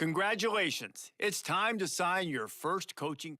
Congratulations. It's time to sign your first coaching.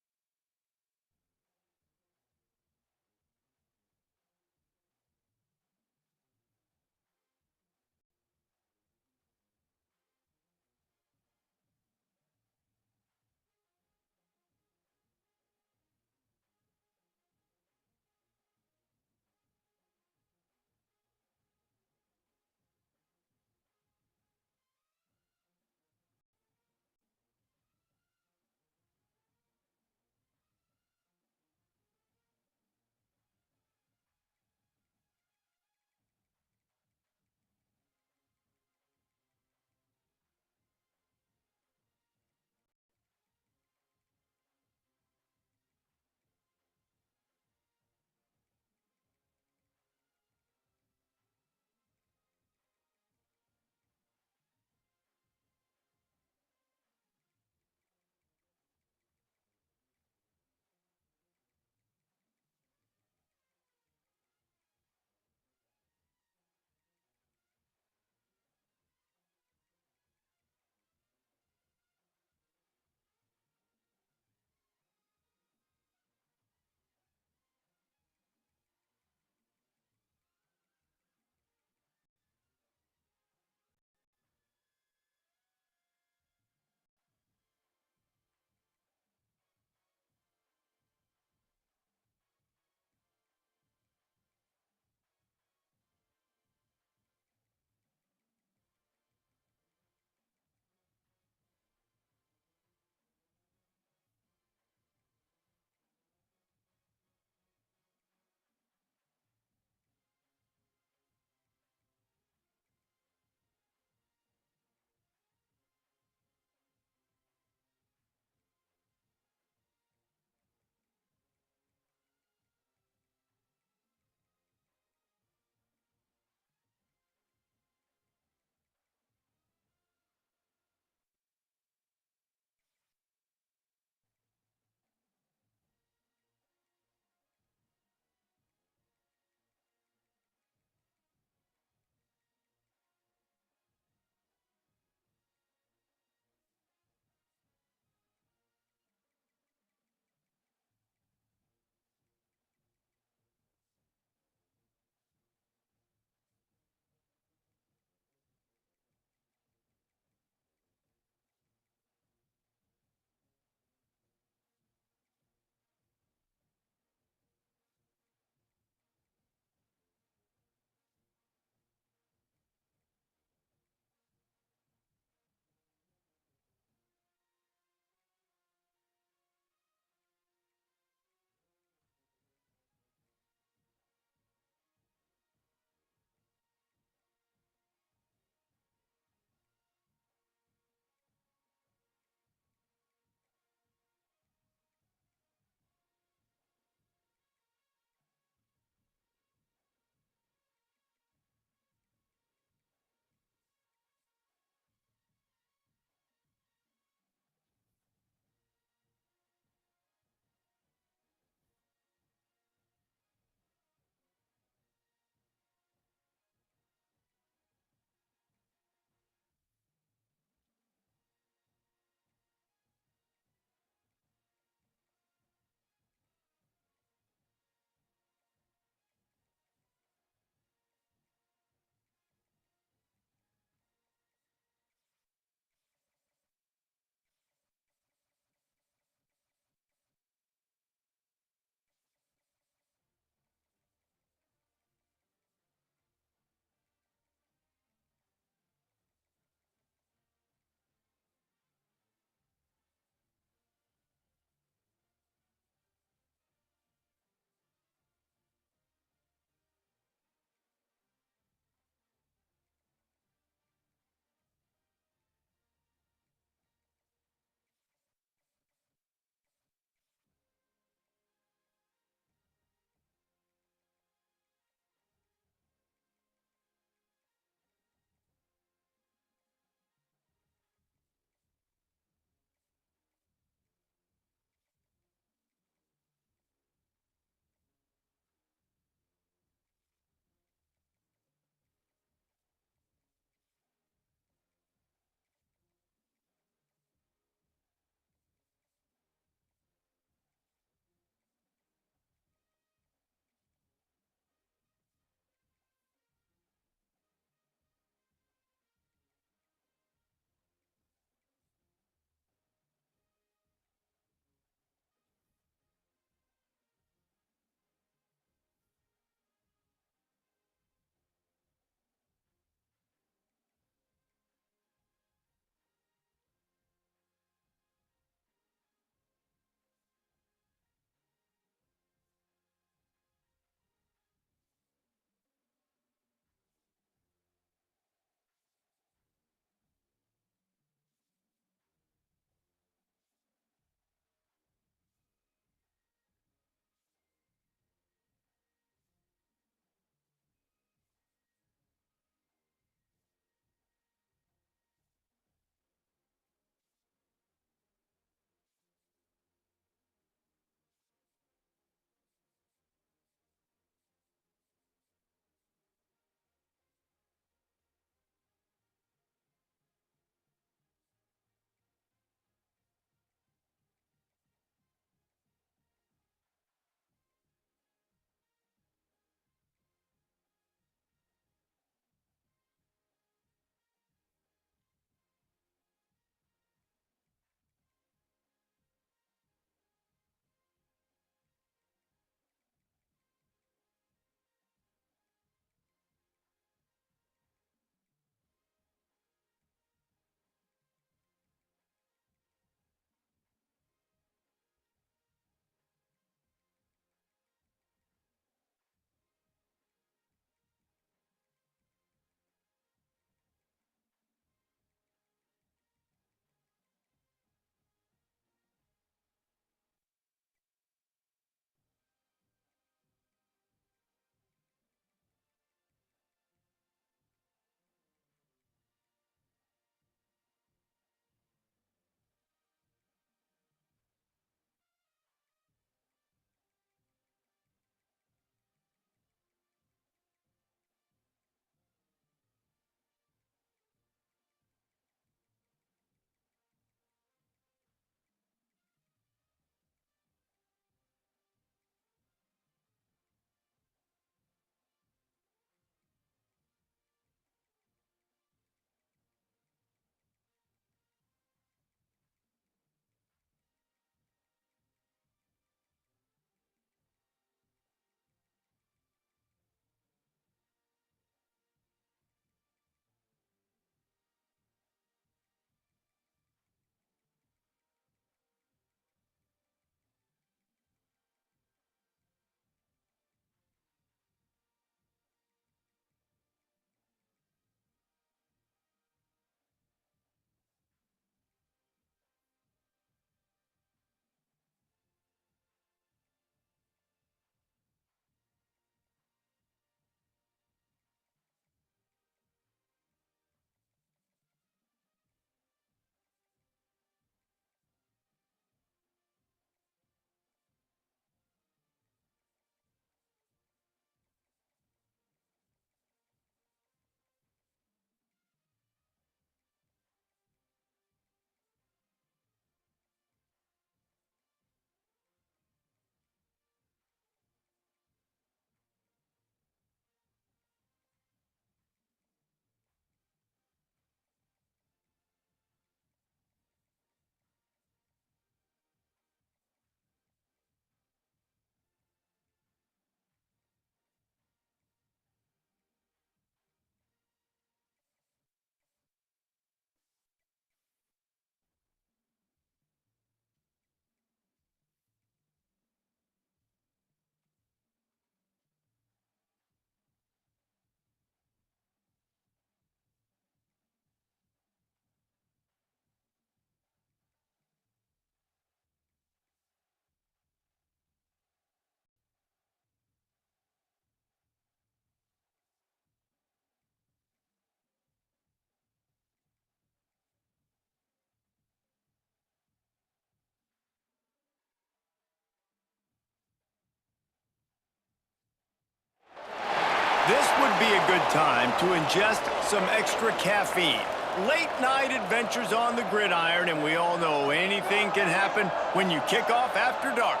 be a good time to ingest some extra caffeine. Late night adventures on the gridiron, and we all know anything can happen when you kick off after dark.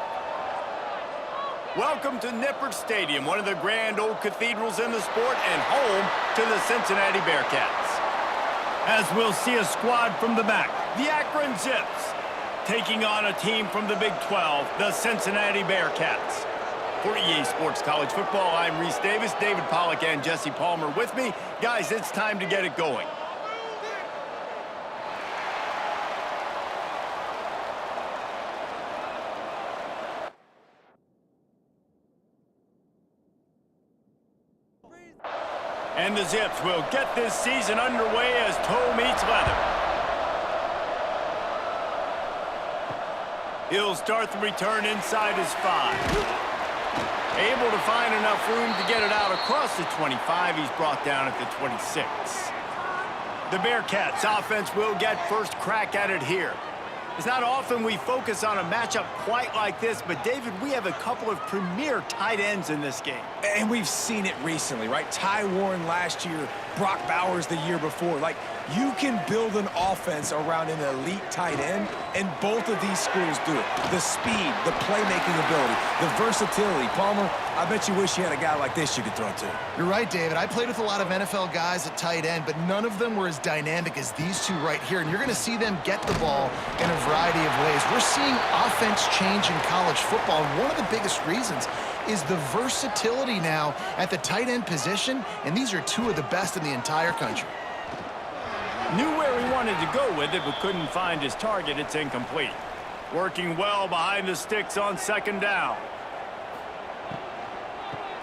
Welcome to Nippert Stadium, one of the grand old cathedrals in the sport and home to the Cincinnati Bearcats. As we'll see a squad from the back, the Akron Zips, taking on a team from the Big 12, the Cincinnati Bearcats. For EA Sports College Football, I'm Reese Davis, David Pollack, and Jesse Palmer with me. Guys, it's time to get it going. And the Zips will get this season underway as toe meets leather. He'll start the return inside his 5. Able to find enough room to get it out across the 25. He's brought down at the 26. The Bearcats offense will get first crack at it here. It's not often we focus on a matchup quite like this, but David, we have a couple of premier tight ends in this game. And we've seen it recently, right? Ty Warren last year, Brock Bowers the year before. Like, you can build an offense around an elite tight end, and both of these schools do it. The speed, the playmaking ability, the versatility. Palmer, I bet you wish you had a guy like this you could throw to. You're right, David. I played with a lot of NFL guys at tight end, but none of them were as dynamic as these two right here. And you're going to see them get the ball in a variety of ways. We're seeing offense change in college football, and one of the biggest reasons is the versatility now at the tight end position, and these are two of the best in the entire country. Knew where he wanted to go with it, but couldn't find his target. It's incomplete. Working well behind the sticks on second down.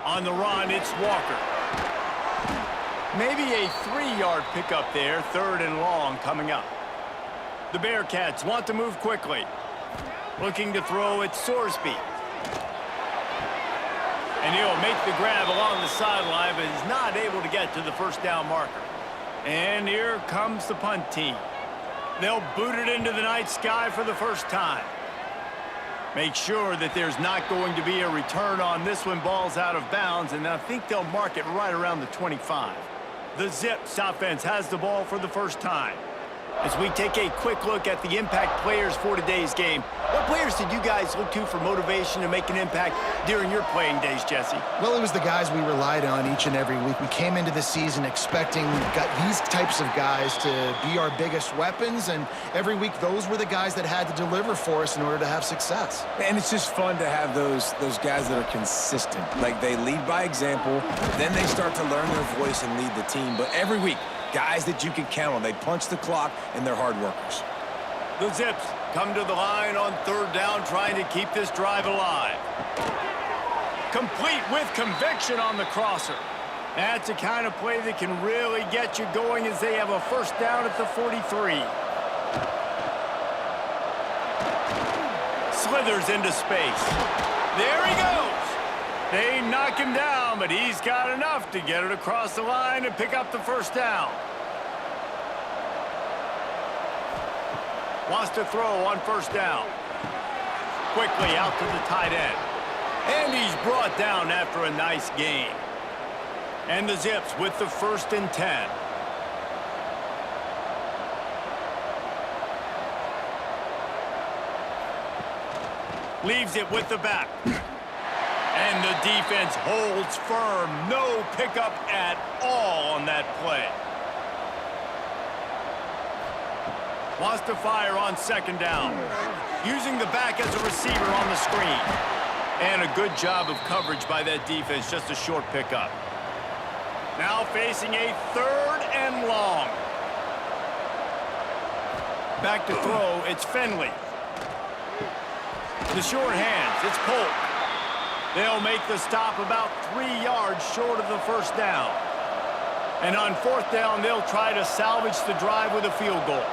On the run, it's Walker. Maybe a 3-yard pickup there, third and long coming up. The Bearcats want to move quickly. Looking to throw at Sorsby. And he'll make the grab along the sideline, but is not able to get to the first down marker. And here comes the punt team. They'll boot it into the night sky for the first time. Make sure that there's not going to be a return on this one. Ball's out of bounds, and I think they'll mark it right around the 25. The Zips offense has the ball for the first time. As we take a quick look at the impact players for today's game, what players did you guys look to for motivation to make an impact during your playing days, Jesse? Well, it was the guys we relied on each and every week. We came into the season expecting these types of guys to be our biggest weapons, and every week those were the guys that had to deliver for us in order to have success. And it's just fun to have those guys that are consistent. Like, they lead by example, then they start to learn their voice and lead the team. But every week, guys that you can count on. They punch the clock, and they're hard workers. The Zips come to the line on third down, trying to keep this drive alive. Complete with conviction on the crosser. That's the kind of play that can really get you going as they have a first down at the 43. Slithers into space. There he goes. They knock him down, but he's got enough to get it across the line and pick up the first down. Wants to throw on first down. Quickly out to the tight end. And he's brought down after a nice gain. And the Zips with the 1st and 10. Leaves it with the back. And the defense holds firm. No pickup at all on that play. Wants to fire on second down. Using the back as a receiver on the screen. And a good job of coverage by that defense. Just a short pickup. Now facing a 3rd and long. Back to throw. It's Finley. The short hands. It's Polk. They'll make the stop about 3 yards short of the first down. And on 4th down, they'll try to salvage the drive with a field goal.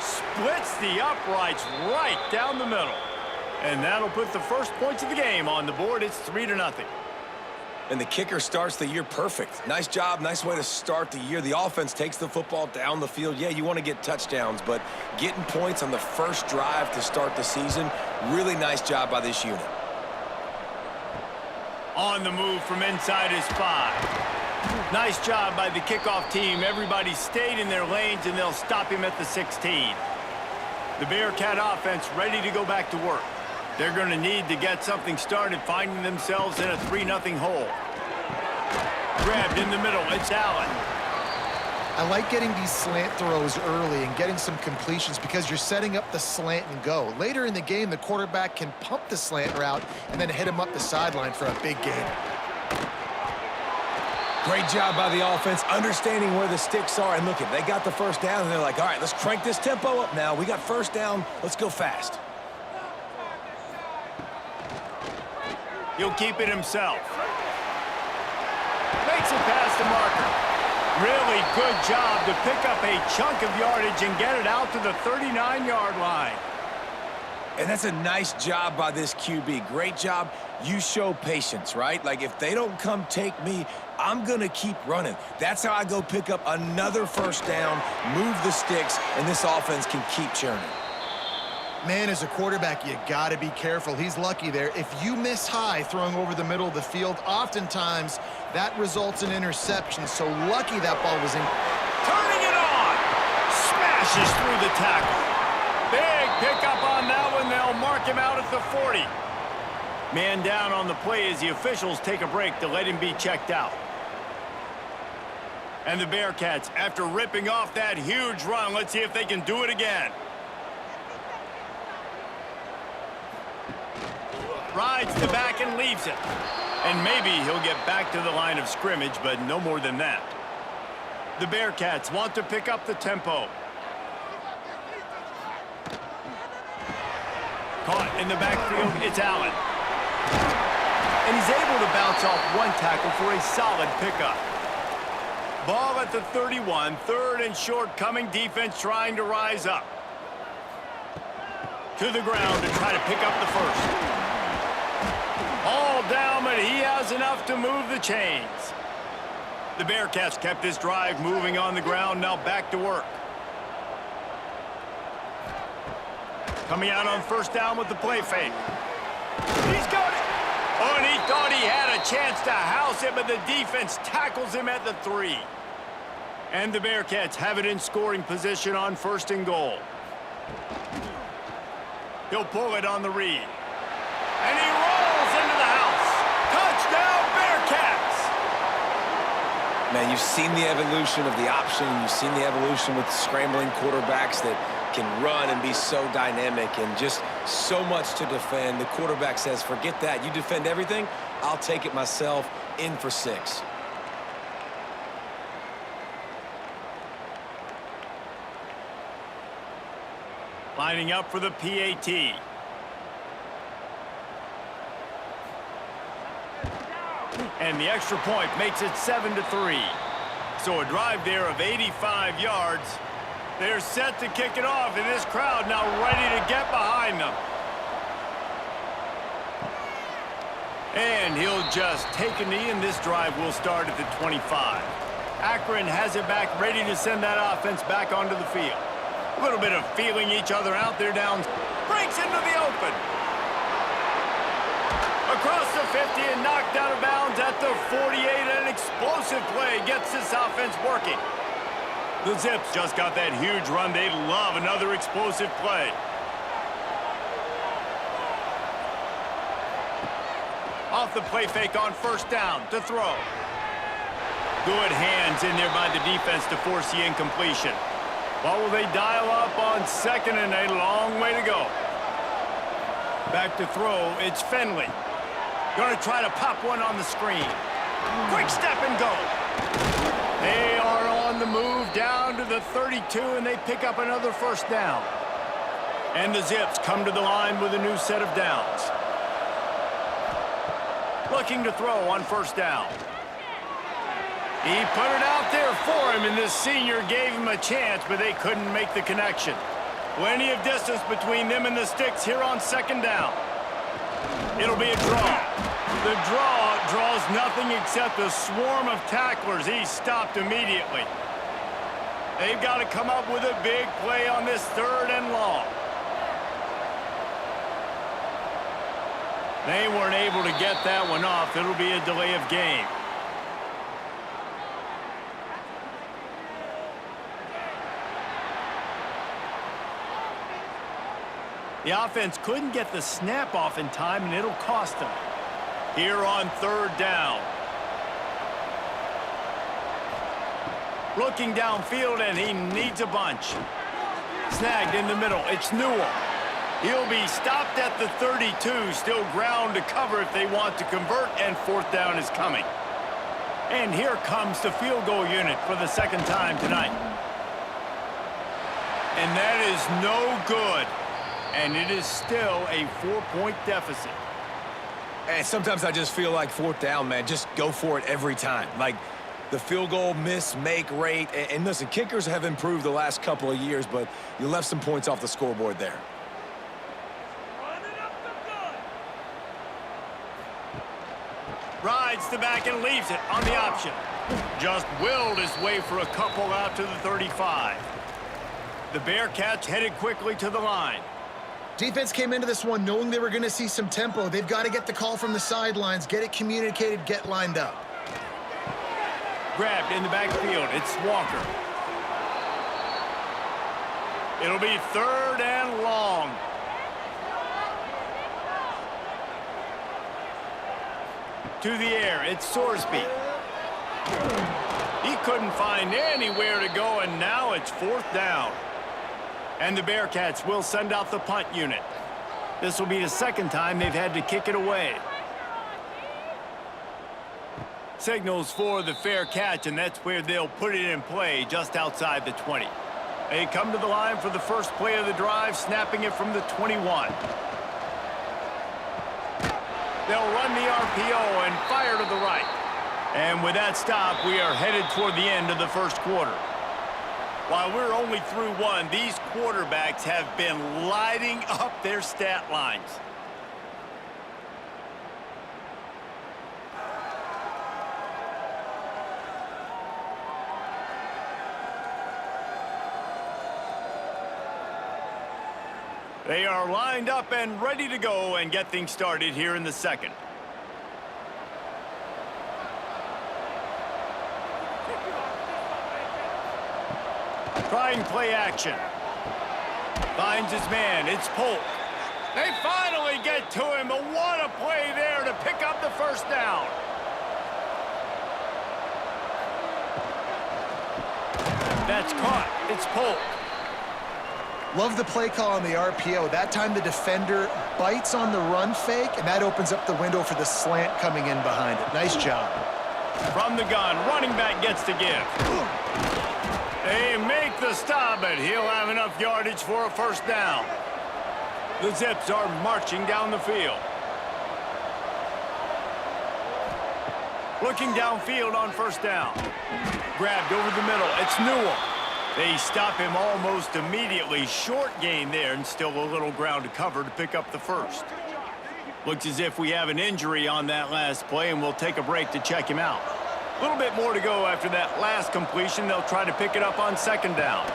Splits the uprights right down the middle. And that'll put the first points of the game on the board. It's 3-0. And the kicker starts the year perfect. Nice job, nice way to start the year. The offense takes the football down the field. Yeah, you want to get touchdowns, but getting points on the first drive to start the season, really nice job by this unit. On the move from inside his 5. Nice job by the kickoff team. Everybody stayed in their lanes, and they'll stop him at the 16. The Bearcat offense ready to go back to work. They're going to need to get something started, finding themselves in a 3-0 hole. Grabbed in the middle. It's Allen. I like getting these slant throws early and getting some completions because you're setting up the slant and go. Later in the game, the quarterback can pump the slant route and then hit him up the sideline for a big gain. Great job by the offense, understanding where the sticks are. And look, they got the first down, and they're like, all right, let's crank this tempo up now. We got first down. Let's go fast. He'll keep it himself. Makes it past the marker. Really good job to pick up a chunk of yardage and get it out to the 39-yard line. And that's a nice job by this QB. Great job. You show patience, right? Like, if they don't come take me, I'm going to keep running. That's how I go pick up another first down, move the sticks, and this offense can keep churning. Man, as a quarterback, you got to be careful. He's lucky there. If you miss high throwing over the middle of the field, oftentimes that results in interception. So lucky that ball was in. Turning it on. Smashes through the tackle. Big pickup on that one. They'll mark him out at the 40. Man down on the play as the officials take a break to let him be checked out. And the Bearcats, after ripping off that huge run, let's see if they can do it again. Rides the back and leaves it. And maybe he'll get back to the line of scrimmage, but no more than that. The Bearcats want to pick up the tempo. Caught in the backfield, it's Allen. And he's able to bounce off one tackle for a solid pickup. Ball at the 31, third and short coming, defense trying to rise up. To the ground to try to pick up the first. All down, but he has enough to move the chains. The Bearcats kept this drive moving on the ground, now back to work. Coming out on first down with the play fake. He's got it. Oh, and he thought he had a chance to house it, but the defense tackles him at the 3. And the Bearcats have it in scoring position on first and goal. He'll pull it on the read. And he rolls into the house. Touchdown, Bearcats! Man, you've seen the evolution of the option. You've seen the evolution with scrambling quarterbacks that can run and be so dynamic and just so much to defend. The quarterback says, forget that. You defend everything, I'll take it myself. In for 6. Lining up for the PAT. And the extra point makes it 7-3. So a drive there of 85 yards. They're set to kick it off, and this crowd now ready to get behind them. And he'll just take a knee, and this drive will start at the 25. Akron has it back, ready to send that offense back onto the field. A little bit of feeling each other out there down. Breaks into the open. Across the 50 and knocked out of bounds at the 48. An explosive play gets this offense working. The Zips just got that huge run. They love another explosive play. Off the play fake on first down to throw. Good hands in there by the defense to force the incompletion. What will they dial up on second and a long way to go? Back to throw, it's Finley. Going to try to pop one on the screen. Quick step and go. They are on the move down to the 32, and they pick up another first down. And the Zips come to the line with a new set of downs. Looking to throw on first down. He put it out there for him, and this senior gave him a chance, but they couldn't make the connection. Plenty of distance between them and the sticks here on second down. It'll be a draw. The draw draws nothing except a swarm of tacklers. He's stopped immediately. They've got to come up with a big play on this third and long. They weren't able to get that one off. It'll be a delay of game. The offense couldn't get the snap off in time, and it'll cost them. Here on third down. Looking downfield, and he needs a bunch. Snagged in the middle. It's Newell. He'll be stopped at the 32. Still ground to cover if they want to convert, and fourth down is coming. And here comes the field goal unit for the second time tonight. And that is no good. And it is still a 4-point deficit. And sometimes I just feel like fourth down, man, just go for it every time. Like the field goal miss-make rate. And listen, kickers have improved the last couple of years, but you left some points off the scoreboard there. Rides the back and leaves it on the option. Just willed his way for a couple out to the 35. The Bearcats headed quickly to the line. Defense came into this one knowing they were going to see some tempo. They've got to get the call from the sidelines, get it communicated, get lined up. Grabbed in the backfield. It's Walker. It'll be third and long. To the air, it's Sorsby. He couldn't find anywhere to go, and now it's fourth down. And the Bearcats will send out the punt unit. This will be the second time they've had to kick it away. Signals for the fair catch, and that's where they'll put it in play, just outside the 20. They come to the line for the first play of the drive, snapping it from the 21. They'll run the RPO and fire to the right. And with that stop, we are headed toward the end of the first quarter. While we're only through one, these quarterbacks have been lighting up their stat lines. They are lined up and ready to go and get things started here in the second. Trying play action. Finds his man. It's Polk. They finally get to him, but what a play there to pick up the first down. That's caught. It's Polk. Love the play call on the RPO. That time the defender bites on the run fake, and that opens up the window for the slant coming in behind it. Nice job. From the gun, running back gets to give. They make the stop, but he'll have enough yardage for a first down. The Zips are marching down the field. Looking downfield on first down. Grabbed over the middle. It's Newell. They stop him almost immediately. Short gain there, and still a little ground to cover to pick up the first. Looks as if we have an injury on that last play, and we'll take a break to check him out. A little bit more to go after that last completion. They'll try to pick it up on second down.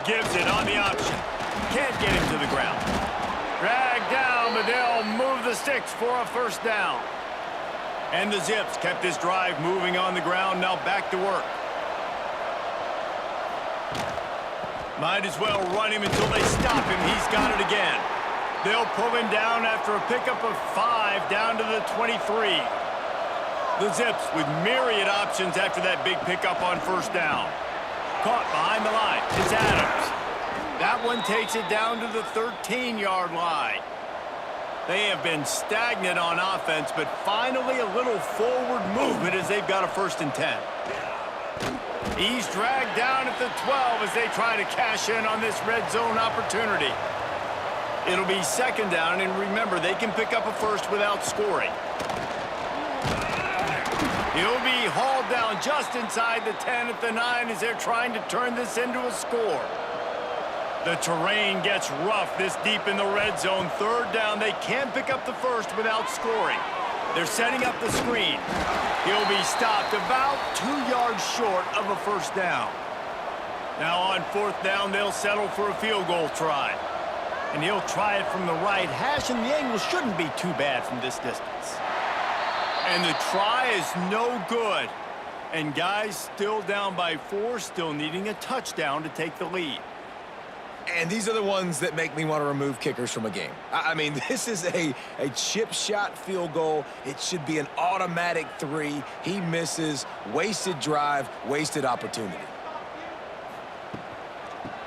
Gives it on the option. Can't get him to the ground. Dragged down, but they'll move the sticks for a first down. And the Zips kept this drive moving on the ground. Now back to work. Might as well run him until they stop him. He's got it again. They'll pull him down after a pickup of 5 down to the 23. The Zips with myriad options after that big pickup on first down. Caught behind the line. It's Adams. That one takes it down to the 13-yard line. They have been stagnant on offense, but finally a little forward movement as they've got a 1st and 10. He's dragged down at the 12 as they try to cash in on this red zone opportunity. It'll be second down, and remember, they can pick up a first without scoring. He'll be hauled down just inside the 10 at the 9 as they're trying to turn this into a score. The terrain gets rough this deep in the red zone. Third down, they can pick up the first without scoring. They're setting up the screen. He'll be stopped about 2 yards short of a first down. Now on fourth down, they'll settle for a field goal try. And he'll try it from the right hash, and the angle shouldn't be too bad from this distance. And the try is no good. And guys still down by 4, still needing a touchdown to take the lead. And these are the ones that make me want to remove kickers from a game. I mean, this is a chip shot field goal. It should be an automatic 3. He misses. Wasted drive, wasted opportunity.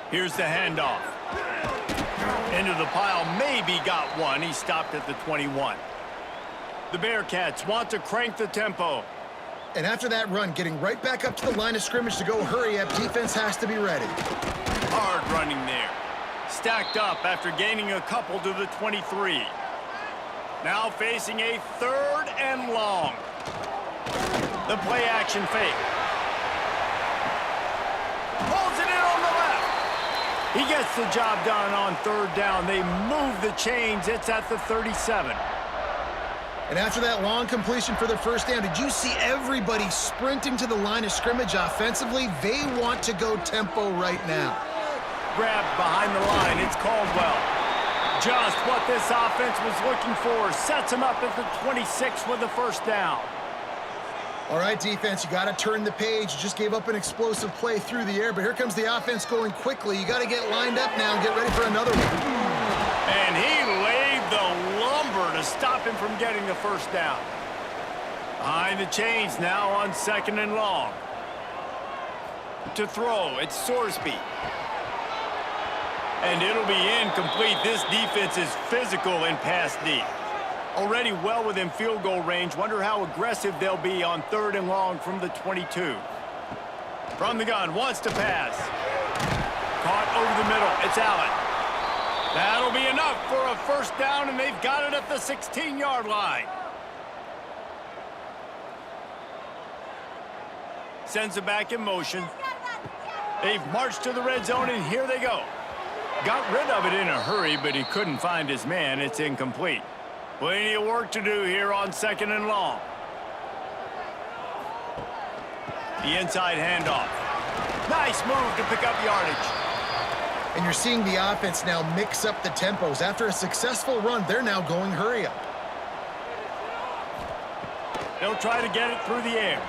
Here's the handoff. Into the pile, maybe got one. He stopped at the 21. The Bearcats want to crank the tempo. And after that run, getting right back up to the line of scrimmage to go hurry up, defense has to be ready. Hard running there. Stacked up after gaining a couple to the 23. Now facing a 3rd and long. The play action fake. Pulls it in on the left. He gets the job done on 3rd down. They move the chains. It's at the 37. And after that long completion for the first down, did you see everybody sprinting to the line of scrimmage offensively? They want to go tempo right now. Grabbed behind the line. It's Caldwell. Just what this offense was looking for. Sets him up at the 26 with the first down. All right, defense, you got to turn the page. You just gave up an explosive play through the air, but here comes the offense going quickly. You got to get lined up now and get ready for another one. And he laid the lumber to stop him from getting the first down. Behind the chains now on 2nd and long. To throw, it's Sorsby. And it'll be incomplete. This defense is physical in pass D. Already well within field goal range. Wonder how aggressive they'll be on 3rd and long from the 22. From the gun, wants to pass. Caught over the middle. It's Allen. That'll be enough for a first down, and they've got it at the 16-yard line. Sends it back in motion. They've marched to the red zone, and here they go. Got rid of it in a hurry, but he couldn't find his man. It's incomplete. Plenty of work to do here on 2nd and long. The inside handoff. Nice move to pick up yardage. And you're seeing the offense now mix up the tempos. After a successful run, they're now going hurry up. They'll try to get it through the air.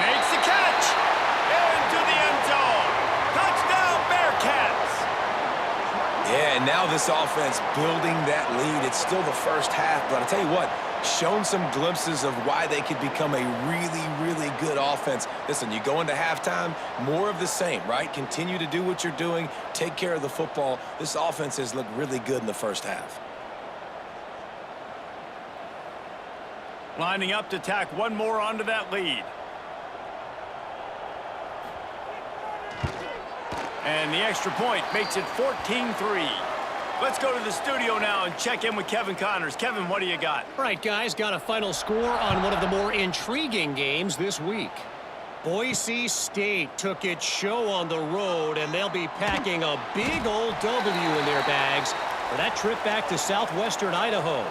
Makes the catch. Into the end zone. Touchdown, Bearcats. Yeah, and now this offense building that lead. It's still the first half, but I'll tell you what, shown some glimpses of why they could become a really, really good offense. Listen, you go into halftime, more of the same, right? Continue to do what you're doing, take care of the football. This offense has looked really good in the first half. Lining up to tack one more onto that lead. And the extra point makes it 14-3. Let's go to the studio now and check in with Kevin Connors. Kevin, what do you got? All right, guys, got a final score on one of the more intriguing games this week. Boise State took its show on the road, and they'll be packing a big old W in their bags for that trip back to southwestern Idaho.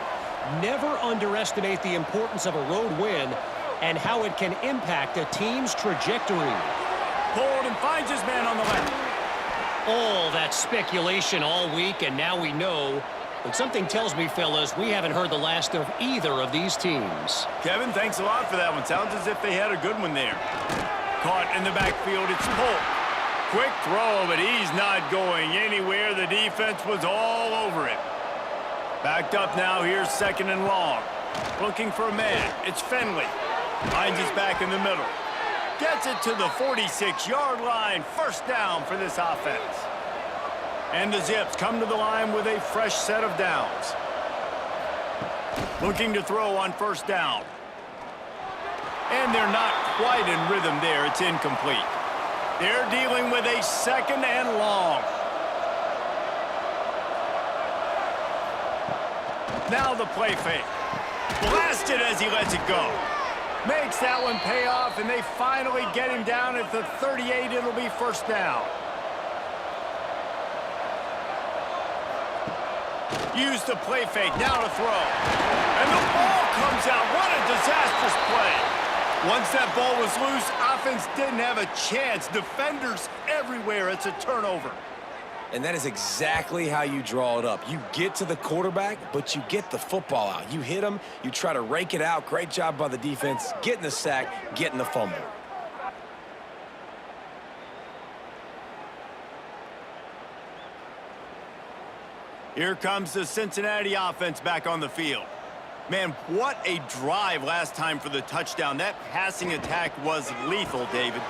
Never underestimate the importance of a road win and how it can impact a team's trajectory. Pulled and finds his man on the left. All that speculation all week, and now we know. But something tells me, fellas, we haven't heard the last of either of these teams. Kevin, thanks a lot for that one. Sounds as if they had a good one there. Caught in the backfield, it's Polk. Quick throw, but he's not going anywhere. The defense was all over it. Backed up now, here's 2nd and long. Looking for a man, it's Finley. Finds his back in the middle. Gets it to the 46-yard line. First down for this offense. And the Zips come to the line with a fresh set of downs. Looking to throw on first down. And they're not quite in rhythm there. It's incomplete. They're dealing with a 2nd and long. Now the play fake. Blasted as he lets it go. Makes that one pay off, and they finally get him down at the 38. It'll be first down. Use the play fake, now to throw. And the ball comes out. What a disastrous play. Once that ball was loose, offense didn't have a chance. Defenders everywhere. It's a turnover. And that is exactly how you draw it up. You get to the quarterback, but you get the football out. You hit him, you try to rake it out. Great job by the defense, getting the sack, getting the fumble. Here comes the Cincinnati offense back on the field. Man, what a drive last time for the touchdown. That passing attack was lethal, David.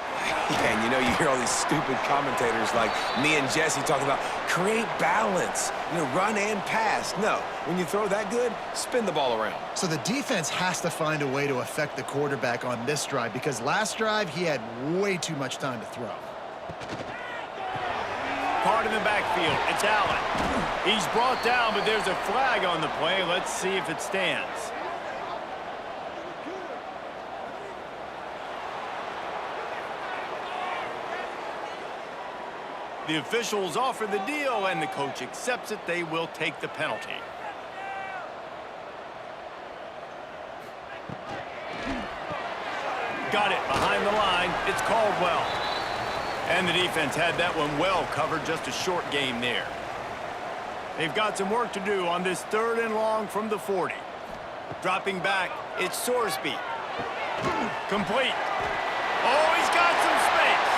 Yeah, and you know, you hear all these stupid commentators like me and Jesse talk about create balance, run and pass. No, when you throw that good, spin the ball around. So the defense has to find a way to affect the quarterback on this drive because last drive he had way too much time to throw. Caught in the backfield. It's Allen. He's brought down, but there's a flag on the play. Let's see if it stands. The officials offer the deal, and the coach accepts it. They will take the penalty. Got it behind the line. It's Caldwell. And the defense had that one well covered. Just a short game there. They've got some work to do on this 3rd and long from the 40. Dropping back, it's Sorsby. Complete. Oh, he's got some space.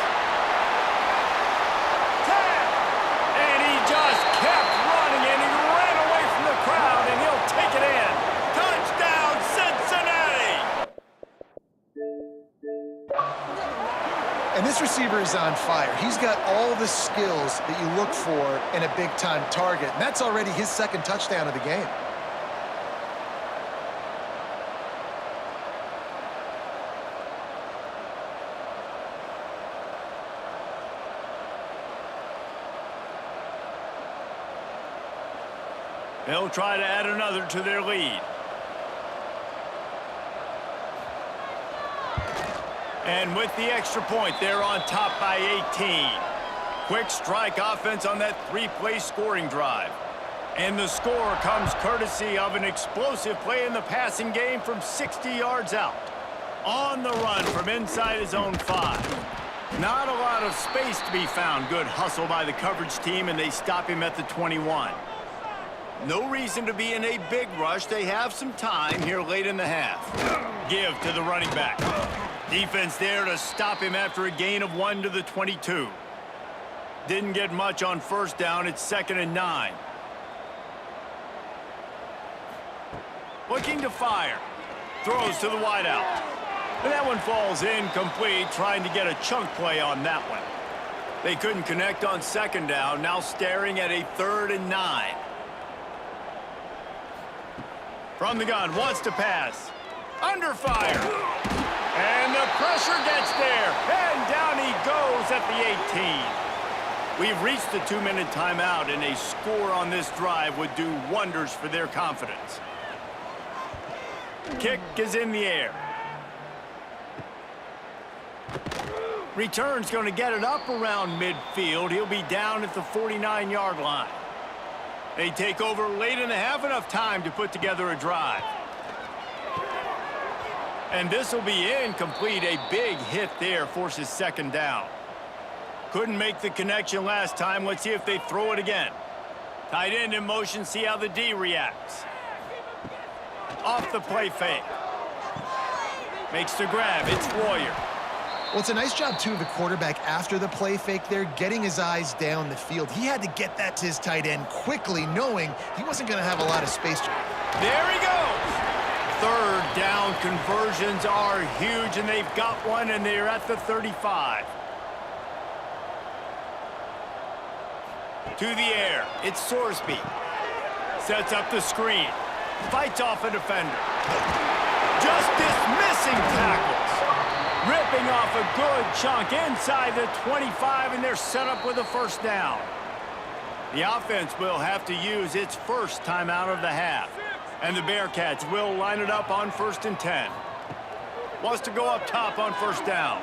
10. And he just kept running, and he ran away from the crowd, and he'll take it in. Touchdown, Cincinnati! And this receiver is on fire. He's got all the skills that you look for in a big-time target. And that's already his 2nd touchdown of the game. They'll try to add another to their lead. And with the extra point, they're on top by 18. Quick strike offense on that 3-play scoring drive. And the score comes courtesy of an explosive play in the passing game from 60 yards out. On the run from inside his own 5. Not a lot of space to be found. Good hustle by the coverage team, and they stop him at the 21. No reason to be in a big rush. They have some time here late in the half. Give to the running back. Defense there to stop him after a gain of 1 to the 22. Didn't get much on 1st down. It's 2nd and 9. Looking to fire. Throws to the wideout. And that one falls incomplete, trying to get a chunk play on that one. They couldn't connect on 2nd down, now staring at a 3rd and 9. From the gun, wants to pass. Under fire. And the pressure gets there. And down he goes at the 18. We've reached the 2-minute timeout, and a score on this drive would do wonders for their confidence. Kick is in the air. Return's going to get it up around midfield. He'll be down at the 49-yard line. They take over late in the half, enough time to put together a drive. And this will be incomplete. A big hit there forces 2nd down. Couldn't make the connection last time. Let's see if they throw it again. Tight end in motion, see how the D reacts. Off the play fake. Makes the grab. It's Warrior. Well, it's a nice job, too, of the quarterback after the play fake there, getting his eyes down the field. He had to get that to his tight end quickly, knowing he wasn't going to have a lot of space. There he goes. 3rd down conversions are huge, and they've got one, and they're at the 35. To the air. It's Sorsby. Sets up the screen. Fights off a defender. Just dismissing tackles. Ripping off a good chunk inside the 25, and they're set up with a 1st down. The offense will have to use its 1st timeout of the half. And the Bearcats will line it up on 1st and 10. Wants to go up top on 1st down.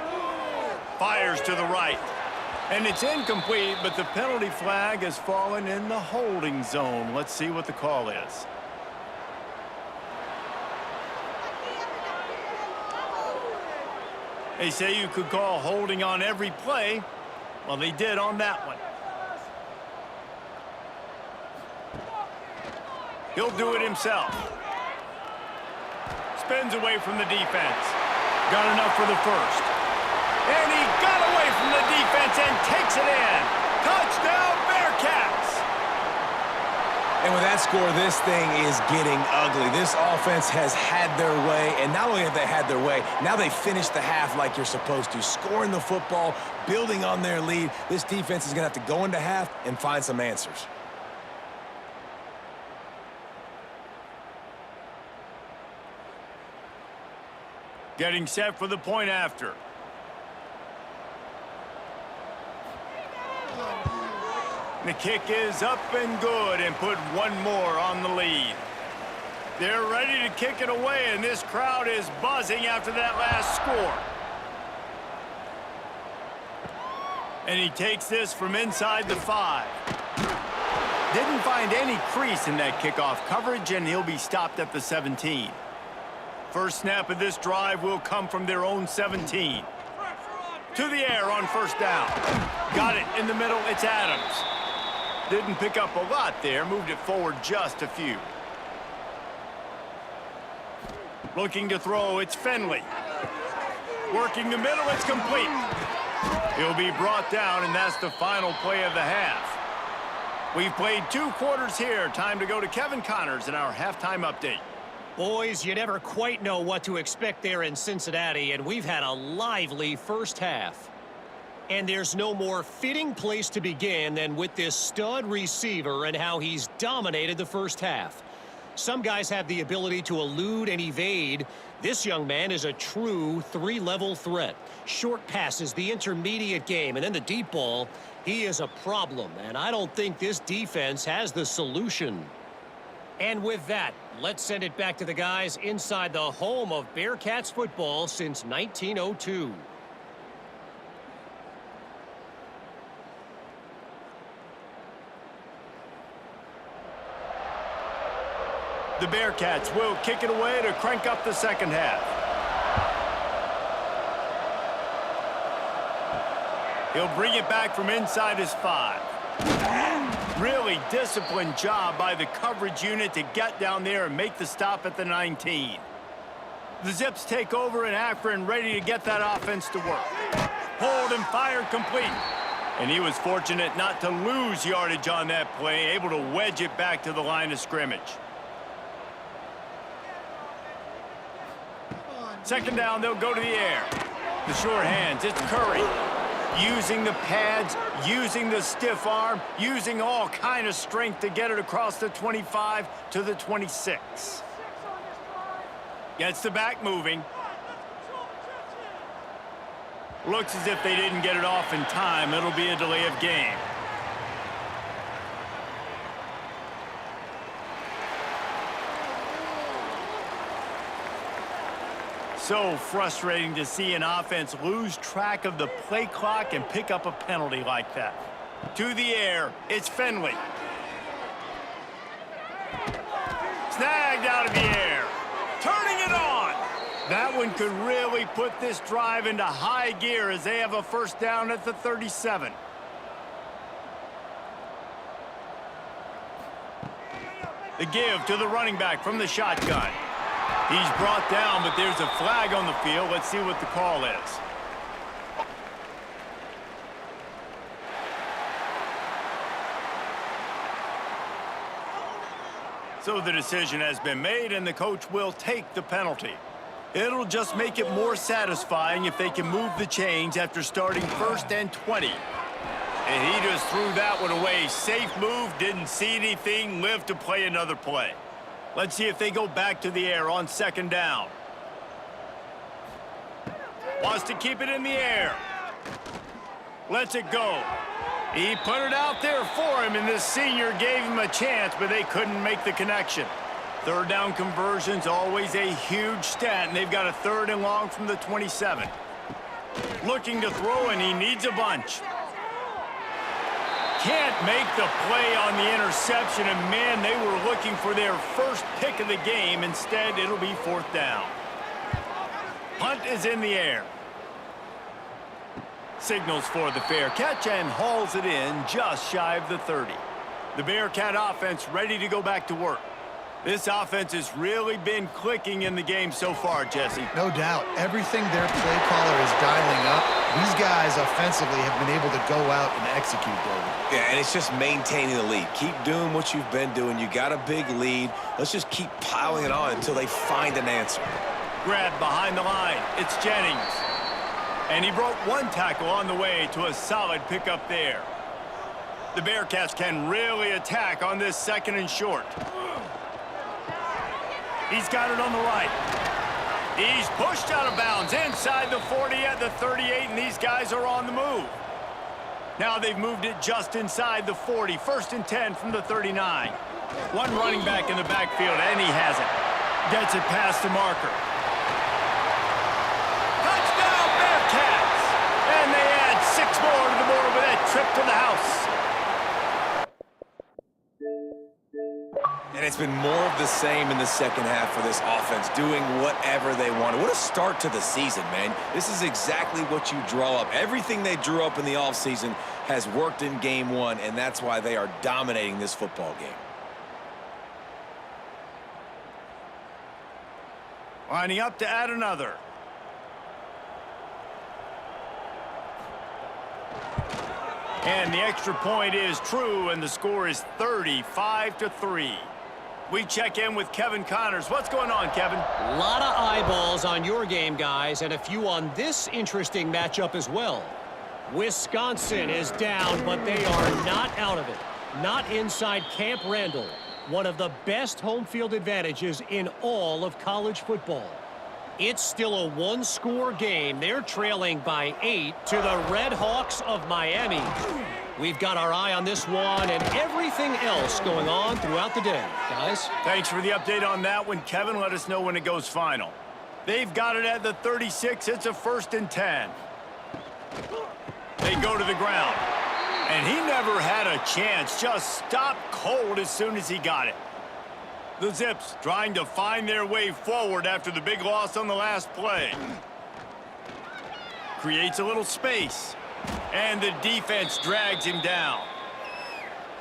Fires to the right. And it's incomplete, but the penalty flag has fallen in the holding zone. Let's see what the call is. They say you could call holding on every play. Well, they did on that one. He'll do it himself. Spins away from the defense. Got enough for the first. And he got away from the defense and takes it in. Touchdown, Bearcats! And with that score, this thing is getting ugly. This offense has had their way, and not only have they had their way, now they finish the half like you're supposed to, scoring the football, building on their lead. This defense is going to have to go into half and find some answers. Getting set for the point after. The kick is up and good and put one more on the lead. They're ready to kick it away, and this crowd is buzzing after that last score. And he takes this from inside the 5. Didn't find any crease in that kickoff coverage, and he'll be stopped at the 17. First snap of this drive will come from their own 17. To the air on first down. Got it in the middle. It's Adams. Didn't pick up a lot there. Moved it forward just a few. Looking to throw. It's Finley. Working the middle. It's complete. He'll be brought down, and that's the final play of the half. We've played 2 quarters here. Time to go to Kevin Connors in our halftime update. Boys, you never quite know what to expect there in Cincinnati, and we've had a lively first half. And there's no more fitting place to begin than with this stud receiver and how he's dominated the first half. Some guys have the ability to elude and evade. This young man is a true 3-level threat. Short passes, the intermediate game, and then the deep ball. He is a problem, and I don't think this defense has the solution. And with that, let's send it back to the guys inside the home of Bearcats football since 1902. The Bearcats will kick it away to crank up the second half. He'll bring it back from inside his 5. Really disciplined job by the coverage unit to get down there and make the stop at the 19. The Zips take over, and Akron ready to get that offense to work. Pulled and fired complete. And he was fortunate not to lose yardage on that play, able to wedge it back to the line of scrimmage. Second down, they'll go to the air. The short hands, it's Curry. Using the pads, using the stiff arm, using all kind of strength to get it across the 25 to the 26. Gets the back moving. Looks as if they didn't get it off in time. It'll be a delay of game. So frustrating to see an offense lose track of the play clock and pick up a penalty like that. To the air, it's Finley. Snagged out of the air. Turning it on. That one could really put this drive into high gear as they have a first down at the 37. The give to the running back from the shotgun. He's brought down, but there's a flag on the field. Let's see what the call is. So the decision has been made, and the coach will take the penalty. It'll just make it more satisfying if they can move the chains after starting 1st and 20. And he just threw that one away. Safe move, didn't see anything, lived to play another play. Let's see if they go back to the air on second down. Wants to keep it in the air. Lets it go. He put it out there for him, and this senior gave him a chance, but they couldn't make the connection. Third down conversion's always a huge stat, and they've got a 3rd and long from the 27. Looking to throw, and he needs a bunch. Can't make the play on the interception, and man, they were looking for their first pick of the game. Instead, it'll be 4th down. Punt is in the air. Signals for the fair catch and hauls it in just shy of the 30. The Bearcat offense ready to go back to work. This offense has really been clicking in the game so far, Jesse. No doubt. Everything their play caller is dialing up, these guys offensively have been able to go out and execute, David. Yeah, and it's just maintaining the lead. Keep doing what you've been doing. You got a big lead. Let's just keep piling it on until they find an answer. Grab behind the line. It's Jennings. And he broke one tackle on the way to a solid pickup there. The Bearcats can really attack on this 2nd and short. He's got it on the right. He's pushed out of bounds inside the 40 at the 38, and these guys are on the move. Now they've moved it just inside the 40. 1st and 10 from the 39. One running back in the backfield, and he has it. Gets it past the marker. Touchdown, Bearcats! And they add 6 more to the board with that trip to the house. And it's been more of the same in the second half for this offense, doing whatever they wanted. What a start to the season, man. This is exactly what you draw up. Everything they drew up in the offseason has worked in game 1, and that's why they are dominating this football game. Lining up to add another. And the extra point is true, and the score is 35-3. We check in with Kevin Connors. What's going on, Kevin? A lot of eyeballs on your game, guys, and a few on this interesting matchup as well. Wisconsin is down, but they are not out of it. Not inside Camp Randall, one of the best home field advantages in all of college football. It's still a one-score game. They're trailing by 8 to the Red Hawks of Miami. We've got our eye on this one and everything else going on throughout the day, guys. Thanks for the update on that one, Kevin. Let us know when it goes final. They've got it at the 36. It's a 1st and 10. They go to the ground. And he never had a chance. Just stopped cold as soon as he got it. The Zips trying to find their way forward after the big loss on the last play. Creates a little space. And the defense drags him down.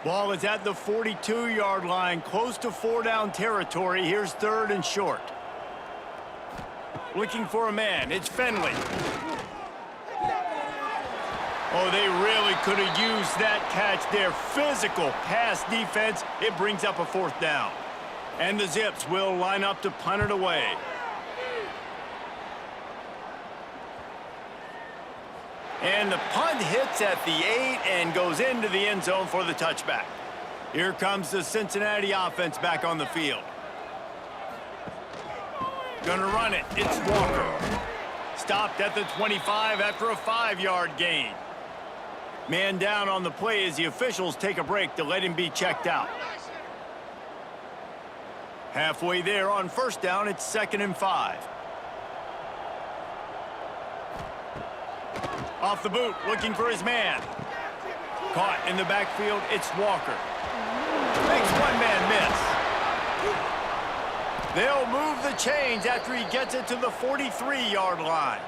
Ball is at the 42-yard line, close to 4-down territory. Here's 3rd and short. Looking for a man. It's Finley. Oh, they really could have used that catch there. Physical pass defense. It brings up a 4th down. And the Zips will line up to punt it away. And the punt hits at the 8 and goes into the end zone for the touchback. Here comes the Cincinnati offense back on the field. Gonna run it. It's Walker. Stopped at the 25 after a 5-yard gain. Man down on the play as the officials take a break to let him be checked out. Halfway there on 1st down, it's 2nd and 5. Off the boot, looking for his man. Caught in the backfield, it's Walker. Makes one man miss. They'll move the chains after he gets it to the 43-yard line.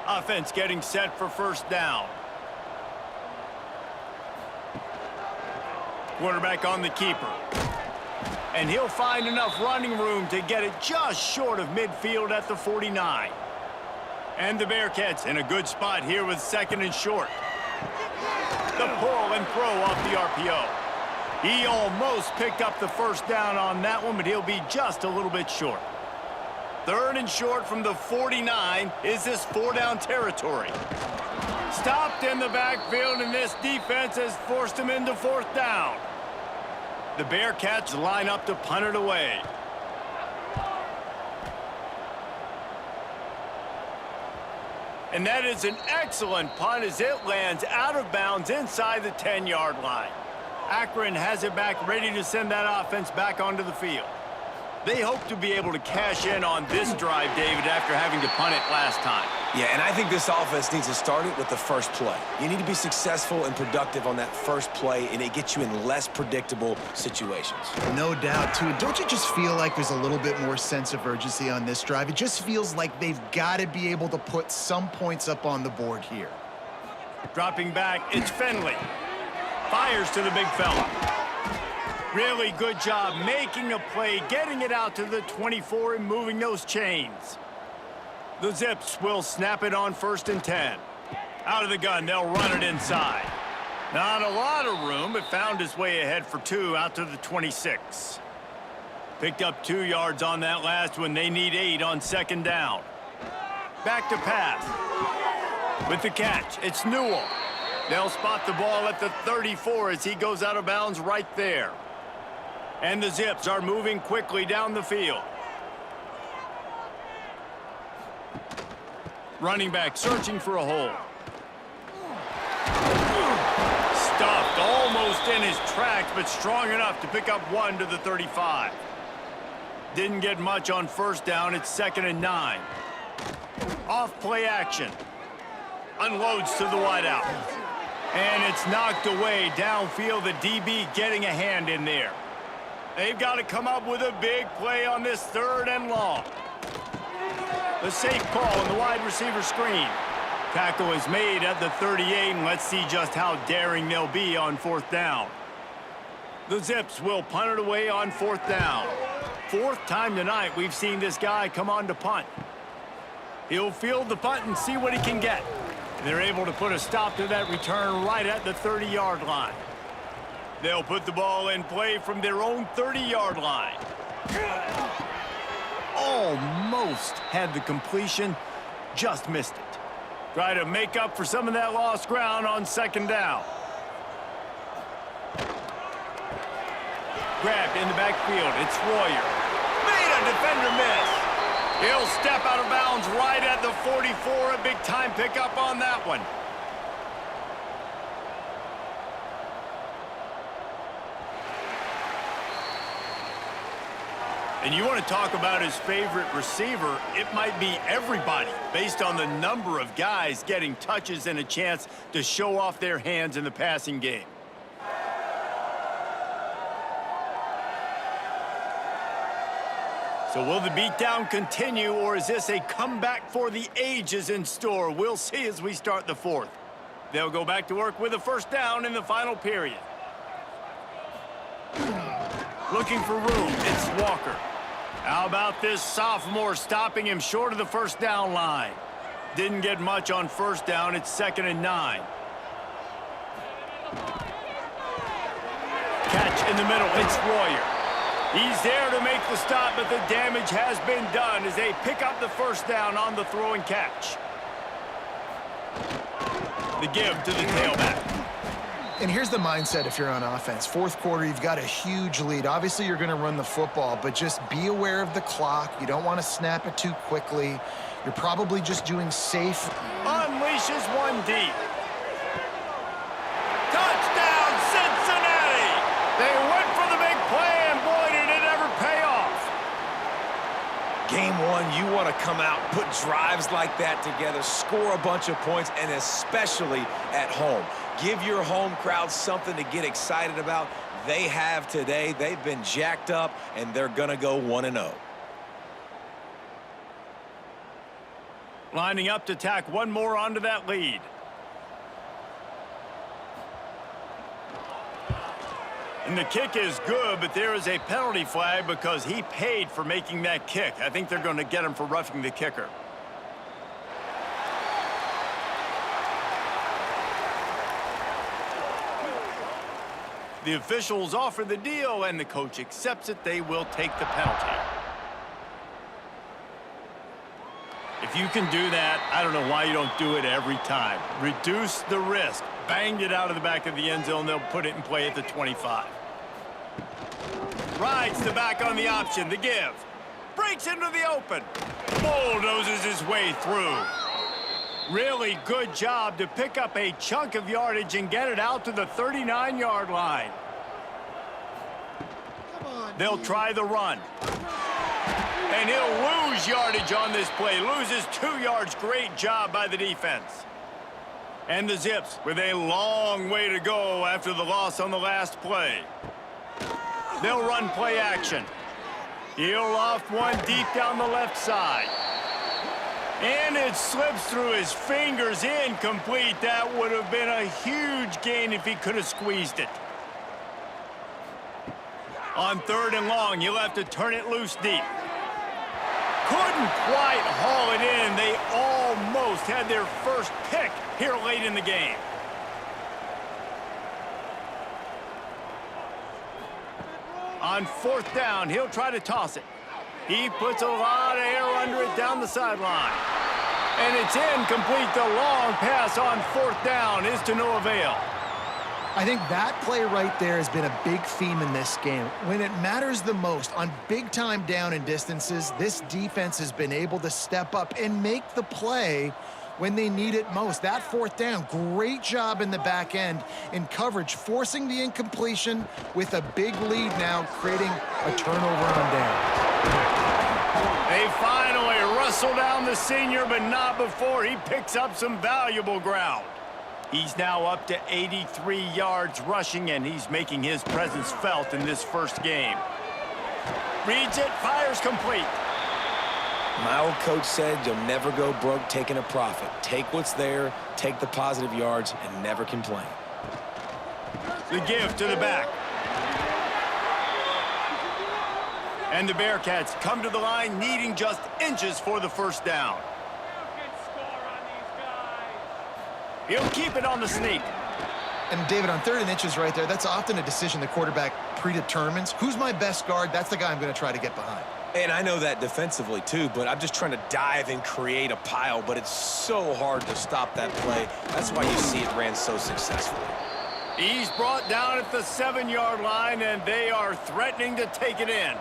Offense getting set for 1st down. Quarterback on the keeper. And he'll find enough running room to get it just short of midfield at the 49. And the Bearcats in a good spot here with 2nd and short. The pull and throw off the RPO. He almost picked up the 1st down on that one, but he'll be just a little bit short. 3rd and short from the 49 is this 4-down territory. Stopped in the backfield, and this defense has forced him into 4th down. The Bearcats line up to punt it away. And that is an excellent punt as it lands out of bounds inside the 10-yard line. Akron has it back, ready to send that offense back onto the field. They hope to be able to cash in on this drive, David, after having to punt it last time. Yeah, and I think this offense needs to start it with the first play. You need to be successful and productive on that first play, and it gets you in less predictable situations. No doubt, too. Don't you just feel like there's a little bit more sense of urgency on this drive? It just feels like they've got to be able to put some points up on the board here. Dropping back, it's Finley. Fires to the big fella. Really good job making a play, getting it out to the 24 and moving those chains. The Zips will snap it on 1st and 10. Out of the gun, they'll run it inside. Not a lot of room, but found his way ahead for 2 out to the 26. Picked up 2 yards on that last one. They need 8 on 2nd down. Back to pass. With the catch, it's Newell. They'll spot the ball at the 34 as he goes out of bounds right there. And the Zips are moving quickly down the field. Running back searching for a hole. Stuffed almost in his tracks, but strong enough to pick up 1 to the 35. Didn't get much on 1st down. It's 2nd and 9. Off play action. Unloads to the wideout. And it's knocked away downfield. The DB getting a hand in there. They've got to come up with a big play on this 3rd and long. The safe call on the wide receiver screen. Tackle is made at the 38, and let's see just how daring they'll be on 4th down. The Zips will punt it away on 4th down. 4th time tonight we've seen this guy come on to punt. He'll field the punt and see what he can get. They're able to put a stop to that return right at the 30-yard line. They'll put the ball in play from their own 30-yard line. Almost had the completion, just missed it. Try to make up for some of that lost ground on 2nd down. Grabbed in the backfield, it's Royer. Made a defender miss. He'll step out of bounds right at the 44. A big-time pickup on that one. And you want to talk about his favorite receiver, it might be everybody, based on the number of guys getting touches and a chance to show off their hands in the passing game. So will the beatdown continue, or is this a comeback for the ages in store? We'll see as we start the 4th. They'll go back to work with a 1st down in the final period. Looking for room, it's Walker. How about this sophomore stopping him short of the 1st down line? Didn't get much on 1st down. It's 2nd and 9. Catch in the middle. It's Royer. He's there to make the stop, but the damage has been done as they pick up the 1st down on the throw and catch. The give to the tailback. And here's the mindset if you're on offense. 4th quarter, you've got a huge lead. Obviously, you're going to run the football, but just be aware of the clock. You don't want to snap it too quickly. You're probably just doing safe. Unleashes one deep. Touchdown, Cincinnati! They went for the big play, and boy, did it ever pay off. Game 1, you want to come out, put drives like that together, score a bunch of points, and especially at home. Give your home crowd something to get excited about. They have today. They've been jacked up, and they're going to go 1-0. Lining up to tack one more onto that lead. And the kick is good, but there is a penalty flag because he paid for making that kick. I think they're going to get him for roughing the kicker. The officials offer the deal, and the coach accepts it. They will take the penalty. If you can do that, I don't know why you don't do it every time. Reduce the risk. Banged it out of the back of the end zone. They'll put it in play at the 25. Rides the back on the option. The give. Breaks into the open. Bulldozes his way through. Really good job to pick up a chunk of yardage and get it out to the 39-yard line. They'll try the run. And he'll lose yardage on this play. Loses 2 yards. Great job by the defense. And the Zips with a long way to go after the loss on the last play. They'll run play action. He'll loft one deep down the left side. And it slips through his fingers, incomplete. That would have been a huge gain if he could have squeezed it. On 3rd and long, you'll have to turn it loose deep. Couldn't quite haul it in. They almost had their first pick here late in the game. On 4th down, he'll try to toss it. He puts a lot of air under it down the sideline. And it's incomplete. The long pass on 4th down is to no avail. I think that play right there has been a big theme in this game. When it matters the most, on big-time down and distances, this defense has been able to step up and make the play when they need it most. That 4th down, great job in the back end in coverage, forcing the incompletion with a big lead now, creating a turnover on down. They finally wrestle down the senior, but not before he picks up some valuable ground. He's now up to 83 yards rushing, and he's making his presence felt in this first game. Reads it, fires complete. My old coach said you'll never go broke taking a profit. Take what's there, take the positive yards, and never complain. The give to the back. And the Bearcats come to the line needing just inches for the first down. He'll keep it on the sneak. And David, on 3rd and inches right there, that's often a decision the quarterback predetermines. Who's my best guard? That's the guy I'm going to try to get behind. And I know that defensively too, but I'm just trying to dive and create a pile, but it's so hard to stop that play. That's why you see it ran so successfully. He's brought down at the 7-yard line, and they are threatening to take it in.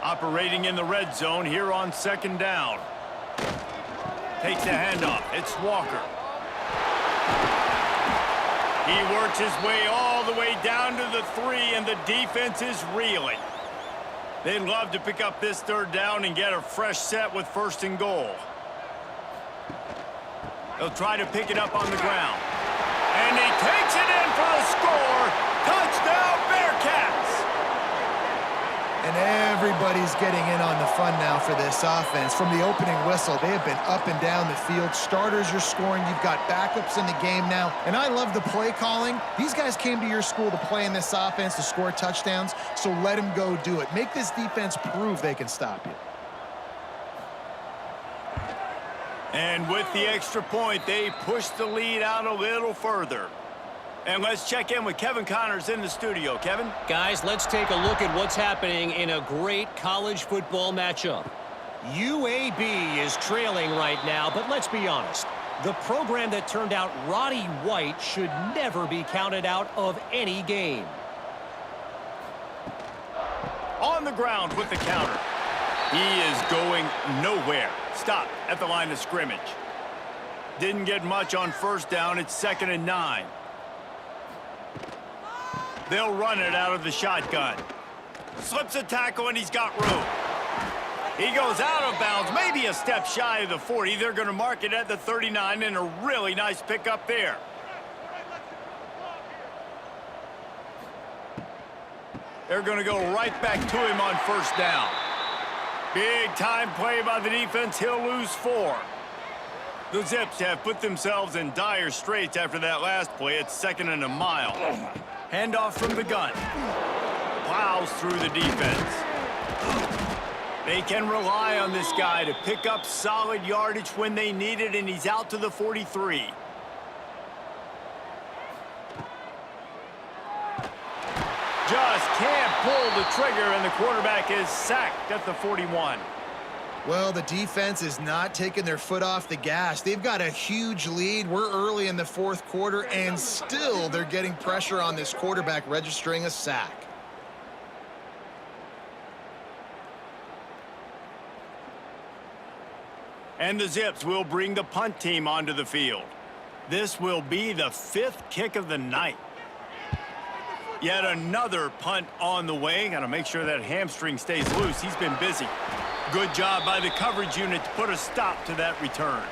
Operating in the red zone here on 2nd down. Takes the handoff. It's Walker. He works his way all the way down to the 3, and the defense is reeling. They'd love to pick up this 3rd down and get a fresh set with 1st and goal. They'll try to pick it up on the ground. And he takes it in for the score. Touchdown, Bearcats! And everybody's getting in on the fun now for this offense. From the opening whistle, they have been up and down the field. Starters are scoring. You've got backups in the game now. And I love the play calling. These guys came to your school to play in this offense to score touchdowns, so let them go do it. Make this defense prove they can stop you. And with the extra point, they push the lead out a little further. And let's check in with Kevin Connors in the studio. Kevin? Guys, let's take a look at what's happening in a great college football matchup. UAB is trailing right now, but let's be honest. The program that turned out Roddy White should never be counted out of any game. On the ground with the counter. He is going nowhere. Stop at the line of scrimmage. Didn't get much on 1st down. It's 2nd and 9. They'll run it out of the shotgun. Slips a tackle, and he's got room. He goes out of bounds, maybe a step shy of the 40. They're going to mark it at the 39, and a really nice pickup there. They're going to go right back to him on 1st down. Big time play by the defense. He'll lose 4. The Zips have put themselves in dire straits after that last play. It's 2nd and a mile. Handoff from the gun. Plows through the defense. They can rely on this guy to pick up solid yardage when they need it, and he's out to the 43. Just can't pull the trigger, and the quarterback is sacked at the 41. Well, the defense is not taking their foot off the gas. They've got a huge lead. We're early in the 4th quarter, and still they're getting pressure on this quarterback, registering a sack. And the Zips will bring the punt team onto the field. This will be the 5th kick of the night. Yet another punt on the way. Got to make sure that hamstring stays loose. He's been busy. Good job by the coverage unit to put a stop to that return.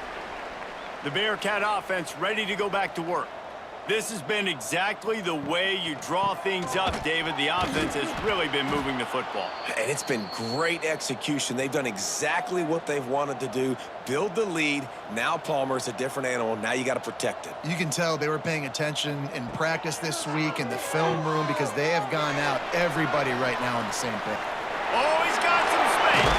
The Bearcat offense ready to go back to work. This has been exactly the way you draw things up, David. The offense has really been moving the football. And it's been great execution. They've done exactly what they've wanted to do. Build the lead. Now Palmer's a different animal. Now you got to protect it. You can tell they were paying attention in practice this week in the film room because they have gone out everybody right now on the same page. Oh, he's got some space.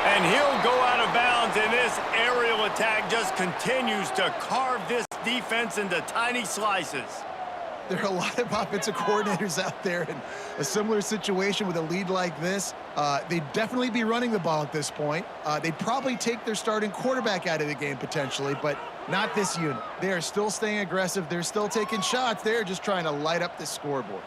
And he'll go out of bounds, and this aerial attack just continues to carve this defense into tiny slices. There are a lot of offensive coordinators out there in a similar situation with a lead like this. They'd definitely be running the ball at this point. They'd probably take their starting quarterback out of the game potentially, but not this unit. They are still staying aggressive. They're still taking shots. They're just trying to light up the scoreboard.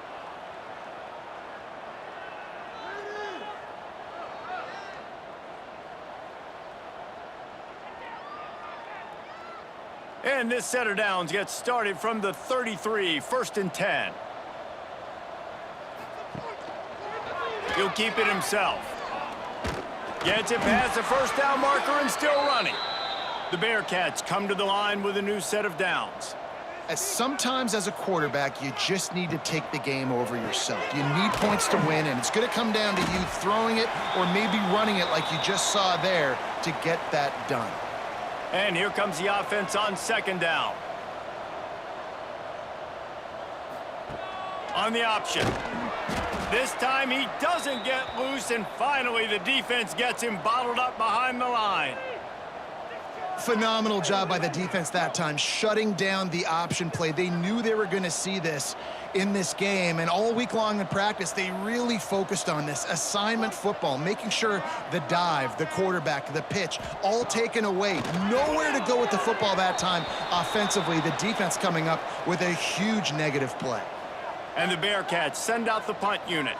And this set of downs gets started from the 33, 1st and 10. He'll keep it himself. Gets it past the first down marker and still running. The Bearcats come to the line with a new set of downs. Sometimes as a quarterback, you just need to take the game over yourself. You need points to win, and it's going to come down to you throwing it or maybe running it like you just saw there to get that done. And here comes the offense on 2nd down. On the option. This time he doesn't get loose, and finally the defense gets him bottled up behind the line. Phenomenal job by the defense that time, shutting down the option play. They knew they were going to see this in this game, and all week long in practice, they really focused on this assignment football, making sure the dive, the quarterback, the pitch, all taken away. Nowhere to go with the football that time offensively. The defense coming up with a huge negative play. And the Bearcats send out the punt unit.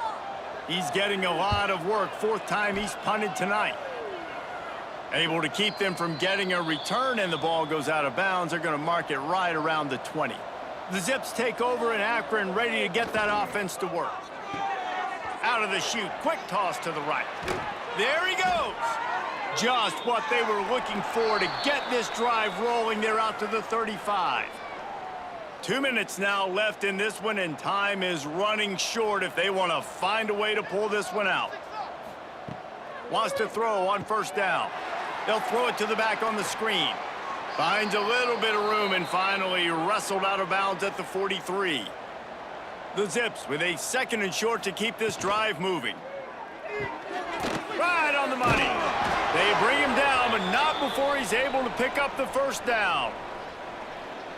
He's getting a lot of work. 4th time he's punted tonight. Able to keep them from getting a return, and the ball goes out of bounds. They're going to mark it right around the 20. The Zips take over in Akron, ready to get that offense to work. Out of the chute, quick toss to the right. There he goes. Just what they were looking for to get this drive rolling. They're out to the 35. 2 minutes now left in this one, and time is running short if they want to find a way to pull this one out. Wants to throw on 1st down. They'll throw it to the back on the screen. Finds a little bit of room and finally wrestled out of bounds at the 43. The Zips with a 2nd and short to keep this drive moving. Right on the money. They bring him down, but not before he's able to pick up the 1st down.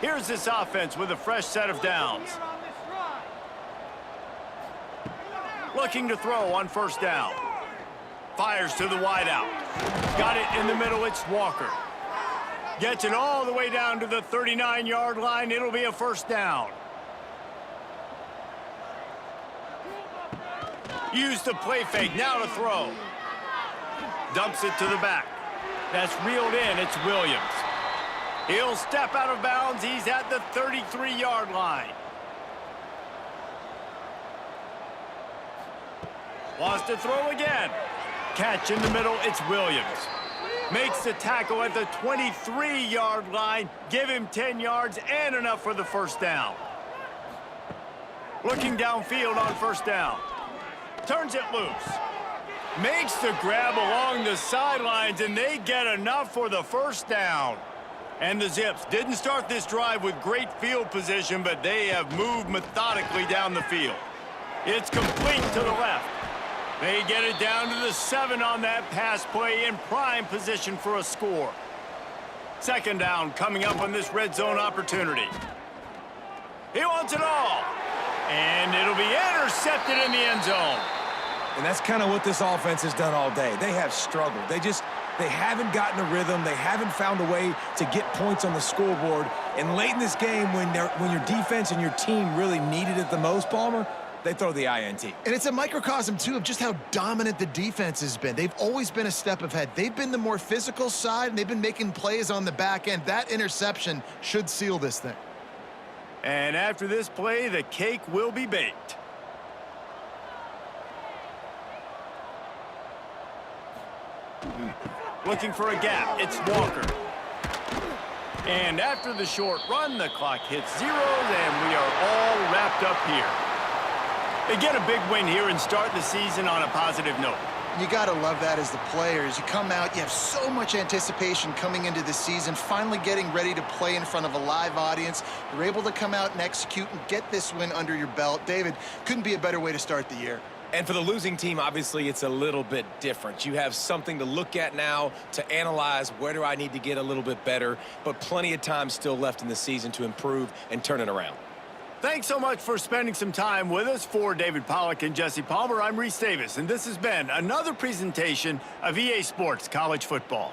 Here's this offense with a fresh set of downs. Looking to throw on 1st down. Fires to the wideout. Got it in the middle, it's Walker. Gets it all the way down to the 39-yard line. It'll be a 1st down. Use the play fake, now to throw. Dumps it to the back. That's reeled in, it's Williams. He'll step out of bounds, he's at the 33-yard line. Wants to throw again. Catch in the middle, it's Williams. Makes the tackle at the 23-yard line. Give him 10 yards and enough for the 1st down. Looking downfield on 1st down. Turns it loose. Makes the grab along the sidelines, and they get enough for the 1st down. And the Zips didn't start this drive with great field position, but they have moved methodically down the field. It's complete to the left. They get it down to the 7 on that pass play, in prime position for a score. 2nd down coming up on this red zone opportunity. He wants it all. And it'll be intercepted in the end zone. And that's kind of what this offense has done all day. They have struggled. They haven't gotten a rhythm. They haven't found a way to get points on the scoreboard. And late in this game, when your defense and your team really needed it the most, Palmer, they throw the INT. And it's a microcosm, too, of just how dominant the defense has been. They've always been a step ahead. They've been the more physical side, and they've been making plays on the back end. That interception should seal this thing. And after this play, the cake will be baked. Looking for a gap, it's Walker. And after the short run, the clock hits zeros, and we are all wrapped up here. They get a big win here and start the season on a positive note. You got to love that as the players. You come out, you have so much anticipation coming into the season, finally getting ready to play in front of a live audience. You're able to come out and execute and get this win under your belt. David, couldn't be a better way to start the year. And for the losing team, obviously, it's a little bit different. You have something to look at now to analyze where do I need to get a little bit better, but plenty of time still left in the season to improve and turn it around. Thanks so much for spending some time with us. For David Pollack and Jesse Palmer, I'm Reese Davis, and this has been another presentation of EA Sports College Football.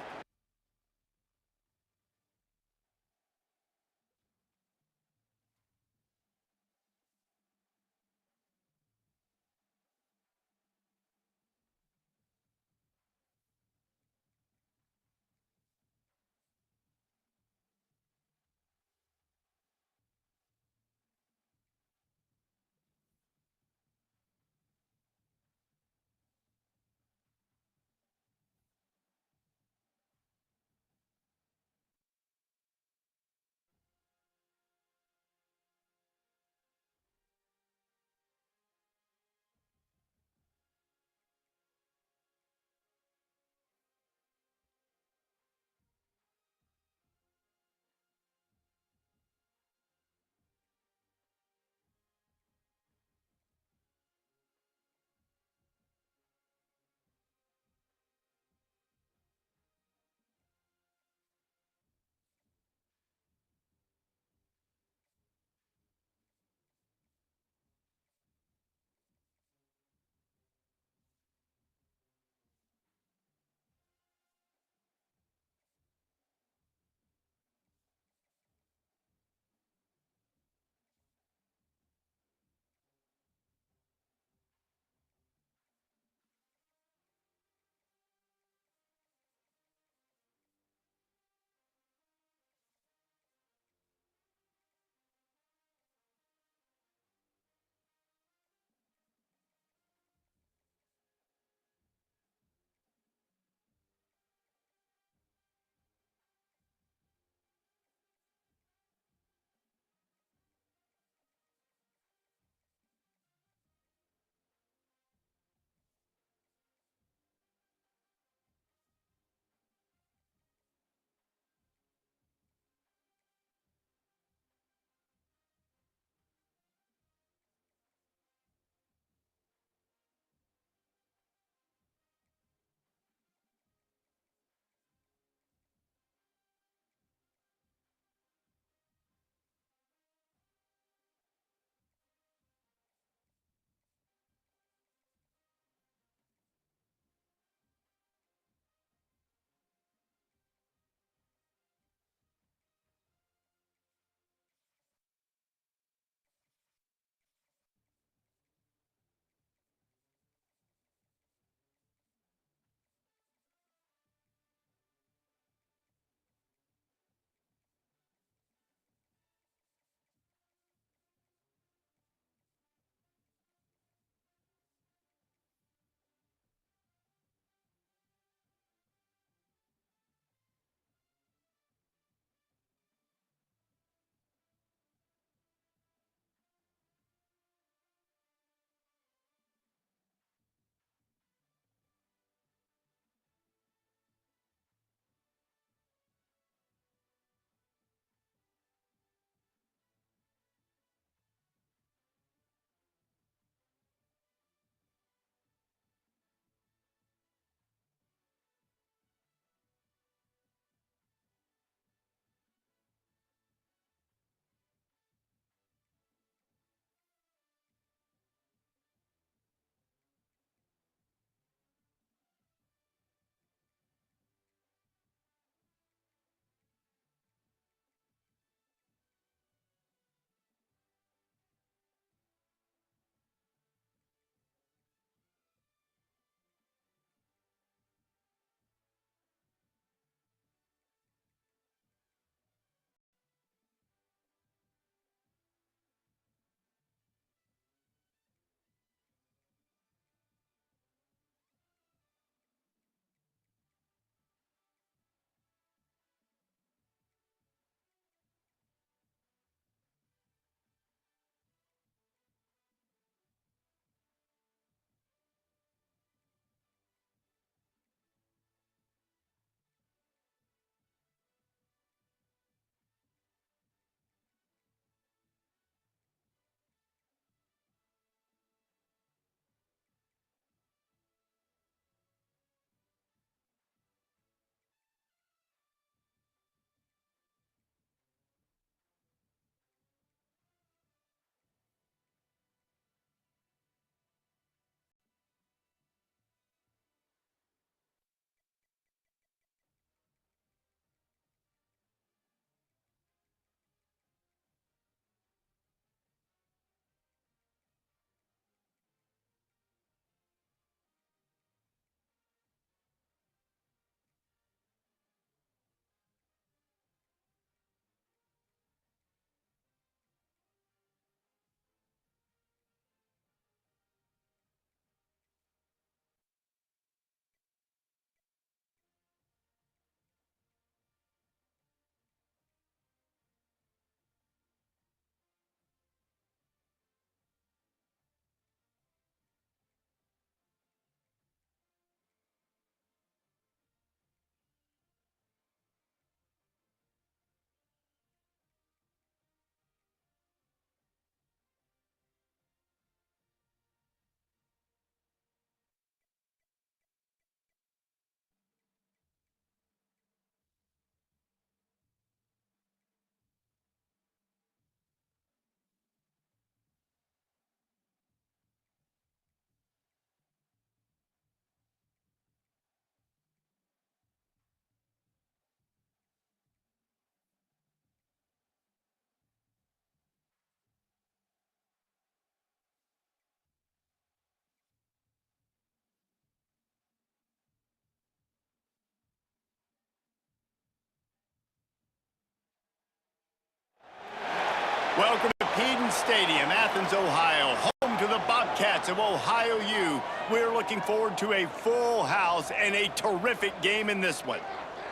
Welcome to Peden Stadium, Athens, Ohio, home to the Bobcats of Ohio U. We're looking forward to a full house and a terrific game in this one.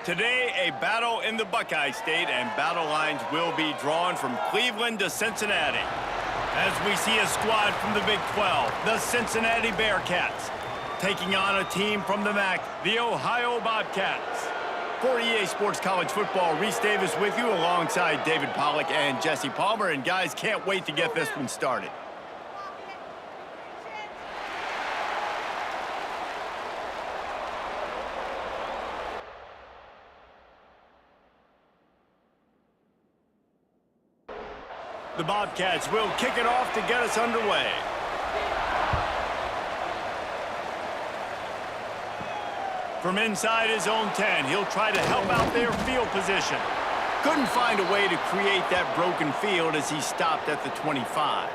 Today, a battle in the Buckeye State, and battle lines will be drawn from Cleveland to Cincinnati. As we see a squad from the Big 12, the Cincinnati Bearcats, taking on a team from the MAC, the Ohio Bobcats. For EA Sports College Football, Reese Davis with you alongside David Pollack and Jesse Palmer. And guys, can't wait to get this one started. The Bobcats will kick it off to get us underway. From inside his own 10, he'll try to help out their field position. Couldn't find a way to create that broken field as he stopped at the 25.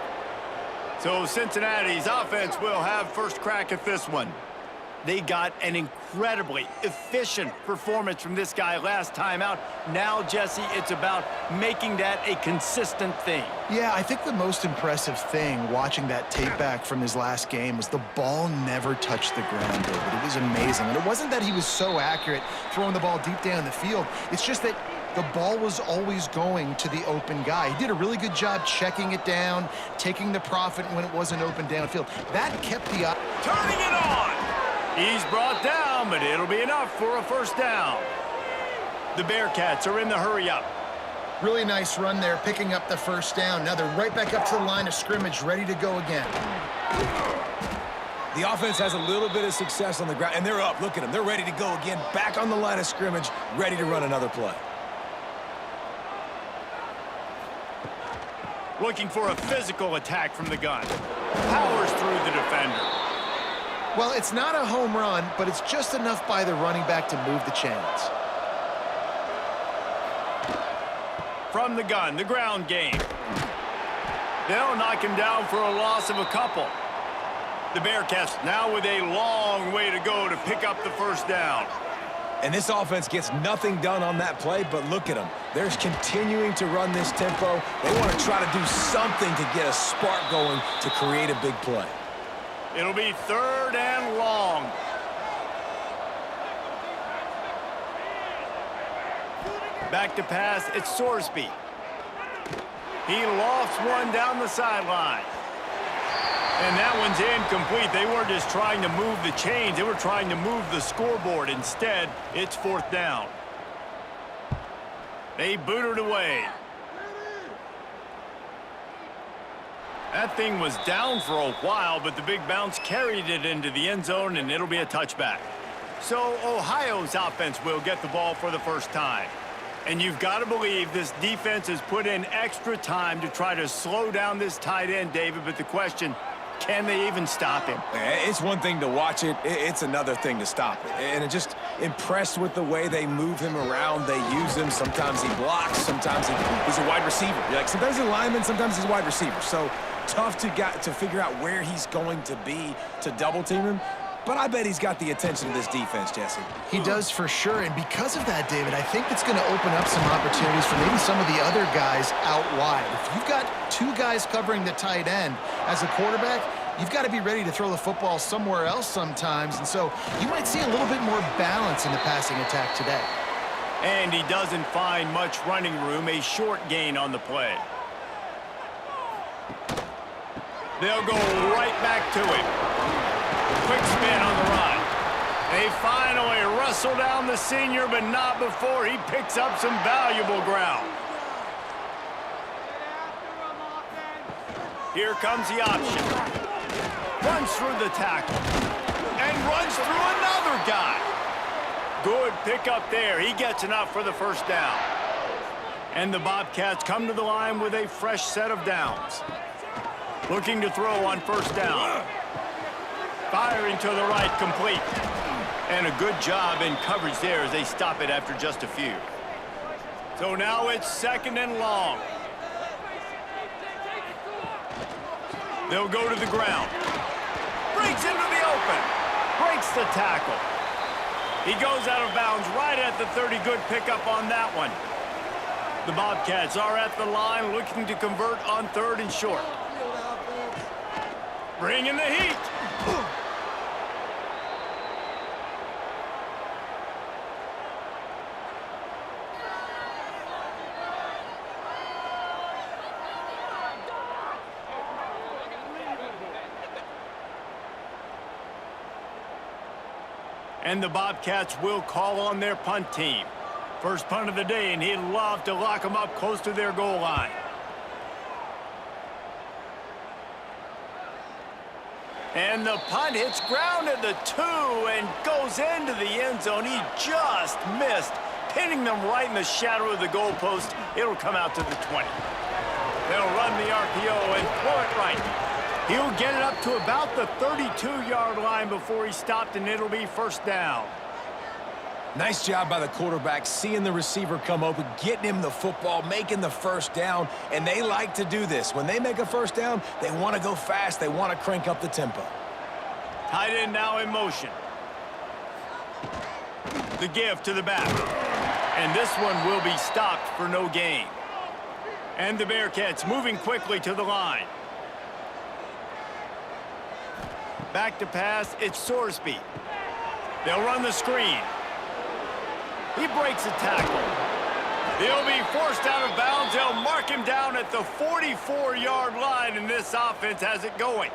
So Cincinnati's offense will have first crack at this one. They got an incredibly efficient performance from this guy last time out. Now, Jesse, it's about making that a consistent thing. Yeah, I think the most impressive thing watching that tape back from his last game was the ball never touched the ground, David. It was amazing. And it wasn't that he was so accurate throwing the ball deep down the field. It's just that the ball was always going to the open guy. He did a really good job checking it down, taking the profit when it wasn't open downfield. That kept the... Turning it on! He's brought down, but it'll be enough for a first down. The Bearcats are in the hurry-up. Really nice run there, picking up the first down. Now they're right back up to the line of scrimmage, ready to go again. The offense has a little bit of success on the ground, and they're up. Look at them. They're ready to go again, back on the line of scrimmage, ready to run another play. Looking for a physical attack from the gun. Powers through the defender. Well, it's not a home run, but it's just enough by the running back to move the chains. From the gun, the ground game. They'll knock him down for a loss of a couple. The Bearcats now with a long way to go to pick up the first down. And this offense gets nothing done on that play, but look at them. They're continuing to run this tempo. They want to try to do something to get a spark going to create a big play. It'll be third and long. Back to pass, it's Sorsby. He lofts one down the sideline. And that one's incomplete. They weren't just trying to move the chains. They were trying to move the scoreboard. Instead, it's fourth down. They boot it away. That thing was down for a while, but the big bounce carried it into the end zone, and it'll be a touchback. So Ohio's offense will get the ball for the first time. And you've got to believe this defense has put in extra time to try to slow down this tight end, David, but the question, can they even stop him? It's one thing to watch it. It's another thing to stop it. And I'm just impressed with the way they move him around. They use him. Sometimes he blocks. Sometimes he's a wide receiver. Sometimes he's a lineman. Sometimes he's a wide receiver. So tough to figure out where he's going to be to double team him. But I bet he's got the attention of this defense, Jesse. He does for sure, and because of that, David, I think it's going to open up some opportunities for maybe some of the other guys out wide. If you've got two guys covering the tight end as a quarterback, you've got to be ready to throw the football somewhere else sometimes, and so you might see a little bit more balance in the passing attack today. And he doesn't find much running room, a short gain on the play. They'll go right back to him. Quick spin on the run. They finally wrestle down the senior, but not before he picks up some valuable ground. Here comes the option. Runs through the tackle. And runs through another guy. Good pickup there. He gets enough for the first down. And the Bobcats come to the line with a fresh set of downs. Looking to throw on first down. Firing to the right, complete. And a good job in coverage there as they stop it after just a few. So now it's second and long. They'll go to the ground. Breaks into the open. Breaks the tackle. He goes out of bounds right at the 30. Good pickup on that one. The Bobcats are at the line looking to convert on 3rd and short. Bringing the heat. And the Bobcats will call on their punt team. First punt of the day, and he'd love to lock them up close to their goal line. And the punt hits ground at the 2 and goes into the end zone. He just missed, pinning them right in the shadow of the goalpost. It'll come out to the 20. They'll run the RPO and throw it right. He'll get it up to about the 32-yard line before he stopped, and it'll be first down. Nice job by the quarterback, seeing the receiver come open, getting him the football, making the first down, and they like to do this. When they make a first down, they want to go fast. They want to crank up the tempo. Tight end now in motion. The give to the back. And this one will be stopped for no gain. And the Bearcats moving quickly to the line. Back to pass, it's Sorsby. They'll run the screen. He breaks a tackle. He'll be forced out of bounds. They'll mark him down at the 44-yard line, and this offense has it going.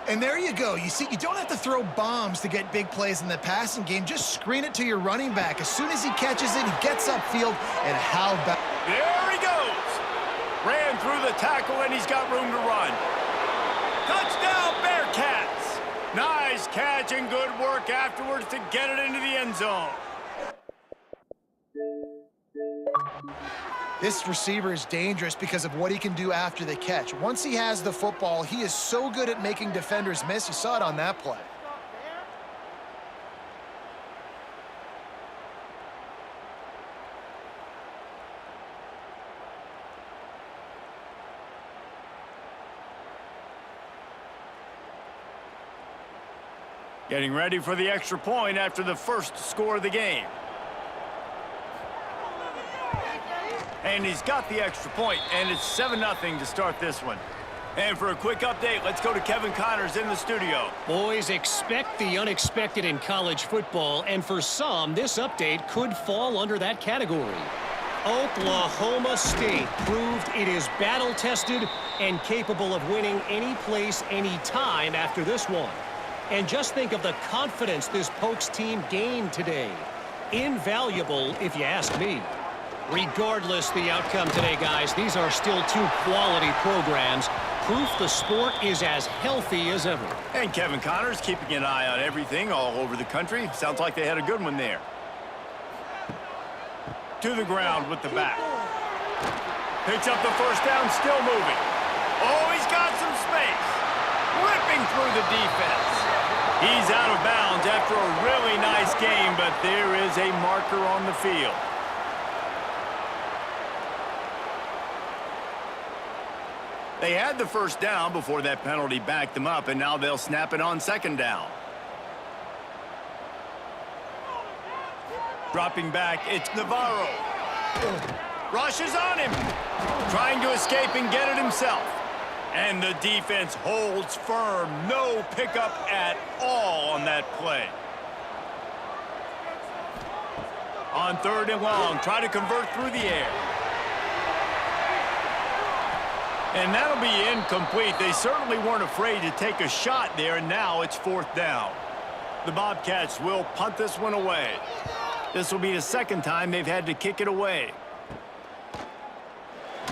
And there you go. You see, you don't have to throw bombs to get big plays in the passing game. Just screen it to your running back. As soon as he catches it, he gets upfield, and how about... There he goes. Ran through the tackle, and he's got room to run. Touchdown, Bearcats! Nice catch and good work afterwards to get it into the end zone. This receiver is dangerous because of what he can do after the catch. Once he has the football, he is so good at making defenders miss. You saw it on that play. Getting ready for the extra point after the first score of the game. And he's got the extra point, and it's 7-0 to start this one. And for a quick update, let's go to Kevin Connors in the studio. Boys, expect the unexpected in college football, and for some, this update could fall under that category. Oklahoma State proved it is battle-tested and capable of winning any place, any time after this one. And just think of the confidence this Pokes team gained today. Invaluable, if you ask me. Regardless the outcome today, guys, these are still two quality programs. Proof the sport is as healthy as ever. And Kevin Connors keeping an eye on everything all over the country. Sounds like they had a good one there. To the ground with the back. Picks up the first down, still moving. Oh, he's got some space. Ripping through the defense. He's out of bounds after a really nice game, but there is a marker on the field. They had the first down before that penalty backed them up, and now they'll snap it on second down. Dropping back, it's Navarro. Rushes on him. Trying to escape and get it himself. And the defense holds firm. No pickup at all on that play. On 3rd and long, try to convert through the air. And that'll be incomplete. They certainly weren't afraid to take a shot there, and now it's 4th down. The Bobcats will punt this one away. This will be the second time they've had to kick it away.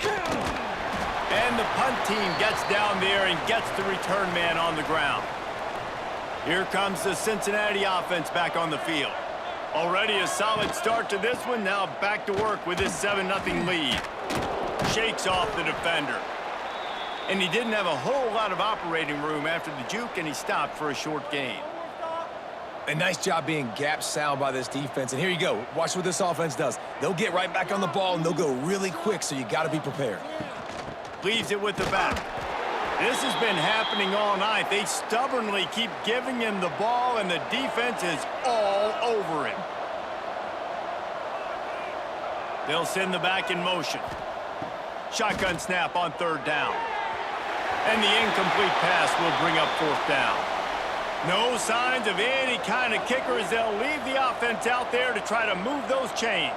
And the punt team gets down there and gets the return man on the ground. Here comes the Cincinnati offense back on the field. Already a solid start to this one. Now back to work with this 7-0 lead. Shakes off the defender. And he didn't have a whole lot of operating room after the juke, and he stopped for a short gain. A nice job being gap sound by this defense. And here you go. Watch what this offense does. They'll get right back on the ball, and they'll go really quick, so you got to be prepared. Leaves it with the back. This has been happening all night. They stubbornly keep giving him the ball, and the defense is all over him. They'll send the back in motion. Shotgun snap on third down. And the incomplete pass will bring up fourth down. No signs of any kind of kicker as they'll leave the offense out there to try to move those chains.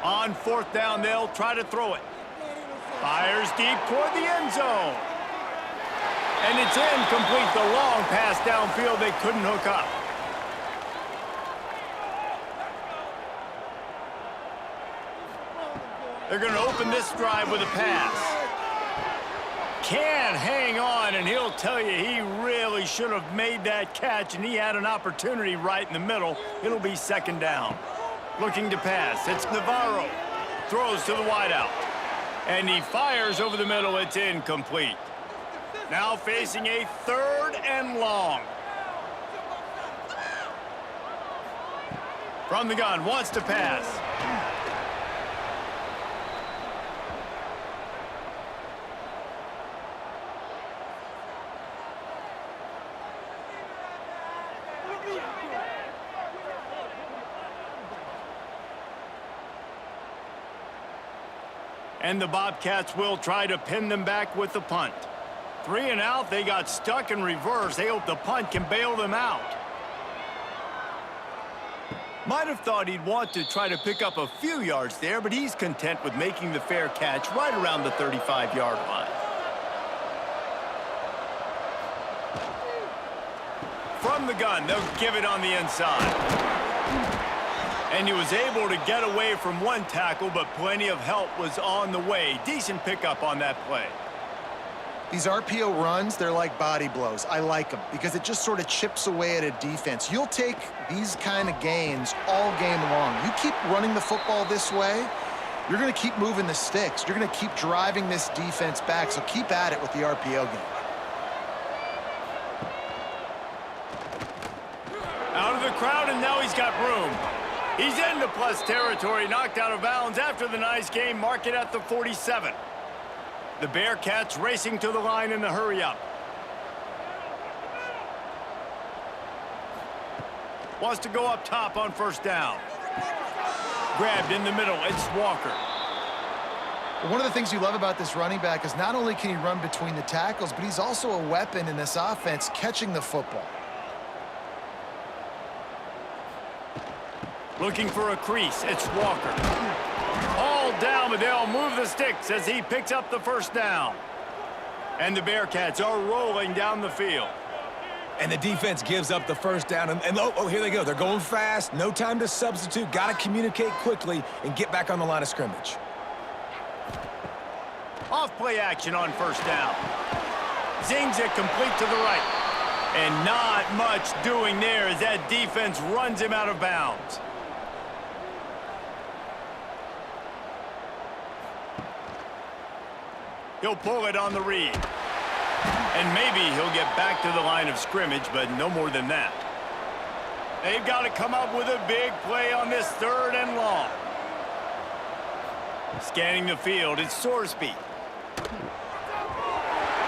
On fourth down, they'll try to throw it. Fires deep toward the end zone. And it's incomplete. The long pass downfield they couldn't hook up. They're going to open this drive with a pass. Can't hang on, and he'll tell you he really should have made that catch, and he had an opportunity right in the middle. It'll be second down. Looking to pass. It's Navarro. Throws to the wideout. And he fires over the middle. It's incomplete. Now facing a third and long. From the gun, wants to pass. And the Bobcats will try to pin them back with the punt. 3 and out, they got stuck in reverse. They hope the punt can bail them out. Might have thought he'd want to try to pick up a few yards there, but he's content with making the fair catch right around the 35-yard line. From the gun, they'll give it on the inside. And he was able to get away from one tackle, but plenty of help was on the way. Decent pickup on that play. These RPO runs, they're like body blows. I like them because it just sort of chips away at a defense. You'll take these kind of gains all game long. You keep running the football this way, you're going to keep moving the sticks. You're going to keep driving this defense back, so keep at it with the RPO game. Out of the crowd, and now he's got room. He's into plus territory, knocked out of bounds after the nice game. Mark it at the 47. The Bearcats racing to the line in the hurry-up. Wants to go up top on first down. Grabbed in the middle, it's Walker. One of the things you love about this running back is not only can he run between the tackles, but he's also a weapon in this offense catching the football. Looking for a crease, it's Walker. All down, but they'll move the sticks as he picks up the first down. And the Bearcats are rolling down the field. And the defense gives up the first down. And oh, here they go. They're going fast. No time to substitute. Got to communicate quickly and get back on the line of scrimmage. Off play action on first down. Zings it complete to the right. And not much doing there as that defense runs him out of bounds. He'll pull it on the read. And maybe he'll get back to the line of scrimmage, but no more than that. They've got to come up with a big play on this third and long. Scanning the field, it's Sorsby.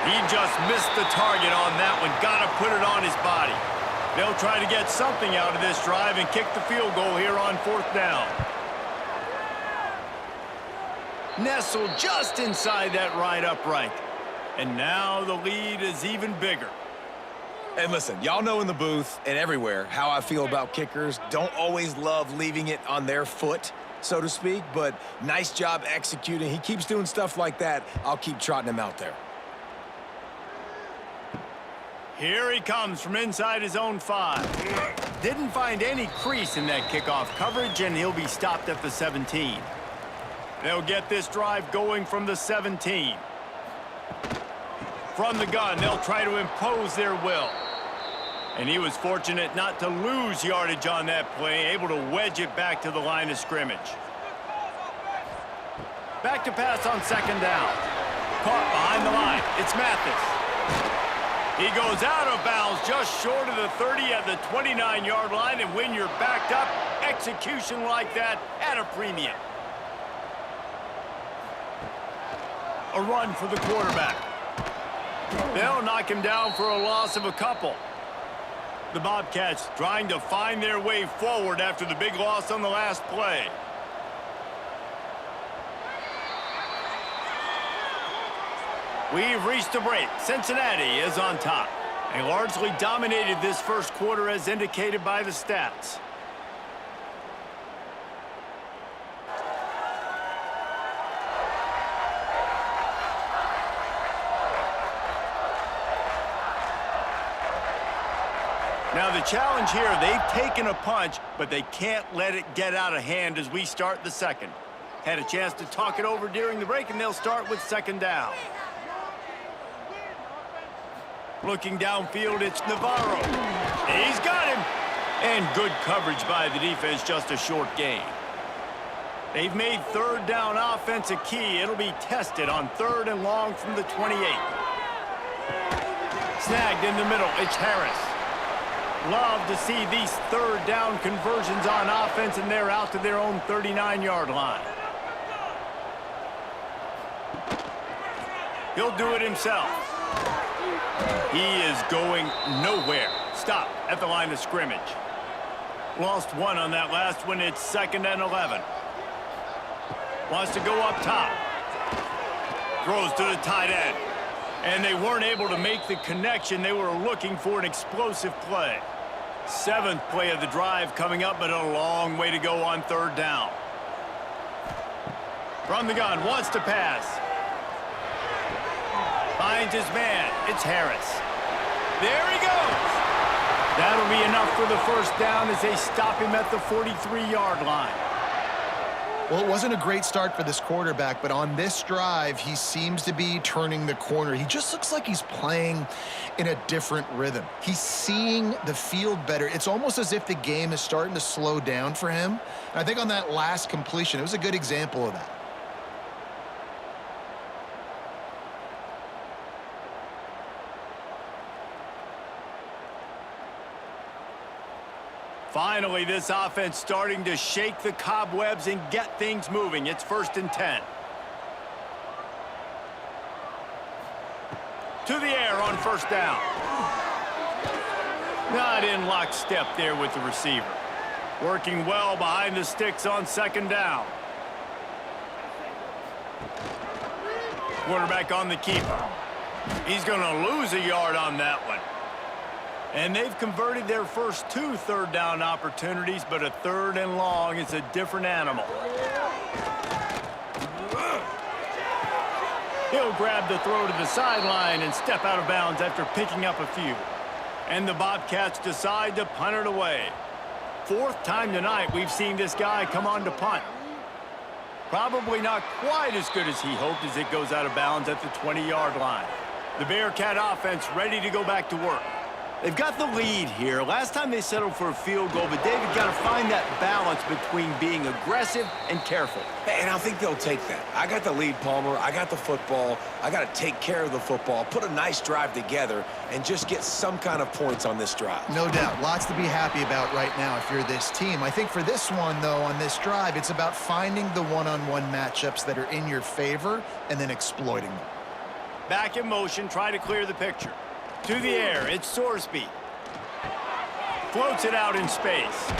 He just missed the target on that one. Got to put it on his body. They'll try to get something out of this drive and kick the field goal here on fourth down. Nestled just inside that right upright. And now the lead is even bigger. And listen, y'all know in the booth and everywhere how I feel about kickers. Don't always love leaving it on their foot, so to speak, but nice job executing. He keeps doing stuff like that. I'll keep trotting him out there. Here he comes from inside his own 5. Didn't find any crease in that kickoff coverage, and he'll be stopped at the 17. They'll get this drive going from the 17. From the gun, they'll try to impose their will. And he was fortunate not to lose yardage on that play, able to wedge it back to the line of scrimmage. Back to pass on second down. Caught behind the line. It's Mathis. He goes out of bounds just short of the 30 at the 29-yard line, and when you're backed up, execution like that at a premium. A run for the quarterback. They'll knock him down for a loss of a couple. The Bobcats trying to find their way forward after the big loss on the last play. We've reached a break. Cincinnati is on top. They largely dominated this first quarter as indicated by the stats. Now the challenge here, they've taken a punch, but they can't let it get out of hand as we start the second. Had a chance to talk it over during the break, and they'll start with second down. Looking downfield, it's Navarro. He's got him. And good coverage by the defense, just a short gain. They've made third down offense a key. It'll be tested on third and long from the 28. Snagged in the middle, it's Harris. Love to see these third down conversions on offense, and they're out to their own 39-yard line. He'll do it himself. He is going nowhere. Stop at the line of scrimmage. Lost one on that last one. It's 2nd and 11. Wants to go up top. Throws to the tight end. And they weren't able to make the connection. They were looking for an explosive play. 7th play of the drive coming up, but a long way to go on third down. From the gun, wants to pass. Finds his man. It's Harris. There he goes. That'll be enough for the first down as they stop him at the 43-yard line. Well, it wasn't a great start for this quarterback, but on this drive, he seems to be turning the corner. He just looks like he's playing in a different rhythm. He's seeing the field better. It's almost as if the game is starting to slow down for him. And I think on that last completion, it was a good example of that. Finally, this offense starting to shake the cobwebs and get things moving. It's 1st and 10. To the air on first down. Not in lockstep there with the receiver. Working well behind the sticks on 2nd down. Quarterback on the keeper. He's going to lose a yard on that one. And they've converted their first 2 third down opportunities, but a 3rd and long is a different animal. He'll grab the throw to the sideline and step out of bounds after picking up a few. And the Bobcats decide to punt it away. 4th time tonight we've seen this guy come on to punt. Probably not quite as good as he hoped as it goes out of bounds at the 20-yard line. The Bearcat offense ready to go back to work. They've got the lead here. Last time they settled for a field goal, but David got to find that balance between being aggressive and careful. And I think they'll take that. I got the lead, Palmer. I got the football. I got to take care of the football, put a nice drive together, and just get some kind of points on this drive. No doubt. Lots to be happy about right now if you're this team. I think for this one, though, on this drive, it's about finding the one-on-one matchups that are in your favor and then exploiting them. Back in motion, try to clear the picture. To the air, it's Sorsby. Floats it out in space.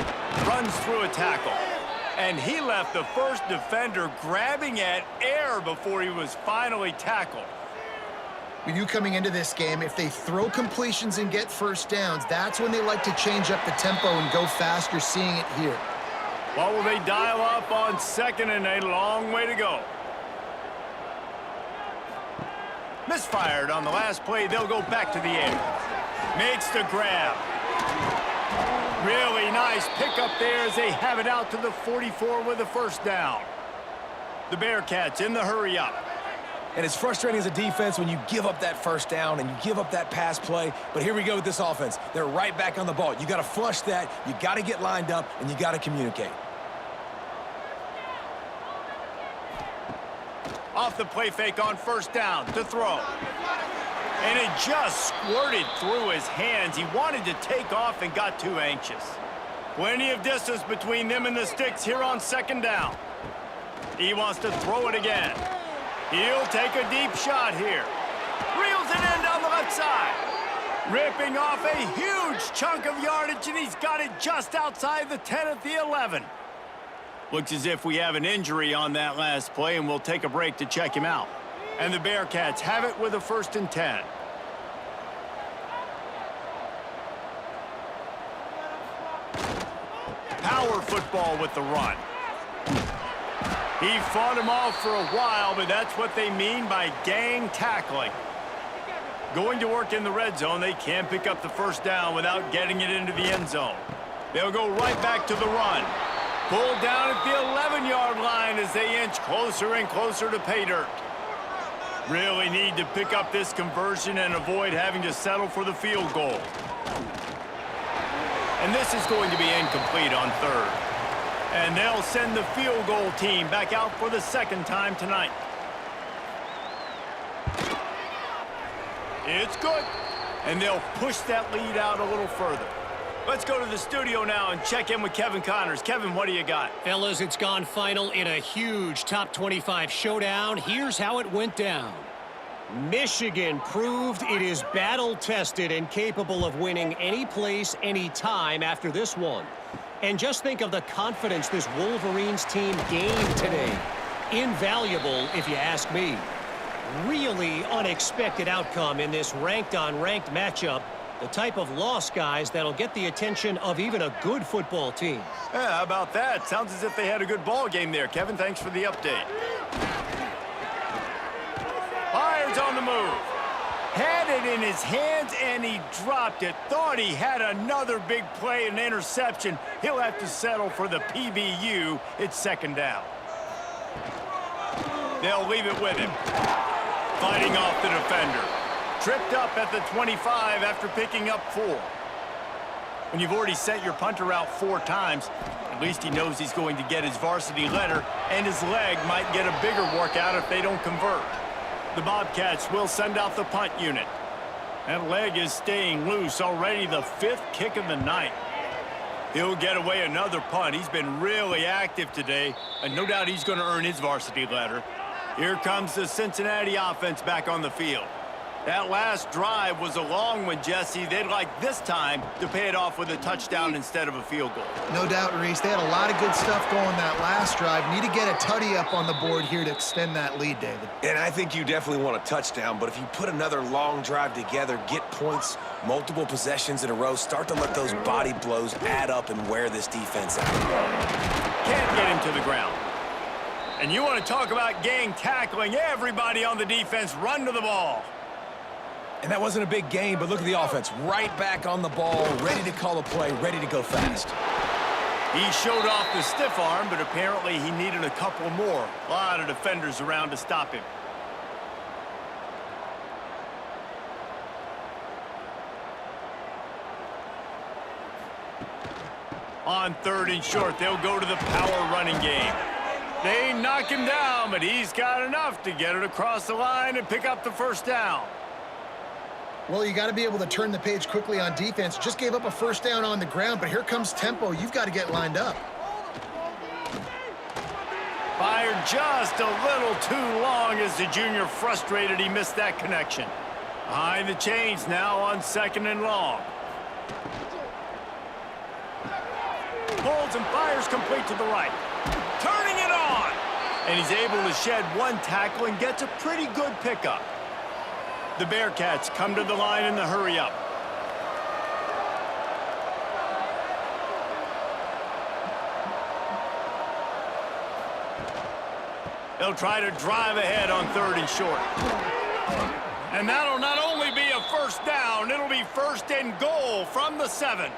Runs through a tackle. And he left the first defender grabbing at air before he was finally tackled. When you coming into this game, if they throw completions and get first downs, that's when they like to change up the tempo and go faster, seeing it here. What will they dial up on 2nd and a long way to go? Misfired on the last play. They'll go back to the air. Makes the grab. Really nice pickup there as they have it out to the 44 with a first down. The Bearcats in the hurry up. And it's frustrating as a defense when you give up that first down and you give up that pass play. But here we go with this offense. They're right back on the ball. You got to flush that. You got to get lined up, and you got to communicate. Off the play fake on first down to throw. And it just squirted through his hands. He wanted to take off and got too anxious. Plenty of distance between them and the sticks here on 2nd down. He wants to throw it again. He'll take a deep shot here. Reels it in down the left side. Ripping off a huge chunk of yardage, and he's got it just outside the 10 at the 11. Looks as if we have an injury on that last play, and we'll take a break to check him out. And the Bearcats have it with a 1st and 10. Power football with the run. He fought him off for a while, but that's what they mean by gang tackling. Going to work in the red zone, they can't pick up the 1st down without getting it into the end zone. They'll go right back to the run. Pulled down at the 11-yard line as they inch closer and closer to pay dirt. Really need to pick up this conversion and avoid having to settle for the field goal. And this is going to be incomplete on 3rd. And they'll send the field goal team back out for the 2nd time tonight. It's good. And they'll push that lead out a little further. Let's go to the studio now and check in with Kevin Connors. Kevin, what do you got? Fellas, it's gone final in a huge top 25 showdown. Here's how it went down. Michigan proved it is battle-tested and capable of winning any place, any time after this one. And just think of the confidence this Wolverines team gained today. Invaluable, if you ask me. Really unexpected outcome in this ranked-on-ranked matchup. The type of loss, guys, that'll get the attention of even a good football team. Yeah, how about that? Sounds as if they had a good ball game there. Kevin, thanks for the update. Byers on the move. Had it in his hands, and he dropped it. Thought he had another big play, an interception. He'll have to settle for the PBU. It's 2nd down. They'll leave it with him. Fighting off the defender. Tripped up at the 25 after picking up 4. When you've already sent your punter out 4 times, at least he knows he's going to get his varsity letter, and his leg might get a bigger workout if they don't convert. The Bobcats will send out the punt unit. That leg is staying loose, already the 5th kick of the night. He'll get away another punt. He's been really active today, and no doubt he's going to earn his varsity letter. Here comes the Cincinnati offense back on the field. That last drive was a long one, Jesse. They'd like this time to pay it off with a touchdown instead of a field goal. No doubt, Reese. They had a lot of good stuff going that last drive. Need to get a tutty up on the board here to extend that lead, David. And I think you definitely want a touchdown, but if you put another long drive together, get points, multiple possessions in a row, start to let those body blows add up and wear this defense out. Can't get him to the ground. And you want to talk about gang tackling, everybody on the defense run to the ball. And that wasn't a big game, but look at the offense. Right back on the ball, ready to call a play, ready to go fast. He showed off the stiff arm, but apparently he needed a couple more. A lot of defenders around to stop him. On 3rd and short, they'll go to the power running game. They knock him down, but he's got enough to get it across the line and pick up the 1st down. Well, you got to be able to turn the page quickly on defense. Just gave up a 1st down on the ground, but here comes tempo. You've got to get lined up. Fired just a little too long as the junior frustrated he missed that connection. Behind the chains now on 2nd and long. Pulls and fires complete to the right. Turning it on! And he's able to shed 1 tackle and gets a pretty good pickup. The Bearcats come to the line in the hurry-up. They'll try to drive ahead on 3rd and short. And that'll not only be a 1st down, it'll be 1st and goal from the 7.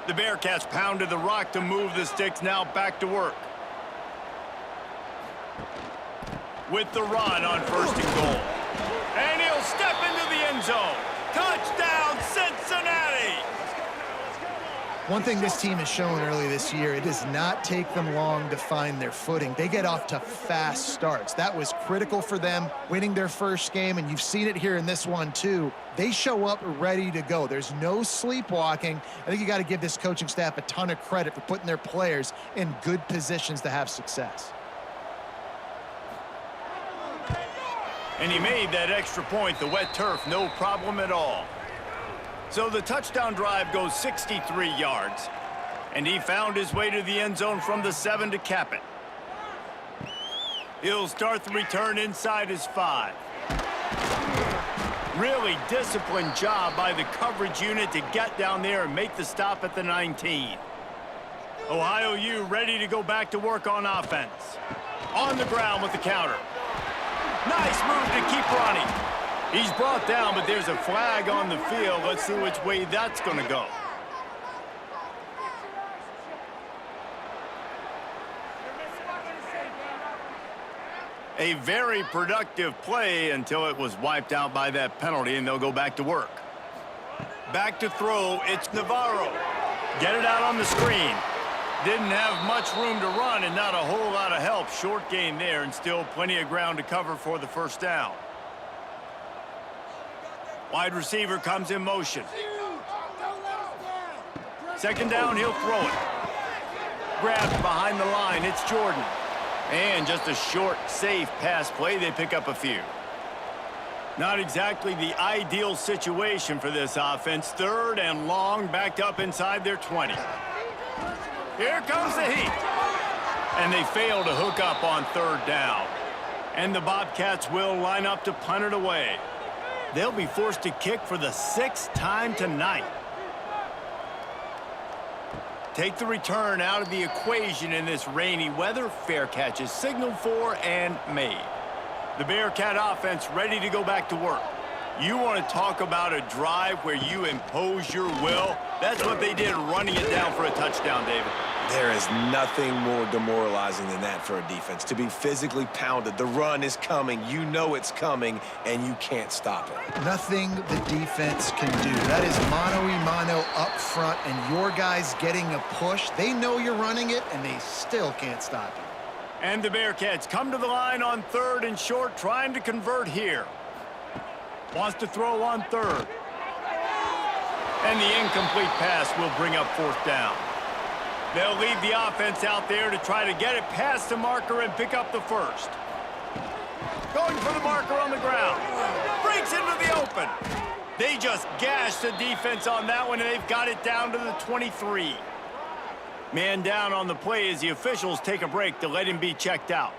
The Bearcats pounded the rock to move the sticks, now back to work. With the run on 1st and goal. And he'll step into the end zone. Touchdown, Cincinnati! One thing this team has shown early this year, it does not take them long to find their footing. They get off to fast starts. That was critical for them winning their 1st game, and you've seen it here in this one too. They show up ready to go. There's no sleepwalking. I think you got to give this coaching staff a ton of credit for putting their players in good positions to have success. And he made that extra point, the wet turf, no problem at all. So the touchdown drive goes 63 yards. And he found his way to the end zone from the 7 to cap it. He'll start the return inside his 5. Really disciplined job by the coverage unit to get down there and make the stop at the 19. Ohio U ready to go back to work on offense. On the ground with the counter. Nice move to keep running. He's brought down, but there's a flag on the field. Let's see which way that's going to go. A very productive play until it was wiped out by that penalty, and they'll go back to work. Back to throw, it's Navarro. Get it out on the screen. Didn't have much room to run and not a whole lot of help. Short gain there and still plenty of ground to cover for the first down. Wide receiver comes in motion. Second down, he'll throw it. Grabbed behind the line, it's Jordan. And just a short, safe pass play, they pick up a few. Not exactly the ideal situation for this offense. Third and long, backed up inside their 20. Here comes the heat. And they fail to hook up on third down. And the Bobcats will line up to punt it away. They'll be forced to kick for the 6th time tonight. Take the return out of the equation in this rainy weather. Fair catch is signaled for and made. The Bearcat offense ready to go back to work. You want to talk about a drive where you impose your will? That's what they did, running it down for a touchdown, David. There is nothing more demoralizing than that for a defense. To be physically pounded, the run is coming, you know it's coming, and you can't stop it. Nothing the defense can do. That is mano-a-mano up front, and your guys getting a push. They know you're running it, and they still can't stop you. And the Bearcats come to the line on third and short, trying to convert here. Wants to throw on third. And the incomplete pass will bring up fourth down. They'll leave the offense out there to try to get it past the marker and pick up the first. Going for the marker on the ground. Breaks into the open. They just gashed the defense on that one, and they've got it down to the 23. Man down on the play as the officials take a break to let him be checked out.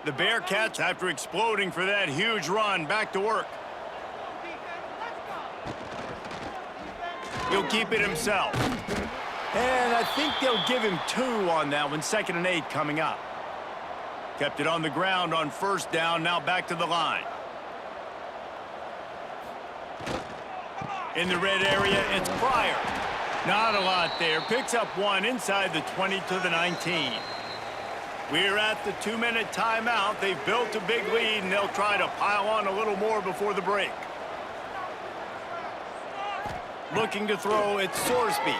The Bearcats, after exploding for that huge run, back to work. He'll keep it himself. And I think they'll give him 2 on that one. 2nd and 8 coming up. Kept it on the ground on first down. Now back to the line. In the red area, it's Pryor. Not a lot there. Picks up 1 inside the 20 to the 19. We're at the 2-minute timeout. They've built a big lead, and they'll try to pile on a little more before the break. Looking to throw, it's Sorsby.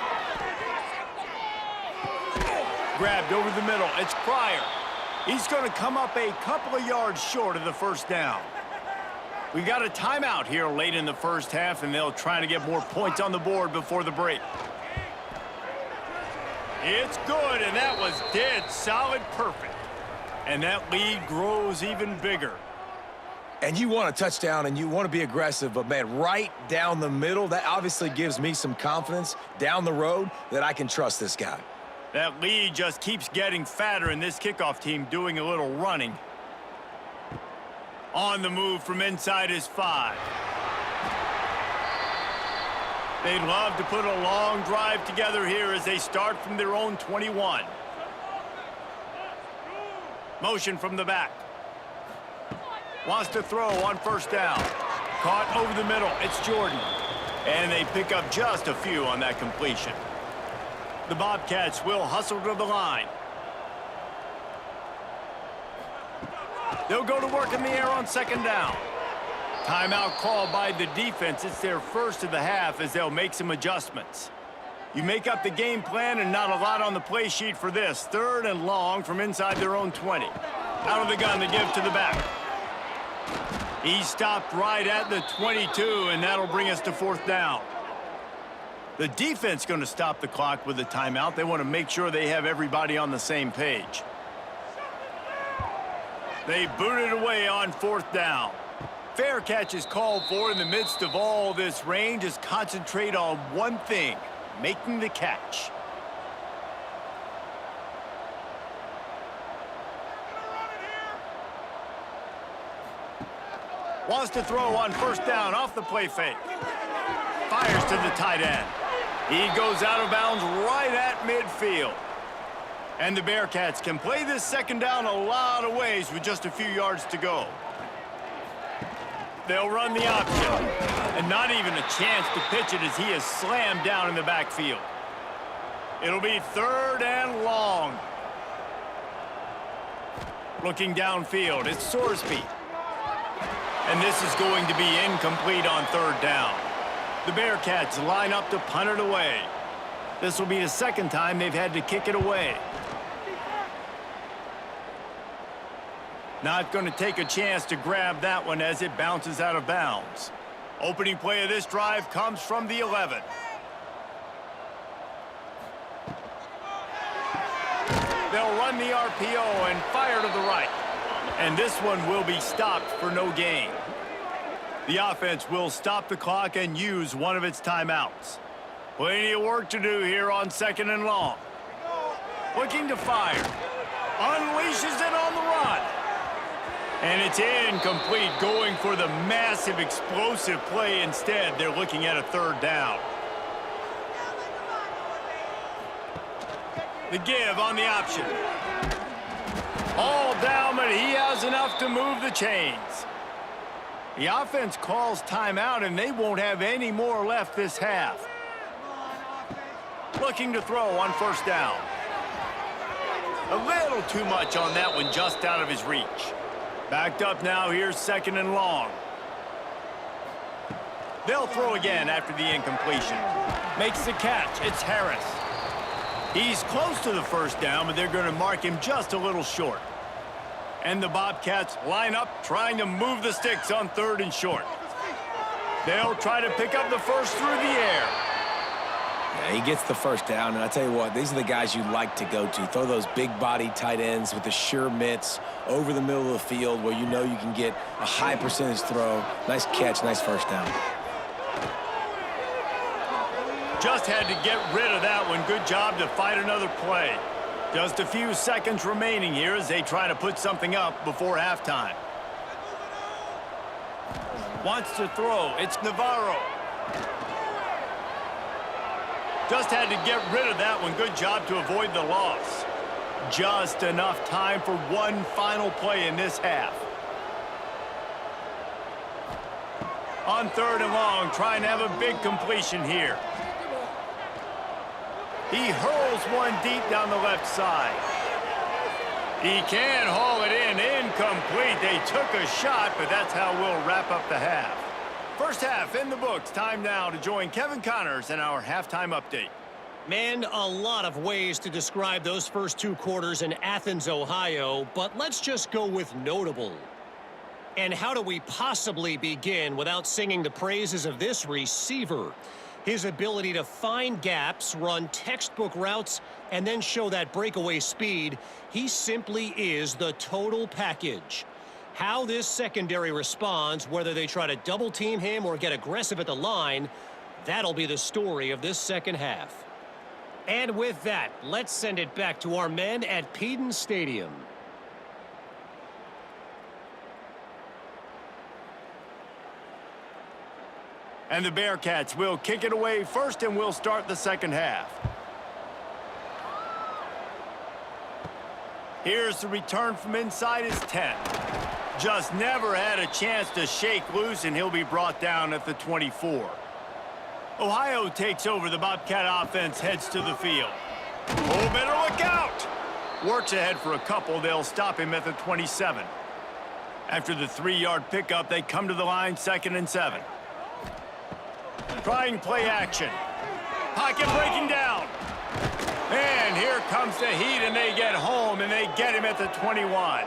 Grabbed over the middle, it's Pryor. He's going to come up a couple of yards short of the first down. We got a timeout here late in the first half, and they'll try to get more points on the board before the break. It's good, and that was dead solid perfect. And that lead grows even bigger. And you want a touchdown, and you want to be aggressive, but, man, right down the middle, that obviously gives me some confidence down the road that I can trust this guy. That lead just keeps getting fatter, and this kickoff team doing a little running. On the move from inside his 5. They'd love to put a long drive together here as they start from their own 21. Motion from the back. Wants to throw on first down. Caught over the middle. It's Jordan. And they pick up just a few on that completion. The Bobcats will hustle to the line. They'll go to work in the air on second down. Timeout called by the defense. It's their first of the half as they'll make some adjustments. You make up the game plan and not a lot on the play sheet for this. Third and long from inside their own 20. Out of the gun to give to the back. He stopped right at the 22, and that'll bring us to fourth down. The defense going to stop the clock with a timeout. They want to make sure they have everybody on the same page. They boot it away on fourth down. Fair catch is called for in the midst of all this rain. Just concentrate on one thing, making the catch. Wants to throw on first down off the play fake. Fires to the tight end. He goes out of bounds right at midfield. And the Bearcats can play this second down a lot of ways with just a few yards to go. They'll run the option. And not even a chance to pitch it as he is slammed down in the backfield. It'll be 3rd and long. Looking downfield, it's Sorsby. And this is going to be incomplete on 3rd down. The Bearcats line up to punt it away. This will be the second time they've had to kick it away. Not going to take a chance to grab that one as it bounces out of bounds. Opening play of this drive comes from the 11. They'll run the RPO and fire to the right. And this one will be stopped for no gain. The offense will stop the clock and use one of its timeouts. Plenty of work to do here on 2nd and long. Looking to fire. Unleashes it on the run. And it's incomplete, going for the massive explosive play instead. They're looking at a 3rd down. The give on the option. All down, but he has enough to move the chains. The offense calls timeout, and they won't have any more left this half. Looking to throw on first down. A little too much on that one, just out of his reach. Backed up now, here's 2nd and long. They'll throw again after the incompletion. Makes the catch, it's Harris. He's close to the first down, but they're going to mark him just a little short. And the Bobcats line up, trying to move the sticks on 3rd and short. They'll try to pick up the first through the air. Yeah, he gets the first down, and I tell you what, these are the guys you like to go to. Throw those big-body tight ends with the sure mitts over the middle of the field where you know you can get a high percentage throw. Nice catch, nice first down. Just had to get rid of that one. Good job to fight another play. Just a few seconds remaining here as they try to put something up before halftime. Wants to throw. It's Navarro. Just had to get rid of that one. Good job to avoid the loss. Just enough time for one final play in this half. On 3rd and long, trying to have a big completion here. He hurls one deep down the left side. He can haul it in. Incomplete. They took a shot, but that's how we'll wrap up the half. First half in the books. Time now to join Kevin Connors in our halftime update. Man, a lot of ways to describe those first 2 quarters in Athens, Ohio, but let's just go with notable. And how do we possibly begin without singing the praises of this receiver? His ability to find gaps, run textbook routes, and then show that breakaway speed. He simply is the total package. How this secondary responds, whether they try to double team him or get aggressive at the line, that'll be the story of this second half. And with that, let's send it back to our men at Peden Stadium. And the Bearcats will kick it away first, and we'll start the second half. Here's the return from inside his 10. Just never had a chance to shake loose, and he'll be brought down at the 24. Ohio takes over. The Bobcat offense heads to the field. Oh, better look out! Works ahead for a couple. They'll stop him at the 27. After the 3-yard pickup, they come to the line, 2nd and 7. Trying play action. Pocket breaking down. And here comes the heat, and they get home, and they get him at the 21.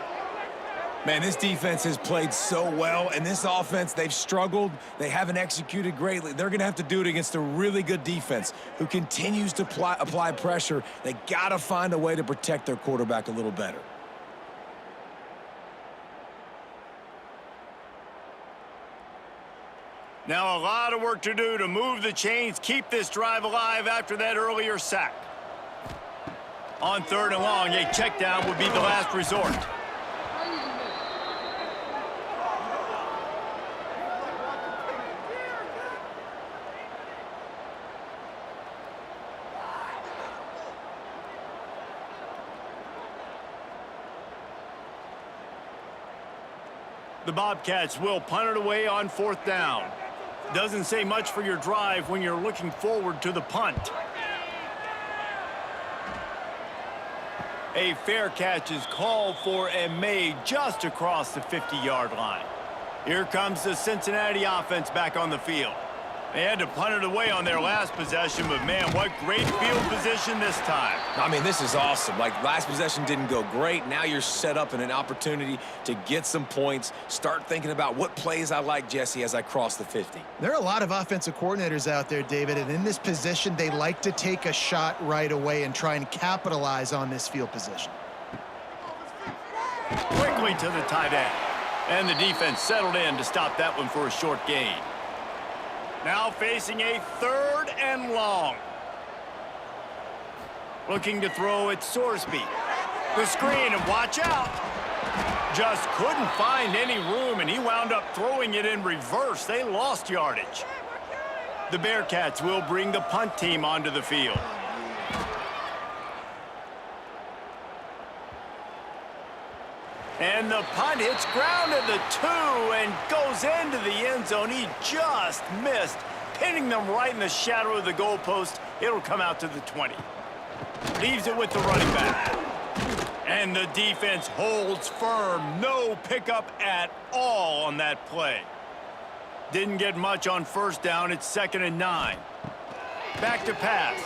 Man, this defense has played so well, and this offense, they've struggled. They haven't executed greatly. They're going to have to do it against a really good defense who continues to apply pressure. They got to find a way to protect their quarterback a little better. Now a lot of work to do to move the chains, keep this drive alive after that earlier sack. On 3rd and long, a check down would be the last resort. The Bobcats will punt it away on 4th down. Doesn't say much for your drive when you're looking forward to the punt. A fair catch is called for and made just across the 50-yard line. Here comes the Cincinnati offense back on the field. They had to punt it away on their last possession, but man, what great field position this time. I mean, this is awesome. Like, last possession didn't go great. Now you're set up in an opportunity to get some points. Start thinking about what plays I like, Jesse, as I cross the 50. There are a lot of offensive coordinators out there, David, and in this position, they like to take a shot right away and try and capitalize on this field position. Quickly to the tight end. And the defense settled in to stop that one for a short gain. Now facing a 3rd and long. Looking to throw at Sorsby. The screen, and watch out. Just couldn't find any room, and he wound up throwing it in reverse. They lost yardage. The Bearcats will bring the punt team onto the field. And the punt hits ground at the 2 and goes into the end zone. He just missed, pinning them right in the shadow of the goalpost. It'll come out to the 20. Leaves it with the running back. And the defense holds firm. No pickup at all on that play. Didn't get much on 1st down. It's 2nd and 9. Back to pass.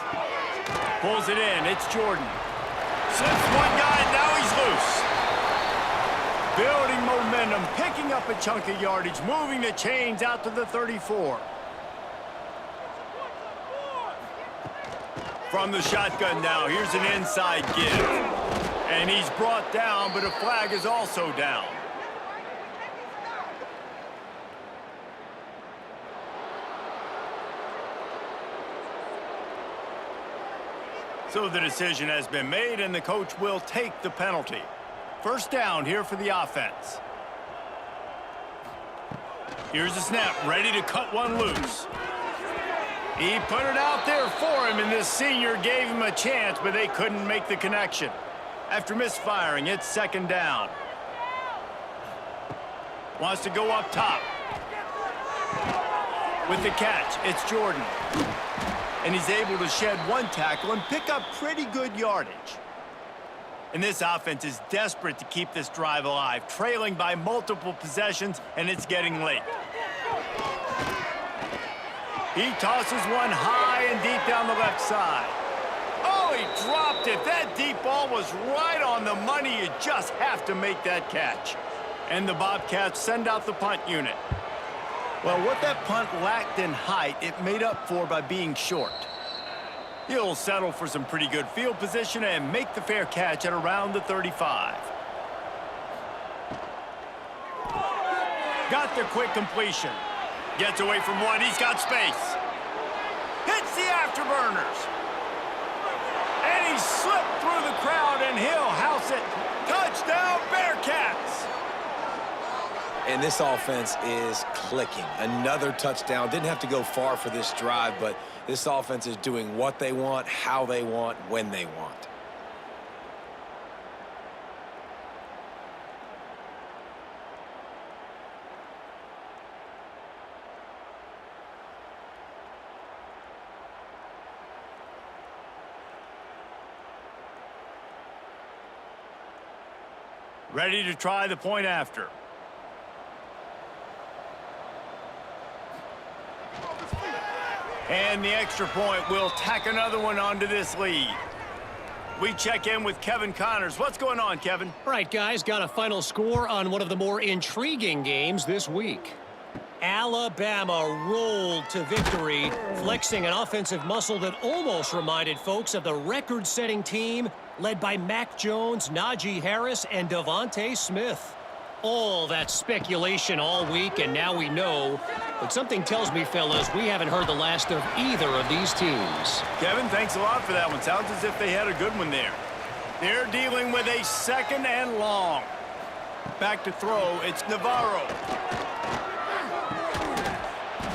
Pulls it in. It's Jordan. Slips one guy. Now he's loose. Building momentum, picking up a chunk of yardage, moving the chains out to the 34. From the shotgun now, here's an inside give. And he's brought down, but a flag is also down. So the decision has been made, and the coach will take the penalty. 1st down here for the offense. Here's the snap, ready to cut one loose. He put it out there for him, and this senior gave him a chance, but they couldn't make the connection. After misfiring, it's 2nd down. Wants to go up top. With the catch, it's Jordan. And he's able to shed one tackle and pick up pretty good yardage. And this offense is desperate to keep this drive alive, trailing by multiple possessions, and it's getting late. He tosses one high and deep down the left side. Oh, he dropped it. That deep ball was right on the money. You just have to make that catch. And the Bobcats send out the punt unit. Well, what that punt lacked in height, it made up for by being short. He'll settle for some pretty good field position and make the fair catch at around the 35. Got the quick completion. Gets away from one. He's got space. Hits the afterburners. And he slipped through the crowd, and he'll house it. Touchdown, Bearcats! And this offense is clicking. Another touchdown. Didn't have to go far for this drive, but this offense is doing what they want, how they want, when they want. Ready to try the point after. And the extra point will tack another one onto this lead. We check in with Kevin Connors. What's going on, Kevin? All right, guys, got a final score on one of the more intriguing games this week. Alabama rolled to victory, flexing an offensive muscle that almost reminded folks of the record-setting team led by Mac Jones, Najee Harris, and Devontae Smith. All that speculation all week, and now we know. But something tells me, fellas, we haven't heard the last of either of these teams. Kevin, thanks a lot for that one. Sounds as if they had a good one there. They're dealing with a 2nd and long. Back to throw, it's Navarro.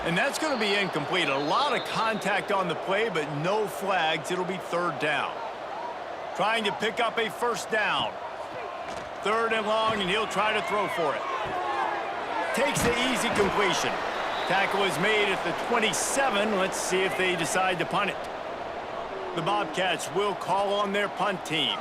And that's going to be incomplete. A lot of contact on the play, but no flags. It'll be 3rd down. Trying to pick up a 1st down. 3rd and long, and he'll try to throw for it. takes the easy completion. Tackle is made at the 27. Let's see if they decide to punt it. The Bobcats will call on their punt team.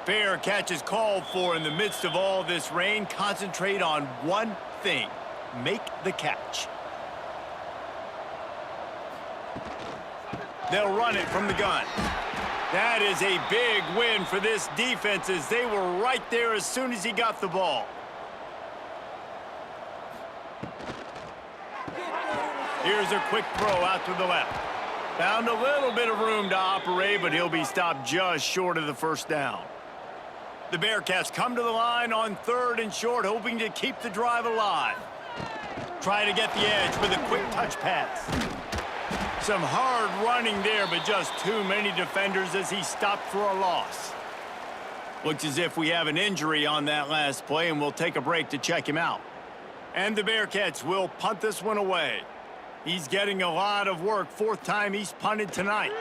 Fair catch is called for in the midst of all this rain. Concentrate on one thing. Make the catch. They'll run it from the gun. That is a big win for this defense as they were right there as soon as he got the ball. Here's a quick throw out to the left. Found a little bit of room to operate, but he'll be stopped just short of the first down. The Bearcats come to the line on 3rd and short, hoping to keep the drive alive. Try to get the edge with a quick touch pass. Some hard running there, but just too many defenders as he stopped for a loss. Looks as if we have an injury on that last play, and we'll take a break to check him out. And the Bearcats will punt this one away. He's getting a lot of work. 4th time he's punted tonight.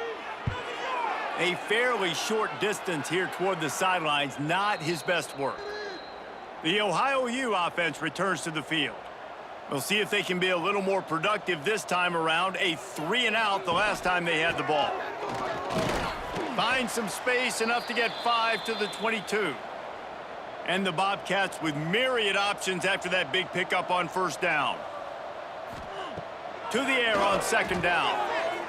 A fairly short distance here toward the sidelines, not his best work. The Ohio U offense returns to the field. We'll see if they can be a little more productive this time around. A 3-and-out the last time they had the ball. Find some space, enough to get 5 to the 22. And the Bobcats with myriad options after that big pickup on 1st down. To the air on 2nd down.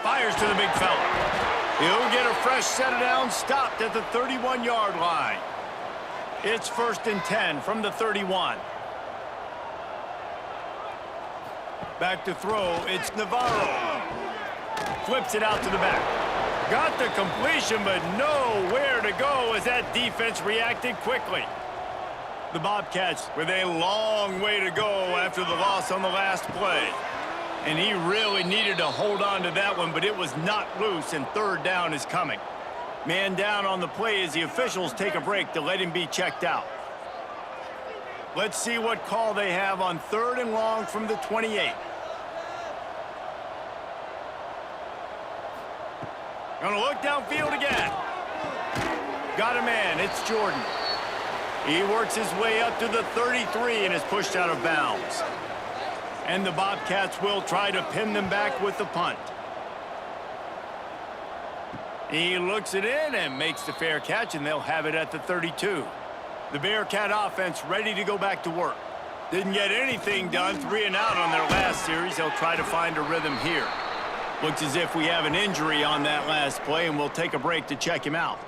Fires to the big fella. He'll get a fresh set of downs, stopped at the 31-yard line. It's 1st and 10 from the 31. Back to throw, it's Navarro. Flips it out to the back. Got the completion, but nowhere to go as that defense reacted quickly. The Bobcats with a long way to go after the loss on the last play. And he really needed to hold on to that one, but it was not loose, and 3rd down is coming. Man down on the play as the officials take a break to let him be checked out. Let's see what call they have on 3rd and long from the 28. Gonna look downfield again. Got a man, it's Jordan. He works his way up to the 33 and is pushed out of bounds. And the Bobcats will try to pin them back with the punt. He looks it in and makes the fair catch, and they'll have it at the 32. The Bearcat offense ready to go back to work. Didn't get anything done, 3-and-out on their last series. They'll try to find a rhythm here. Looks as if we have an injury on that last play, and we'll take a break to check him out.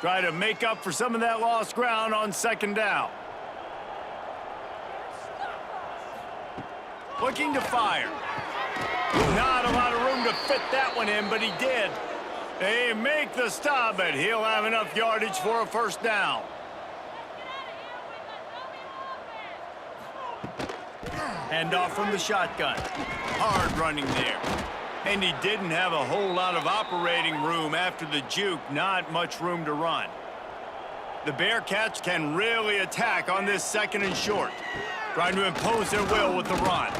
Try to make up for some of that lost ground on 2nd down. Looking to fire. Not a lot of room to fit that one in, but he did. They make the stop, but he'll have enough yardage for a 1st down. Hand off from the shotgun. Hard running there. And he didn't have a whole lot of operating room after the juke. Not much room to run. The Bearcats can really attack on this 2nd and short. Trying to impose their will with the run.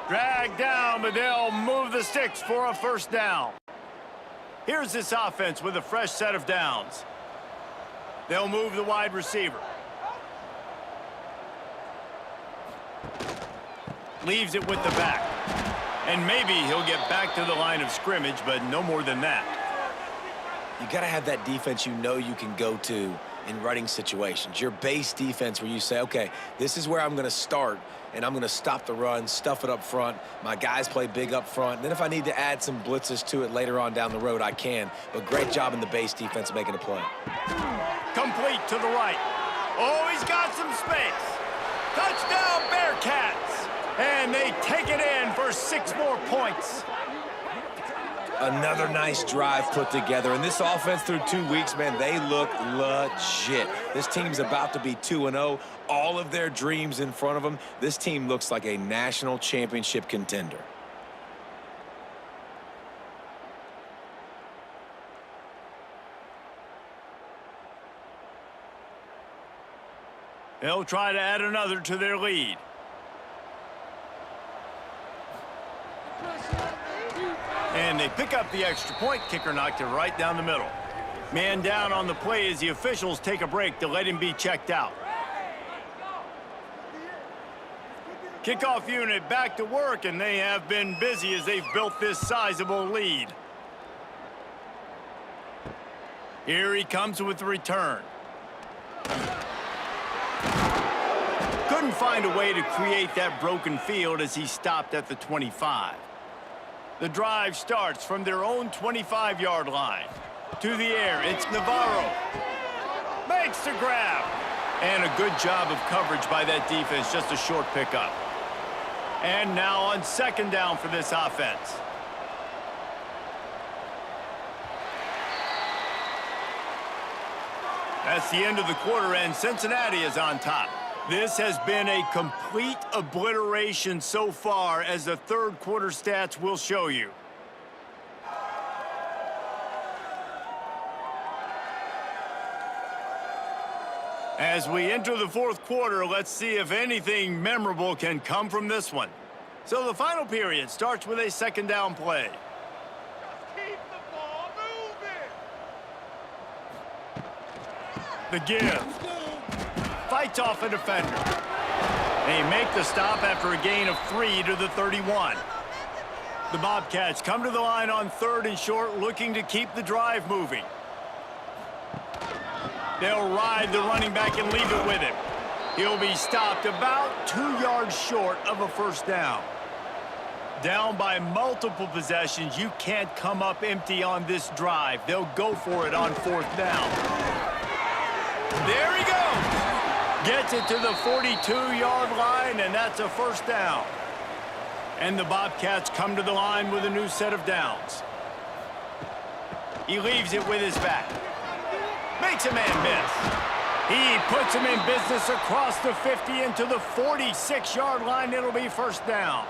Dragged down, but they'll move the sticks for a 1st down. Here's this offense with a fresh set of downs. They'll move the wide receiver. Leaves it with the back. And maybe he'll get back to the line of scrimmage, but no more than that. You got to have that defense you know you can go to in running situations. Your base defense where you say, okay, this is where I'm going to start, and I'm going to stop the run, stuff it up front. My guys play big up front. And then if I need to add some blitzes to it later on down the road, I can. But great job in the base defense making a play. Complete to the right. Oh, he's got some space. Touchdown, Bearcats. And they take it in for 6 more points. Another nice drive put together. And this offense through 2 weeks, man, they look legit. This team's about to be 2-0. All of their dreams in front of them. This team looks like a national championship contender. They'll try to add another to their lead. And they pick up the extra point. Kicker knocked it right down the middle. Man down on the play as the officials take a break to let him be checked out. Kickoff unit back to work, and they have been busy as they've built this sizable lead. Here he comes with the return. Couldn't find a way to create that broken field as he stopped at the 25. The drive starts from their own 25-yard line. To the air, it's Navarro. Makes the grab. And a good job of coverage by that defense, just a short pickup. And now on second down for this offense. That's the end of the quarter, and Cincinnati is on top. This has been a complete obliteration so far, as the third quarter stats will show you. As we enter the fourth quarter, let's see if anything memorable can come from this one. So the final period starts with a second down play. Keep the ball moving. The give. Fights off a defender. They make the stop after a gain of 3 to the 31. The Bobcats come to the line on third and short, looking to keep the drive moving. They'll ride the running back and leave it with him. He'll be stopped about 2 yards short of a first down. Down by multiple possessions, you can't come up empty on this drive. They'll go for it on fourth down. There he goes. Gets it to the 42-yard line, and that's a first down. And the Bobcats come to the line with a new set of downs. He leaves it with his back. Makes a man miss. He puts him in business across the 50 into the 46-yard line. It'll be first down.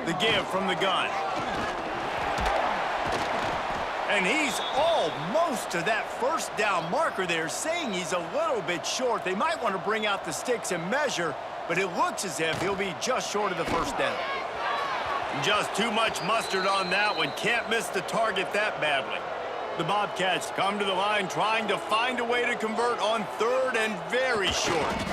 The give from the gun. And he's almost to that first down marker there, saying he's a little bit short. They might want to bring out the sticks and measure, but it looks as if he'll be just short of the first down. Just too much mustard on that one. Can't miss the target that badly. The Bobcats come to the line trying to find a way to convert on third and very short.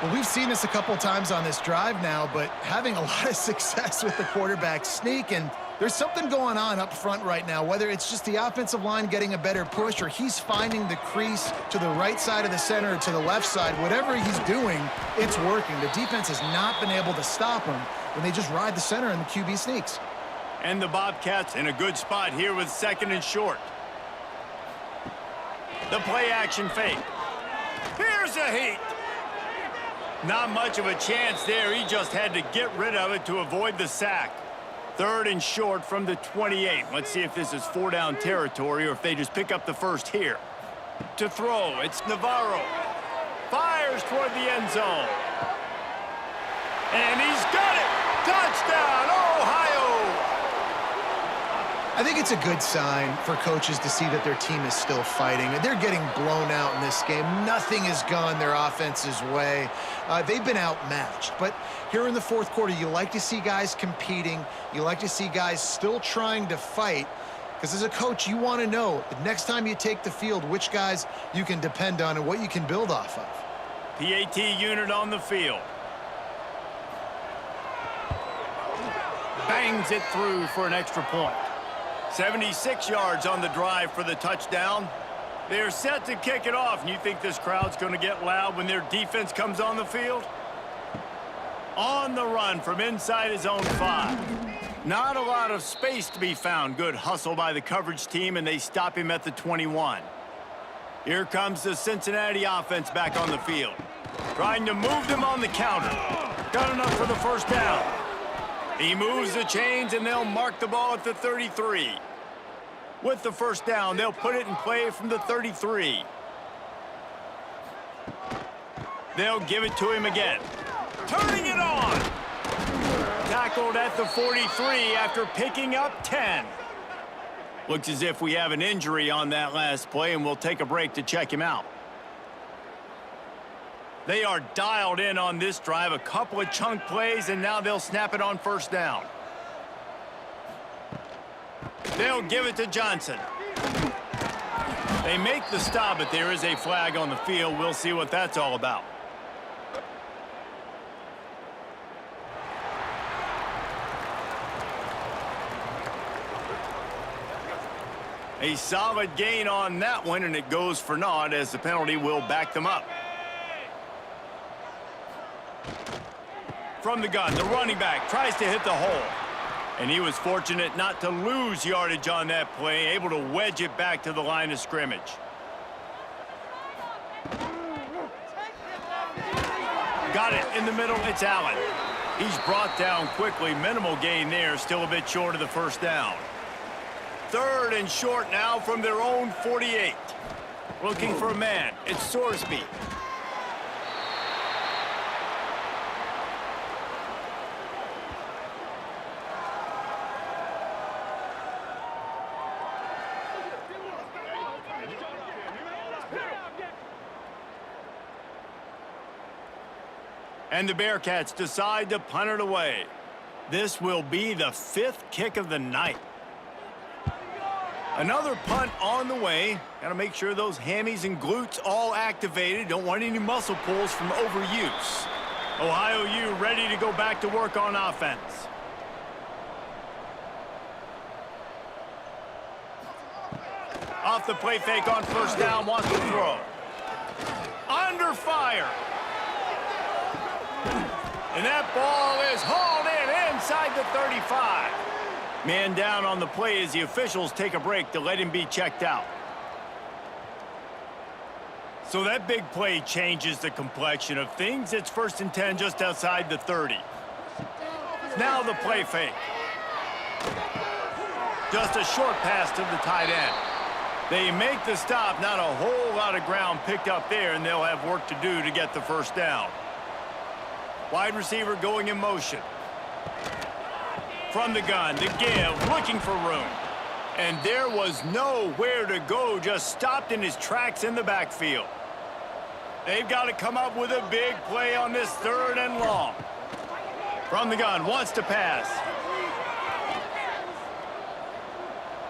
Well, we've seen this a couple times on this drive now, but having a lot of success with the quarterback sneak, and there's something going on up front right now, whether it's just the offensive line getting a better push or he's finding the crease to the right side of the center or to the left side. Whatever he's doing, it's working. The defense has not been able to stop him when they just ride the center and the QB sneaks. And the Bobcats in a good spot here with second and short. The play action fake. Here's a heat. Not much of a chance there. He just had to get rid of it to avoid the sack. Third and short from the 28. Let's see if this is 4-down territory or if they just pick up the first here. To throw, it's Navarro. Fires toward the end zone. And he's got it! Touchdown, Ohio! I think it's a good sign for coaches to see that their team is still fighting. They're getting blown out in this game. Nothing has gone their offense's way. They've been outmatched. But here in the fourth quarter, you like to see guys competing. You like to see guys still trying to fight. Because as a coach, you want to know the next time you take the field, which guys you can depend on and what you can build off of. PAT unit on the field. Bangs it through for an extra point. 76 yards on the drive for the touchdown. They're set to kick it off, and you think this crowd's going to get loud when their defense comes on the field? On the run from inside his own 5. Not a lot of space to be found. Good hustle by the coverage team, and they stop him at the 21. Here comes the Cincinnati offense back on the field. Trying to move them on the counter. Got enough for the first down. He moves the chains, and they'll mark the ball at the 33. With the first down, they'll put it in play from the 33. They'll give it to him again. Turning it on. Tackled at the 43 after picking up 10. Looks as if we have an injury on that last play, and we'll take a break to check him out. They are dialed in on this drive. A couple of chunk plays, and now they'll snap it on first down. They'll give it to Johnson. They make the stop, but there is a flag on the field. We'll see what that's all about. A solid gain on that one, and it goes for naught as the penalty will back them up. From the gun, the running back tries to hit the hole. And he was fortunate not to lose yardage on that play, able to wedge it back to the line of scrimmage. Got it in the middle, it's Allen. He's brought down quickly, minimal gain there, still a bit short of the first down. Third and short now from their own 48. Looking for a man, it's Sorsby. And the Bearcats decide to punt it away. This will be the 5th kick of the night. Another punt on the way. Got to make sure those hammies and glutes all activated. Don't want any muscle pulls from overuse. Ohio U ready to go back to work on offense. Off the play fake on first down, wants to throw. Under fire. And that ball is hauled in inside the 35. Man down on the play as the officials take a break to let him be checked out. So that big play changes the complexion of things. It's 1st and 10 just outside the 30. Now the play fake. Just a short pass to the tight end. They make the stop, not a whole lot of ground picked up there, and they'll have work to do to get the first down. Wide receiver going in motion. From the gun, the give, looking for room. And there was nowhere to go, just stopped in his tracks in the backfield. They've got to come up with a big play on this 3rd and long. From the gun, wants to pass.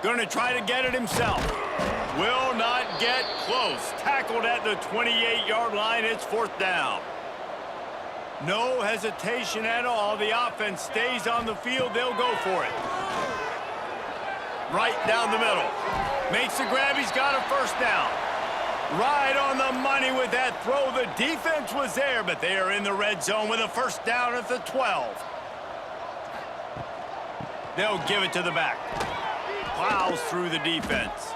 Going to try to get it himself. Will not get close. Tackled at the 28-yard line, it's 4th down. No hesitation at all. The offense stays on the field. They'll go for it. Right down the middle. Makes the grab. He's got a first down. Right on the money with that throw. The defense was there, but they are in the red zone with a first down at the 12. They'll give it to the back. Plows through the defense.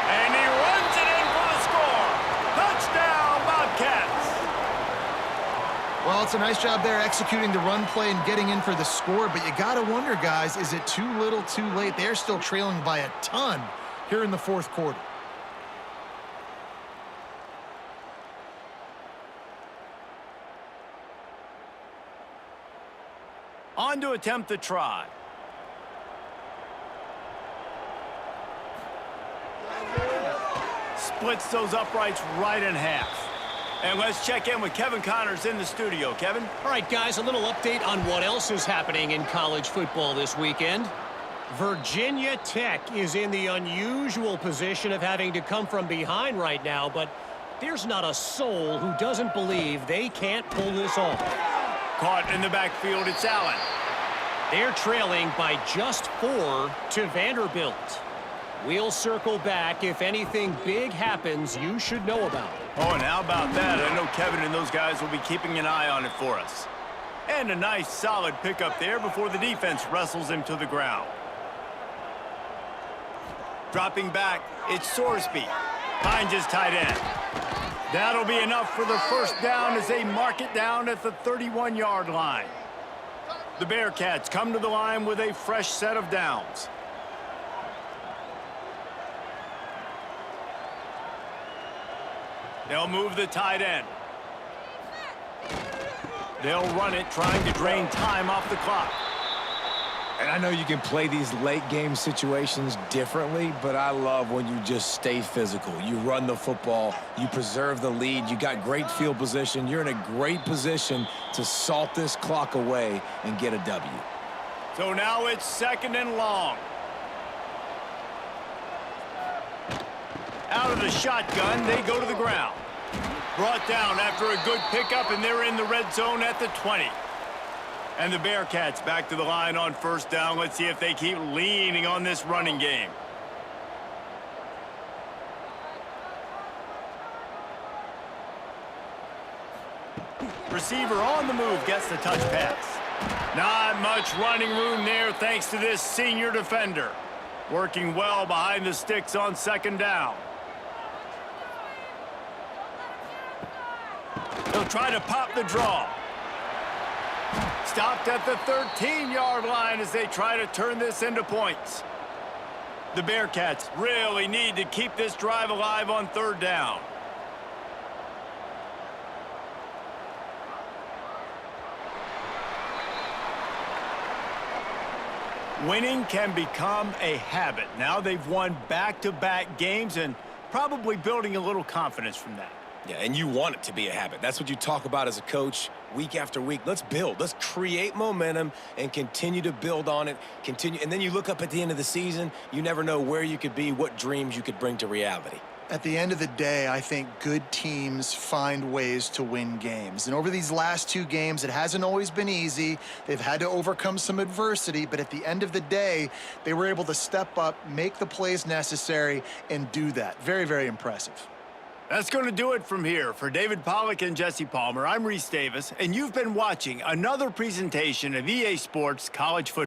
And he runs it in for the score. Touchdown, Bobcats. Well, it's a nice job there executing the run play and getting in for the score, but you got to wonder, guys, is it too little too late? They're still trailing by a ton here in the 4th quarter. On to attempt the try. Splits those uprights right in half. And let's check in with Kevin Connors in the studio. Kevin? All right, guys, a little update on what else is happening in college football this weekend. Virginia Tech is in the unusual position of having to come from behind right now, but there's not a soul who doesn't believe they can't pull this off. Caught in the backfield, it's Allen. They're trailing by just 4 to Vanderbilt. We'll circle back if anything big happens you should know about. Oh, and how about that? I know Kevin and those guys will be keeping an eye on it for us. And a nice solid pickup there before the defense wrestles him to the ground. Dropping back, it's Sorsby. Finds his tight end. That'll be enough for the first down as they mark it down at the 31-yard line. The Bearcats come to the line with a fresh set of downs. They'll move the tight end. They'll run it, trying to drain time off the clock. And I know you can play these late game situations differently, but I love when you just stay physical. You run the football, you preserve the lead, you got great field position. You're in a great position to salt this clock away and get a W. So now it's 2nd and long. Out of the shotgun, they go to the ground. Brought down after a good pickup, and they're in the red zone at the 20. And the Bearcats back to the line on 1st down. Let's see if they keep leaning on this running game. Receiver on the move gets the touch pass. Not much running room there thanks to this senior defender. Working well behind the sticks on 2nd down. They'll try to pop the draw. Stopped at the 13-yard line as they try to turn this into points. The Bearcats really need to keep this drive alive on 3rd down. Winning can become a habit. Now they've won back-to-back games and probably building a little confidence from that. Yeah, and you want it to be a habit. That's what you talk about as a coach week after week. Let's build. Let's create momentum and continue to build on it. And then you look up at the end of the season, you never know where you could be, what dreams you could bring to reality. At the end of the day, I think good teams find ways to win games. And over these last 2 games, it hasn't always been easy. They've had to overcome some adversity, but at the end of the day, they were able to step up, make the plays necessary, and do that. Very, very impressive. That's going to do it from here. For David Pollack and Jesse Palmer, I'm Reese Davis, and you've been watching another presentation of EA Sports College Football.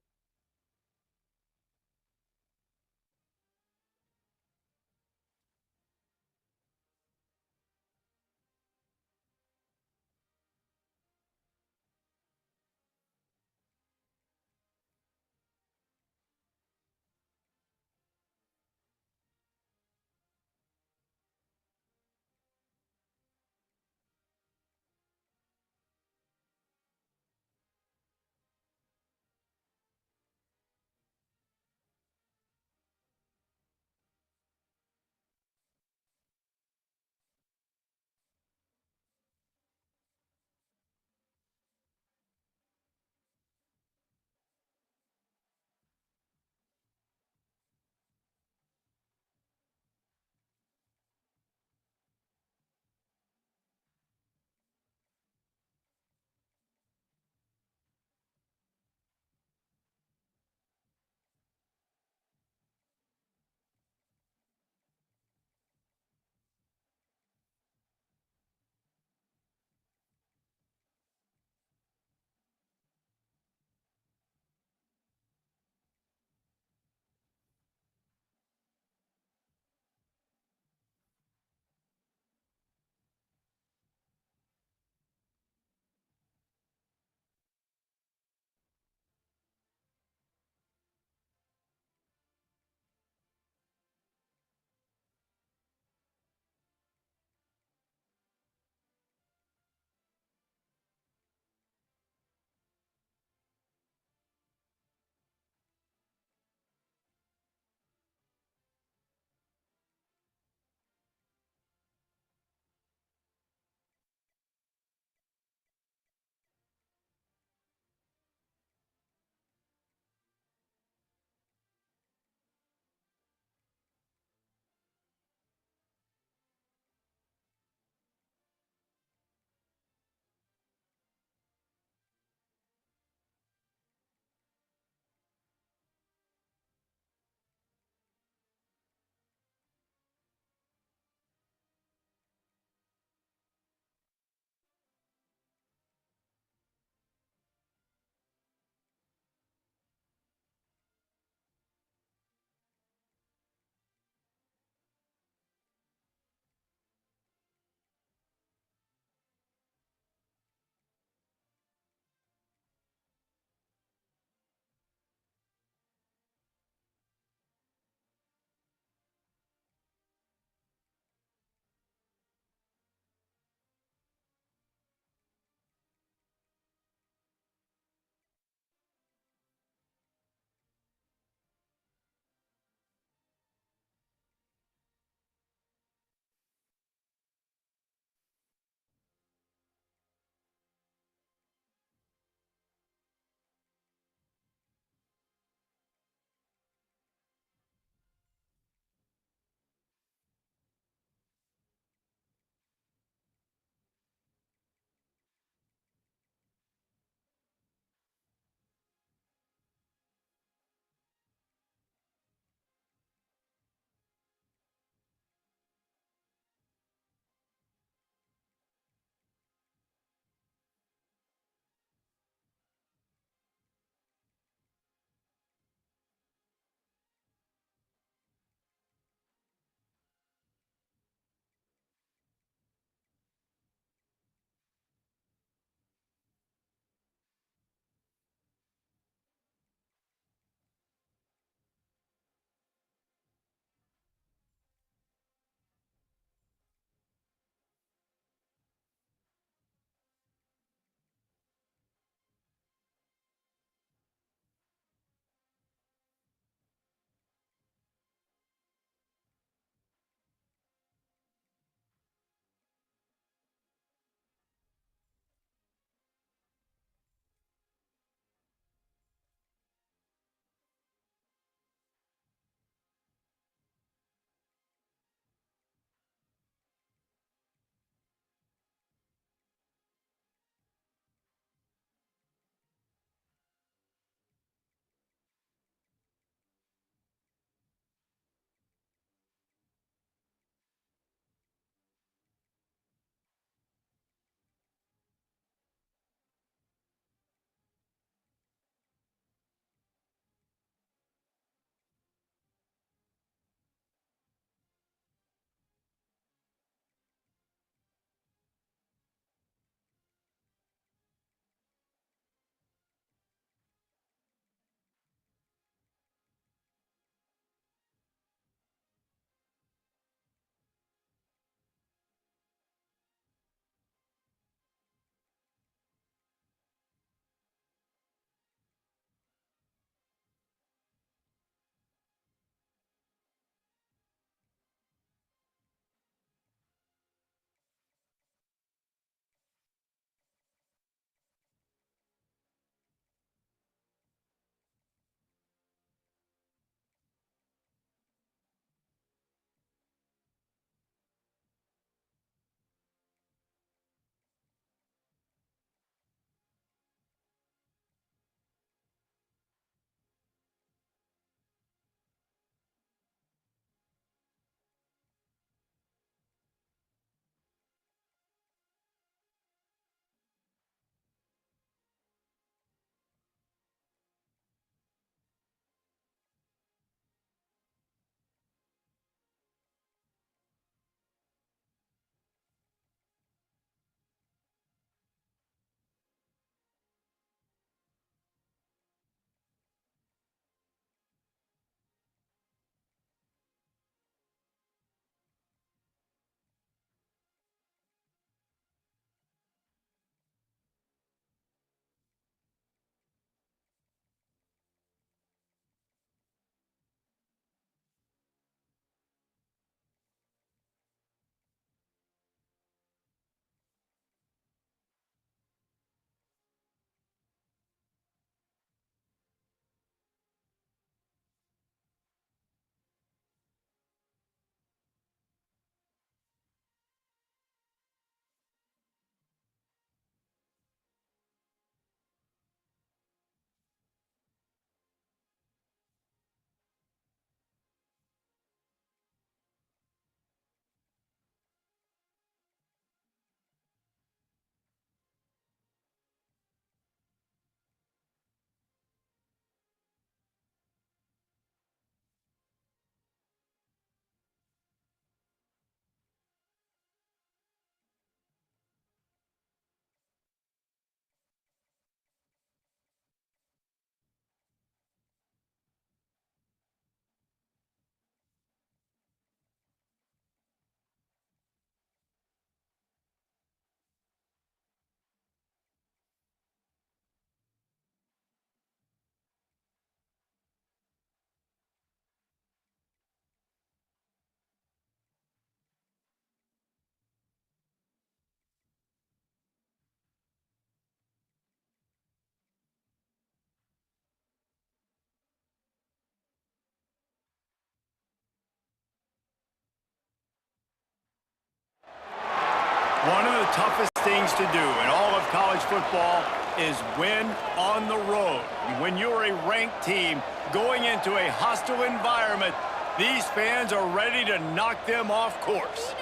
One of the toughest things to do in all of college football is win on the road. When you're a ranked team going into a hostile environment, these fans are ready to knock them off course.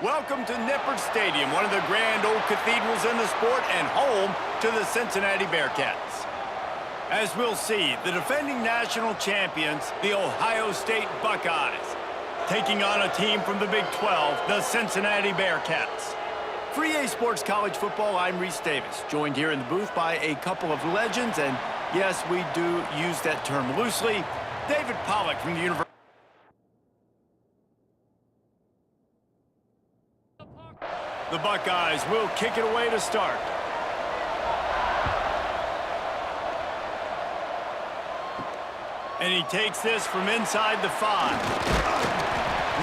Welcome to Nippert Stadium, one of the grand old cathedrals in the sport and home to the Cincinnati Bearcats. As we'll see, the defending national champions, the Ohio State Buckeyes, taking on a team from the Big 12, the Cincinnati Bearcats. For EA Sports College Football, I'm Reese Davis, joined here in the booth by a couple of legends, and yes, we do use that term loosely. David Pollack from the University. The Buckeyes will kick it away to start. And he takes this from inside the 5.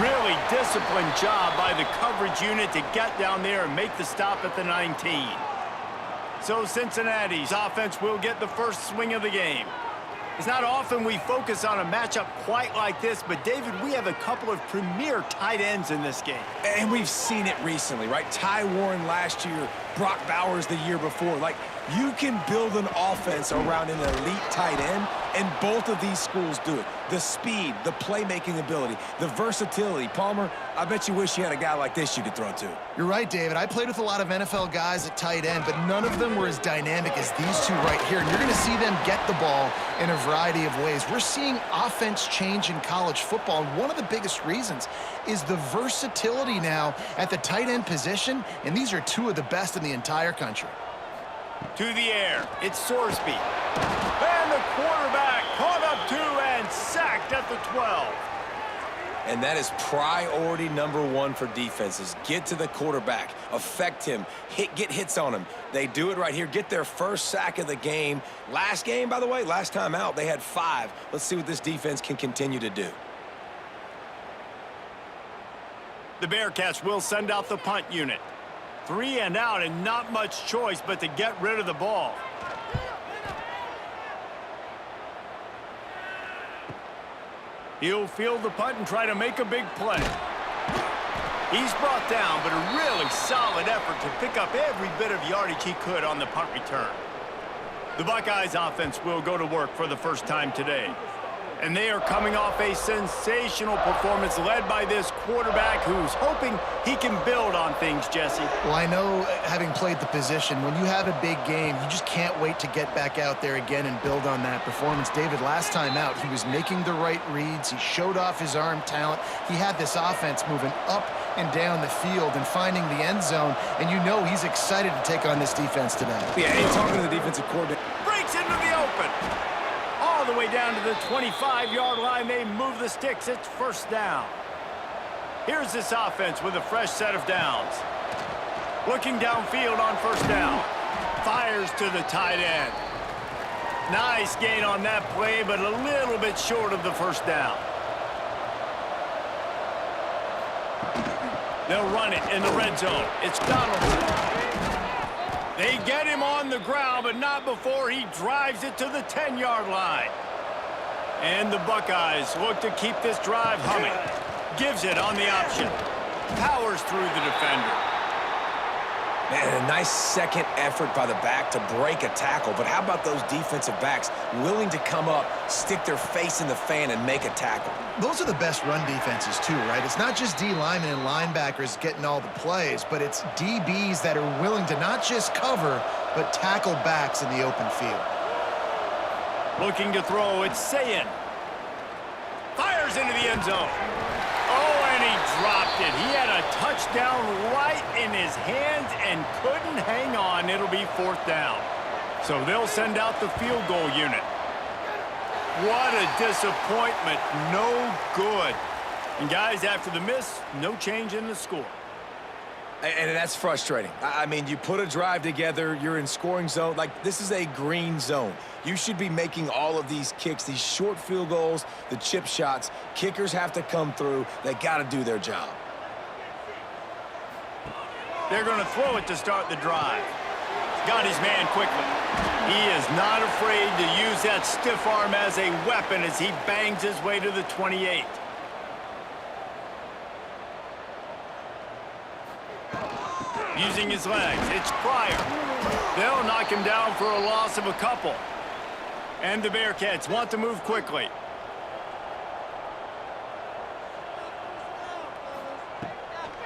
Really disciplined job by the coverage unit to get down there and make the stop at the 19. So Cincinnati's offense will get the first swing of the game. It's not often we focus on a matchup quite like this, but David, we have a couple of premier tight ends in this game. And we've seen it recently, right? Ty Warren last year, Brock Bowers the year before. Like, you can build an offense around an elite tight end, and both of these schools do it. The speed, the playmaking ability, the versatility. Palmer, I bet you wish you had a guy like this you could throw to. You're right, David. I played with a lot of NFL guys at tight end, but none of them were as dynamic as these two right here. And you're going to see them get the ball in a variety of ways. We're seeing offense change in college football, and one of the biggest reasons is the versatility now at the tight end position, and these are two of the best in the entire country. To the air, it's Sorsby. And the quarterback caught up to and sacked at the 12. And that is priority number one for defenses. Get to the quarterback, affect him, get hits on him. They do it right here, get their first sack of the game. Last game, by the way, last time out, they had 5. Let's see what this defense can continue to do. The Bearcats will send out the punt unit. 3 and out, and not much choice but to get rid of the ball. He'll field the punt and try to make a big play. He's brought down, but a really solid effort to pick up every bit of yardage he could on the punt return. The Buckeyes offense will go to work for the first time today. And they are coming off a sensational performance led by this quarterback who's hoping he can build on things, Jesse. Well, I know, having played the position, when you have a big game, you just can't wait to get back out there again and build on that performance. David, last time out, he was making the right reads. He showed off his arm talent. He had this offense moving up and down the field and finding the end zone. And you know he's excited to take on this defense today. Yeah, and talking to the defensive coordinator. Breaks into the open. All the way down to the 25-yard line. They move the sticks. It's first down. Here's this offense with a fresh set of downs. Looking downfield on first down. Fires to the tight end. Nice gain on that play, but a little bit short of the first down. They'll run it in the red zone. It's Donaldson. They get him on the ground, but not before he drives it to the 10-yard line. And the Buckeyes look to keep this drive humming. Gives it on the option. Powers through the defender. Man, a nice second effort by the back to break a tackle. But how about those defensive backs willing to come up, stick their face in the fan, and make a tackle? Those are the best run defenses, too, right? It's not just D linemen and linebackers getting all the plays, but it's DBs that are willing to not just cover, but tackle backs in the open field. Looking to throw, it's Sayin. Fires into the end zone. Oh, and he dropped it. He had a touchdown right in his hands and couldn't hang on. It'll be fourth down. So they'll send out the field goal unit. What a disappointment. No good. And guys, after the miss, no change in the score. And that's frustrating. I mean, you put a drive together, you're in scoring zone. Like, this is a green zone. You should be making all of these kicks, these short field goals, the chip shots. Kickers have to come through. They got to do their job. They're going to throw it to start the drive. Got his man quickly. He is not afraid to use that stiff arm as a weapon as he bangs his way to the 28. Using his legs, it's Pryor. They'll knock him down for a loss of a couple. And the Bearcats want to move quickly.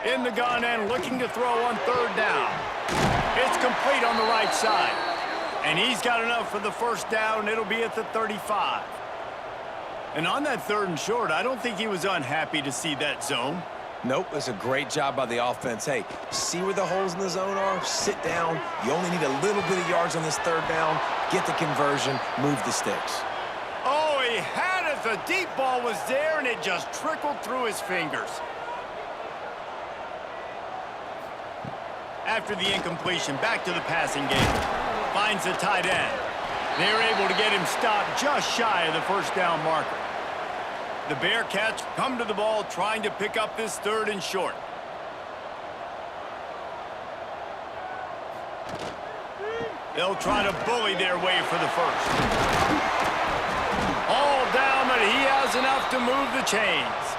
In the gun and looking to throw on third down. It's complete on the right side. And he's got enough for the first down. It'll be at the 35. And on that third and short, I don't think he was unhappy to see that zone. Nope, it's a great job by the offense. Hey, see where the holes in the zone are? Sit down. You only need a little bit of yards on this third down. Get the conversion. Move the sticks. Oh, he had it. The deep ball was there, and it just trickled through his fingers. After the incompletion, back to the passing game. Finds the tight end. They're able to get him stopped just shy of the first down marker. The Bearcats come to the ball trying to pick up this third and short. They'll try to bully their way for the first. All down, but he has enough to move the chains.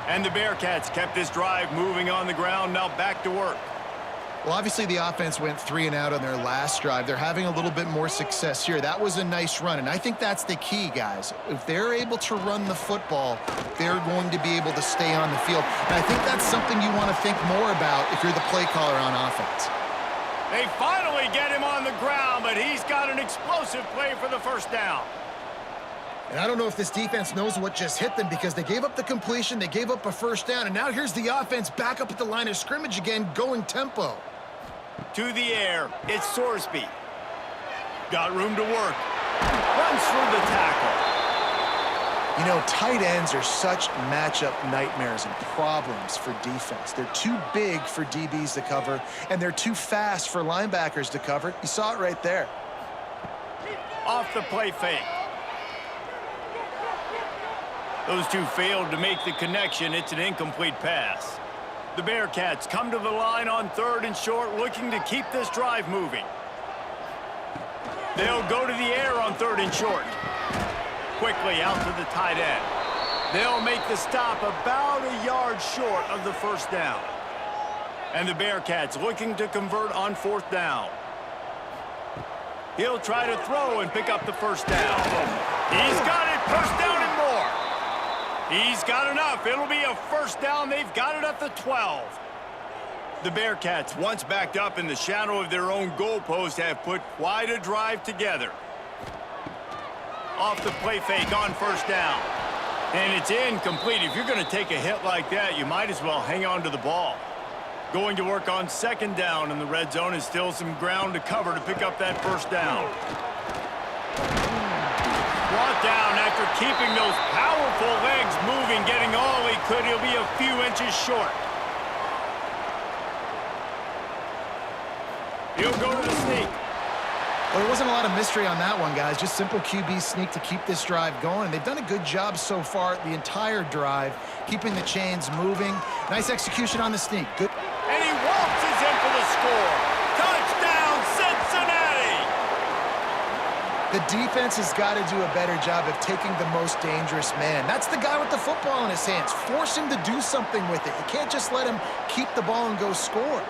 And the Bearcats kept this drive moving on the ground, now back to work. Well, obviously the offense went 3 and out on their last drive. They're having a little bit more success here. That was a nice run, and I think that's the key, guys. If they're able to run the football, they're going to be able to stay on the field. And I think that's something you want to think more about if you're the play caller on offense. They finally get him on the ground, but he's got an explosive play for the first down. And I don't know if this defense knows what just hit them because they gave up the completion, they gave up a first down, and now here's the offense back up at the line of scrimmage again, going tempo. To the air, it's Sorsby. Got room to work. Runs through the tackle. You know, tight ends are such matchup nightmares and problems for defense. They're too big for DBs to cover, and they're too fast for linebackers to cover. You saw it right there. Off the play fake. Those two failed to make the connection. It's an incomplete pass. The Bearcats come to the line on third and short, looking to keep this drive moving. They'll go to the air on third and short. Quickly out to the tight end. They'll make the stop about a yard short of the first down. And the Bearcats looking to convert on fourth down. He'll try to throw and pick up the first down. He's got it, first down and more. He's got enough. It'll be a first down. They've got it at the 12. The Bearcats, once backed up in the shadow of their own goalpost, have put quite a drive together. Off the play fake on first down. And it's incomplete. If you're going to take a hit like that, you might as well hang on to the ball. Going to work on second down in the red zone is still some ground to cover to pick up that first down. Brought down after keeping those powerful legs moving, getting all he could. He'll be a few inches short. He'll go to the sneak. Well, there wasn't a lot of mystery on that one, guys. Just simple QB sneak to keep this drive going. They've done a good job so far the entire drive, keeping the chains moving. Nice execution on the sneak. Good. And he waltzes in for the score. Touchdown, Cincinnati! The defense has got to do a better job of taking the most dangerous man. That's the guy with the football in his hands. Force him to do something with it. You can't just let him keep the ball and go score.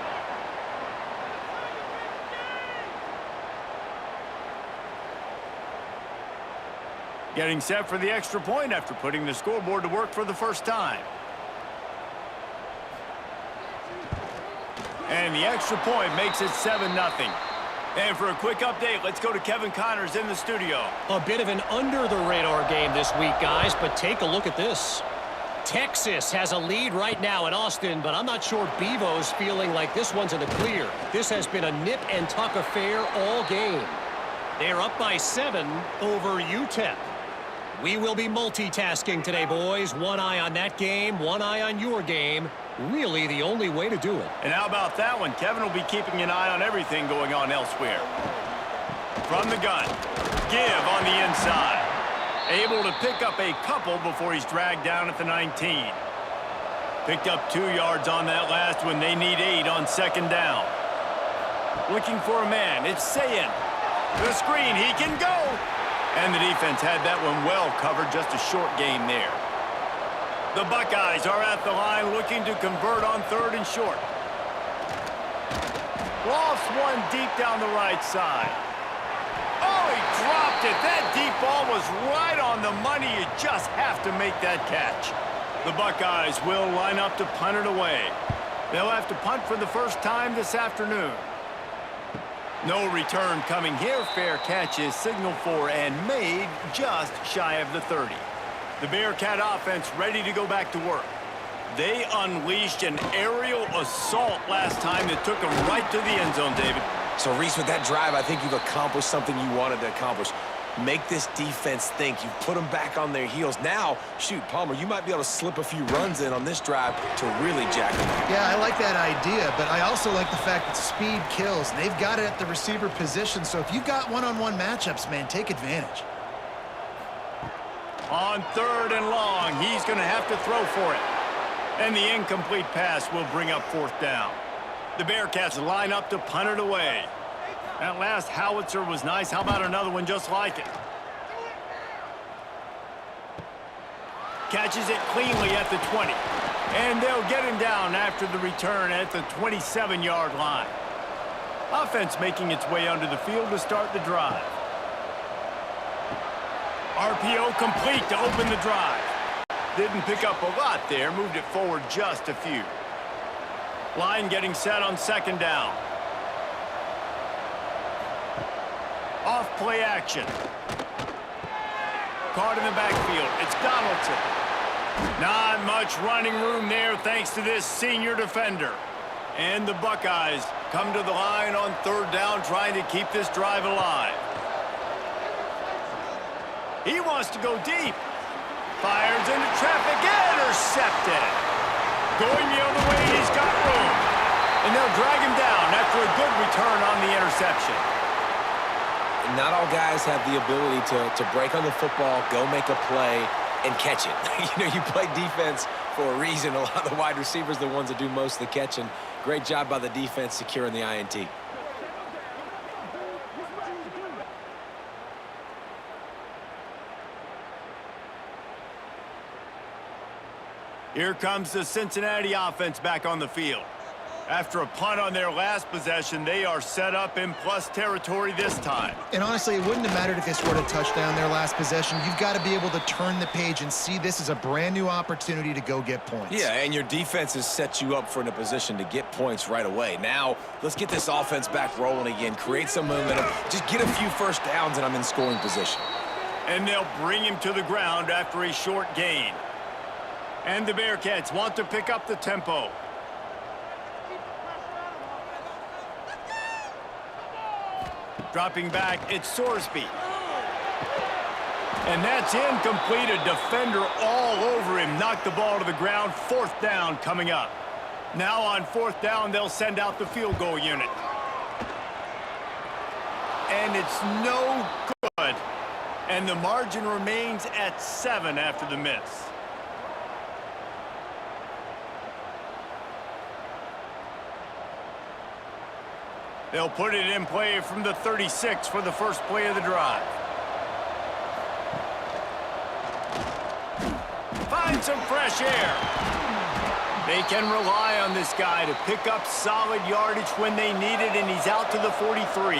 Getting set for the extra point after putting the scoreboard to work for the first time. And the extra point makes it 7-0. And for a quick update, let's go to Kevin Connors in the studio. A bit of an under-the-radar game this week, guys, but take a look at this. Texas has a lead right now in Austin, but I'm not sure Bevo's feeling like this one's in the clear. This has been a nip-and-tuck affair all game. They're up by 7 over UTEP. We will be multitasking today, boys. One eye on that game, one eye on your game. Really the only way to do it. And how about that one? Kevin will be keeping an eye on everything going on elsewhere. From the gun, give on the inside. Able to pick up a couple before he's dragged down at the 19. Picked up 2 yards on that last one. They need 8 on second down. Looking for a man. It's Sayin. The screen. He can go. And the defense had that one well covered. Just a short gain there. The Buckeyes are at the line looking to convert on third and short. Lost one deep down the right side. Oh, he dropped it. That deep ball was right on the money. You just have to make that catch. The Buckeyes will line up to punt it away. They'll have to punt for the first time this afternoon. No return coming here. Fair catch is signaled for and made just shy of the 30. The Bearcat offense ready to go back to work. They unleashed an aerial assault last time that took them right to the end zone, David. So, Reese, with that drive, I think you've accomplished something you wanted to accomplish. Make this defense think. You've put them back on their heels. Now, shoot, Palmer, you might be able to slip a few runs in on this drive to really jack them up. Yeah, I like that idea, but I also like the fact that speed kills. They've got it at the receiver position, so if you've got one-on-one matchups, man, take advantage. On 3rd and long, he's going to have to throw for it. And the incomplete pass will bring up 4th down. The Bearcats line up to punt it away. That last howitzer was nice. How about another one just like it? Catches it cleanly at the 20. And they'll get him down after the return at the 27-yard line. Offense making its way onto the field to start the drive. RPO complete to open the drive. Didn't pick up a lot there. Moved it forward just a few. Line getting set on 2nd down. Off play action. Caught in the backfield. It's Donaldson. Not much running room there thanks to this senior defender. And the Buckeyes come to the line on 3rd down trying to keep this drive alive. He wants to go deep. Fires into traffic. Intercepted. Going the other way, he's got room. And they'll drag him down after a good return on the interception. Not all guys have the ability to break on the football, go make a play, and catch it. You know, you play defense for a reason. A lot of the wide receivers are the ones that do most of the catching. Great job by the defense securing the INT. Here comes the Cincinnati offense back on the field. After a punt on their last possession, they are set up in plus territory this time. And honestly, it wouldn't have mattered if they scored a touchdown their last possession. You've got to be able to turn the page and see this as a brand new opportunity to go get points. Yeah, and your defense has set you up for in a position to get points right away. Now, let's get this offense back rolling again, create some momentum, just get a few first downs, and I'm in scoring position. And they'll bring him to the ground after a short gain. And the Bearcats want to pick up the tempo. Dropping back, it's Sorsby. And that's incomplete. A defender all over him. Knocked the ball to the ground. 4th down coming up. Now on 4th down, they'll send out the field goal unit. And it's no good. And the margin remains at 7 after the miss. They'll put it in play from the 36 for the first play of the drive. Find some fresh air. They can rely on this guy to pick up solid yardage when they need it, and he's out to the 43.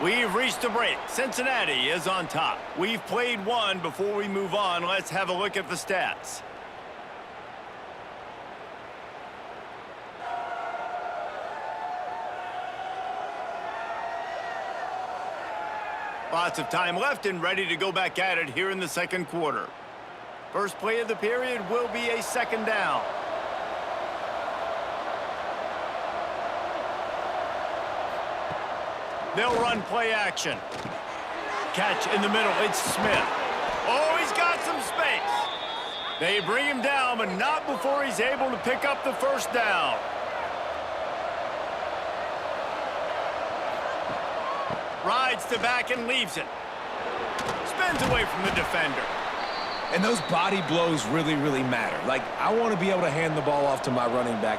We've reached a break. Cincinnati is on top. We've played one. Before we move on, let's have a look at the stats. Lots of time left and ready to go back at it here in the 2nd quarter. First play of the period will be a 2nd down. They'll run play action. Catch in the middle. It's Smith. Oh, he's got some space. They bring him down, but not before he's able to pick up the 1st down. Rides to back and leaves it. Spins away from the defender. And those body blows really, really matter. Like, I want to be able to hand the ball off to my running back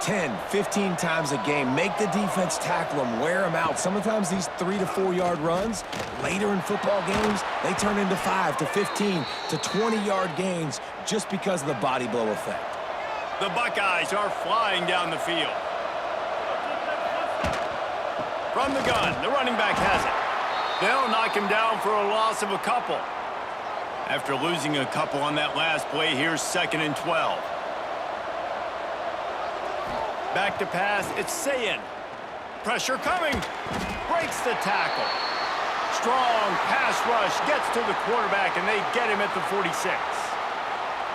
10, 15 times a game. Make the defense tackle them, wear them out. Sometimes these 3 to 4 yard runs, later in football games, they turn into 5 to 15 to 20-yard gains just because of the body blow effect. The Buckeyes are flying down the field. From the gun, the running back has it. They'll knock him down for a loss of a couple. After losing a couple on that last play, here's 2nd and 12. Back to pass, it's Sayin. Pressure coming. Breaks the tackle. Strong pass rush gets to the quarterback, and they get him at the 46.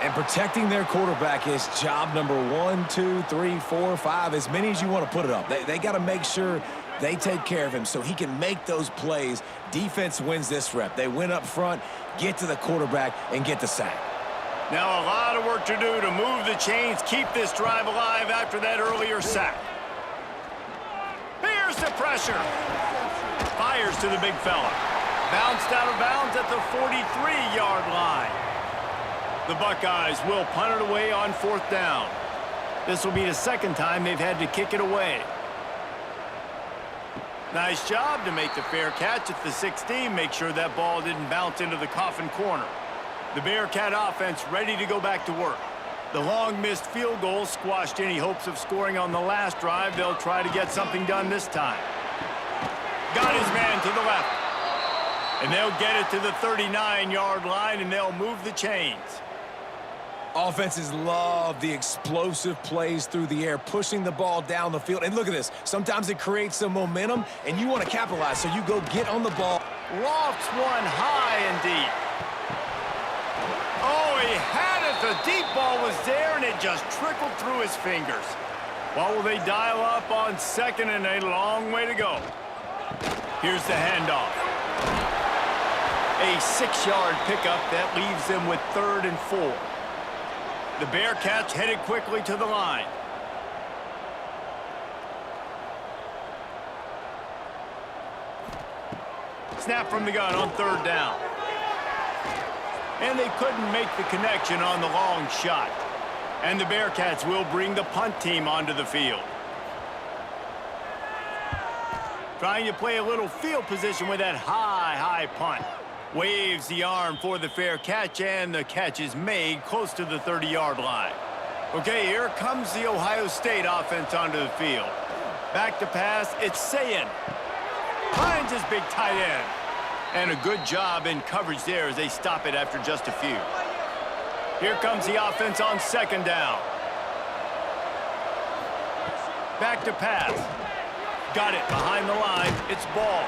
And protecting their quarterback is job number 1, 2, 3, 4, 5, as many as you want to put it up. They got to make sure they take care of him so he can make those plays. Defense wins this rep. They win up front, get to the quarterback, and get the sack. Now a lot of work to do to move the chains, keep this drive alive after that earlier sack. Here's the pressure. Fires to the big fella. Bounced out of bounds at the 43-yard line. The Buckeyes will punt it away on 4th down. This will be the 2nd time they've had to kick it away. Nice job to make the fair catch at the 16. Make sure that ball didn't bounce into the coffin corner. The Bearcat offense ready to go back to work. The long missed field goal squashed any hopes of scoring on the last drive. They'll try to get something done this time. Got his man to the left. And they'll get it to the 39-yard line, and they'll move the chains. Offenses love the explosive plays through the air, pushing the ball down the field. And look at this. Sometimes it creates some momentum, and you want to capitalize, so you go get on the ball. Lofts one high and deep. Oh, he had it. The deep ball was there, and it just trickled through his fingers. What will they dial up on 2nd and a long way to go? Here's the handoff. A 6-yard pickup that leaves them with 3rd and 4. The Bearcats headed quickly to the line. Snap from the gun on 3rd down. And they couldn't make the connection on the long shot. And the Bearcats will bring the punt team onto the field. Trying to play a little field position with that high punt. Waves the arm for the fair catch, and the catch is made close to the 30-yard line. Okay, here comes the Ohio State offense onto the field. Back to pass, it's Sayin. Finds his big tight end. And a good job in coverage there as they stop it after just a few. Here comes the offense on 2nd down. Back to pass. Got it behind the line, it's ball.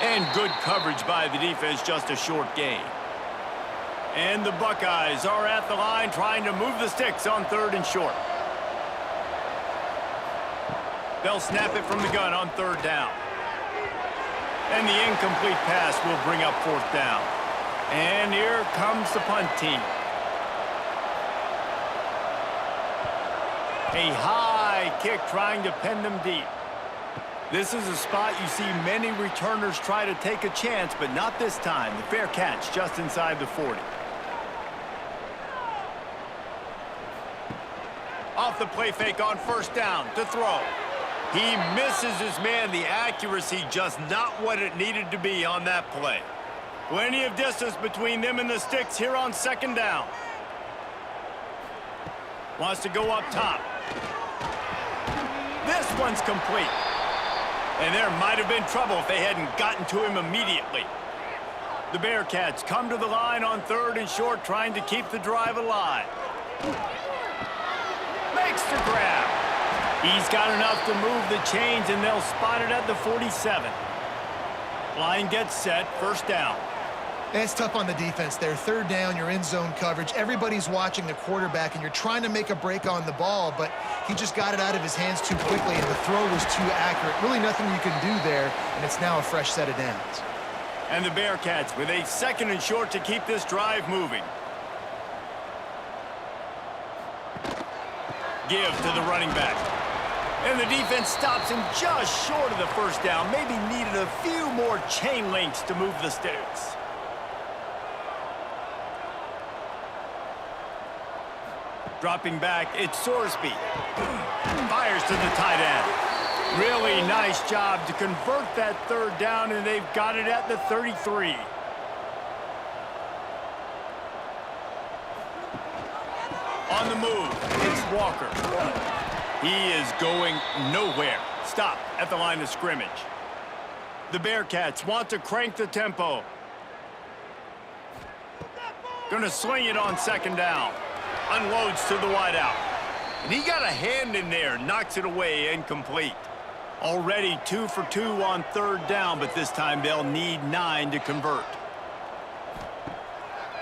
And good coverage by the defense, just a short gain. And the Buckeyes are at the line trying to move the sticks on 3rd and short. They'll snap it from the gun on 3rd down. And the incomplete pass will bring up 4th down. And here comes the punt team. A high kick trying to pin them deep. This is a spot you see many returners try to take a chance, but not this time. The fair catch just inside the 40. Off the play fake on 1st down to throw. He misses his man. The accuracy just not what it needed to be on that play. Plenty of distance between them and the sticks here on 2nd down. Wants to go up top. This one's complete. And there might have been trouble if they hadn't gotten to him immediately. The Bearcats come to the line on 3rd and short, trying to keep the drive alive. Makes the grab. He's got enough to move the chains, and they'll spot it at the 47. Line gets set, 1st down. It's tough on the defense there. 3rd down, you're in zone coverage. Everybody's watching the quarterback, and you're trying to make a break on the ball, but he just got it out of his hands too quickly, and the throw was too accurate. Really nothing you can do there, and it's now a fresh set of downs. And the Bearcats with a 2nd and short to keep this drive moving. Give to the running back. And the defense stops him just short of the 1st down. Maybe needed a few more chain links to move the sticks. Dropping back, it's Sorsby. Fires to the tight end. Really nice job to convert that third down, and they've got it at the 33. On the move, it's Walker. He is going nowhere. Stop at the line of scrimmage. The Bearcats want to crank the tempo. Gonna sling it on second down. Unloads to the wideout. And he got a hand in there, knocks it away, incomplete. Already 2 for 2 on third down, but this time they'll need 9 to convert.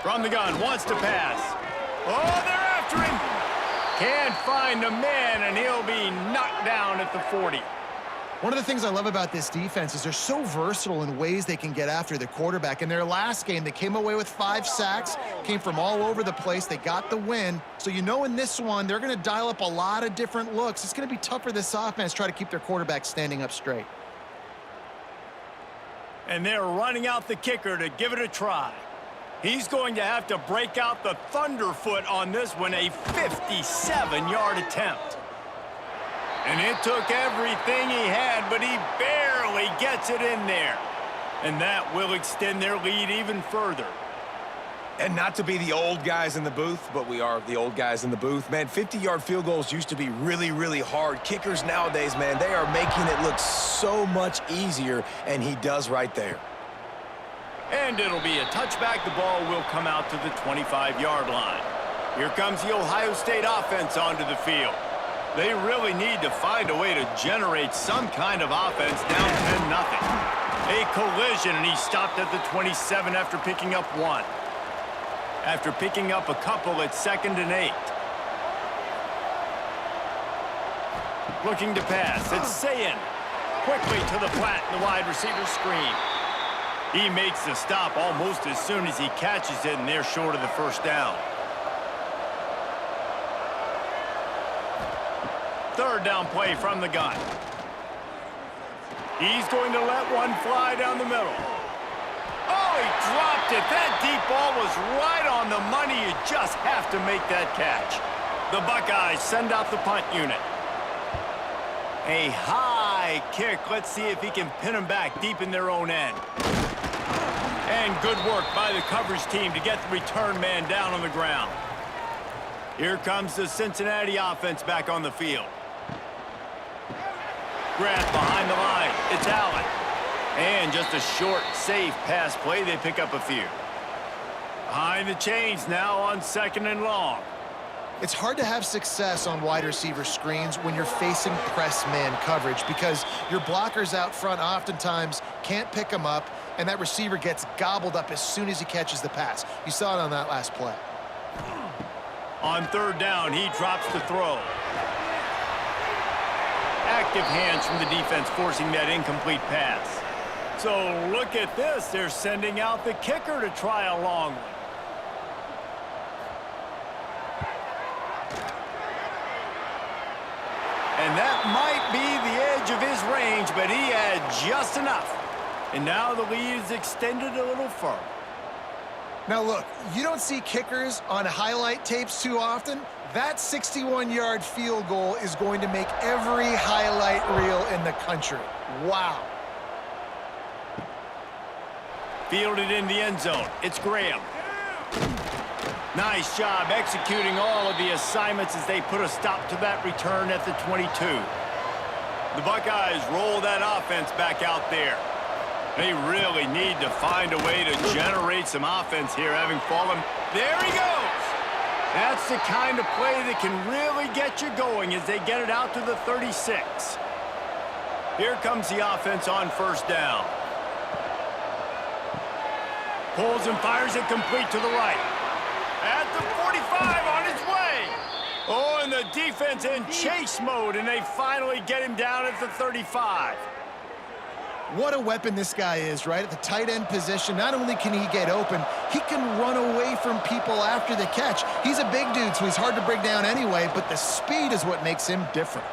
From the gun, wants to pass. Oh, they're after him. Can't find a man, and he'll be knocked down at the 40. One of the things I love about this defense is they're so versatile in ways they can get after the quarterback. In their last game, they came away with 5 sacks, came from all over the place. They got the win. So you know in this one, they're going to dial up a lot of different looks. It's going to be tough for this offense to try to keep their quarterback standing up straight. And they're running out the kicker to give it a try. He's going to have to break out the thunderfoot on this one, a 57-yard attempt. And it took everything he had, but he barely gets it in there. And that will extend their lead even further. And not to be the old guys in the booth, but we are the old guys in the booth. Man, 50-yard field goals used to be really, really hard. Kickers nowadays, man, they are making it look so much easier, and he does right there. And it'll be a touchback. The ball will come out to the 25-yard line. Here comes the Ohio State offense onto the field. They really need to find a way to generate some kind of offense down 10-0. A collision, and he stopped at the 27 after picking up 1. After picking up a couple at 2nd and 8. Looking to pass. It's Sayin. Quickly to the flat in the wide receiver screen. He makes the stop almost as soon as he catches it, and they're short of the first down. Third down play from the gun. He's going to let one fly down the middle. Oh, he dropped it. That deep ball was right on the money. You just have to make that catch. The Buckeyes send out the punt unit. A high kick. Let's see if he can pin them back deep in their own end. And good work by the coverage team to get the return man down on the ground. Here comes the Cincinnati offense back on the field. Grab behind the line. It's Allen. And just a short, safe pass play. They pick up a few. Behind the chains now on 2nd and long. It's hard to have success on wide receiver screens when you're facing press man coverage because your blockers out front oftentimes can't pick them up, and that receiver gets gobbled up as soon as he catches the pass. You saw it on that last play. On third down, he drops the throw. Active hands from the defense forcing that incomplete pass. So look at this. They're sending out the kicker to try a long one. And that might be the edge of his range, but he had just enough. And now the lead is extended a little further. Now look, you don't see kickers on highlight tapes too often. That 61-yard field goal is going to make every highlight reel in the country. Wow. Fielded in the end zone. It's Graham. Nice job executing all of the assignments as they put a stop to that return at the 22. The Buckeyes roll that offense back out there. They really need to find a way to generate some offense here, having fallen. There he goes! That's the kind of play that can really get you going as they get it out to the 36. Here comes the offense on first down. Pulls and fires it complete to the right. At the 45 on his way. Oh, and the defense in chase mode, and they finally get him down at the 35. What a weapon this guy is, right? At the tight end position, not only can he get open, he can run away from people after the catch. He's a big dude, so he's hard to break down anyway, but the speed is what makes him different.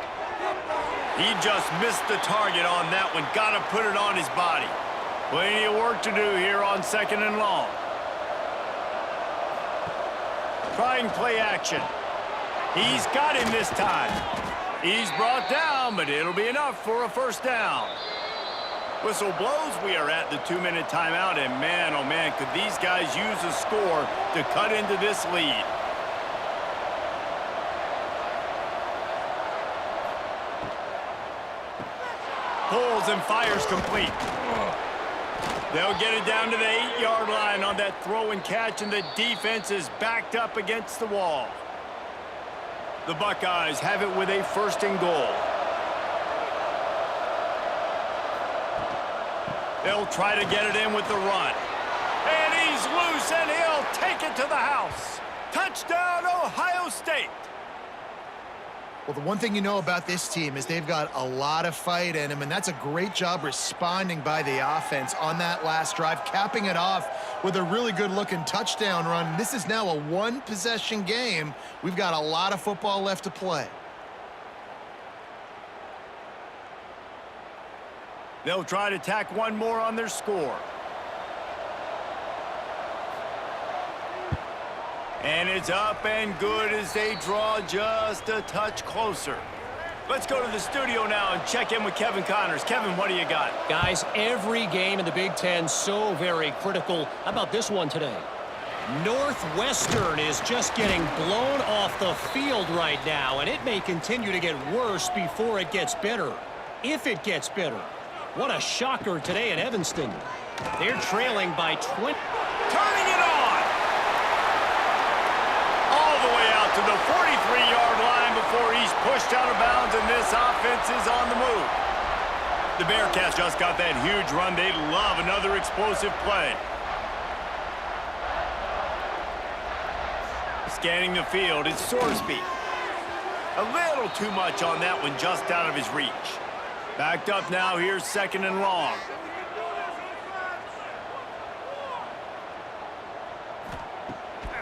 He just missed the target on that one. Got to put it on his body. Plenty of work to do here on 2nd and long. Trying play action. He's got him this time. He's brought down, but it'll be enough for a first down. Whistle blows, we are at the 2-minute timeout, and man, oh man, could these guys use a score to cut into this lead. Pulls and fires complete. They'll get it down to the 8-yard line on that throw and catch, and the defense is backed up against the wall. The Buckeyes have it with a first and goal. They'll try to get it in with the run. And he's loose, and he'll take it to the house. Touchdown, Ohio State. Well, the one thing you know about this team is they've got a lot of fight in them, and that's a great job responding by the offense on that last drive, capping it off with a really good-looking touchdown run. This is now a one-possession game. We've got a lot of football left to play. They'll try to tack one more on their score. And it's up and good as they draw just a touch closer. Let's go to the studio now and check in with Kevin Connors. Kevin, what do you got? Guys, every game in the Big Ten so very critical. How about this one today? Northwestern is just getting blown off the field right now, and it may continue to get worse before it gets better. If it gets better. What a shocker today in Evanston. They're trailing by 20. Turning it on! All the way out to the 43-yard line before he's pushed out of bounds, and this offense is on the move. The Bearcats just got that huge run. They love another explosive play. Scanning the field, it's Sorsby. A little too much on that one, just out of his reach. Backed up now, here's second and long.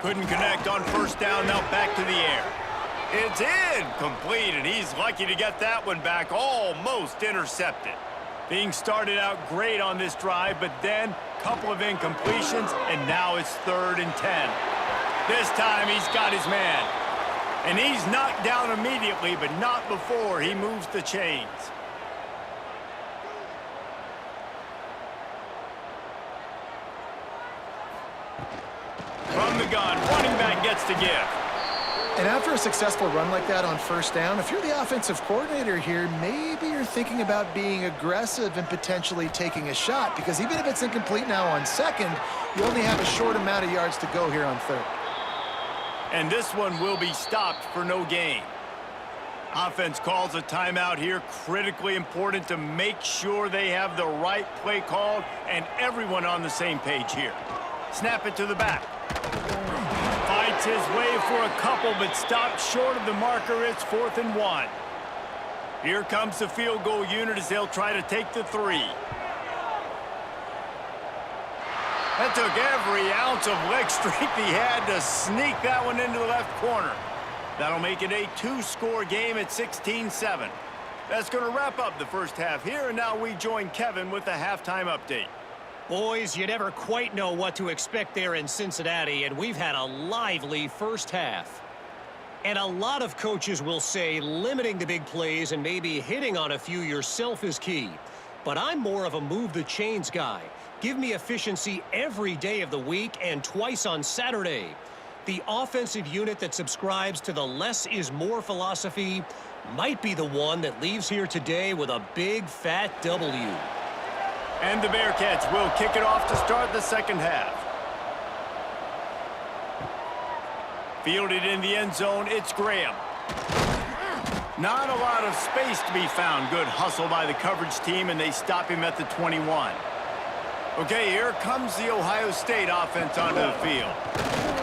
Couldn't connect on first down, now back to the air. It's in, complete, and he's lucky to get that one back, almost intercepted. Being started out great on this drive, but then a couple of incompletions, and now it's 3rd and 10. This time he's got his man. And he's knocked down immediately, but not before he moves the chains. From the gun, running back gets to give. And after a successful run like that on first down, if you're the offensive coordinator here, maybe you're thinking about being aggressive and potentially taking a shot, because even if it's incomplete now on second, you only have a short amount of yards to go here on third. And this one will be stopped for no gain. Offense calls a timeout here. Critically important to make sure they have the right play called and everyone on the same page here. Snap it to the back. Fights his way for a couple, but stopped short of the marker. It's 4th and 1. Here comes the field goal unit as they'll try to take the 3. That took every ounce of leg strength he had to sneak that one into the left corner. That'll make it a 2-score game at 16-7. That's going to wrap up the first half here, and now we join Kevin with the halftime update. Boys, you never quite know what to expect there in Cincinnati, and we've had a lively first half. And a lot of coaches will say limiting the big plays and maybe hitting on a few yourself is key. But I'm more of a move the chains guy. Give me efficiency every day of the week and twice on Saturday. The offensive unit that subscribes to the less is more philosophy might be the one that leaves here today with a big fat W. And the Bearcats will kick it off to start the second half. Fielded in the end zone, it's Graham. Not a lot of space to be found. Good hustle by the coverage team, and they stop him at the 21. Okay, here comes the Ohio State offense onto the field.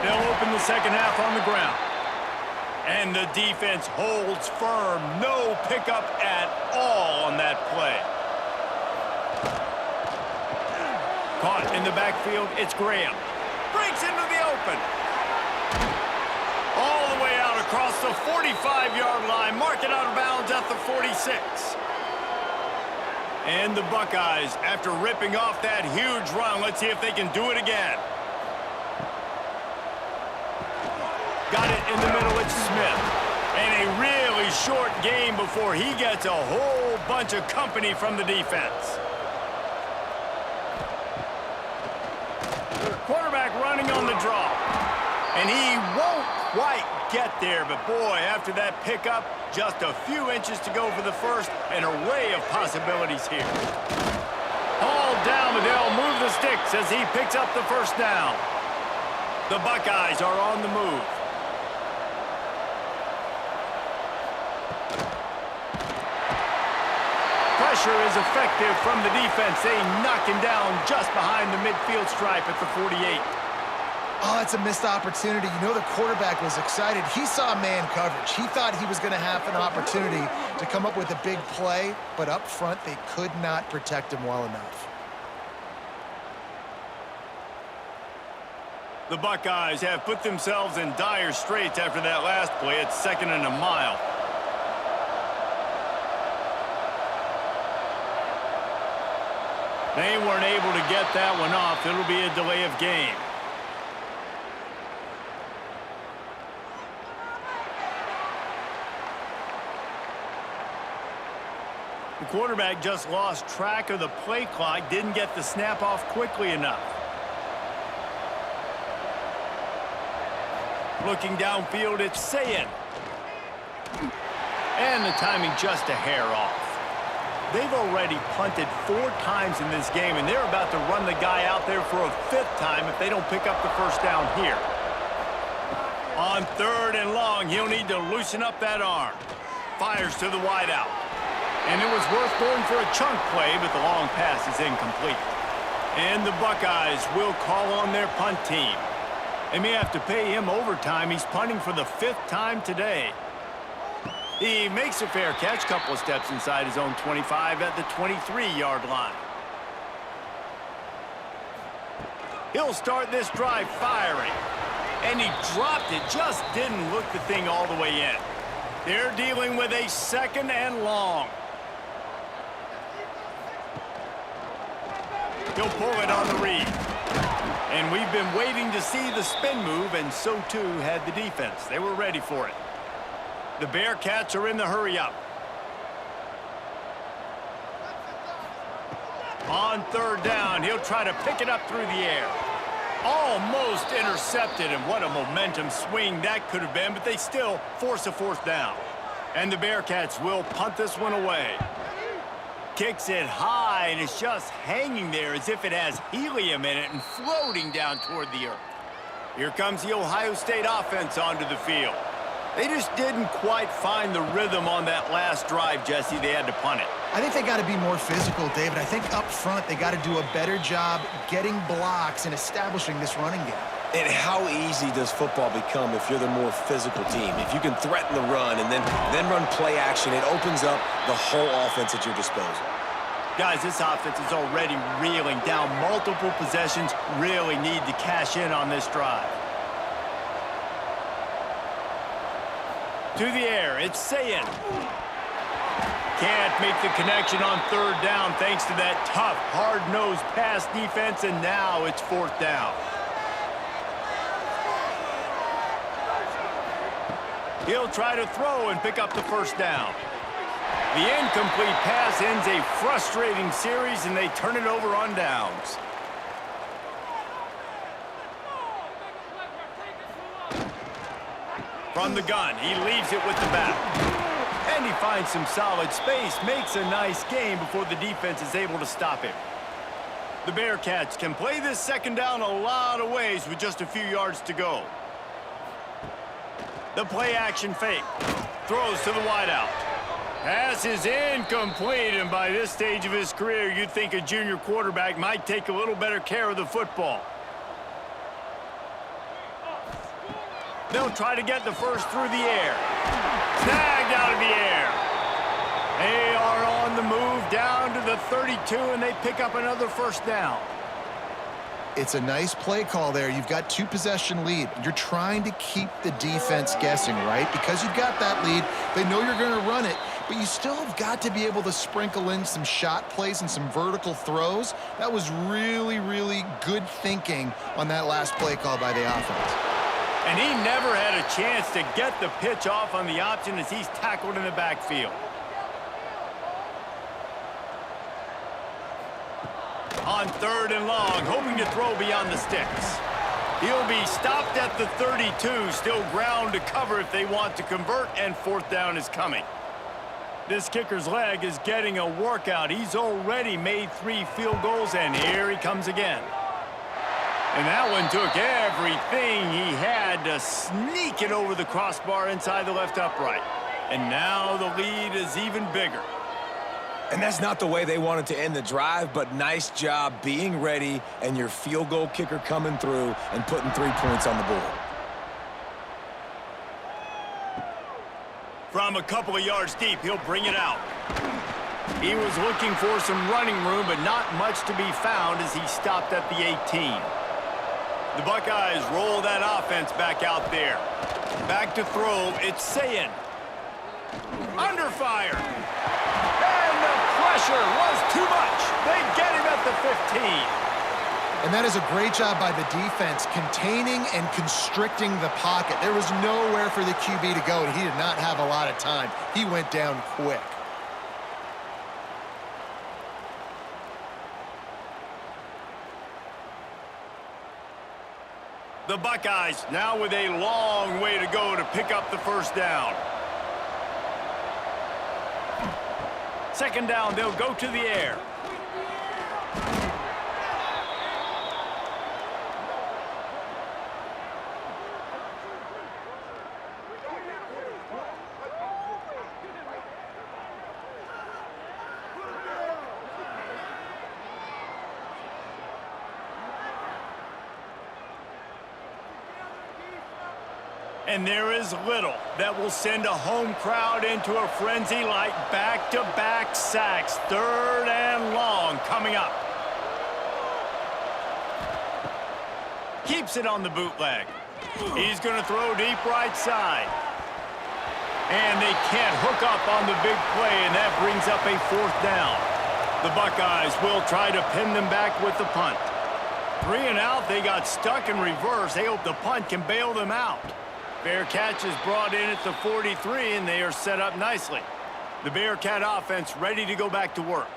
They'll open the second half on the ground. And the defense holds firm. No pickup at all on that play. Caught in the backfield, it's Graham. Breaks into the open. All the way out across the 45-yard line. Mark it out of bounds at the 46. And the Buckeyes, after ripping off that huge run, let's see if they can do it again. Got it in the middle, it's Smith. And a really pretty short game before he gets a whole bunch of company from the defense. Quarterback running on the draw. And he won't quite get there, but boy, after that pickup, just a few inches to go for the first, an array of possibilities here. All down, but they'll move the sticks as he picks up the first down. The Buckeyes are on the move. Pressure is effective from the defense. They knock him down just behind the midfield stripe at the 48. Oh, that's a missed opportunity. You know the quarterback was excited. He saw man coverage. He thought he was going to have an opportunity to come up with a big play, but up front, they could not protect him well enough. The Buckeyes have put themselves in dire straits after that last play. It's 2nd and a mile. They weren't able to get that one off. It'll be a delay of game. The quarterback just lost track of the play clock, didn't get the snap off quickly enough. Looking downfield, it's Sayin. And the timing just a hair off. They've already punted 4 times in this game, and they're about to run the guy out there for a 5th time if they don't pick up the first down here. On 3rd and long, he'll need to loosen up that arm. Fires to the wideout. And it was worth going for a chunk play, but the long pass is incomplete. And the Buckeyes will call on their punt team. They may have to pay him overtime. He's punting for the 5th time today. He makes a fair catch, couple of steps inside his own 25 at the 23-yard line. He'll start this drive firing. And he dropped it, just didn't look the thing all the way in. They're dealing with a 2nd and long. He'll pull it on the read. And we've been waiting to see the spin move, and so too had the defense. They were ready for it. The Bearcats are in the hurry-up. On 3rd down, he'll try to pick it up through the air. Almost intercepted, and what a momentum swing that could have been, but they still force a 4th down. And the Bearcats will punt this one away. Kicks it high, and it's just hanging there as if it has helium in it and floating down toward the earth. Here comes the Ohio State offense onto the field. They just didn't quite find the rhythm on that last drive, Jesse. They had to punt it. I think they got to be more physical, David. I think up front they got to do a better job getting blocks and establishing this running game. And how easy does football become if you're the more physical team? If you can threaten the run and then run play action, it opens up the whole offense at your disposal. Guys, this offense is already reeling down multiple possessions. Really need to cash in on this drive. To the air, it's Sayin. Can't make the connection on 3rd down thanks to that tough, hard-nosed pass defense, and now it's 4th down. He'll try to throw and pick up the first down. The incomplete pass ends a frustrating series, and they turn it over on downs. From the gun, he leaves it with the back. And he finds some solid space, makes a nice gain before the defense is able to stop him. The Bearcats can play this 2nd down a lot of ways with just a few yards to go. The play action fake. Throws to the wideout. Pass is incomplete, and by this stage of his career, you'd think a junior quarterback might take a little better care of the football. They'll try to get the first through the air. Snagged out of the air. They are on the move down to the 32, and they pick up another 1st down. It's a nice play call there. You've got 2-possession lead. You're trying to keep the defense guessing, right? Because you've got that lead, they know you're going to run it, but you still have got to be able to sprinkle in some shot plays and some vertical throws. That was really, really good thinking on that last play call by the offense. And he never had a chance to get the pitch off on the option as he's tackled in the backfield. On 3rd and long, hoping to throw beyond the sticks. He'll be stopped at the 32, still ground to cover if they want to convert, and 4th down is coming. This kicker's leg is getting a workout. He's already made 3 field goals, and here he comes again. And that one took everything he had to sneak it over the crossbar inside the left upright. And now the lead is even bigger. And that's not the way they wanted to end the drive, but nice job being ready and your field goal kicker coming through and putting 3 points on the board. From a couple of yards deep, he'll bring it out. He was looking for some running room, but not much to be found as he stopped at the 18. The Buckeyes roll that offense back out there. Back to throw, it's Sayin. Under fire. And the pressure was too much. They get him at the 15. And that is a great job by the defense, containing and constricting the pocket. There was nowhere for the QB to go, and he did not have a lot of time. He went down quick. The Buckeyes now with a long way to go to pick up the 1st down. 2nd down, they'll go to the air. And there is little that will send a home crowd into a frenzy like back-to-back sacks. 3rd and long coming up. Keeps it on the bootleg. He's going to throw deep right side. And they can't hook up on the big play, and that brings up a 4th down. The Buckeyes will try to pin them back with the punt. 3 and out, they got stuck in reverse. They hope the punt can bail them out. Fair catch is brought in at the 43, and they are set up nicely. The Bearcat offense ready to go back to work.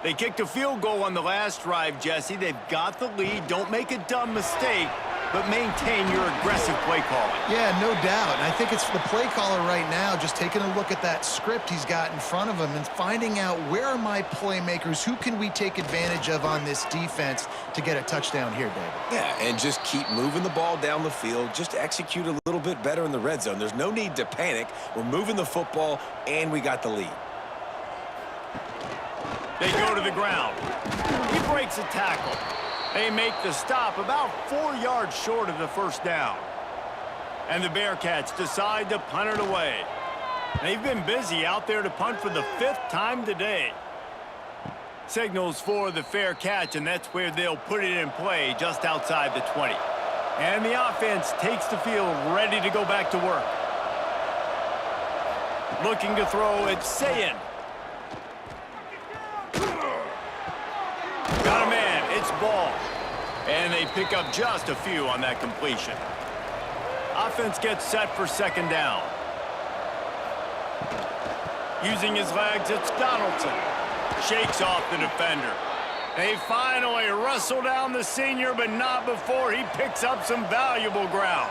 They kicked a field goal on the last drive, Jesse. They've got the lead. Don't make a dumb mistake, but maintain your aggressive play calling. Yeah, no doubt. And I think it's the play caller right now just taking a look at that script he's got in front of him and finding out where are my playmakers, who can we take advantage of on this defense to get a touchdown here, David. Yeah, and just keep moving the ball down the field. Just execute a little bit better in the red zone. There's no need to panic. We're moving the football, and we got the lead. They go to the ground. He breaks a tackle. They make the stop about 4 yards short of the 1st down. And the Bearcats decide to punt it away. They've been busy out there to punt for the 5th time today. Signals for the fair catch, and that's where they'll put it in play just outside the 20. And the offense takes the field ready to go back to work. Looking to throw, it's Sayin. Got a man, it's ball. And they pick up just a few on that completion. Offense gets set for 2nd down. Using his legs, it's Donaldson. Shakes off the defender. They finally wrestle down the senior, but not before he picks up some valuable ground.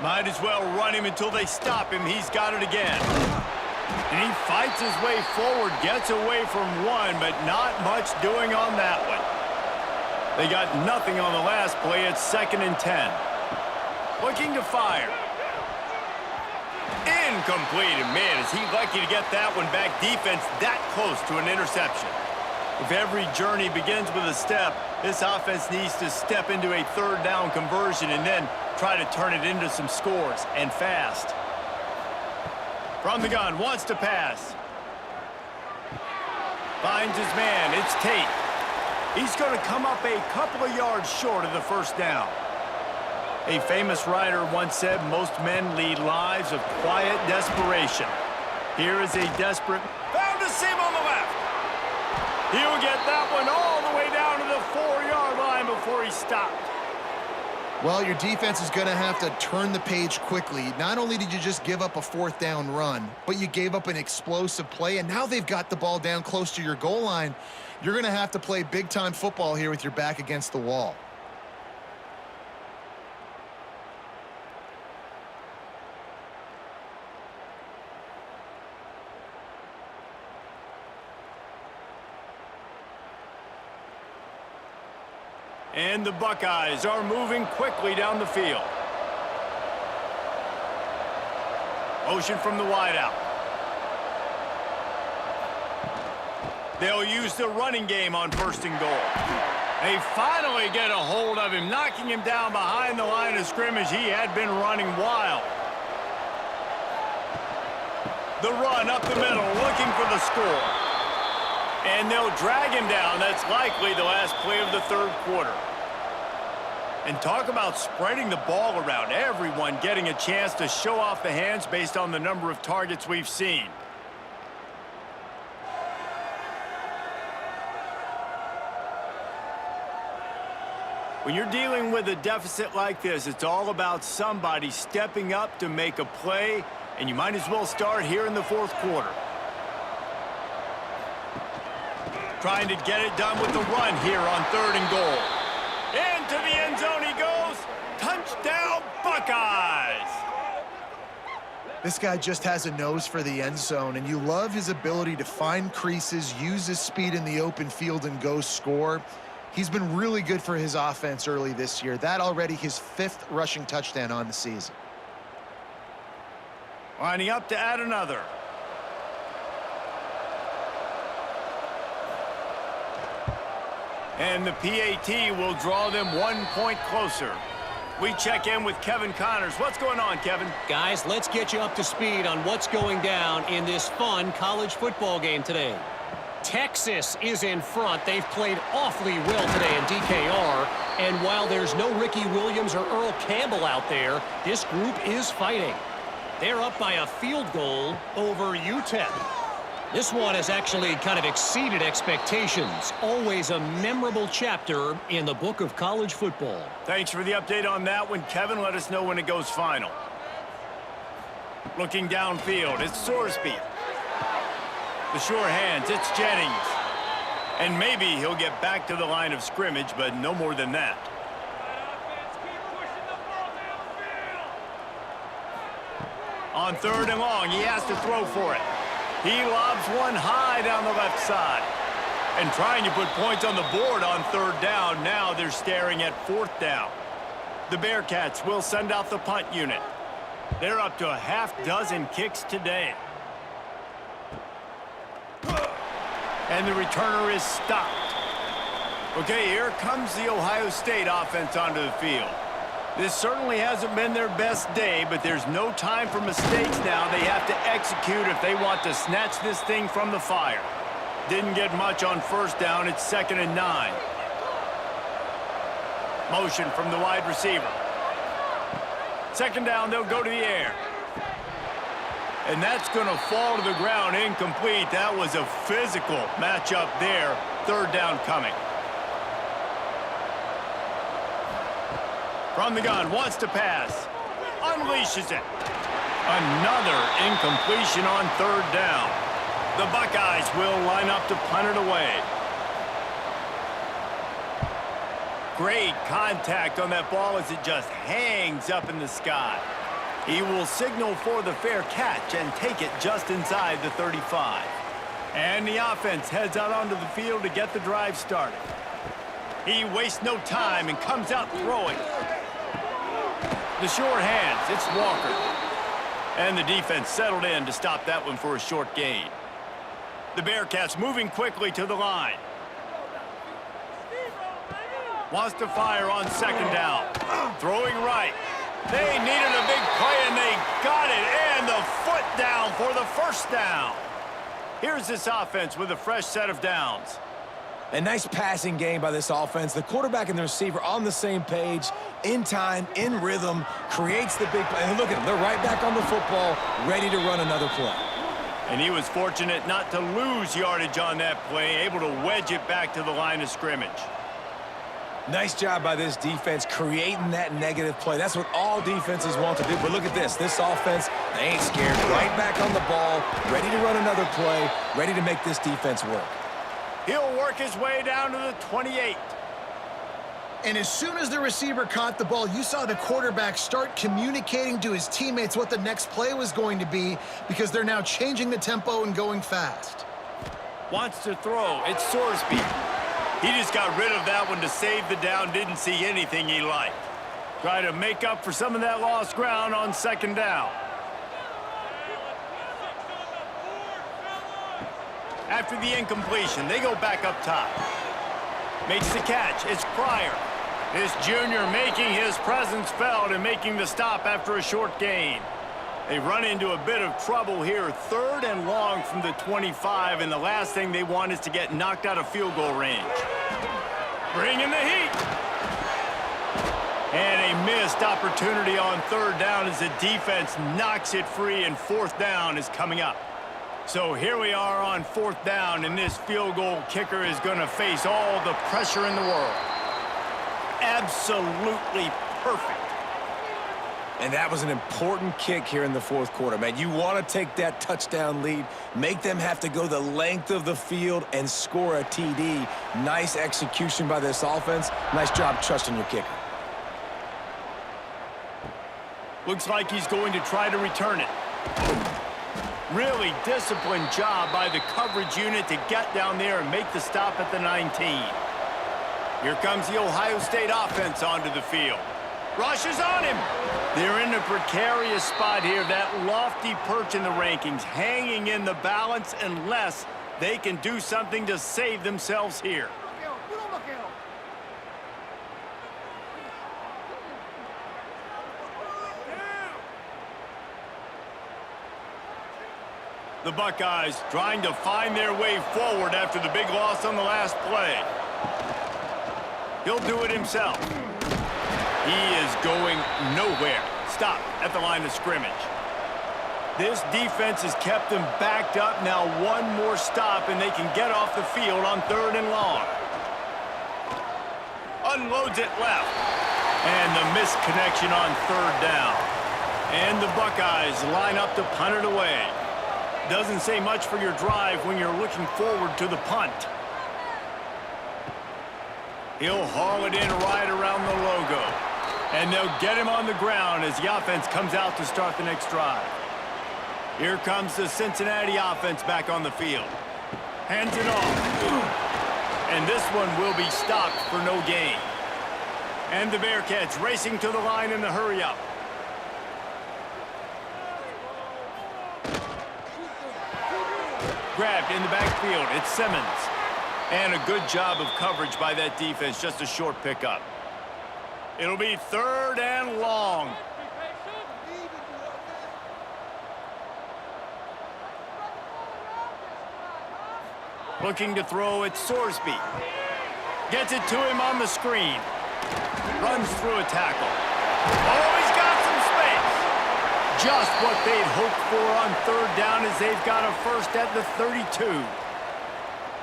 Might as well run him until they stop him. He's got it again. And he fights his way forward, gets away from one, but not much doing on that one. They got nothing on the last play. It's 2nd and 10. Looking to fire. Incomplete. And man, is he lucky to get that one back. Defense that close to an interception. If every journey begins with a step, this offense needs to step into a 3rd down conversion and then try to turn it into some scores, and fast. From the gun, wants to pass. Finds his man, it's Tate. He's going to come up a couple of yards short of the 1st down. A famous writer once said, most men lead lives of quiet desperation. Here is a desperate... Found a seam on the left. He'll get that one all the way down to the 4-yard line before he stopped. Well, your defense is going to have to turn the page quickly. Not only did you just give up a fourth down run, but you gave up an explosive play, and now they've got the ball down close to your goal line. You're going to have to play big-time football here with your back against the wall. And the Buckeyes are moving quickly down the field. Motion from the wideout. They'll use the running game on 1st and goal. They finally get a hold of him, knocking him down behind the line of scrimmage. He had been running wild. The run up the middle, looking for the score. And they'll drag him down. That's likely the last play of the 3rd quarter. And talk about spreading the ball around. Everyone getting a chance to show off the hands based on the number of targets we've seen. When you're dealing with a deficit like this, it's all about somebody stepping up to make a play, and you might as well start here in the 4th quarter. Trying to get it done with the run here on 3rd and goal. Into the end zone he goes. Touchdown, Buckeyes! This guy just has a nose for the end zone, and you love his ability to find creases, use his speed in the open field, and go score. He's been really good for his offense early this year. That already his 5th rushing touchdown on the season. Lining up to add another. And the PAT will draw them 1 point closer. We check in with Kevin Connors. What's going on, Kevin? Guys, let's get you up to speed on what's going down in this fun college football game today. Texas is in front. They've played awfully well today in DKR. And while there's no Ricky Williams or Earl Campbell out there, this group is fighting. They're up by a field goal over UTEP. This one has actually kind of exceeded expectations. Always a memorable chapter in the book of college football. Thanks for the update on that one, Kevin. Let us know when it goes final. Looking downfield, it's Sorsby. The sure hands, it's Jennings. And maybe he'll get back to the line of scrimmage, but no more than that. On 3rd and long, he has to throw for it. He lobs one high down the left side. And trying to put points on the board on 3rd down. Now they're staring at 4th down. The Bearcats will send out the punt unit. They're up to a half-dozen kicks today. And the returner is stopped. Okay, here comes the Ohio State offense onto the field. This certainly hasn't been their best day, but there's no time for mistakes now. They have to execute if they want to snatch this thing from the fire. Didn't get much on 1st down. It's 2nd and 9. Motion from the wide receiver. 2nd down, they'll go to the air. And that's going to fall to the ground incomplete. That was a physical matchup there. 3rd down coming. From the gun, wants to pass. Unleashes it. Another incompletion on 3rd down. The Buckeyes will line up to punt it away. Great contact on that ball as it just hangs up in the sky. He will signal for the fair catch and take it just inside the 35. And the offense heads out onto the field to get the drive started. He wastes no time and comes out throwing. The short hands, it's Walker. And the defense settled in to stop that one for a short gain. The Bearcats moving quickly to the line. Wants to fire on 2nd down. Throwing right. They needed a big play, and they got it. And the foot down for the 1st down. Here's this offense with a fresh set of downs. A nice passing game by this offense. The quarterback and the receiver on the same page, in time, in rhythm, creates the big play. And look at them. They're right back on the football, ready to run another play. And he was fortunate not to lose yardage on that play, able to wedge it back to the line of scrimmage. Nice job by this defense creating that negative play. That's what all defenses want to do. But look at this. This offense, they ain't scared. Right back on the ball, ready to run another play, ready to make this defense work. He'll work his way down to the 28. And as soon as the receiver caught the ball, you saw the quarterback start communicating to his teammates what the next play was going to be because they're now changing the tempo and going fast. Wants to throw. It's Sorsby. He just got rid of that one to save the down. Didn't see anything he liked. Try to make up for some of that lost ground on second down. After the incompletion, they go back up top. Makes the catch. It's Pryor. This junior making his presence felt and making the stop after a short gain. They run into a bit of trouble here. 3rd and long from the 25, and the last thing they want is to get knocked out of field goal range. Bringing the heat. And a missed opportunity on 3rd down as the defense knocks it free, and 4th down is coming up. So here we are on 4th down, and this field goal kicker is going to face all the pressure in the world. Absolutely perfect. And that was an important kick here in the 4th quarter, man. You want to take that touchdown lead, make them have to go the length of the field and score a TD. Nice execution by this offense. Nice job trusting your kicker. Looks like he's going to try to return it. Really disciplined job by the coverage unit to get down there and make the stop at the 19. Here comes the Ohio State offense onto the field. Rushes on him. They're in a precarious spot here. That lofty perch in the rankings, hanging in the balance unless they can do something to save themselves here. The Buckeyes trying to find their way forward after the big loss on the last play. He'll do it himself. He is going nowhere. Stop at the line of scrimmage. This defense has kept them backed up. Now one more stop and they can get off the field on 3rd and long. Unloads it left. And the missed connection on 3rd down. And the Buckeyes line up to punt it away. Doesn't say much for your drive when you're looking forward to the punt. He'll haul it in right around the logo. And they'll get him on the ground as the offense comes out to start the next drive. Here comes the Cincinnati offense back on the field. Hands it off. And this one will be stopped for no gain. And the Bearcats racing to the line in the hurry-up. Grabbed in the backfield. It's Simmons. And a good job of coverage by that defense. Just a short pickup. It'll be 3rd and long. Looking to throw at Sorsby. Gets it to him on the screen. Runs through a tackle. Oh, he's got some space. Just what they'd hoped for on 3rd down as they've got a first at the 32.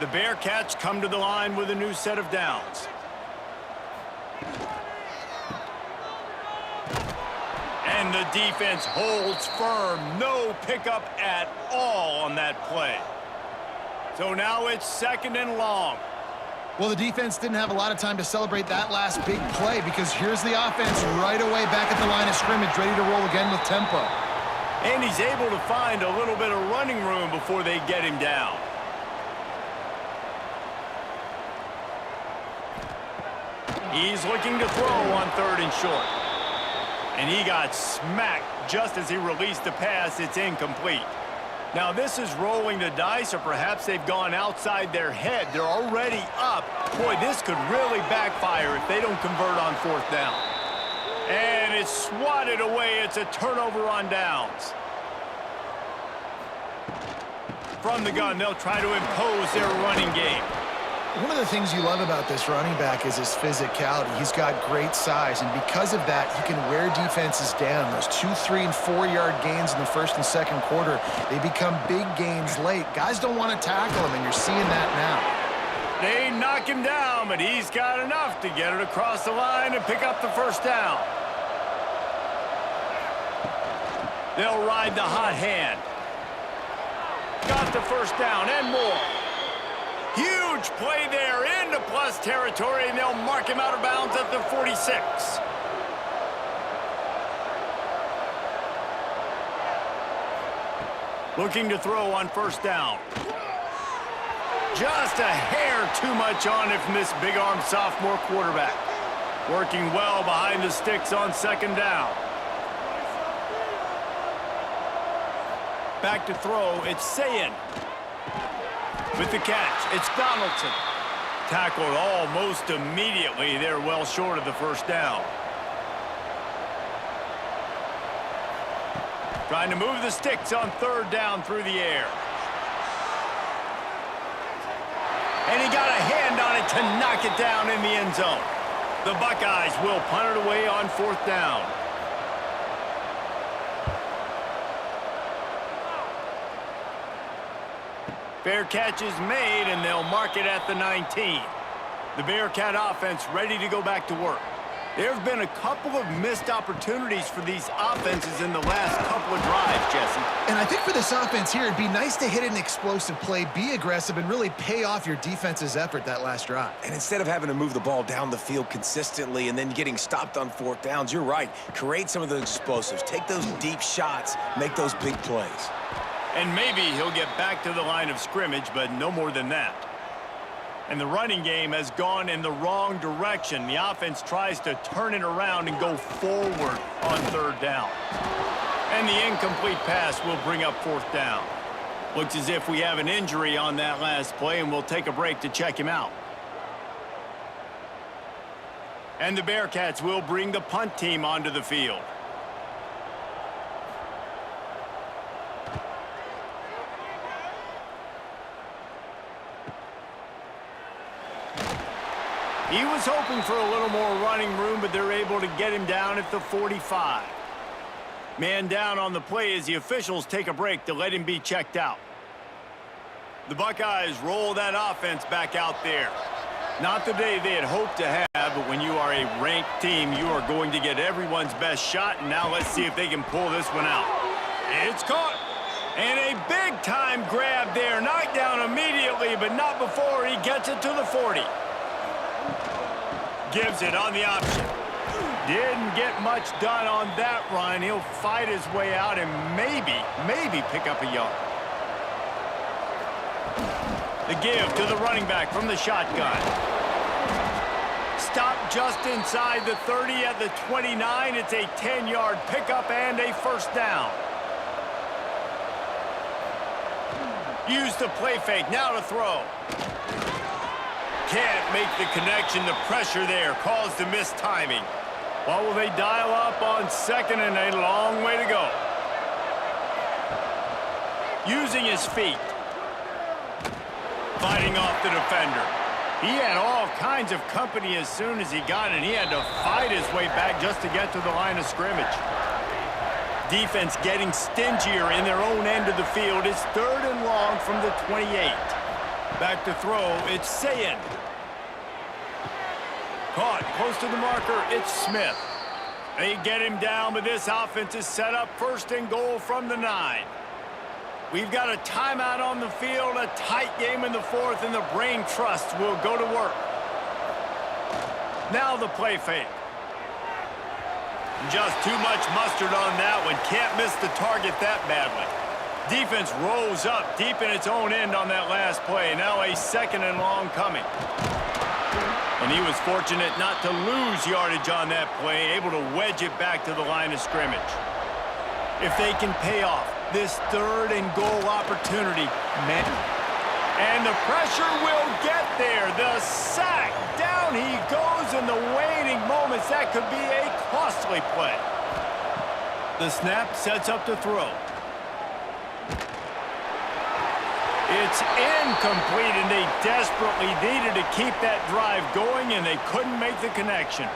The Bearcats come to the line with a new set of downs. And the defense holds firm. No pickup at all on that play. So now it's 2nd and long. Well, the defense didn't have a lot of time to celebrate that last big play because here's the offense right away back at the line of scrimmage, ready to roll again with tempo. And he's able to find a little bit of running room before they get him down. He's looking to throw on 3rd and short. And he got smacked just as he released the pass. It's incomplete. Now this is rolling the dice, or perhaps they've gone outside their head. They're already up. Boy, this could really backfire if they don't convert on 4th down. And it's swatted away. It's a turnover on downs. From the gun, they'll try to impose their running game. One of the things you love about this running back is his physicality. He's got great size, and because of that, he can wear defenses down. Those 2-, 3-, and 4-yard gains in the 1st and 2nd quarter, they become big gains late. Guys don't want to tackle him, and you're seeing that now. They knock him down, but he's got enough to get it across the line and pick up the first down. They'll ride the hot hand. Got the first down and more. Huge play there into plus territory, and they'll mark him out of bounds at the 46. Looking to throw on first down. Just a hair too much on it from this big-armed sophomore quarterback. Working well behind the sticks on second down. Back to throw, it's Sayin. With the catch, it's Donaldson. Tackled almost immediately. They're well short of the first down. Trying to move the sticks on third down through the air. And he got a hand on it to knock it down in the end zone. The Buckeyes will punt it away on fourth down. Fair catch is made, and they'll mark it at the 19. The Bearcat offense ready to go back to work. There have been a couple of missed opportunities for these offenses in the last couple of drives, Jesse. And I think for this offense here, it'd be nice to hit an explosive play, be aggressive, and really pay off your defense's effort that last drive. And instead of having to move the ball down the field consistently and then getting stopped on fourth downs, you're right. Create some of those explosives. Take those deep shots. Make those big plays. And maybe he'll get back to the line of scrimmage, but no more than that. And the running game has gone in the wrong direction. The offense tries to turn it around and go forward on third down. And the incomplete pass will bring up fourth down. Looks as if we have an injury on that last play, and we'll take a break to check him out. And the Bearcats will bring the punt team onto the field. He was hoping for a little more running room, but they're able to get him down at the 45. Man down on the play as the officials take a break to let him be checked out. The Buckeyes roll that offense back out there. Not the day they had hoped to have, but when you are a ranked team, you are going to get everyone's best shot, and now let's see if they can pull this one out. It's caught. And a big-time grab there. Knocked down immediately, but not before he gets it to the 40. Gives it on the option. Didn't get much done on that run. He'll fight his way out and maybe pick up a yard. The give to the running back from the shotgun. Stopped just inside the 30 at the 29. It's a 10-yard pickup and a first down. Use the play fake. Now to throw. Can't make the connection. The pressure there caused the missed timing. What will they dial up on second, and a long way to go? Using his feet. Fighting off the defender. He had all kinds of company as soon as he got it. He had to fight his way back just to get to the line of scrimmage. Defense getting stingier in their own end of the field. It's third and long from the 28. Back to throw, it's Sayin. Caught close to the marker, it's Smith. They get him down, but this offense is set up first and goal from the 9. We've got a timeout on the field, a tight game in the fourth, and the brain trust will go to work. Now the play fake. Just too much mustard on that one. Can't miss the target that badly. Defense rose up deep in its own end on that last play. Now a second and long coming. And he was fortunate not to lose yardage on that play, able to wedge it back to the line of scrimmage. If they can pay off this third and goal opportunity, man. And the pressure will get there. The sack. Down he goes in the waning moments. That could be a costly play. The snap sets up to throw. It's incomplete, and they desperately needed to keep that drive going, and they couldn't make the connection.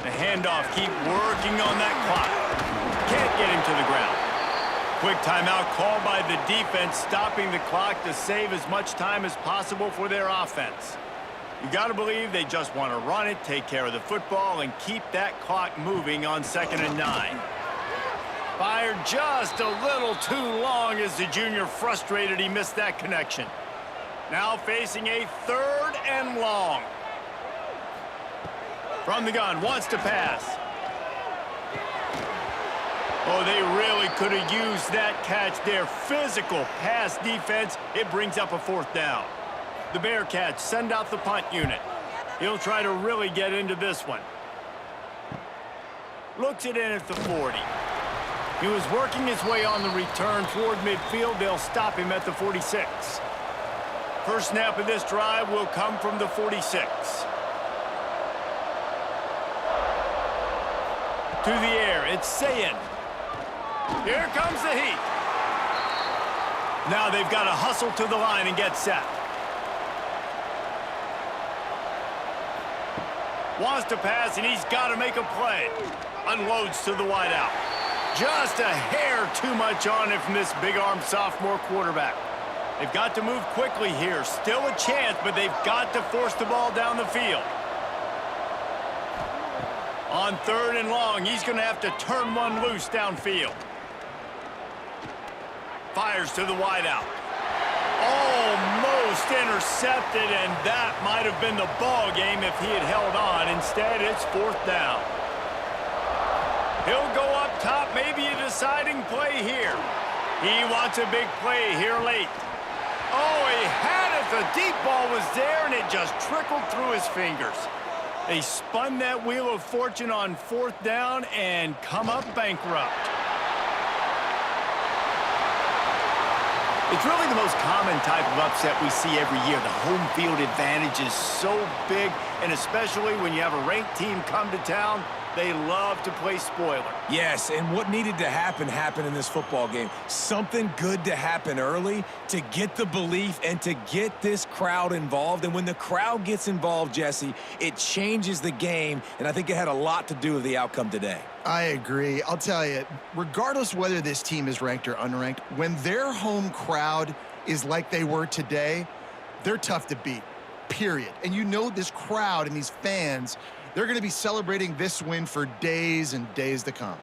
The handoff, keep working on that clock. Can't get him to the ground. Quick timeout called by the defense, stopping the clock to save as much time as possible for their offense. You got to believe they just want to run it, take care of the football, and keep that clock moving on 2nd and 9. Fired just a little too long as the junior frustrated he missed that connection. Now facing a 3rd and long. From the gun, wants to pass. Oh, they really could have used that catch there. Physical pass defense. It brings up a 4th down. The Bearcats send out the punt unit. He'll try to really get into this one. Looks it in at the 40. He was working his way on the return toward midfield. They'll stop him at the 46. First snap of this drive will come from the 46. To the air, it's Sayin. Here comes the heat. Now they've got to hustle to the line and get set. Wants to pass, and he's got to make a play. Unloads to the wideout. Just a hair too much on it from this big-armed sophomore quarterback. They've got to move quickly here. Still a chance, but they've got to force the ball down the field. On 3rd and long, he's going to have to turn one loose downfield. Fires to the wideout. Almost intercepted, and that might have been the ball game if he had held on. Instead, it's 4th down. He'll go up top, maybe a deciding play here. He wants a big play here late. Oh, he had it. The deep ball was there, and it just trickled through his fingers. They spun that wheel of fortune on 4th down and come up bankrupt. It's really the most common type of upset we see every year. The home field advantage is so big, and especially when you have a ranked team come to town, they love to play spoiler. Yes, and what needed to happen happened in this football game. Something good to happen early to get the belief and to get this crowd involved. And when the crowd gets involved, Jesse, it changes the game, and I think it had a lot to do with the outcome today. I agree. I'll tell you, regardless whether this team is ranked or unranked, when their home crowd is like they were today, they're tough to beat, period. And you know this crowd and these fans, they're going to be celebrating this win for days and days to come.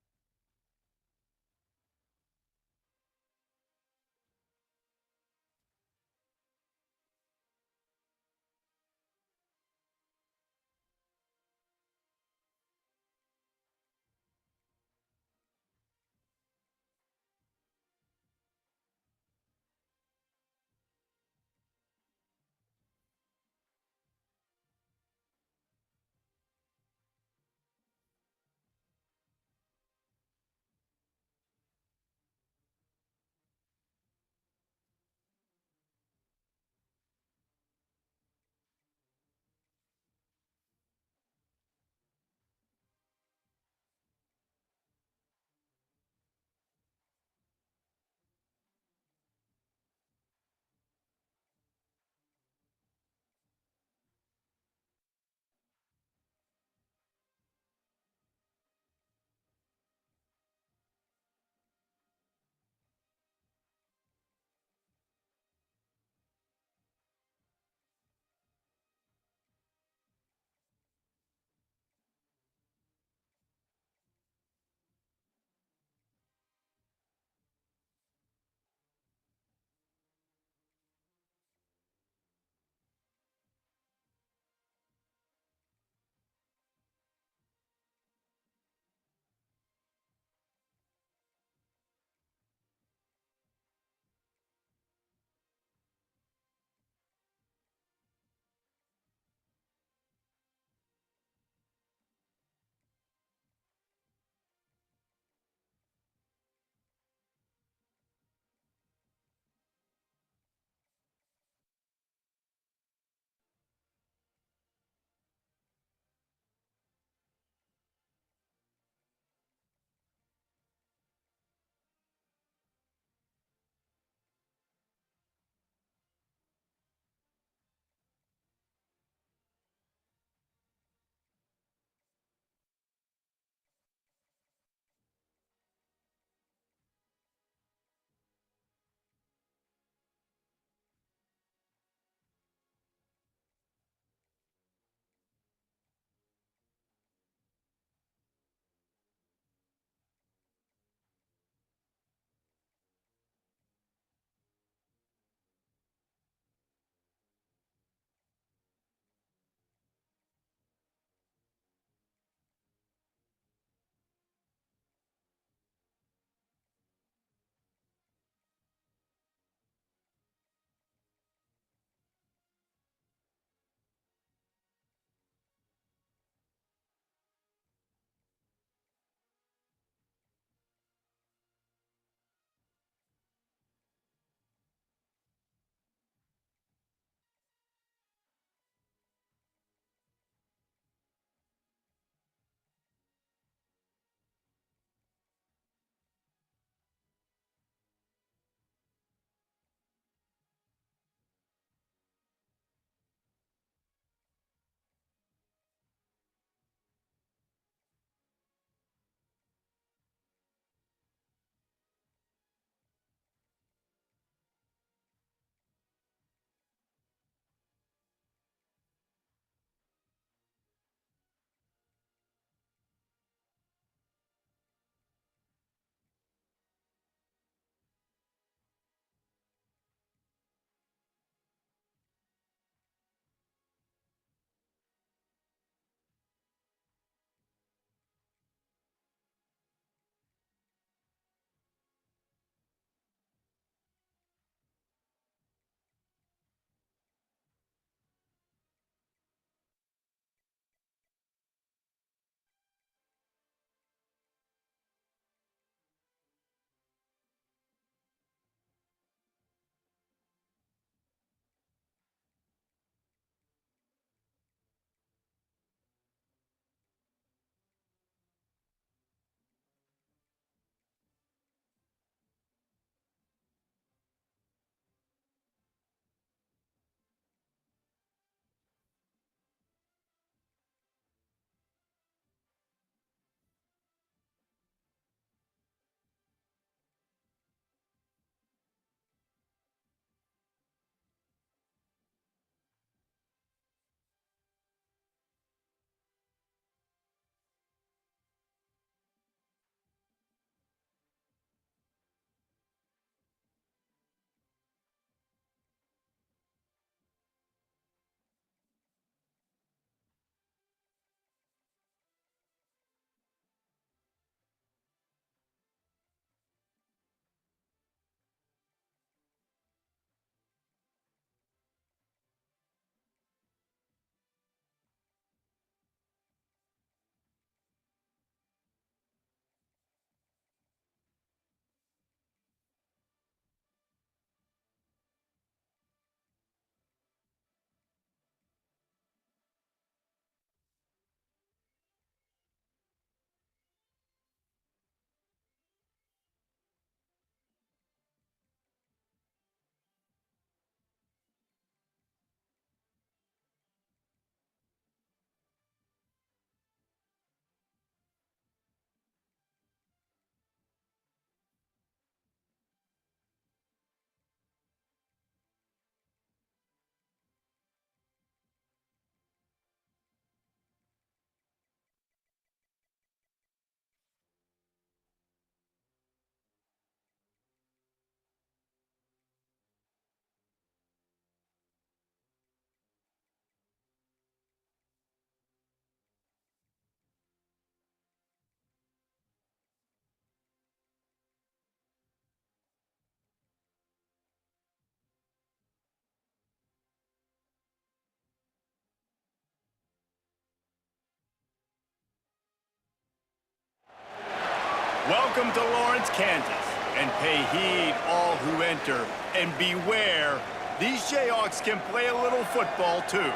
Welcome to Lawrence, Kansas. And pay heed all who enter. And beware, these Jayhawks can play a little football too.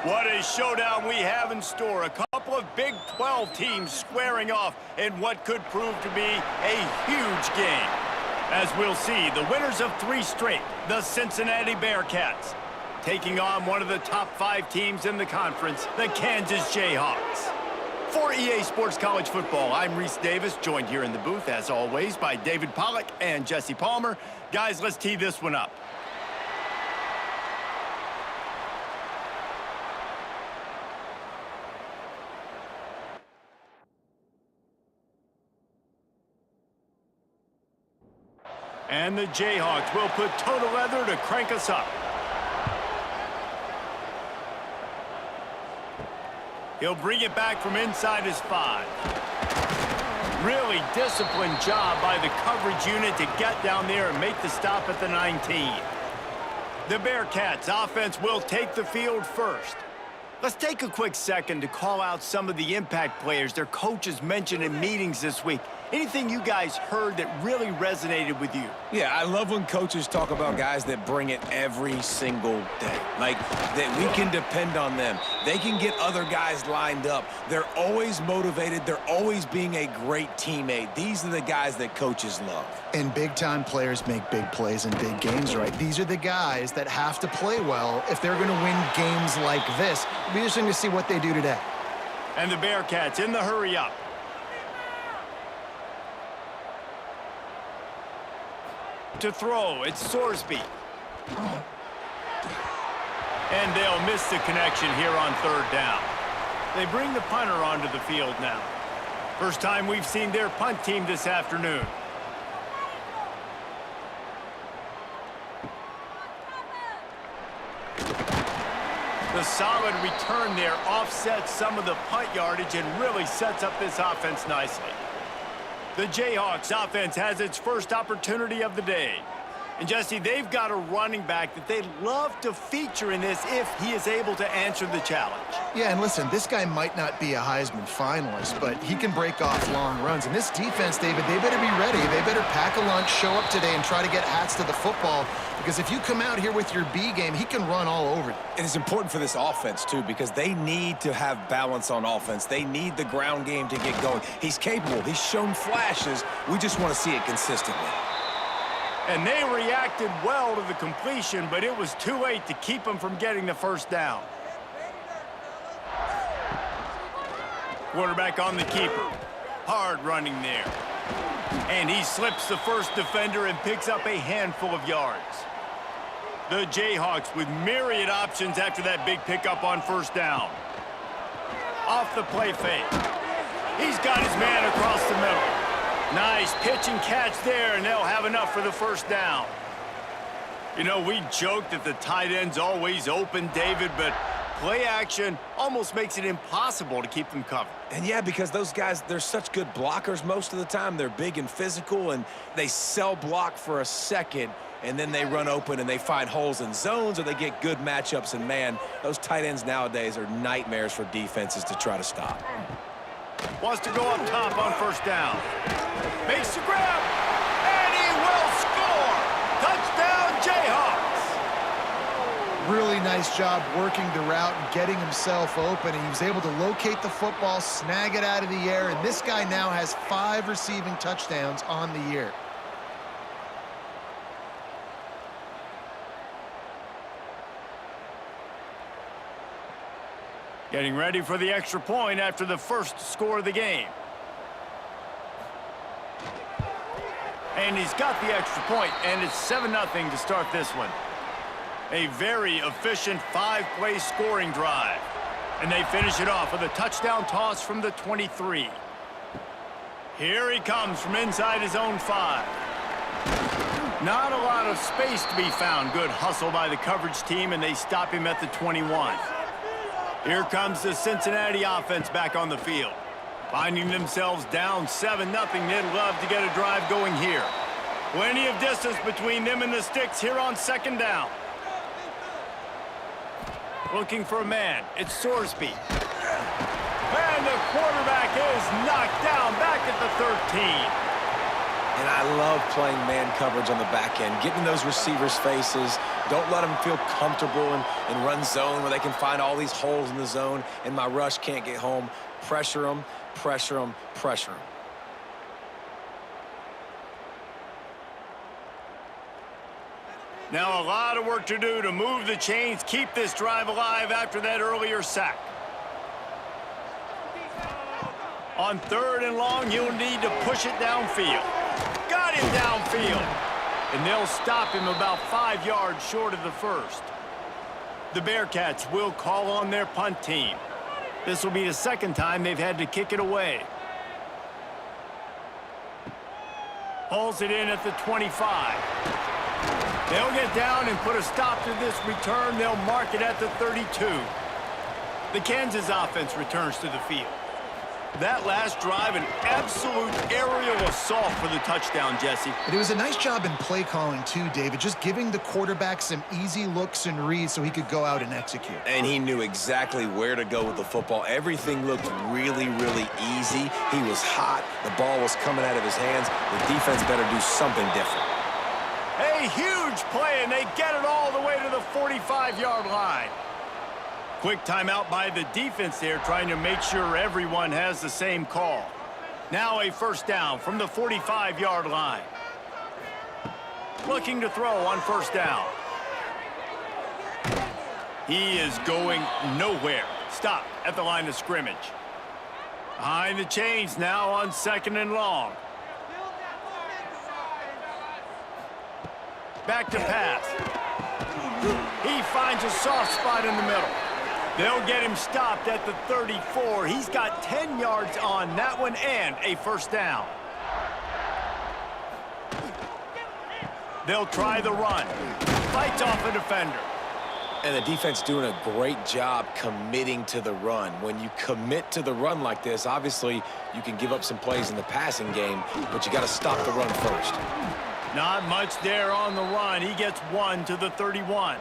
What a showdown we have in store. A couple of Big 12 teams squaring off in what could prove to be a huge game. As we'll see, the winners of 3 straight, the Cincinnati Bearcats, taking on one of the top 5 teams in the conference, the Kansas Jayhawks. For EA Sports College Football, I'm Reese Davis, joined here in the booth, as always, by David Pollack and Jesse Palmer. Guys, let's tee this one up. And the Jayhawks will put toe to leather to crank us up. He'll bring it back from inside his 5. Really disciplined job by the coverage unit to get down there and make the stop at the 19. The Bearcats offense will take the field first. Let's take a quick second to call out some of the impact players their coaches mentioned in meetings this week. Anything you guys heard that really resonated with you? Yeah, I love when coaches talk about guys that bring it every single day. Like, that we can depend on them. They can get other guys lined up. They're always motivated. They're always being a great teammate. These are the guys that coaches love. And big-time players make big plays in big games, right? These are the guys that have to play well if they're going to win games like this. It'll be interesting to see what they do today. And the Bearcats in the hurry-up. To throw, it's Sorsby. And they'll miss the connection here on 3rd down. They bring the punter onto the field now. First time we've seen their punt team this afternoon. The solid return there offsets some of the punt yardage and really sets up this offense nicely. The Jayhawks offense has its first opportunity of the day. And Jesse, they've got a running back that they'd love to feature in this if he is able to answer the challenge. Yeah, and listen, this guy might not be a Heisman finalist, but he can break off long runs. And this defense, David, they better be ready. They better pack a lunch, show up today, and try to get hats to the football. Because if you come out here with your B game, he can run all over you. And it's important for this offense, too, because they need to have balance on offense. They need the ground game to get going. He's capable. He's shown flashes. We just want to see it consistently. And they reacted well to the completion, but it was too late to keep him from getting the first down. Quarterback on the keeper. Hard running there. And he slips the first defender and picks up a handful of yards. The Jayhawks with myriad options after that big pickup on 1st down. Off the play fake. He's got his man across the middle. Nice pitch and catch there, and they'll have enough for the 1st down. You know, we joke that the tight end's always open, David, but play action almost makes it impossible to keep them covered. And yeah, because those guys, they're such good blockers most of the time. They're big and physical, and they sell block for a second, and then they run open and they find holes in zones, or they get good matchups. And man, those tight ends nowadays are nightmares for defenses to try to stop. Wants to go up top on 1st down. Makes the grab, and he will score! Touchdown, Jayhawks! Really nice job working the route and getting himself open. And he was able to locate the football, snag it out of the air, and this guy now has 5 receiving touchdowns on the year. Getting ready for the extra point after the first score of the game. And he's got the extra point, and it's 7-0 to start this one. A very efficient 5-play scoring drive. And they finish it off with a touchdown toss from the 23. Here he comes from inside his own 5. Not a lot of space to be found. Good hustle by the coverage team, and they stop him at the 21. Here comes the Cincinnati offense back on the field. Finding themselves down 7-0, they'd love to get a drive going here. Plenty of distance between them and the sticks here on 2nd down. Looking for a man. It's Sorsby. And the quarterback is knocked down back at the 13. And I love playing man coverage on the back end, getting those receivers' faces. Don't let them feel comfortable in run zone where they can find all these holes in the zone and my rush can't get home. Pressure them, pressure them, pressure them. Now a lot of work to do to move the chains, keep this drive alive after that earlier sack. On 3rd and long, you'll need to push it downfield. Got him downfield. And they'll stop him about 5 yards short of the first. The Bearcats will call on their punt team. This will be the 2nd time they've had to kick it away. Hauls it in at the 25. They'll get down and put a stop to this return. They'll mark it at the 32. The Kansas offense returns to the field. That last drive, an absolute aerial assault for the touchdown, Jesse. But it was a nice job in play calling too, David, just giving the quarterback some easy looks and reads so he could go out and execute. And he knew exactly where to go with the football. Everything looked really, really easy. He was hot. The ball was coming out of his hands. The defense better do something different. A huge play, and they get it all the way to the 45-yard line. Quick timeout by the defense there, trying to make sure everyone has the same call. Now a 1st down from the 45-yard line. Looking to throw on 1st down. He is going nowhere. Stop at the line of scrimmage. Behind the chains now on 2nd and long. Back to pass. He finds a soft spot in the middle. They'll get him stopped at the 34. He's got 10 yards on that one and a 1st down. They'll try the run. Fights off a defender. And the defense doing a great job committing to the run. When you commit to the run like this, obviously you can give up some plays in the passing game, but you got to stop the run first. Not much there on the run. He gets 1 to the 31.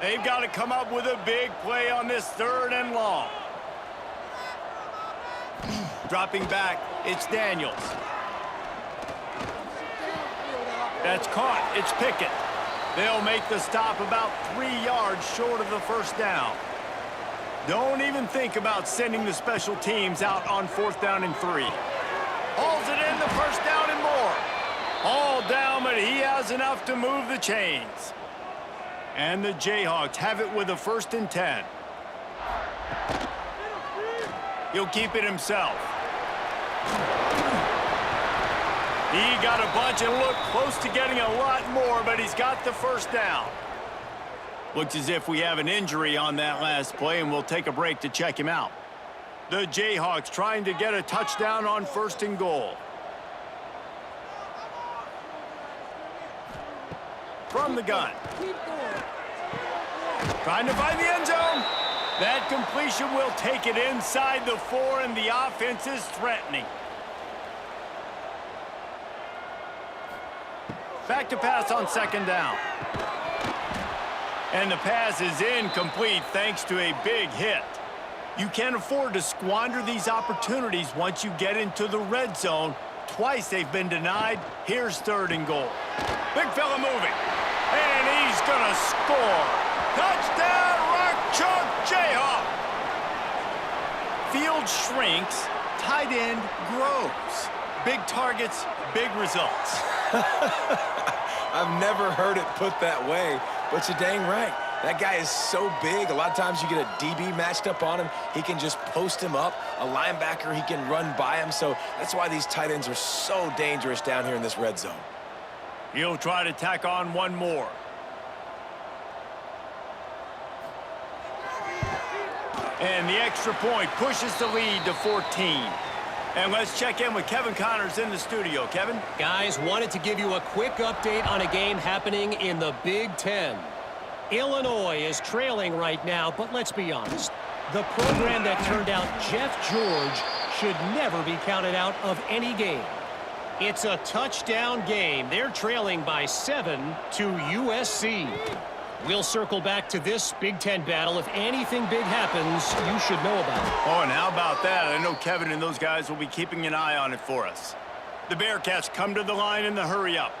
They've got to come up with a big play on this 3rd and long. Dropping back, it's Daniels. That's caught. It's Pickett. They'll make the stop about 3 yards short of the 1st down. Don't even think about sending the special teams out on 4th down and 3. Hauls it in, the 1st down and more. All down, but he has enough to move the chains. And the Jayhawks have it with a 1st and 10. He'll keep it himself. He got a bunch and looked close to getting a lot more, but he's got the 1st down. Looks as if we have an injury on that last play, and we'll take a break to check him out. The Jayhawks trying to get a touchdown on 1st and goal. From the gun. Trying to find the end zone. That completion will take it inside the 4, and the offense is threatening. Back to pass on 2nd down. And the pass is incomplete thanks to a big hit. You can't afford to squander these opportunities once you get into the red zone. Twice they've been denied. Here's 3rd and goal. Big fella moving. And he's going to score. Touchdown, Rock Chalk Jayhawk. Field shrinks, tight end grows. Big targets, big results. I've never heard it put that way, but you're dang right. That guy is so big. A lot of times you get a DB matched up on him. He can just post him up. A linebacker, he can run by him. So that's why these tight ends are so dangerous down here in this red zone. He'll try to tack on one more. And the extra point pushes the lead to 14. And let's check in with Kevin Connors in the studio. Kevin? Guys, wanted to give you a quick update on a game happening in the Big Ten. Illinois is trailing right now, but let's be honest. The program that turned out Jeff George should never be counted out of any game. It's a touchdown game. They're trailing by 7 to USC. We'll circle back to this Big Ten battle. If anything big happens, you should know about it. Oh, and how about that? I know Kevin and those guys will be keeping an eye on it for us. The Bearcats come to the line in the hurry-up.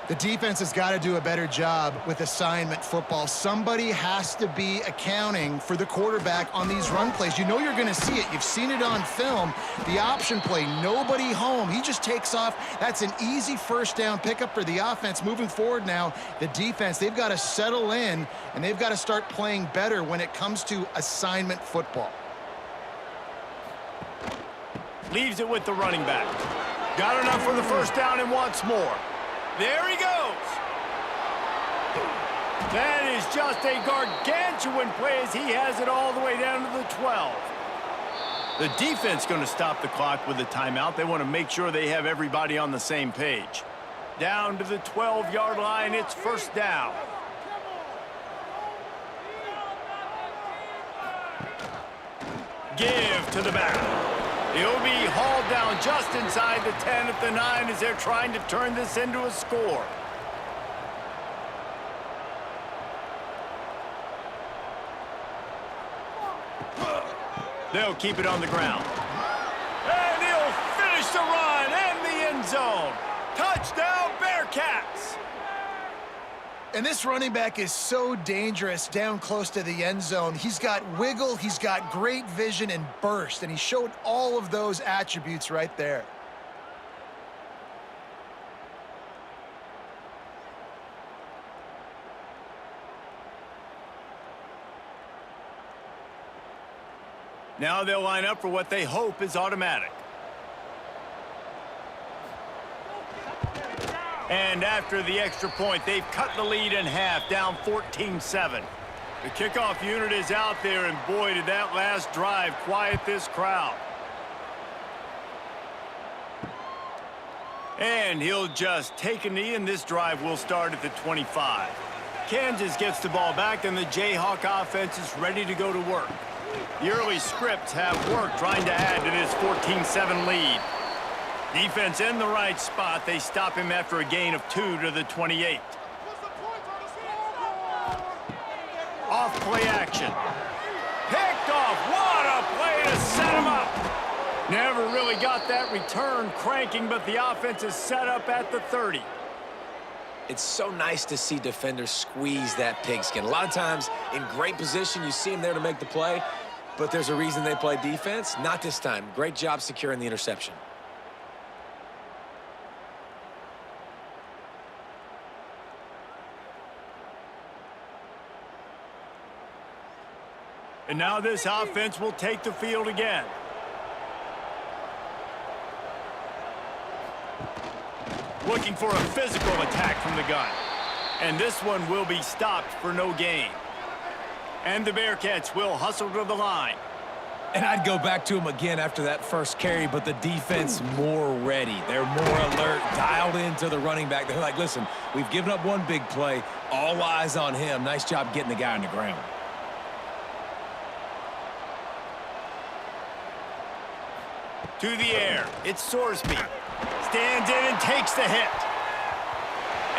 The defense has got to do a better job with assignment football. Somebody has to be accounting for the quarterback on these run plays. You know you're going to see it. You've seen it on film. The option play, nobody home. He just takes off. That's an easy first down pickup for the offense. Moving forward now, the defense, they've got to settle in, and they've got to start playing better when it comes to assignment football. Leaves it with the running back. Got enough for the first down and wants more. There he goes. That is just a gargantuan play as he has it all the way down to the 12. The defense going to stop the clock with a timeout. They want to make sure they have everybody on the same page. Down to the 12-yard line, it's first down. Give to the back. He'll be hauled down just inside the 10 at the 9 as they're trying to turn this into a score. They'll keep it on the ground. And he'll finish the run and the end zone. Touchdown, Bearcats! And this running back is so dangerous down close to the end zone. He's got wiggle, he's got great vision and burst, and he showed all of those attributes right there. Now they'll line up for what they hope is automatic. And after the extra point, they've cut the lead in half, down 14-7. The kickoff unit is out there, and boy, did that last drive quiet this crowd. And he'll just take a knee, and this drive will start at the 25. Kansas gets the ball back, and the Jayhawk offense is ready to go to work. The early scripts have worked trying to add to this 14-7 lead. Defense in the right spot. They stop him after a gain of 2 to the 28. Off play action. Picked off. What a play to set him up. Never really got that return cranking, but the offense is set up at the 30. It's so nice to see defenders squeeze that pigskin. A lot of times in great position, you see them there to make the play, but there's a reason they play defense. Not this time. Great job securing the interception. And now this offense will take the field again. Looking for a physical attack from the gun. And this one will be stopped for no gain. And the Bearcats will hustle to the line. And I'd go back to him again after that first carry, but the defense more ready. They're more alert, dialed into the running back. They're like, listen, we've given up one big play. All eyes on him. Nice job getting the guy on the ground. To the air, it's Sorsby. Stands in and takes the hit.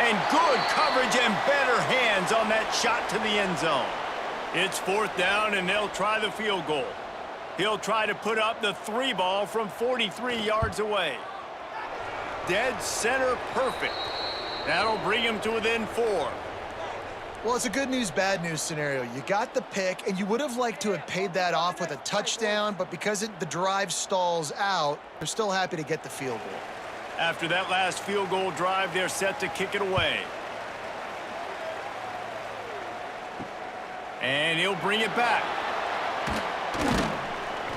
And good coverage and better hands on that shot to the end zone. It's fourth down, and they'll try the field goal. He'll try to put up the 3 ball from 43 yards away. Dead center perfect. That'll bring him to within 4. Well, it's a good news, bad news scenario. You got the pick, and you would have liked to have paid that off with a touchdown, but because the drive stalls out, they're still happy to get the field goal. After that last field goal drive, they're set to kick it away. And he'll bring it back.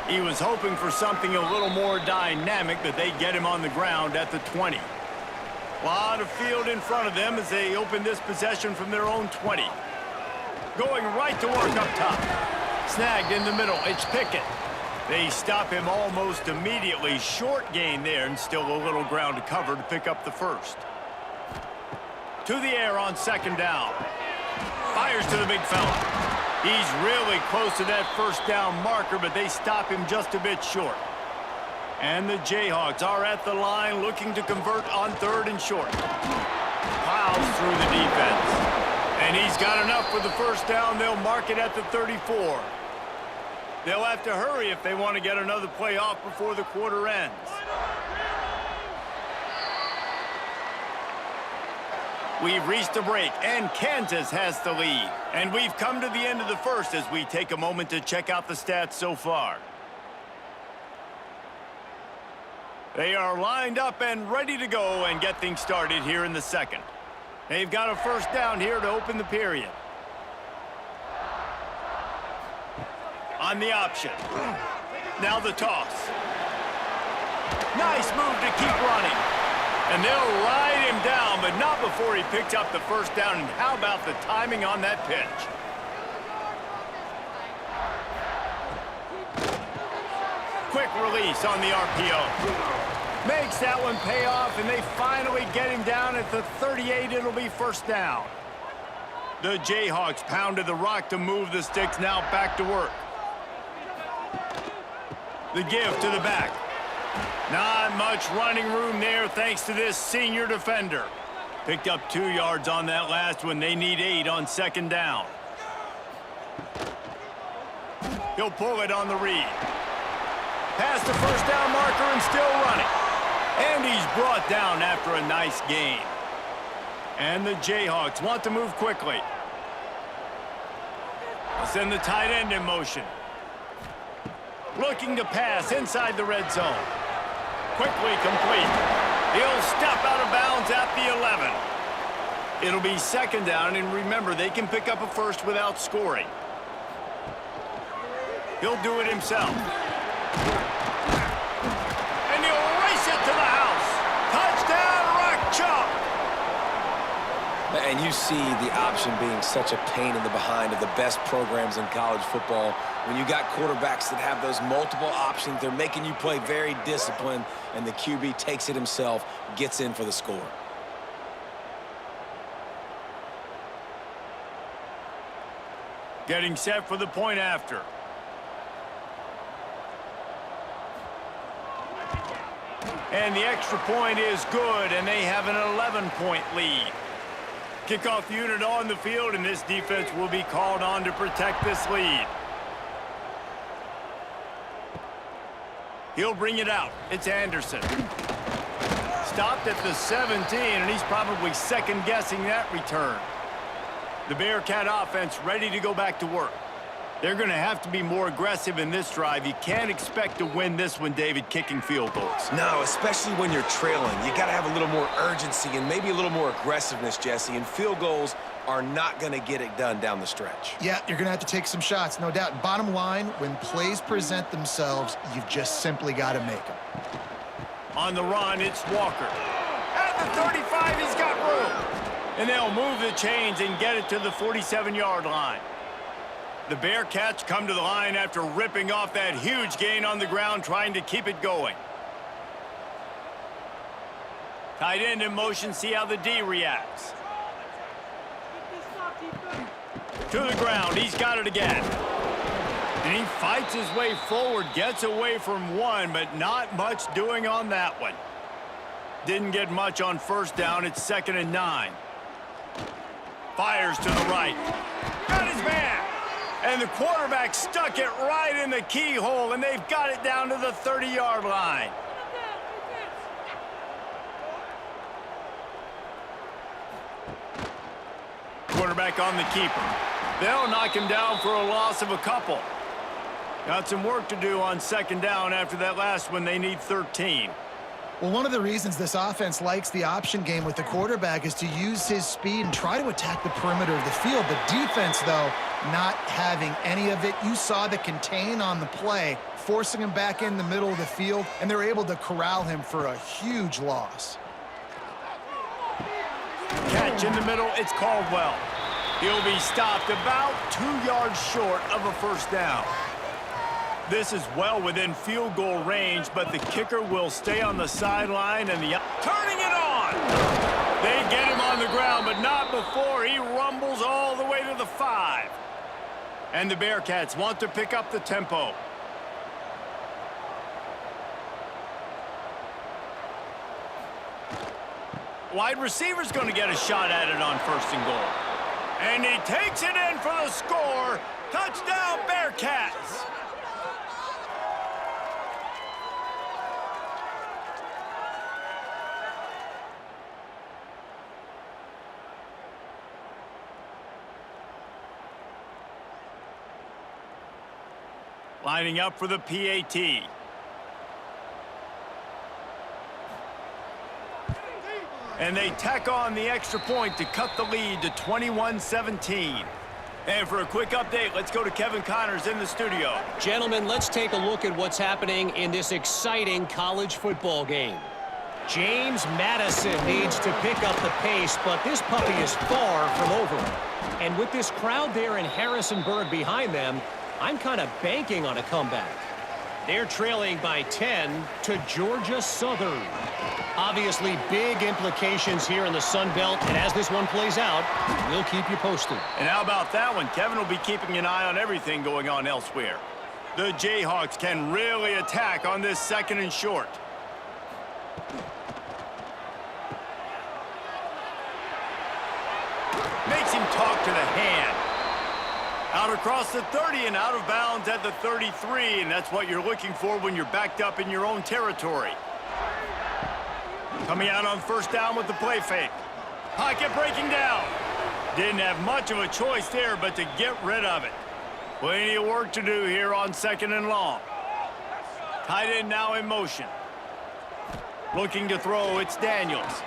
He was hoping for something a little more dynamic, but they get him on the ground at the 20. A lot of field in front of them as they open this possession from their own 20. Going right to work up top. Snagged in the middle. It's Pickett. They stop him almost immediately. Short gain there, and still a little ground to cover to pick up the first. To the air on second down. Fires to the big fella. He's really close to that first down marker, but they stop him just a bit short. And the Jayhawks are at the line looking to convert on 3rd and short. Plows through the defense. And he's got enough for the first down. They'll mark it at the 34. They'll have to hurry if they want to get another play off before the quarter ends. We've reached a break, and Kansas has the lead. And we've come to the end of the first as we take a moment to check out the stats so far. They are lined up and ready to go and get things started here in the second. They've got a first down here to open the period. On the option. Now the toss. Nice move to keep running. And they'll ride him down, but not before he picks up the first down. And how about the timing on that pitch? Quick release on the RPO. Makes that one pay off, and they finally get him down at the 38. It'll be first down. The Jayhawks pounded the rock to move the sticks. Now back to work. The give to the back. Not much running room there thanks to this senior defender. Picked up 2 yards on that last one. They need 8 on second down. He'll pull it on the read. Past the first down marker and still running. And he's brought down after a nice gain. And the Jayhawks want to move quickly. They'll send the tight end in motion. Looking to pass inside the red zone. Quickly complete. He'll step out of bounds at the 11. It'll be second down, and remember, they can pick up a first without scoring. He'll do it himself. And he'll race it to the house. Touchdown, Rock Chalk. And you see the option being such a pain in the behind of the best programs in college football. When you got quarterbacks that have those multiple options, they're making you play very disciplined, and the QB takes it himself, gets in for the score. Getting set for the point after. And the extra point is good, and they have an 11-point lead. Kickoff unit on the field, and this defense will be called on to protect this lead. He'll bring it out. It's Anderson. Stopped at the 17, and he's probably second-guessing that return. The Bearcat offense ready to go back to work. They're going to have to be more aggressive in this drive. You can't expect to win this one, David, kicking field goals. No, especially when you're trailing. You got to have a little more urgency and maybe a little more aggressiveness, Jesse, and field goals are not going to get it done down the stretch. Yeah, you're going to have to take some shots, no doubt. Bottom line, when plays present themselves, you've just simply got to make them. On the run, it's Walker. At the 35, he's got room. And they'll move the chains and get it to the 47-yard line. The Bearcats come to the line after ripping off that huge gain on the ground, trying to keep it going. Tight end in motion, see how the D reacts. To the ground, he's got it again. And he fights his way forward, gets away from one, but not much doing on that one. Didn't get much on first down, it's 2nd and 9. Fires to the right. Got his man. And the quarterback stuck it right in the keyhole, and they've got it down to the 30-yard line. Quarterback on the keeper. They'll knock him down for a loss of a couple. Got some work to do on second down after that last one. They need 13. Well, one of the reasons this offense likes the option game with the quarterback is to use his speed and try to attack the perimeter of the field. The defense, though, not having any of it. You saw the contain on the play, forcing him back in the middle of the field, and they're able to corral him for a huge loss. Catch in the middle, it's Caldwell. He'll be stopped about 2 yards short of a first down. This is well within field goal range, but the kicker will stay on the sideline and turning it on. They get him on the ground, but not before he rumbles all the way to the 5. And the Bearcats want to pick up the tempo. Wide receiver's going to get a shot at it on 1st and goal. And he takes it in for the score. Touchdown, Bearcats. Lining up for the PAT. And they tack on the extra point to cut the lead to 21-17. And for a quick update, let's go to Kevin Connors in the studio. Gentlemen, let's take a look at what's happening in this exciting college football game. James Madison needs to pick up the pace, but this puppy is far from over. And with this crowd there in Harrisonburg behind them, I'm kind of banking on a comeback. They're trailing by 10 to Georgia Southern. Obviously, big implications here in the Sun Belt, and as this one plays out, we'll keep you posted. And how about that one? Kevin will be keeping an eye on everything going on elsewhere. The Jayhawks can really attack on this 2nd and short. Makes him talk to the hand. Out across the 30 and out of bounds at the 33, and that's what you're looking for when you're backed up in your own territory. Coming out on 1st down with the play fake. Pocket breaking down. Didn't have much of a choice there, but to get rid of it. Plenty of work to do here on 2nd and long. Tight end now in motion. Looking to throw, it's Daniels.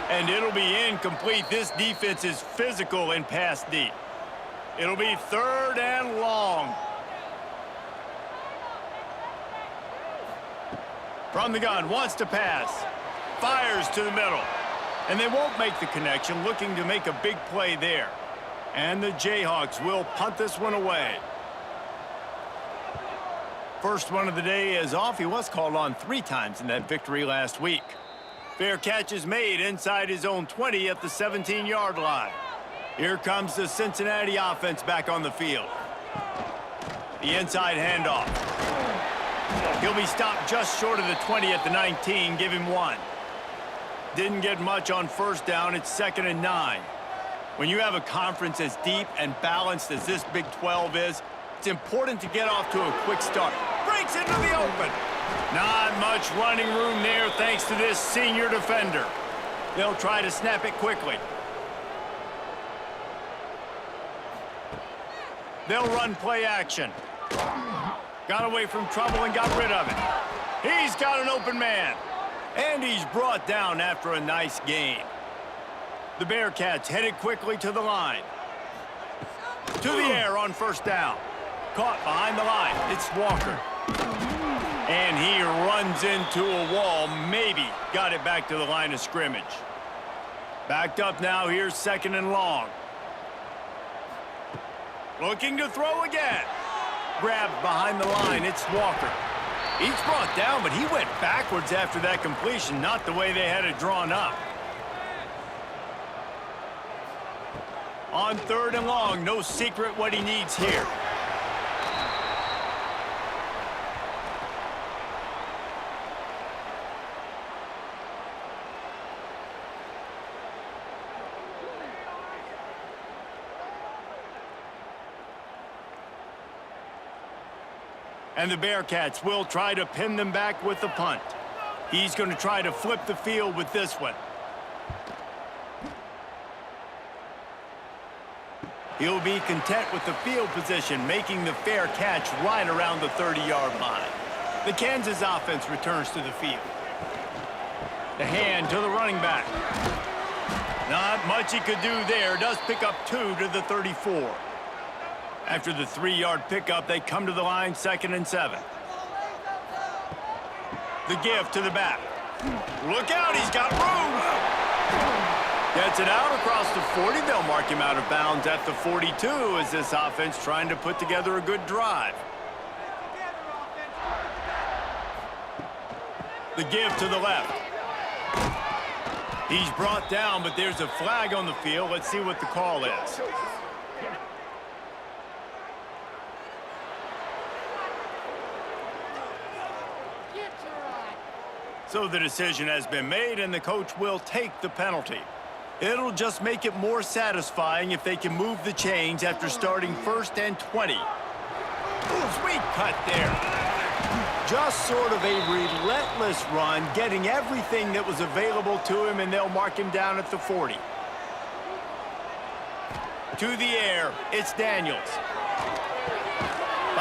And it'll be incomplete. This defense is physical in pass deep. It'll be 3rd and long. From the gun, wants to pass. Fires to the middle. And they won't make the connection, looking to make a big play there. And the Jayhawks will punt this one away. First one of the day is off. He was called on 3 times in that victory last week. Fair catch is made inside his own 20 at the 17-yard line. Here comes the Cincinnati offense back on the field. The inside handoff. He'll be stopped just short of the 20 at the 19. Give him 1. Didn't get much on 1st down. It's 2nd and 9. When you have a conference as deep and balanced as this Big 12 is, it's important to get off to a quick start. Breaks into the open. Not much running room there thanks to this senior defender. They'll try to snap it quickly. They'll run play action. Got away from trouble and got rid of it. He's got an open man. And he's brought down after a nice gain. The Bearcats headed quickly to the line. To the air on 1st down. Caught behind the line. It's Walker. And he runs into a wall. Maybe got it back to the line of scrimmage. Backed up now. Here's 2nd and long. Looking to throw again. Grabbed behind the line. It's Walker. He's brought down, but he went backwards after that completion, not the way they had it drawn up. On 3rd and long, no secret what he needs here. And the Bearcats will try to pin them back with the punt. He's going to try to flip the field with this one. He'll be content with the field position, making the fair catch right around the 30-yard line. The Kansas offense returns to the field. The hand to the running back. Not much he could do there. Does pick up 2 to the 34. After the 3-yard pickup, they come to the line, 2nd and 7. The give to the back. Look out, he's got room. Gets it out across the 40. They'll mark him out of bounds at the 42 as this offense trying to put together a good drive. The give to the left. He's brought down, but there's a flag on the field. Let's see what the call is. So the decision has been made, and the coach will take the penalty. It'll just make it more satisfying if they can move the chains after starting 1st and 20. Sweet cut there. Just sort of a relentless run, getting everything that was available to him, and they'll mark him down at the 40. To the air, it's Daniels.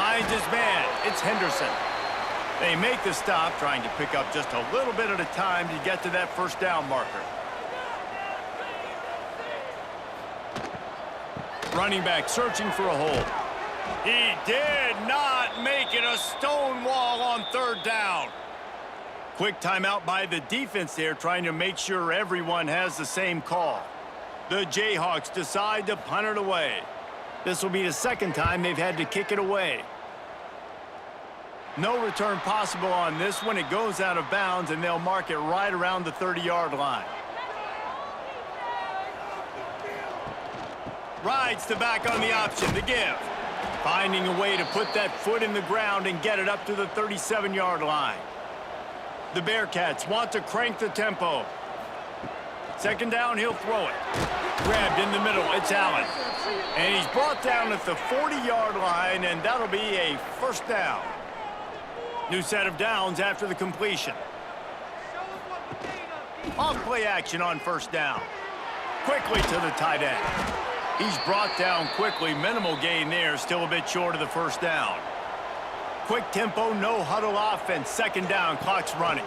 Finds his man. It's Henderson. They make the stop, trying to pick up just a little bit at a time to get to that first down marker. Running back searching for a hole. He did not make it a stone wall on third down. Quick timeout by the defense there, trying to make sure everyone has the same call. The Jayhawks decide to punt it away. This will be the second time they've had to kick it away. No return possible on this one. It goes out of bounds, and they'll mark it right around the 30-yard line. Rides the back on the option, the give. Finding a way to put that foot in the ground and get it up to the 37-yard line. The Bearcats want to crank the tempo. Second down, he'll throw it. Grabbed in the middle, it's Allen. And he's brought down at the 40-yard line, and that'll be a first down. New set of downs after the completion. Off play action on first down. Quickly to the tight end. He's brought down quickly. Minimal gain there, still a bit short of the first down. Quick tempo, no huddle offense. Second down, clock's running.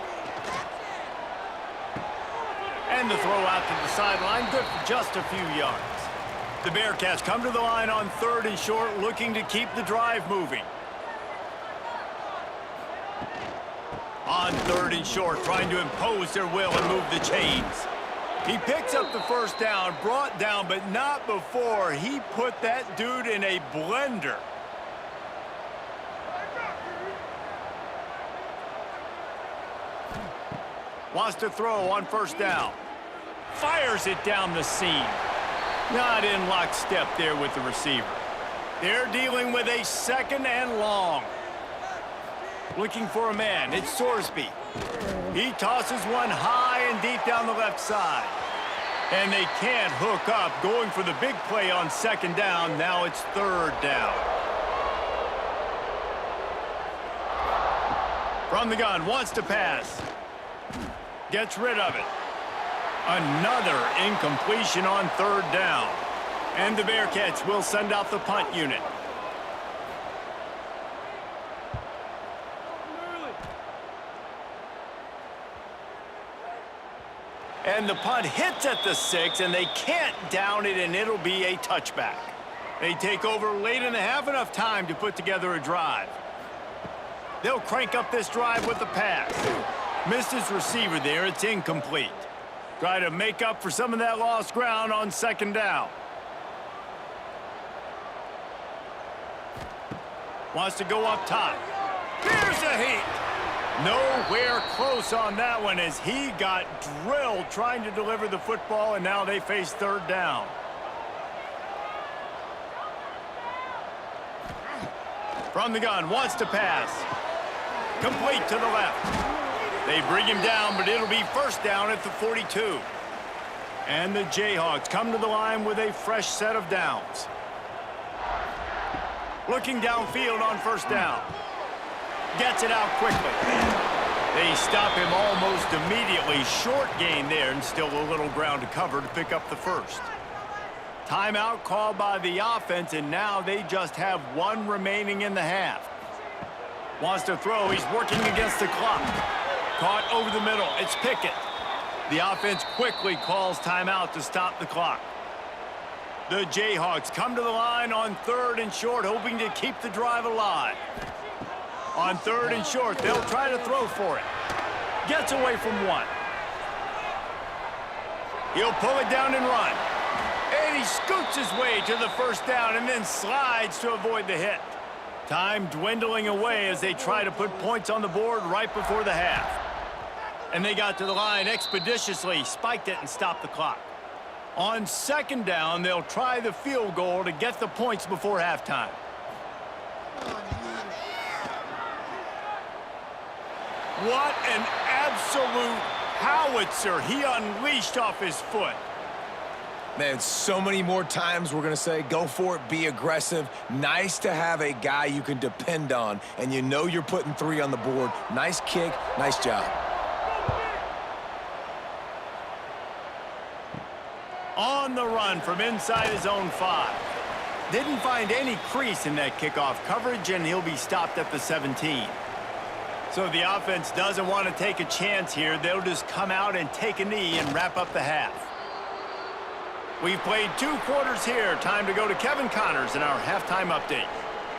And the throw out to the sideline, good for just a few yards. The Bearcats come to the line on third and short, looking to keep the drive moving. On third and short, trying to impose their will and move the chains. He picks up the first down, brought down, but not before he put that dude in a blender. Wants to throw on first down. Fires it down the seam. Not in lockstep there with the receiver. They're dealing with a second and long. Looking for a man. It's Sorsby. He tosses one high and deep down the left side. And they can't hook up, going for the big play on second down. Now it's third down. From the gun, wants to pass. Gets rid of it. Another incompletion on third down. And the Bearcats will send out the punt unit. And the punt hits at the 6, and they can't down it, and it'll be a touchback. They take over late in the half, enough time to put together a drive. They'll crank up this drive with the pass. Missed his receiver there. It's incomplete. Try to make up for some of that lost ground on second down. Wants to go up top. Here's a heat. Nowhere close on that one as he got drilled trying to deliver the football, and now they face third down. From the gun, wants to pass. Complete to the left. They bring him down, but it'll be first down at the 42. And the Jayhawks come to the line with a fresh set of downs. Looking downfield on first down. Gets it out quickly. They stop him almost immediately. Short gain there, and still a little ground to cover to pick up the first. Timeout called by the offense, and now they just have one remaining in the half. Wants to throw. He's working against the clock. Caught over the middle. It's Pickett. The offense quickly calls timeout to stop the clock. The Jayhawks come to the line on third and short, hoping to keep the drive alive. On third and short, they'll try to throw for it. Gets away from one. He'll pull it down and run. And he scoots his way to the first down and then slides to avoid the hit. Time dwindling away as they try to put points on the board right before the half. And they got to the line expeditiously, spiked it, and stopped the clock. On second down, they'll try the field goal to get the points before halftime. What an absolute howitzer he unleashed off his foot. Man, so many more times we're going to say, go for it, be aggressive. Nice to have a guy you can depend on, and you know you're putting 3 on the board. Nice kick, nice job. On the run from inside his own 5. Didn't find any crease in that kickoff coverage, and he'll be stopped at the 17. So the offense doesn't want to take a chance here. They'll just come out and take a knee and wrap up the half. We've played 2 quarters here. Time to go to Kevin Connors in our halftime update.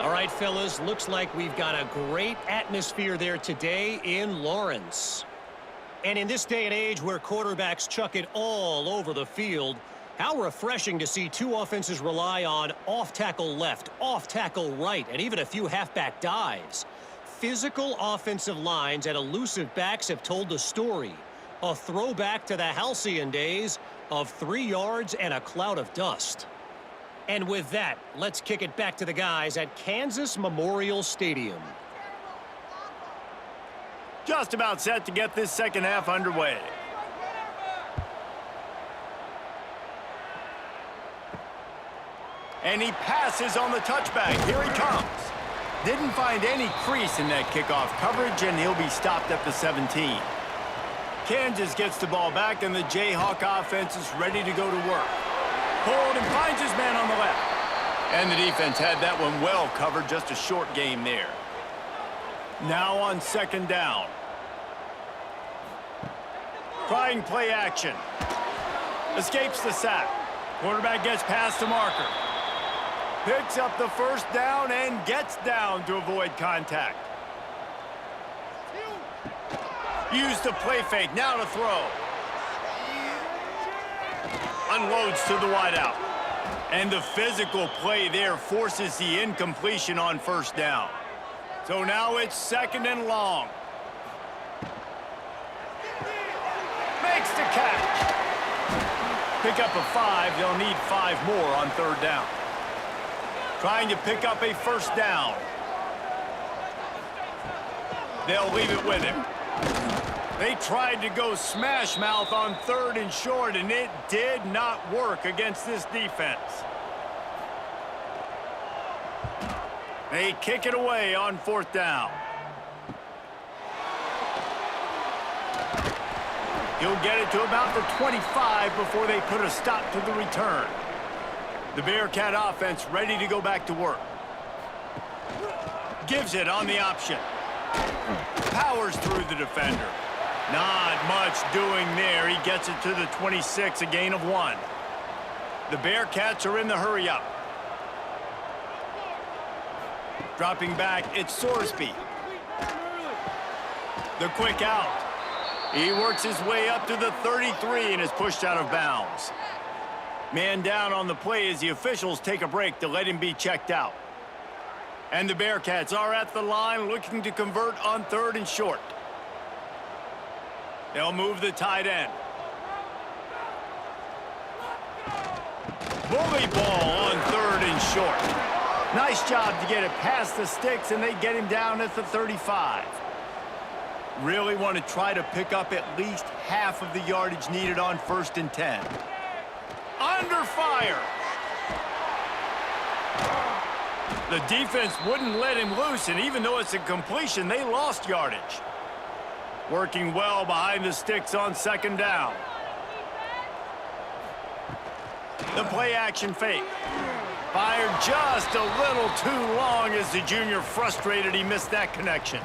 All right, fellas, looks like we've got a great atmosphere there today in Lawrence. And in this day and age where quarterbacks chuck it all over the field, how refreshing to see 2 offenses rely on off-tackle left, off-tackle right, and even a few halfback dives. Physical offensive lines and elusive backs have told the story. A throwback to the halcyon days of 3 yards and a cloud of dust. And with that, let's kick it back to the guys at Kansas Memorial Stadium. Just about set to get this second half underway. And he passes on the touchback. Here he comes. Didn't find any crease in that kickoff coverage, and he'll be stopped at the 17. Kansas gets the ball back, and the Jayhawk offense is ready to go to work. Pulled and finds his man on the left. And the defense had that one well covered, just a short game there. Now on second down. Trying play action. Escapes the sack. Quarterback gets past the marker. Picks up the first down and gets down to avoid contact. Used the play fake, now to throw. Unloads to the wideout. And the physical play there forces the incompletion on first down. So now it's second and long. Makes the catch. Pick up a 5. They'll need 5 more on third down. Trying to pick up a first down. They'll leave it with him. They tried to go smash mouth on third and short, and it did not work against this defense. They kick it away on fourth down. He'll get it to about the 25 before they put a stop to the return. The Bearcat offense ready to go back to work. Gives it on the option. Powers through the defender. Not much doing there. He gets it to the 26, a gain of 1. The Bearcats are in the hurry-up. Dropping back, it's Sorsby. The quick out. He works his way up to the 33 and is pushed out of bounds. Man down on the play as the officials take a break to let him be checked out. And the Bearcats are at the line looking to convert on third and short. They'll move the tight end. Bully ball on third and short. Nice job to get it past the sticks, and they get him down at the 35. Really want to try to pick up at least half of the yardage needed on first and 10. Under fire. The defense wouldn't let him loose, and even though it's a completion, they lost yardage. Working well behind the sticks on second down. The play action fake. Fired just a little too long as the junior frustrated he missed that connection.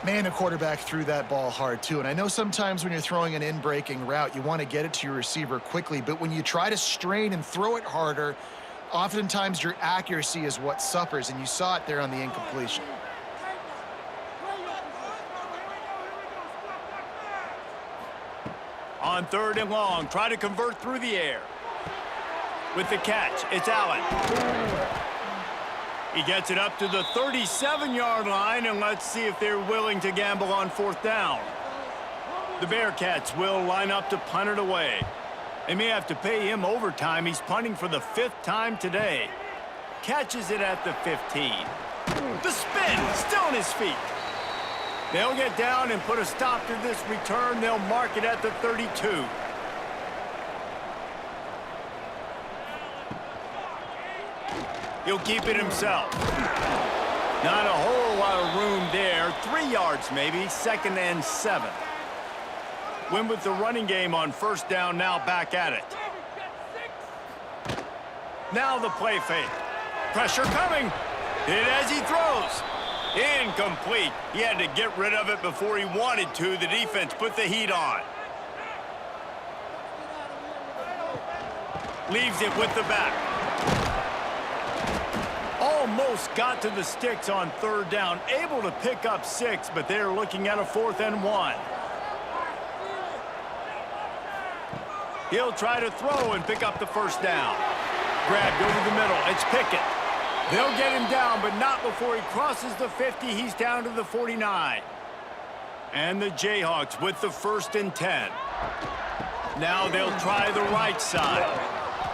Man, the quarterback threw that ball hard, too. And I know sometimes when you're throwing an in-breaking route, you want to get it to your receiver quickly. But when you try to strain and throw it harder, oftentimes your accuracy is what suffers. And you saw it there on the incompletion. On third and long, try to convert through the air. With the catch, it's Allen. He gets it up to the 37-yard line, and let's see if they're willing to gamble on fourth down. The Bearcats will line up to punt it away. They may have to pay him overtime. He's punting for the 5th time today. Catches it at the 15. The spin, still on his feet. They'll get down and put a stop to this return. They'll mark it at the 32. He'll keep it himself. Not a whole lot of room there. 3 yards maybe, second and 7. Win with the running game on first down, now back at it. Now the play fake. Pressure coming. Hit as he throws. Incomplete. He had to get rid of it before he wanted to. The defense put the heat on. Leaves it with the back. Almost got to the sticks on third down. Able to pick up 6, but they're looking at a 4th and 1. He'll try to throw and pick up the first down. Grabbed over the middle. It's Pickett. They'll get him down, but not before he crosses the 50. He's down to the 49. And the Jayhawks with the 1st and 10. Now they'll try the right side.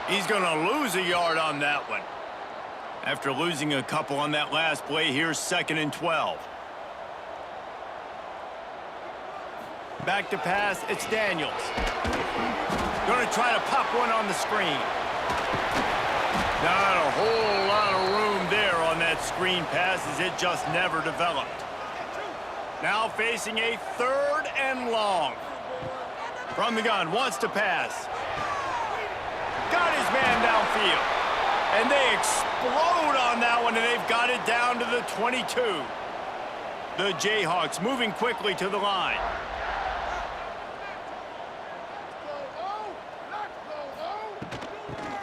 He's going to lose a yard on that one. After losing a couple on that last play, here's 2nd and 12. Back to pass, it's Daniels. Going to try to pop one on the screen. Not a whole lot of room there on that screen pass as it just never developed. Now facing a 3rd and long. From the gun, wants to pass. Got his man downfield. And they explode on that one, and they've got it down to the 22. The Jayhawks moving quickly to the line.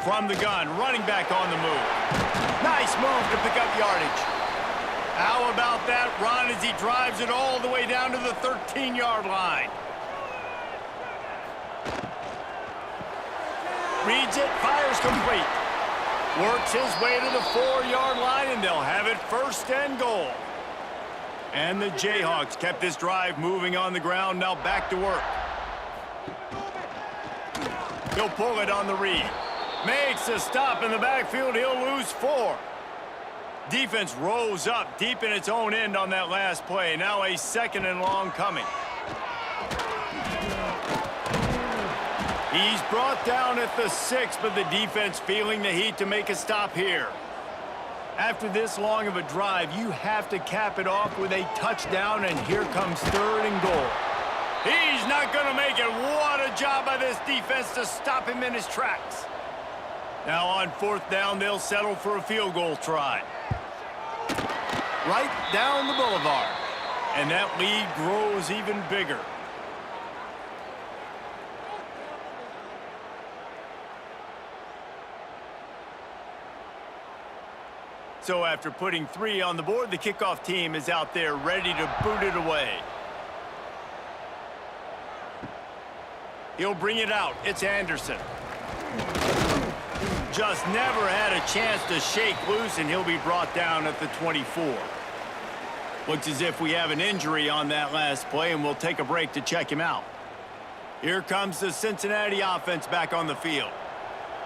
From the gun, running back on the move. Nice move to pick up yardage. How about that run as he drives it all the way down to the 13-yard line? Reads it, fires complete. Works his way to the 4-yard line, and they'll have it 1st and goal. And the Jayhawks kept this drive moving on the ground, now back to work. He'll pull it on the read. Makes a stop in the backfield. He'll lose 4. Defense rose up deep in its own end on that last play. Now a 2nd and long coming. He's brought down at the 6, but the defense feeling the heat to make a stop here. After this long of a drive, you have to cap it off with a touchdown, and here comes 3rd and goal. He's not going to make it. What a job by this defense to stop him in his tracks. Now on 4th down, they'll settle for a field goal try. Right down the boulevard. And that lead grows even bigger. So after putting 3 on the board, the kickoff team is out there ready to boot it away. He'll bring it out. It's Anderson. Just never had a chance to shake loose, and he'll be brought down at the 24. Looks as if we have an injury on that last play, and we'll take a break to check him out. Here comes the Cincinnati offense back on the field.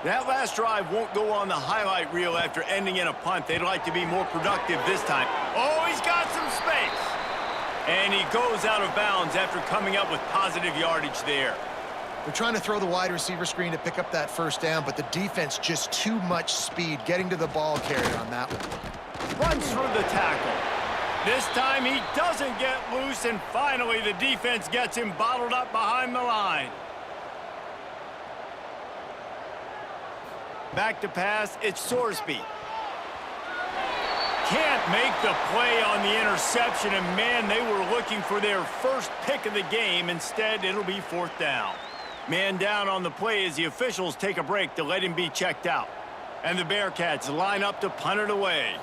That last drive won't go on the highlight reel after ending in a punt. They'd like to be more productive this time. Oh, he's got some space. And he goes out of bounds after coming up with positive yardage there. They're trying to throw the wide receiver screen to pick up that 1st down, but the defense just too much speed getting to the ball carrier on that one. Runs through the tackle. This time he doesn't get loose, and finally the defense gets him bottled up behind the line. Back to pass, it's Sorsby. Can't make the play on the interception, and man, they were looking for their first pick of the game. Instead, it'll be 4th down. Man down on the play as the officials take a break to let him be checked out. And the Bearcats line up to punt it away.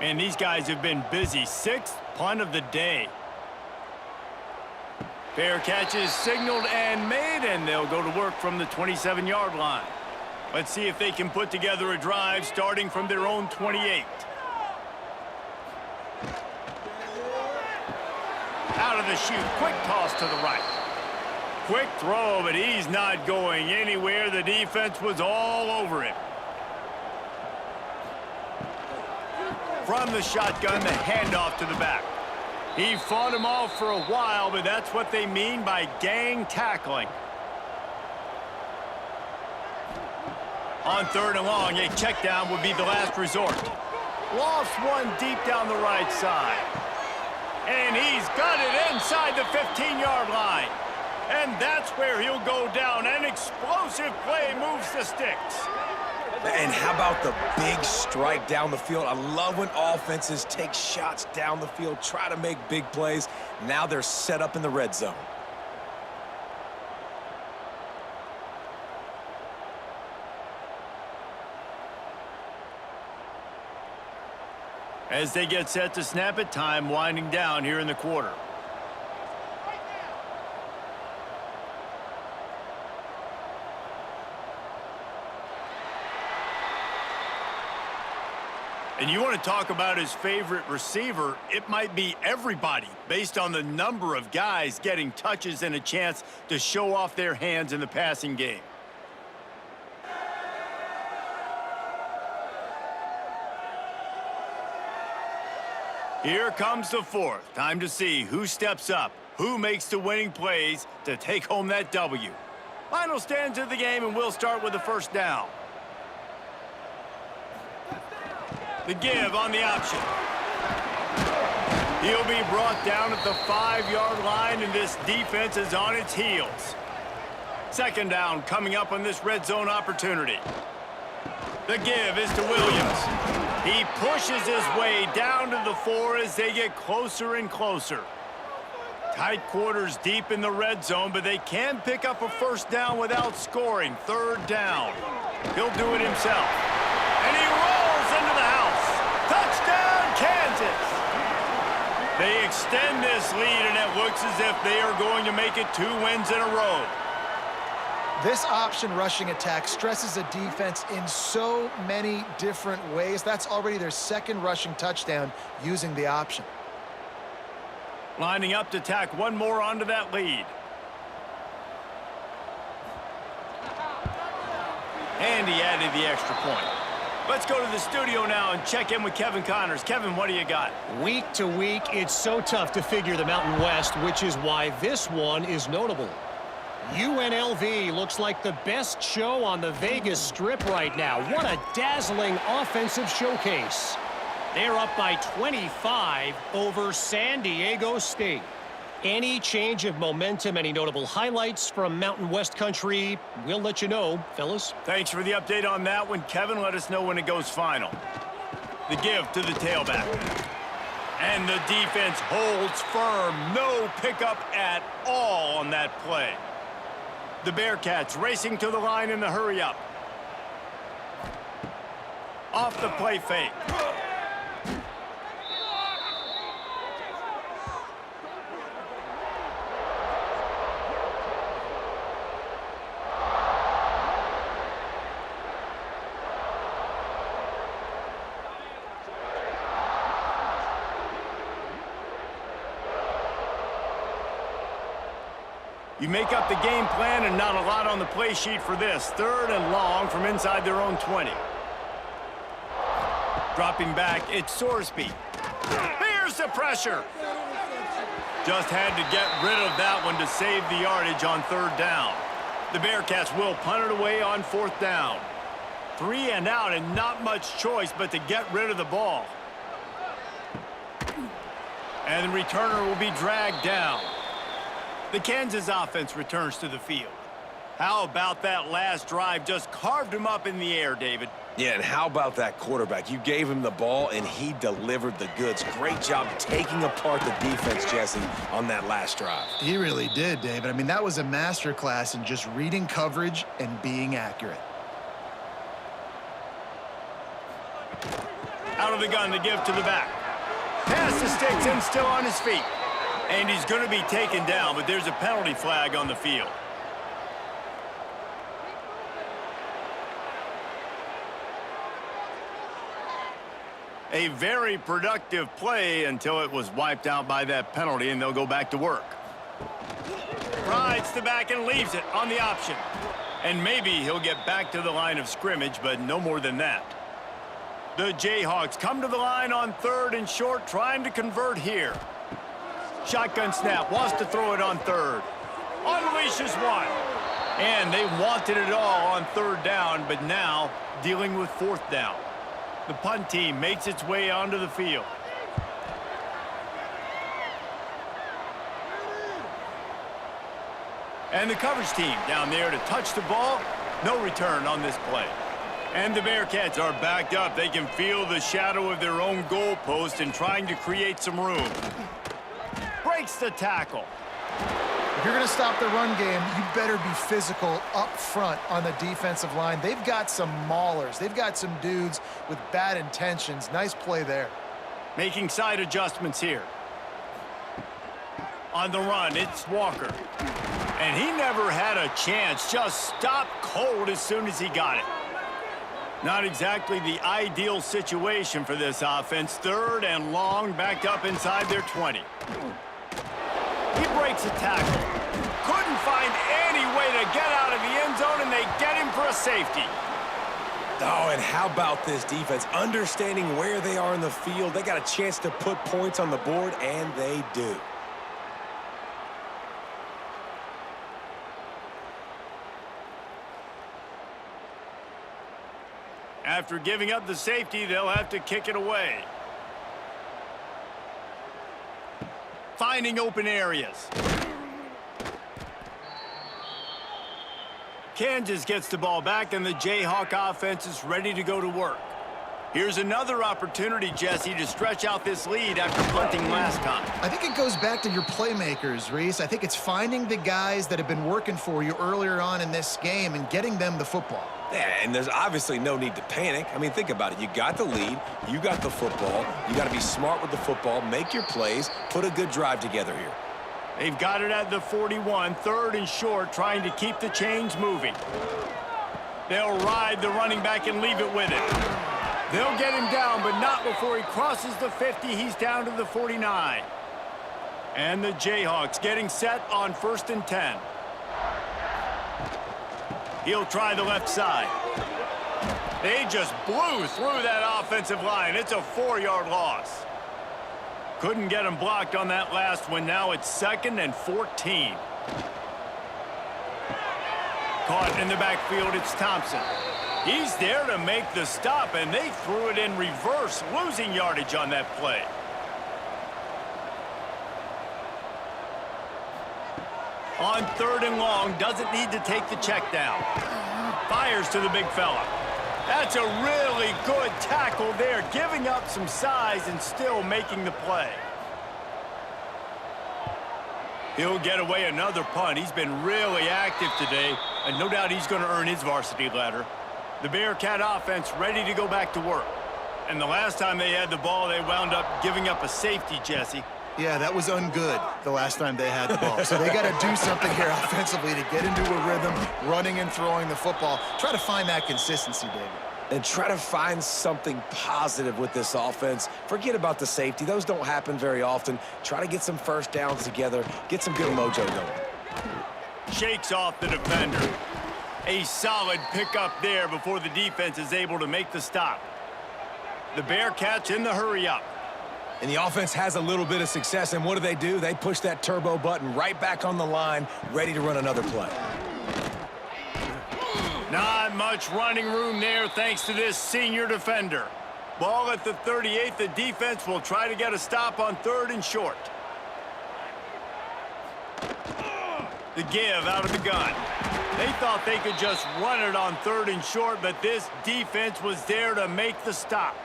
And these guys have been busy. 6th punt of the day. Fair catch is signaled and made, and they'll go to work from the 27-yard line. Let's see if they can put together a drive starting from their own 28. Out of the chute, quick toss to the right. Quick throw, but he's not going anywhere. The defense was all over him. From the shotgun, the handoff to the back. He fought him off for a while, but that's what they mean by gang tackling. On 3rd and long, a check down would be the last resort. Lost one deep down the right side. And he's got it inside the 15-yard line. And that's where he'll go down. An explosive play moves the sticks. And how about the big strike down the field? I love when offenses take shots down the field, try to make big plays. Now they're set up in the red zone. As they get set to snap it, time winding down here in the quarter. And you want to talk about his favorite receiver, it might be everybody based on the number of guys getting touches and a chance to show off their hands in the passing game. Here comes the fourth. Time to see who steps up, who makes the winning plays to take home that W. Final stands of the game, and we'll start with the first down. The give on the option. He'll be brought down at the 5-yard line, and this defense is on its heels. Second down coming up on this red zone opportunity. The give is to Williams. He pushes his way down to the 4 as they get closer and closer. Tight quarters deep in the red zone, but they can pick up a first down without scoring. Third down. He'll do it himself. And he rolls into the house. Touchdown, Kansas! They extend this lead, and it looks as if they are going to make it 2 wins in a row. This option rushing attack stresses a defense in so many different ways. That's already their second rushing touchdown using the option. Lining up to tack one more onto that lead. And he added the extra point. Let's go to the studio now and check in with Kevin Connors. Kevin, what do you got? Week to week, it's so tough to figure the Mountain West, which is why this one is notable. UNLV looks like the best show on the Vegas Strip right now. What a dazzling offensive showcase. They're up by 25 over San Diego State. Any change of momentum, any notable highlights from Mountain West country, we'll let you know, fellas. Thanks for the update on that one, Kevin. Let us know when it goes final. The give to the tailback. And the defense holds firm. No pickup at all on that play. The Bearcats racing to the line in the hurry-up. Off the play fake. You make up the game plan and not a lot on the play sheet for this. Third and long from inside their own 20. Dropping back, it's Sorsby. Here's the pressure. Just had to get rid of that one to save the yardage on third down. The Bearcats will punt it away on fourth down. 3 and out and not much choice but to get rid of the ball. And the returner will be dragged down. The Kansas offense returns to the field. How about that last drive? Just carved him up in the air, David. Yeah, and how about that quarterback? You gave him the ball, and he delivered the goods. Great job taking apart the defense, Jesse, on that last drive. He really did, David. I mean, that was a masterclass in just reading coverage and being accurate. Out of the gun to give to the back. Pass the sticks and still on his feet. And he's going to be taken down, but there's a penalty flag on the field. A very productive play until it was wiped out by that penalty, and they'll go back to work. Rides the back and leaves it on the option. And maybe he'll get back to the line of scrimmage, but no more than that. The Jayhawks come to the line on third and short, trying to convert here. Shotgun snap, wants to throw it on third. Unleashes one. And they wanted it all on third down, but now dealing with fourth down. The punt team makes its way onto the field. And the coverage team down there to touch the ball. No return on this play. And the Bearcats are backed up. They can feel the shadow of their own goalpost and trying to create some room. Breaks the tackle. If you're going to stop the run game, you better be physical up front on the defensive line. They've got some maulers. They've got some dudes with bad intentions. Nice play there. Making side adjustments here. On the run, it's Walker. And he never had a chance. Just stopped cold as soon as he got it. Not exactly the ideal situation for this offense. 3rd and long, backed up inside their 20. He breaks a tackle. Couldn't find any way to get out of the end zone, and they get him for a safety. Oh, and how about this defense? Understanding where they are in the field, they got a chance to put points on the board, and they do. After giving up the safety, they'll have to kick it away. Finding open areas. Kansas gets the ball back, and the Jayhawk offense is ready to go to work. Here's another opportunity, Jesse, to stretch out this lead after punting last time. I think it goes back to your playmakers, Reese. I think it's finding the guys that have been working for you earlier on in this game and getting them the football. Yeah, and there's obviously no need to panic. I mean, think about it. You got the lead. You got the football. You got to be smart with the football, make your plays, put a good drive together here. They've got it at the 41, 3rd and short, trying to keep the chains moving. They'll ride the running back and leave it with it. They'll get him down, but not before he crosses the 50. He's down to the 49. And the Jayhawks getting set on 1st and 10. He'll try the left side. They just blew through that offensive line. It's a 4-yard loss. Couldn't get him blocked on that last one. Now it's 2nd and 14. Caught in the backfield, it's Thompson. He's there to make the stop, and they threw it in reverse, losing yardage on that play. On 3rd and long, doesn't need to take the check down. Fires to the big fella. That's a really good tackle there, giving up some size and still making the play. He'll get away another punt. He's been really active today, and no doubt he's going to earn his varsity ladder. The Bearcat offense ready to go back to work. And the last time they had the ball, they wound up giving up a safety, Jesse. Yeah, that was ungood the last time they had the ball. So they got to do something here offensively to get into a rhythm, running and throwing the football. Try to find that consistency, David. And try to find something positive with this offense. Forget about the safety. Those don't happen very often. Try to get some first downs together. Get some good mojo going. Shakes off the defender. A solid pickup there before the defense is able to make the stop. The Bearcats in the hurry-up. And the offense has a little bit of success, and what do? They push that turbo button right back on the line, ready to run another play. Not much running room there thanks to this senior defender. Ball at the 38. The defense will try to get a stop on 3rd and short. The give out of the gun. They thought they could just run it on 3rd and short, but this defense was there to make the stop.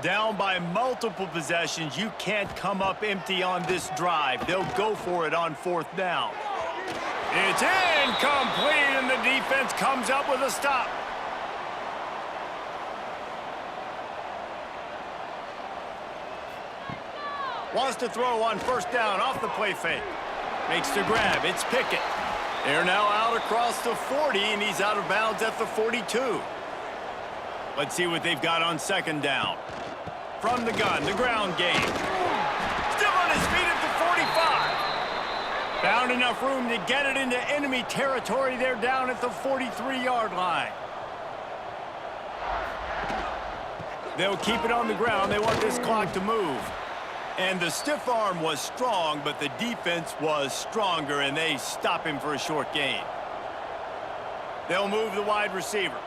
Down by multiple possessions, you can't come up empty on this drive. They'll go for it on 4th down. It's incomplete, and the defense comes up with a stop. Wants to throw on 1st down off the play fake. Makes the grab. It's Pickett. They're now out across the 40, and he's out of bounds at the 42. Let's see what they've got on 2nd down. From the gun, the ground game. Still on his feet at the 45. Found enough room to get it into enemy territory. They're down at the 43-yard line. They'll keep it on the ground. They want this clock to move. And the stiff arm was strong, but the defense was stronger, and they stop him for a short gain. They'll move the wide receiver.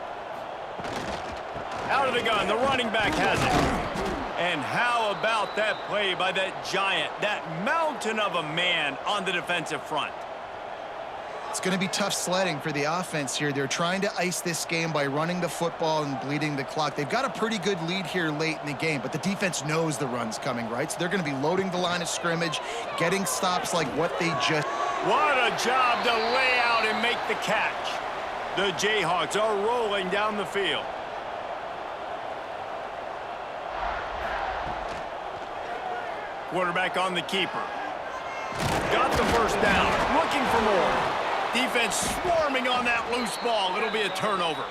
Out of the gun, the running back has it. And how about that play by that giant, that mountain of a man on the defensive front? It's going to be tough sledding for the offense here. They're trying to ice this game by running the football and bleeding the clock. They've got a pretty good lead here late in the game, but the defense knows the run's coming, right? So they're going to be loading the line of scrimmage, getting stops like what they just... What a job to lay out and make the catch. The Jayhawks are rolling down the field. Quarterback on the keeper. Got the first down. Looking for more. Defense swarming on that loose ball. It'll be a turnover.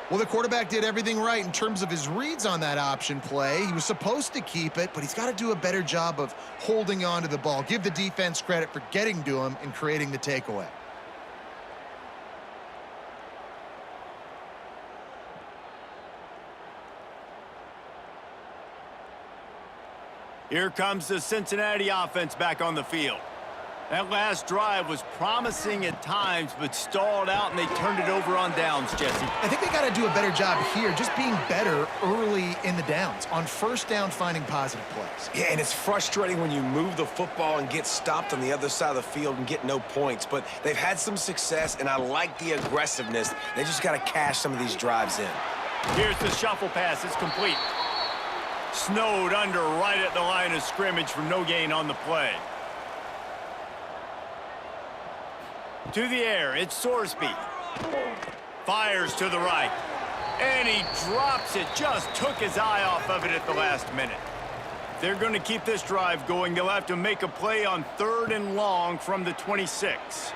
Well, the quarterback did everything right in terms of his reads on that option play. He was supposed to keep it, but he's got to do a better job of holding on to the ball. Give the defense credit for getting to him and creating the takeaway. Here comes the Cincinnati offense back on the field. That last drive was promising at times, but stalled out, and they turned it over on downs, Jesse. I think they got to do a better job here, just being better early in the downs, on first down finding positive plays. Yeah, and it's frustrating when you move the football and get stopped on the other side of the field and get no points, but they've had some success, and I like the aggressiveness. They just got to cash some of these drives in. Here's the shuffle pass. It's complete. Snowed under right at the line of scrimmage for no gain on the play. To the air, it's Sorsby. Fires to the right. And he drops it. Just took his eye off of it at the last minute. If they're going to keep this drive going, they'll have to make a play on 3rd and long from the 26.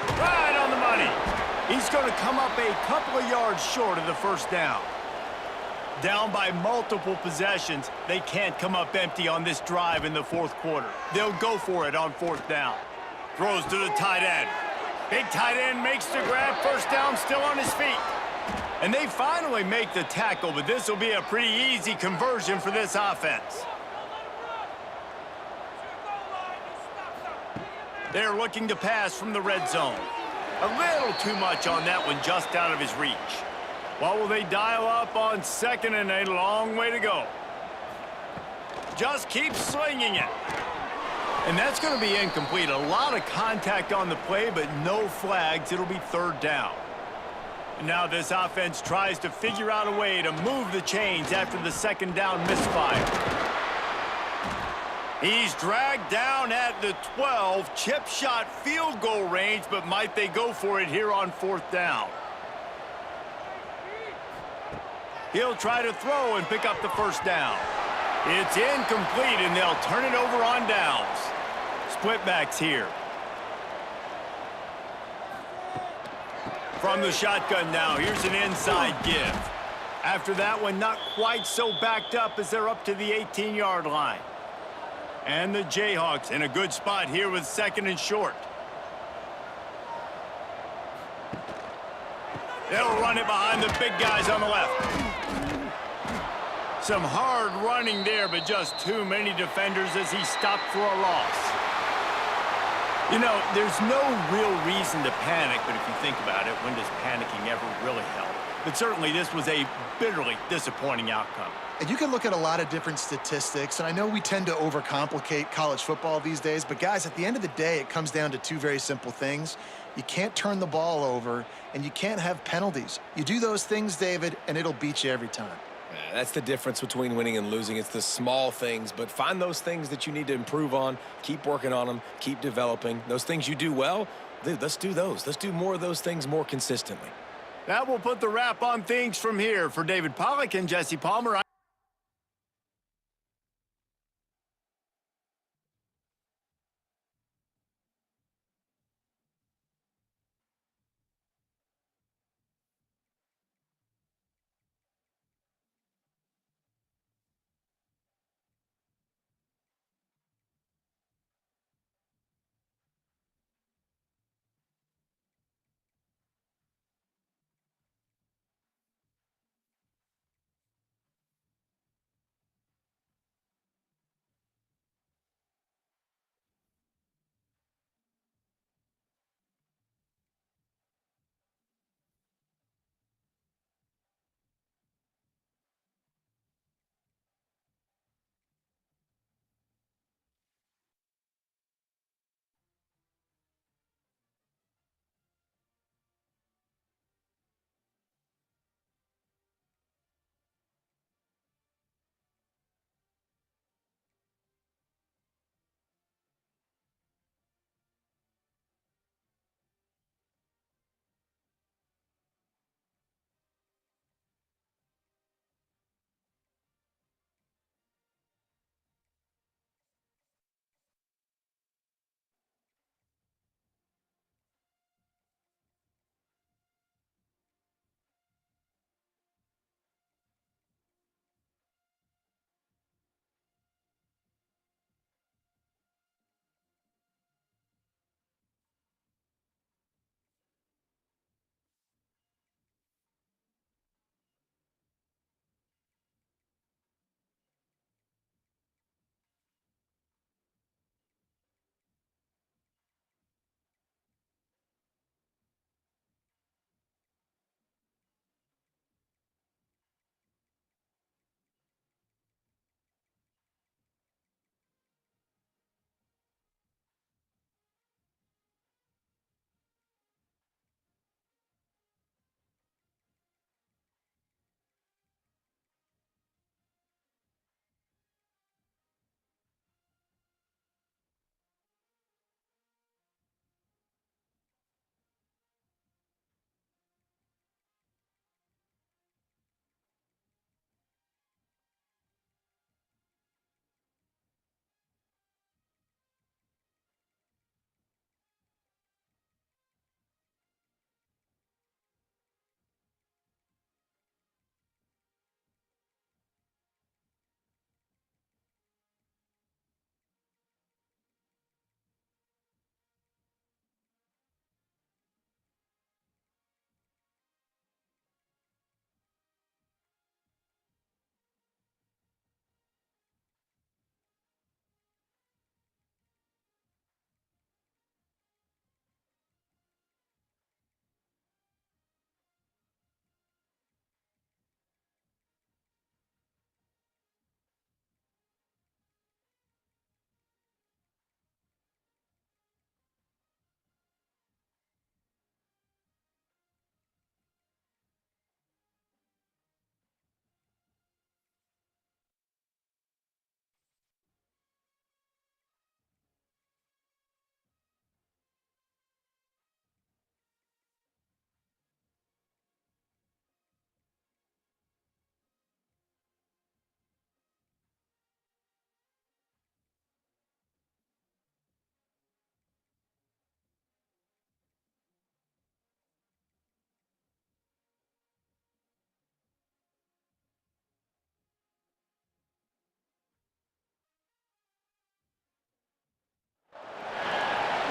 Right on the money. He's going to come up a couple of yards short of the first down. Down by multiple possessions, they can't come up empty on this drive in the 4th quarter. They'll go for it on 4th down. Throws to the tight end. Big tight end makes the grab. First down, still on his feet. And they finally make the tackle, but this will be a pretty easy conversion for this offense. They're looking to pass from the red zone. A little too much on that one, just out of his reach. What will they dial up on 2nd and a long way to go? Just keep slinging it. And that's going to be incomplete. A lot of contact on the play, but no flags. It'll be 3rd down. And now this offense tries to figure out a way to move the chains after the 2nd down misfire. He's dragged down at the 12. Chip shot field goal range, but might they go for it here on 4th down? He'll try to throw and pick up the first down. It's incomplete, and they'll turn it over on downs. Splitbacks here. From the shotgun now, here's an inside give. After that one, not quite so backed up as they're up to the 18-yard line. And the Jayhawks in a good spot here with 2nd and short. They'll run it behind the big guys on the left. Some hard running there, but just too many defenders as he stopped for a loss. You know, there's no real reason to panic, but if you think about it, when does panicking ever really help? But certainly this was a bitterly disappointing outcome. And you can look at a lot of different statistics, and I know we tend to overcomplicate college football these days, but guys, at the end of the day, it comes down to 2 very simple things. You can't turn the ball over, and you can't have penalties. You do those things, David, and it'll beat you every time. Yeah, that's the difference between winning and losing. It's the small things, but find those things that you need to improve on. Keep working on them. Keep developing. Those things you do well, dude, let's do those. Let's do more of those things more consistently. That will put the wrap on things from here. For David Pollack and Jesse Palmer,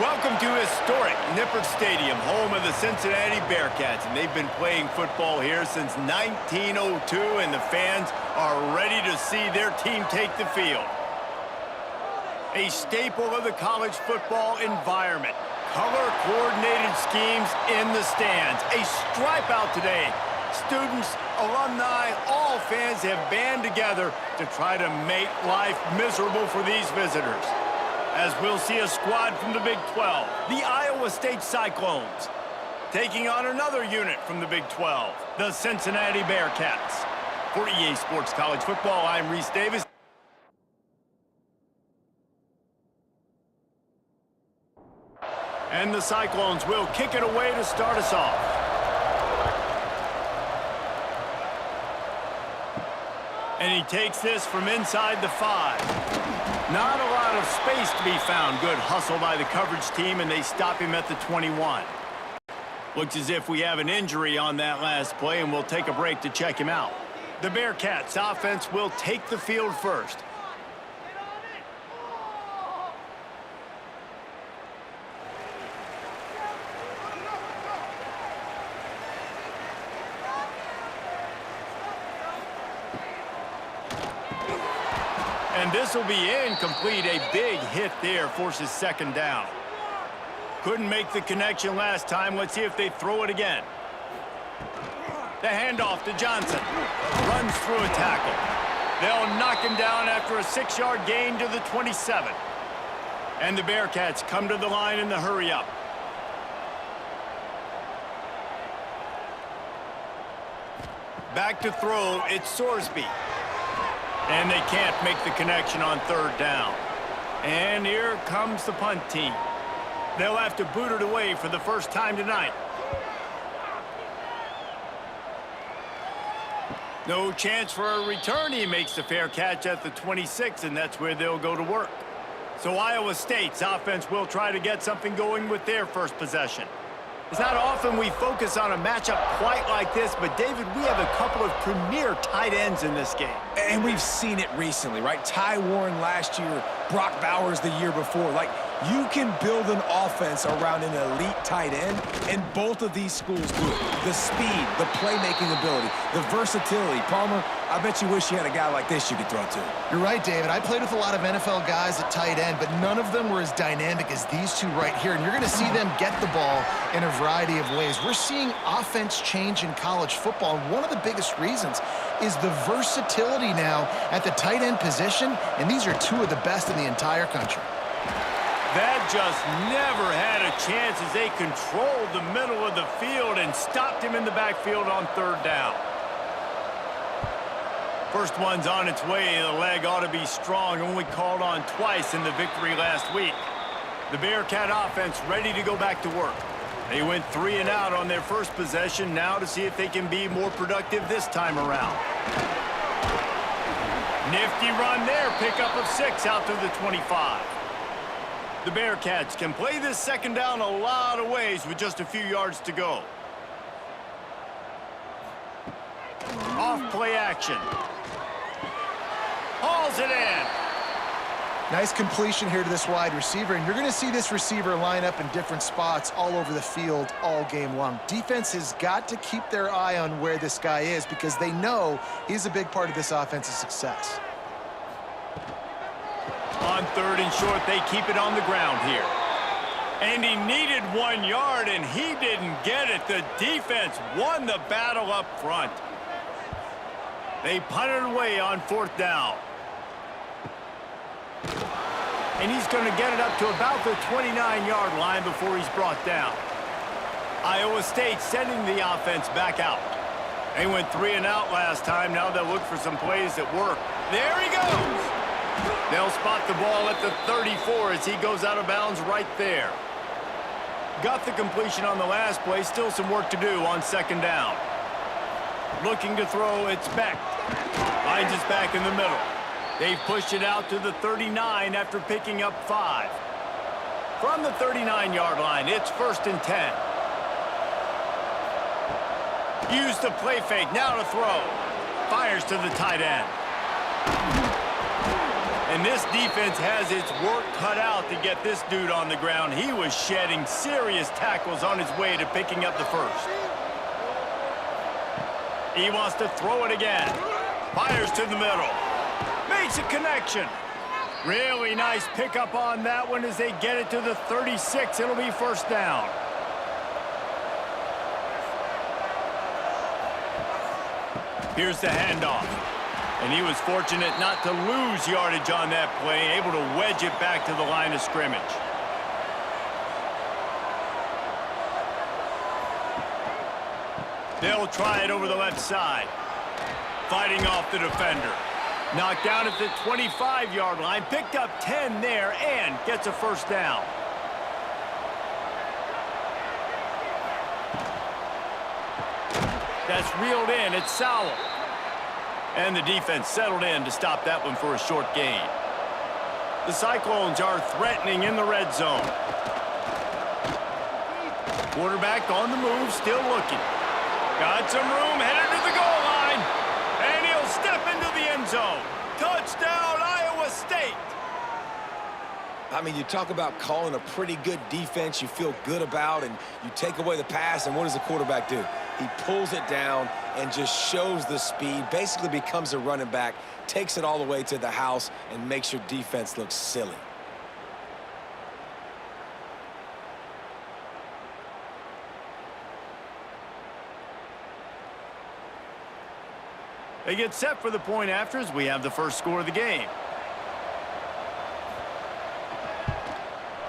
Welcome to historic Nippert Stadium, home of the Cincinnati Bearcats, and they've been playing football here since 1902, and the fans are ready to see their team take the field. A staple of the college football environment. Color-coordinated schemes in the stands. A stripe out today. Students, alumni, all fans have band together to try to make life miserable for these visitors. As we'll see a squad from the Big 12, the Iowa State Cyclones, taking on another unit from the Big 12, the Cincinnati Bearcats. For EA Sports College Football, I'm Reese Davis. And the Cyclones will kick it away to start us off. And he takes this from inside the 5. Not a lot of space to be found. Good hustle by the coverage team, and they stop him at the 21. Looks as if we have an injury on that last play, and we'll take a break to check him out. The Bearcats offense will take the field first. And this will be incomplete. A big hit there forces second down. Couldn't make the connection last time. Let's see if they throw it again. The handoff to Johnson. Runs through a tackle. They'll knock him down after a 6-yard gain to the 27. And the Bearcats come to the line in the hurry-up. Back to throw, it's Sorsby. And they can't make the connection on third down. And here comes the punt team. They'll have to boot it away for the first time tonight. No chance for a return. He makes the fair catch at the 26, and that's where they'll go to work. So Iowa State's offense will try to get something going with their first possession. It's not often we focus on a matchup quite like this, but David, we have a couple of premier tight ends in this game. And we've seen it recently, right? Ty Warren last year, Brock Bowers the year before. Like, you can build an offense around an elite tight end, and both of these schools do it. The speed, the playmaking ability, the versatility. Palmer, I bet you wish you had a guy like this you could throw to. You're right, David. I played with a lot of NFL guys at tight end, but none of them were as dynamic as these two right here. And you're going to see them get the ball in a variety of ways. We're seeing offense change in college football, and one of the biggest reasons is the versatility now at the tight end position, and these are two of the best in the entire country. That just never had a chance as they controlled the middle of the field and stopped him in the backfield on third down. First one's on its way. The leg ought to be strong, only called on twice in the victory last week. The Bearcat offense ready to go back to work. They went 3 and out on their first possession, now to see if they can be more productive this time around. Nifty run there, pickup of 6 out to the 25. The Bearcats can play this second down a lot of ways with just a few yards to go. Off play action. Hauls it in. Nice completion here to this wide receiver, and you're going to see this receiver line up in different spots all over the field all game long. Defense has got to keep their eye on where this guy is because they know he's a big part of this offense's success. On third and short, they keep it on the ground here. And he needed 1 yard, and he didn't get it. The defense won the battle up front. They punted away on fourth down. And he's going to get it up to about the 29-yard line before he's brought down. Iowa State sending the offense back out. They went 3 and out last time. Now they'll look for some plays that work. There he goes. They'll spot the ball at the 34 as he goes out of bounds right there. Got the completion on the last play. Still some work to do on second down. Looking to throw, it's Beck. Finds his back in the middle. They've pushed it out to the 39 after picking up 5. From the 39-yard line, it's 1st and 10. Use the play fake, now to throw. Fires to the tight end. And And this defense has its work cut out to get this dude on the ground. He was shedding serious tackles on his way to picking up the first. He wants to throw it again. Fires to the middle. Makes a connection. Really nice pickup on that one as they get it to the 36. It'll be first down. Here's the handoff. And he was fortunate not to lose yardage on that play, able to wedge it back to the line of scrimmage. They'll try it over the left side. Fighting off the defender. Knocked down at the 25-yard line, picked up 10 there, and gets a first down. That's reeled in. It's Sowell. And the defense settled in to stop that one for a short gain. The Cyclones are threatening in the red zone. Quarterback on the move, still looking. Got some room, headed to the goal line. And he'll step into the end zone. Touchdown, Iowa State. I mean, you talk about calling a pretty good defense you feel good about, and you take away the pass, and what does the quarterback do? He pulls it down and just shows the speed, basically becomes a running back, takes it all the way to the house, and makes your defense look silly. They get set for the point after as we have the first score of the game.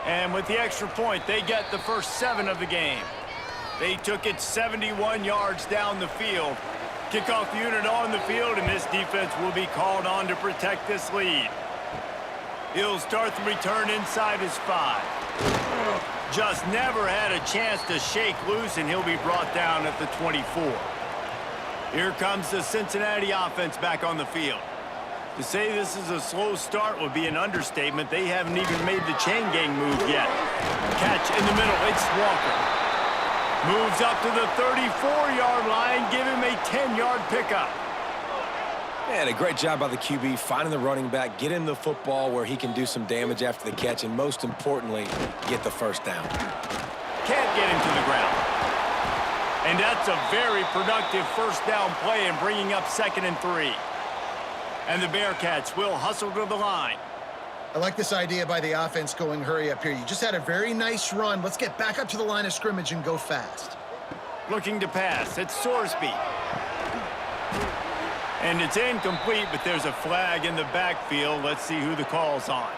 And with the extra point, they get the first 7 of the game. They took it 71 yards down the field. Kickoff unit on the field, and this defense will be called on to protect this lead. He'll start the return inside his 5. Just never had a chance to shake loose, and he'll be brought down at the 24. Here comes the Cincinnati offense back on the field. To say this is a slow start would be an understatement. They haven't even made the chain gang move yet. Catch in the middle. It's Walker. Moves up to the 34-yard line. Give him a 10-yard pickup. And a great job by the QB finding the running back, get him the football where he can do some damage after the catch, and most importantly, get the first down. Can't get him to the ground. And that's a very productive first down play and bringing up 2nd and 3. And the Bearcats will hustle to the line. I like this idea by the offense going hurry up here. You just had a very nice run. Let's get back up to the line of scrimmage and go fast. Looking to pass. It's Sorsby. And it's incomplete, but there's a flag in the backfield. Let's see who the call's on.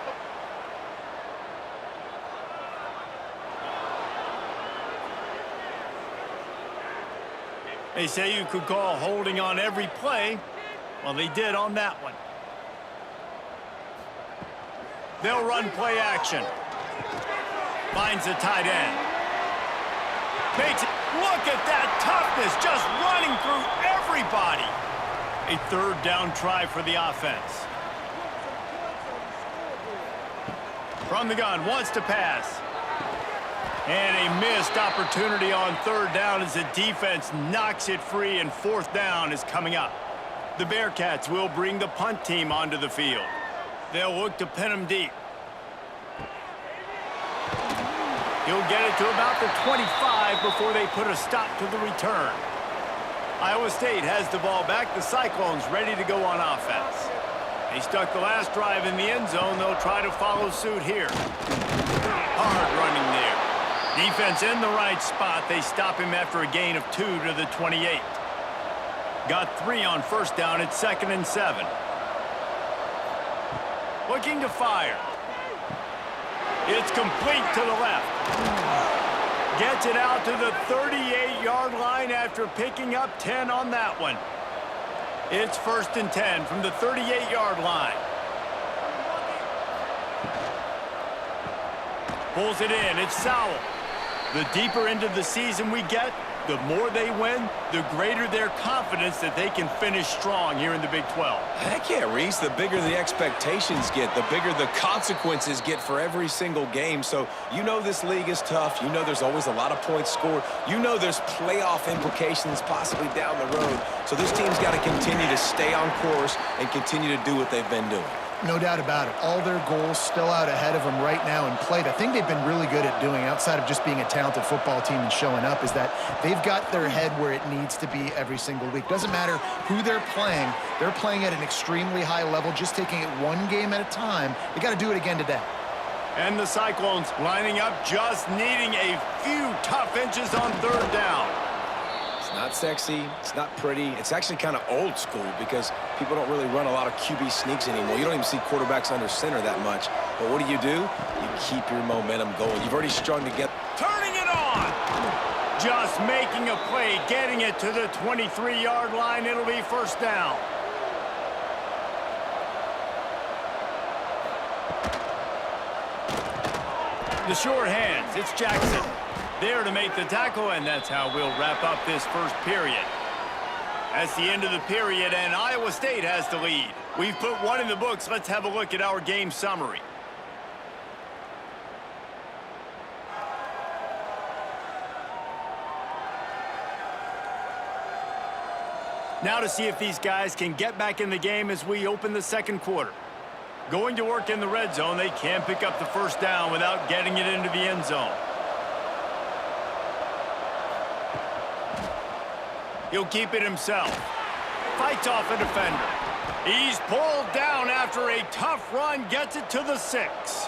They say you could call holding on every play. Well, they did on that one. They'll run play action. Finds the tight end. Makes it. Look at that toughness, just running through everybody. A 3rd down try for the offense. From the gun, wants to pass. And a missed opportunity on 3rd down as the defense knocks it free, and 4th down is coming up. The Bearcats will bring the punt team onto the field. They'll look to pin him deep. He'll get it to about the 25 before they put a stop to the return. Iowa State has the ball back. The Cyclones ready to go on offense. They stuck the last drive in the end zone. They'll try to follow suit here. Hard running there. Defense in the right spot. They stop him after a gain of 2 to the 28. Got 3 on first down at 2nd and 7. Looking to fire. It's complete to the left. Gets it out to the 38-yard line after picking up 10 on that one. It's 1st and 10 from the 38-yard line. Pulls it in. It's Sowell. The deeper into the season we get, the more they win, the greater their confidence that they can finish strong here in the Big 12. Heck yeah, Reese. The bigger the expectations get, the bigger the consequences get for every single game. So you know this league is tough. You know there's always a lot of points scored. You know there's playoff implications possibly down the road. So this team's got to continue to stay on course and continue to do what they've been doing. No doubt about it. All their goals still out ahead of them right now in play. The thing they've been really good at doing, outside of just being a talented football team and showing up, is that they've got their head where it needs to be every single week. Doesn't matter who they're playing at an extremely high level, just taking it one game at a time. They got to do it again today. And the Cyclones lining up, just needing a few tough inches on third down. It's not sexy. It's not pretty. It's actually kind of old school because people don't really run a lot of QB sneaks anymore. You don't even see quarterbacks under center that much. But what do? You keep your momentum going. You've already strung together. Turning it on. Just making a play, getting it to the 23-yard line. It'll be first down. The short hands, it's Jackson. There to make the tackle, and that's how we'll wrap up this first period. That's the end of the period, and Iowa State has the lead. We've put one in the books. Let's have a look at our game summary. Now to see if these guys can get back in the game as we open the second quarter. Going to work in the red zone, they can pick up the first down without getting it into the end zone. He'll keep it himself. Fights off a defender. He's pulled down after a tough run, gets it to the 6.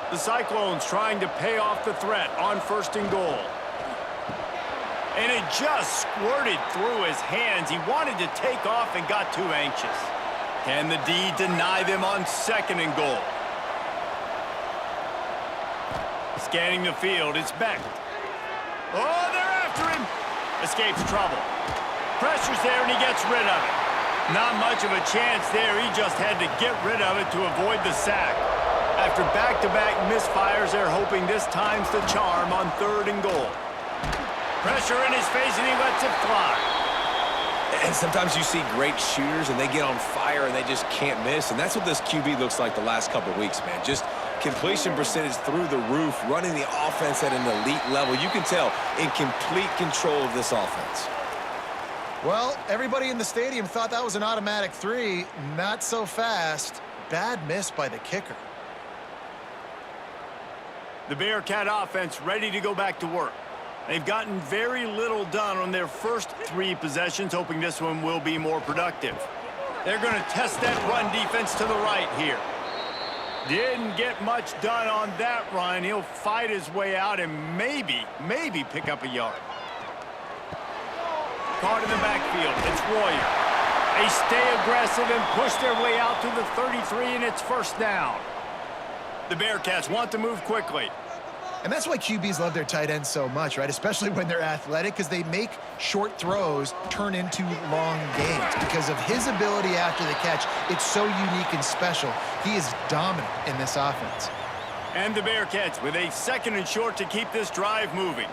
The Cyclones trying to pay off the threat on first and goal. And it just squirted through his hands. He wanted to take off and got too anxious. Can the D deny them on second and goal? Scanning the field, it's Beck. Oh, they're after him. Escapes trouble. Pressure's there, and he gets rid of it. Not much of a chance there. He just had to get rid of it to avoid the sack. After back-to-back misfires, they're hoping this time's the charm on third and goal. Pressure in his face, and he lets it fly. And sometimes you see great shooters, and they get on fire, and they just can't miss. And that's what this QB looks like the last couple weeks, man. Just completion percentage through the roof, running the offense at an elite level. You can tell in complete control of this offense. Well, everybody in the stadium thought that was an automatic 3. Not so fast. Bad miss by the kicker. The Bearcat offense ready to go back to work. They've gotten very little done on their first 3 possessions, hoping this one will be more productive. They're going to test that run defense to the right here. Didn't get much done on that run. He'll fight his way out and maybe pick up a yard. Caught in the backfield. It's Royer. They stay aggressive and push their way out to the 33, and it's first down. The Bearcats want to move quickly. And that's why QBs love their tight ends so much, right? Especially when they're athletic, because they make short throws turn into long gains. Because of his ability after the catch, it's so unique and special. He is dominant in this offense. And the Bearcats with a second and short to keep this drive moving.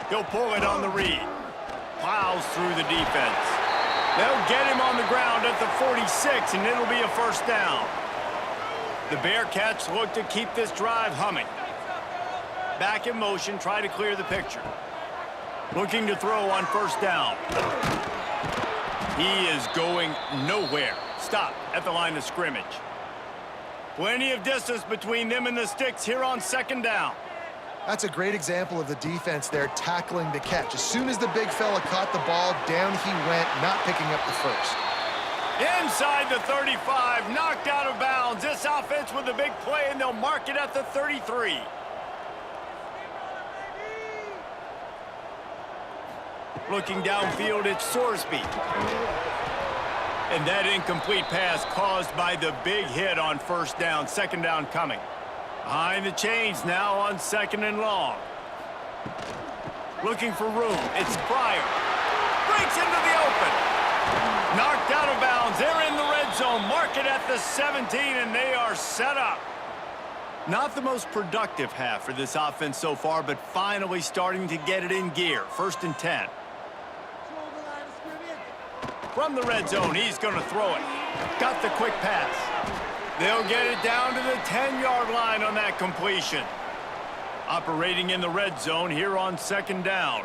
He'll pull it on the read. Plows through the defense. They'll get him on the ground at the 46, and it'll be a first down. The Bearcats look to keep this drive humming. Back in motion, try to clear the picture. Looking to throw on first down. He is going nowhere. Stop at the line of scrimmage. Plenty of distance between them and the sticks here on second down. That's a great example of the defense there tackling the catch. As soon as the big fella caught the ball, down he went, not picking up the first. Inside the 35, knocked out of bounds. This offense with a big play, and they'll mark it at the 33. Looking downfield, it's Sorsby. And that incomplete pass caused by the big hit on first down. Second down coming. Behind the chains now on second and long. Looking for room. It's Pryor. Breaks into the open. Knocked out of bounds. They're in the red zone. Mark it at the 17, and they are set up. Not the most productive half for this offense so far, but finally starting to get it in gear. First and 10. From the red zone, he's going to throw it. Got the quick pass. They'll get it down to the 10-yard line on that completion. Operating in the red zone here on second down.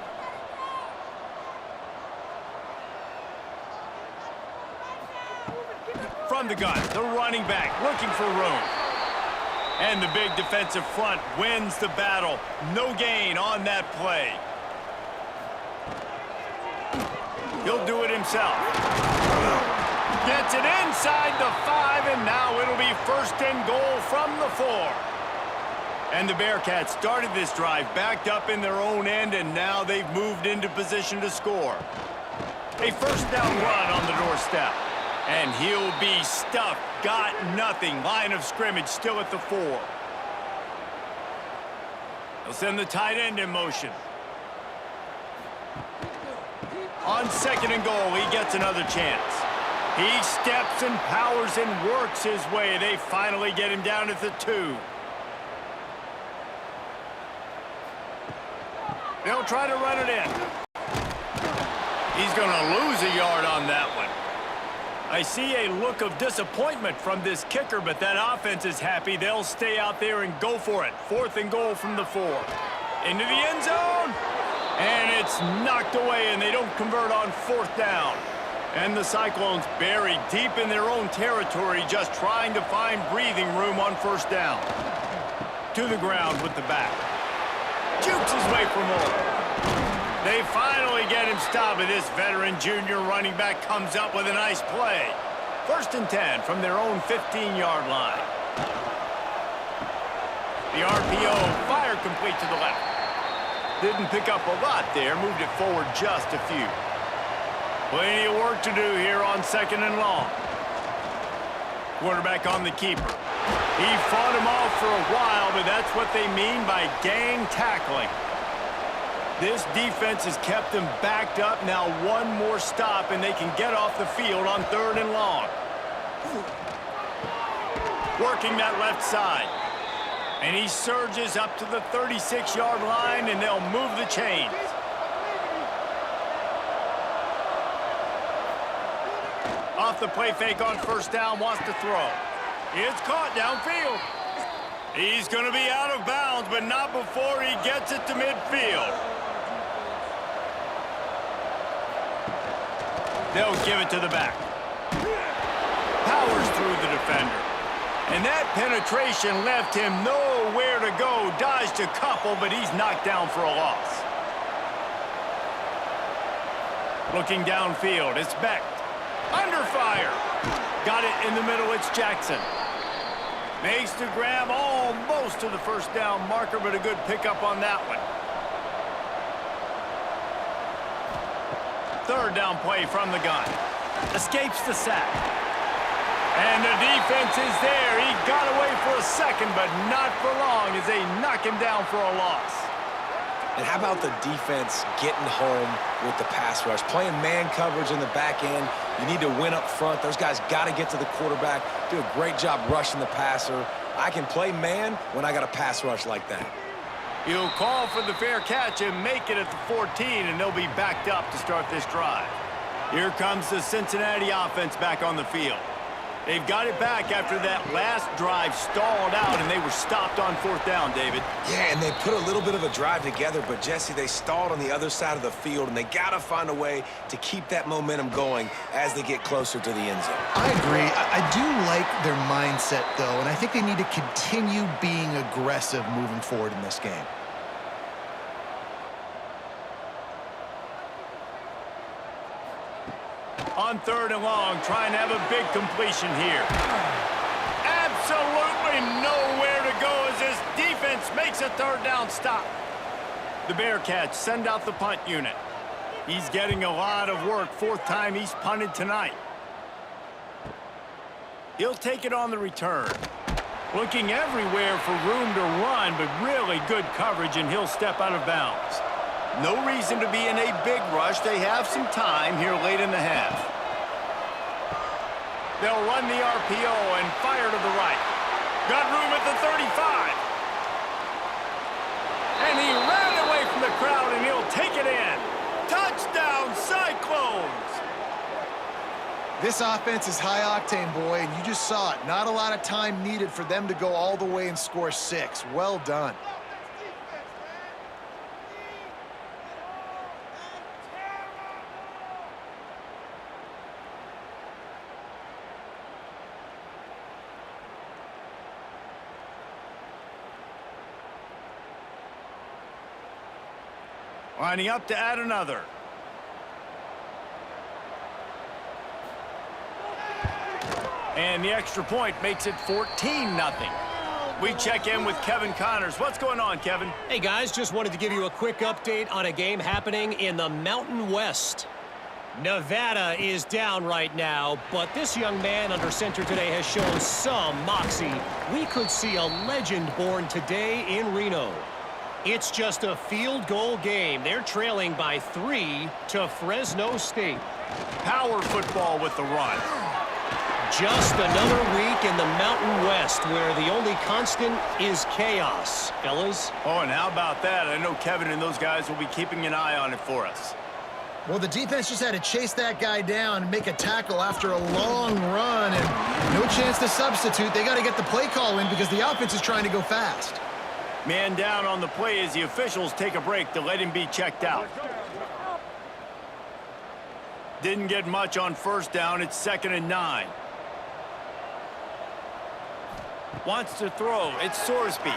From the gun, the running back looking for room. And the big defensive front wins the battle. No gain on that play. He'll do it himself. Gets it inside the 5, and now it'll be 1st and goal from the 4. And the Bearcats started this drive backed up in their own end, and now they've moved into position to score. A 1st down run on the doorstep. And he'll be stuffed. Got nothing. Line of scrimmage still at the 4. They'll send the tight end in motion. On 2nd and goal, he gets another chance. He steps and powers and works his way. They finally get him down at the 2. They'll try to run it in. He's going to lose a yard on that one. I see a look of disappointment from this kicker, but that offense is happy. They'll stay out there and go for it. 4th and goal from the 4. Into the end zone. And it's knocked away, and they don't convert on 4th down. And the Cyclones buried deep in their own territory, just trying to find breathing room on 1st down. To the ground with the back. Jukes his way for more. They finally get him stopped, and this veteran junior running back comes up with a nice play. 1st and 10 from their own 15-yard line. The RPO fire complete to the left. Didn't pick up a lot there, moved it forward just a few. Plenty of work to do here on 2nd and long. Quarterback on the keeper. He fought him off for a while, but that's what they mean by gang tackling. This defense has kept them backed up. Now one more stop, and they can get off the field on 3rd and long. Working that left side. And he surges up to the 36-yard line, and they'll move the chains. Off the play fake on 1st down, wants to throw. It's caught downfield. He's going to be out of bounds, but not before he gets it to midfield. They'll give it to the back. Powers through the defender. And that penetration left him nowhere to go. Dodged a couple, but he's knocked down for a loss. Looking downfield, it's Beck. Under fire. Got it in the middle, it's Jackson. Makes the grab almost to the 1st down marker, but a good pickup on that one. 3rd down play from the gun. Escapes the sack. And the defense is there. He got away for a second, but not for long as they knock him down for a loss. And how about the defense getting home with the pass rush? Playing man coverage in the back end. You need to win up front. Those guys got to get to the quarterback. Do a great job rushing the passer. I can play man when I got a pass rush like that. He'll call for the fair catch and make it at the 14, and they'll be backed up to start this drive. Here comes the Cincinnati offense back on the field. They've got it back after that last drive stalled out, and they were stopped on 4th down, David. Yeah, and they put a little bit of a drive together, but, Jesse, they stalled on the other side of the field, and they got to find a way to keep that momentum going as they get closer to the end zone. I agree. I do like their mindset, though, and I think they need to continue being aggressive moving forward in this game. On 3rd and long, trying to have a big completion here. Absolutely nowhere to go as this defense makes a 3rd down stop. The Bearcats send out the punt unit. He's getting a lot of work. 4th time he's punted tonight. He'll take it on the return. Looking everywhere for room to run, but really good coverage, and he'll step out of bounds. No reason to be in a big rush. They have some time here late in the half. They'll run the RPO and fire to the right. Got room at the 35. And he ran away from the crowd, and he'll take it in. Touchdown, Cyclones! This offense is high octane, boy, and you just saw it. Not a lot of time needed for them to go all the way and score 6. Well done. Lining up to add another. And the extra point makes it 14-0. We check in with Kevin Connors. What's going on, Kevin? Hey, guys, just wanted to give you a quick update on a game happening in the Mountain West. Nevada is down right now, but this young man under center today has shown some moxie. We could see a legend born today in Reno. It's just a field goal game. They're trailing by 3 to Fresno State. Power football with the run. Just another week in the Mountain West where the only constant is chaos, fellas. Oh, and how about that? I know Kevin and those guys will be keeping an eye on it for us. Well, the defense just had to chase that guy down and make a tackle after a long run, and no chance to substitute. They got to get the play call in because the offense is trying to go fast. Man down on the play as the officials take a break to let him be checked out. Didn't get much on first down. It's 2nd and 9. Wants to throw. It's Sorsby.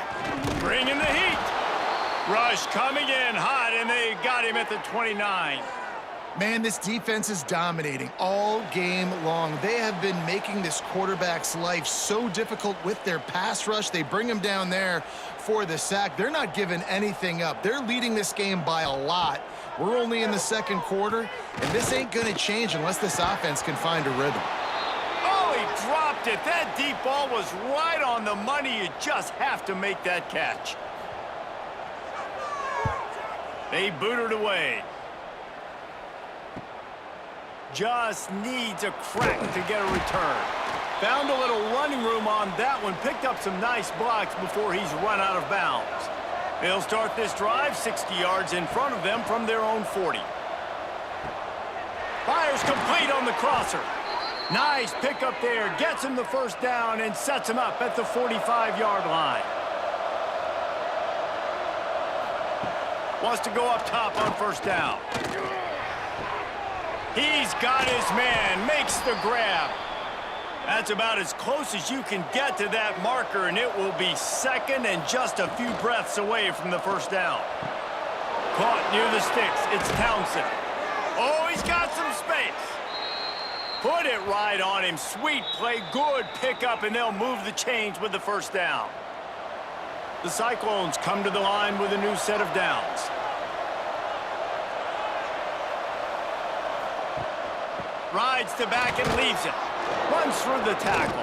Bringing the heat. Rush coming in hot, and they got him at the 29. Man, this defense is dominating all game long. They have been making this quarterback's life so difficult with their pass rush. They bring him down there for the sack. They're not giving anything up. They're leading this game by a lot. We're only in the second quarter, and this ain't going to change unless this offense can find a rhythm. Oh, he dropped it. That deep ball was right on the money. You just have to make that catch. They booted away. Just needs a crack to get a return. Found a little running room on that one. Picked up some nice blocks before he's run out of bounds. They'll start this drive 60 yards in front of them from their own 40. Fires complete on the crosser. Nice pickup there. Gets him the first down and sets him up at the 45-yard line. Wants to go up top on first down. He's got his man, makes the grab. That's about as close as you can get to that marker, and it will be second and just a few breaths away from the first down. Caught near the sticks. It's Townsend. Oh, he's got some space. Put it right on him. Sweet play, good pickup, and they'll move the chains with the first down. The Cyclones come to the line with a new set of downs. Rides to back and leaves it. Runs through the tackle.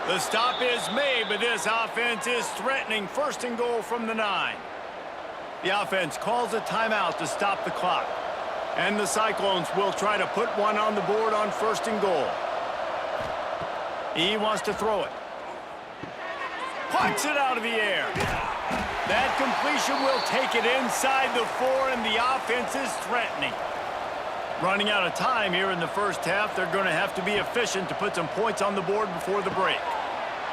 The stop is made, but this offense is threatening 1st and goal from the 9. The offense calls a timeout to stop the clock. And the Cyclones will try to put one on the board on 1st and goal. He wants to throw it. Plucks it out of the air. That completion will take it inside the 4, and the offense is threatening. Running out of time here in the first half. They're going to have to be efficient to put some points on the board before the break.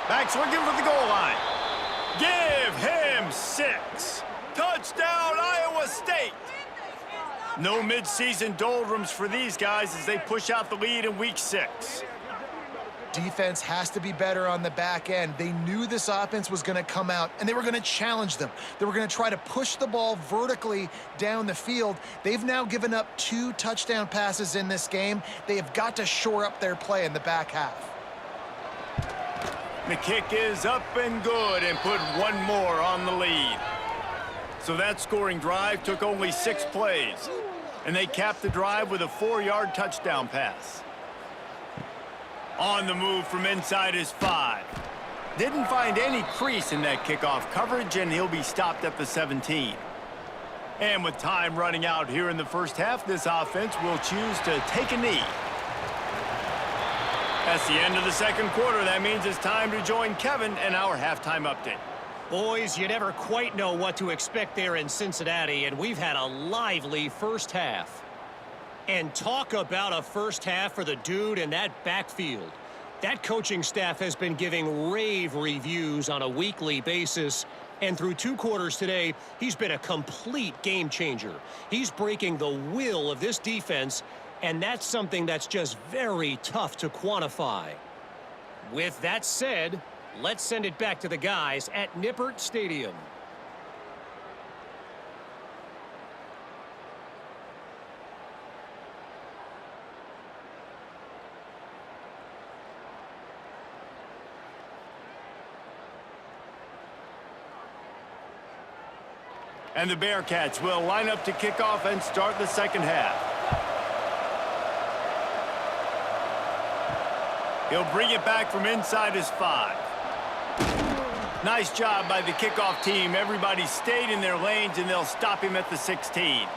Backs looking for the goal line. Give him 6. Touchdown, Iowa State. No midseason doldrums for these guys as they push out the lead in week 6. Defense has to be better on the back end. They knew this offense was going to come out, and they were going to challenge them. They were going to try to push the ball vertically down the field. They've now given up 2 touchdown passes in this game. They have got to shore up their play in the back half. The kick is up and good, and put one more on the lead. So that scoring drive took only 6 plays, and they capped the drive with a 4-yard touchdown pass. On the move from inside his 5. Didn't find any crease in that kickoff coverage, and he'll be stopped at the 17. And with time running out here in the first half, this offense will choose to take a knee. That's the end of the second quarter. That means it's time to join Kevin and our halftime update. Boys, you never quite know what to expect there in Cincinnati, and we've had a lively first half. And talk about a first half for the dude in that backfield. That coaching staff has been giving rave reviews on a weekly basis. And through 2 quarters today, he's been a complete game changer. He's breaking the will of this defense, and that's something that's just very tough to quantify. With that said, let's send it back to the guys at Nippert Stadium. And the Bearcats will line up to kick off and start the second half. He'll bring it back from inside his 5. Nice job by the kickoff team. Everybody stayed in their lanes, and they'll stop him at the 16.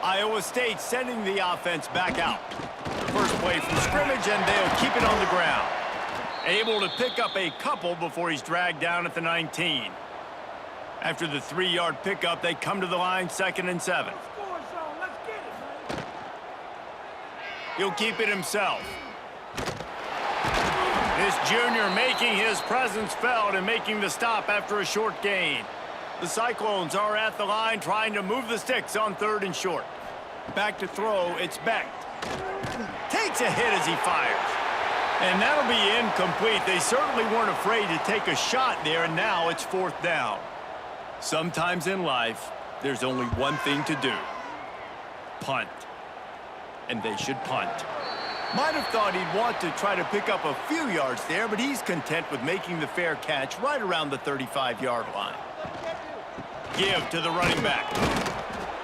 Iowa State sending the offense back out. First play from scrimmage, and they'll keep it on the ground. Able to pick up a couple before he's dragged down at the 19. After the 3-yard pickup, they come to the line, 2nd and 7. He'll keep it himself. This junior making his presence felt and making the stop after a short gain. The Cyclones are at the line trying to move the sticks on 3rd and short. Back to throw, it's Becht. Takes a hit as he fires. And that'll be incomplete. They certainly weren't afraid to take a shot there, and now it's 4th down. Sometimes in life, there's only one thing to do. Punt. And they should punt. Might have thought he'd want to try to pick up a few yards there, but he's content with making the fair catch right around the 35-yard line. Give to the running back.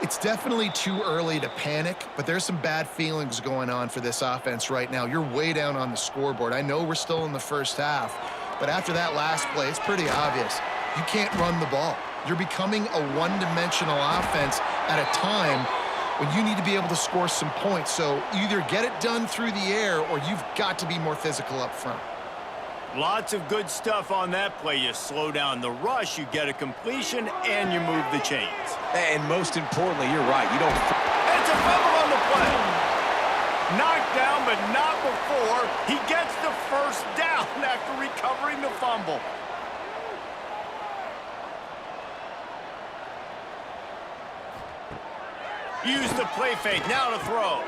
It's definitely too early to panic, but there's some bad feelings going on for this offense right now. You're way down on the scoreboard. I know we're still in the first half, but after that last play, it's pretty obvious. You can't run the ball. You're becoming a one-dimensional offense at a time when you need to be able to score some points. So either get it done through the air or you've got to be more physical up front. Lots of good stuff on that play. You slow down the rush, you get a completion, and you move the chains. And most importantly, you're right. You don't... It's a fumble on the play. Knocked down, but not before. He gets the first down after recovering the fumble. Use the play fake, now to throw.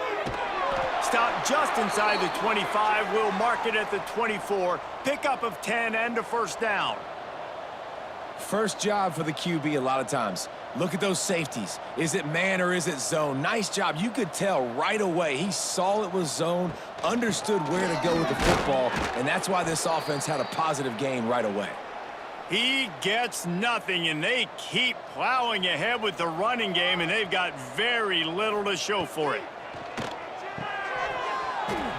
Stop just inside the 25, will mark it at the 24. Pickup of 10 and a first down. First job for the QB a lot of times. Look at those safeties. Is it man or is it zone? Nice job. You could tell right away. He saw it was zone, understood where to go with the football, and that's why this offense had a positive gain right away. He gets nothing, and they keep plowing ahead with the running game, and they've got very little to show for it.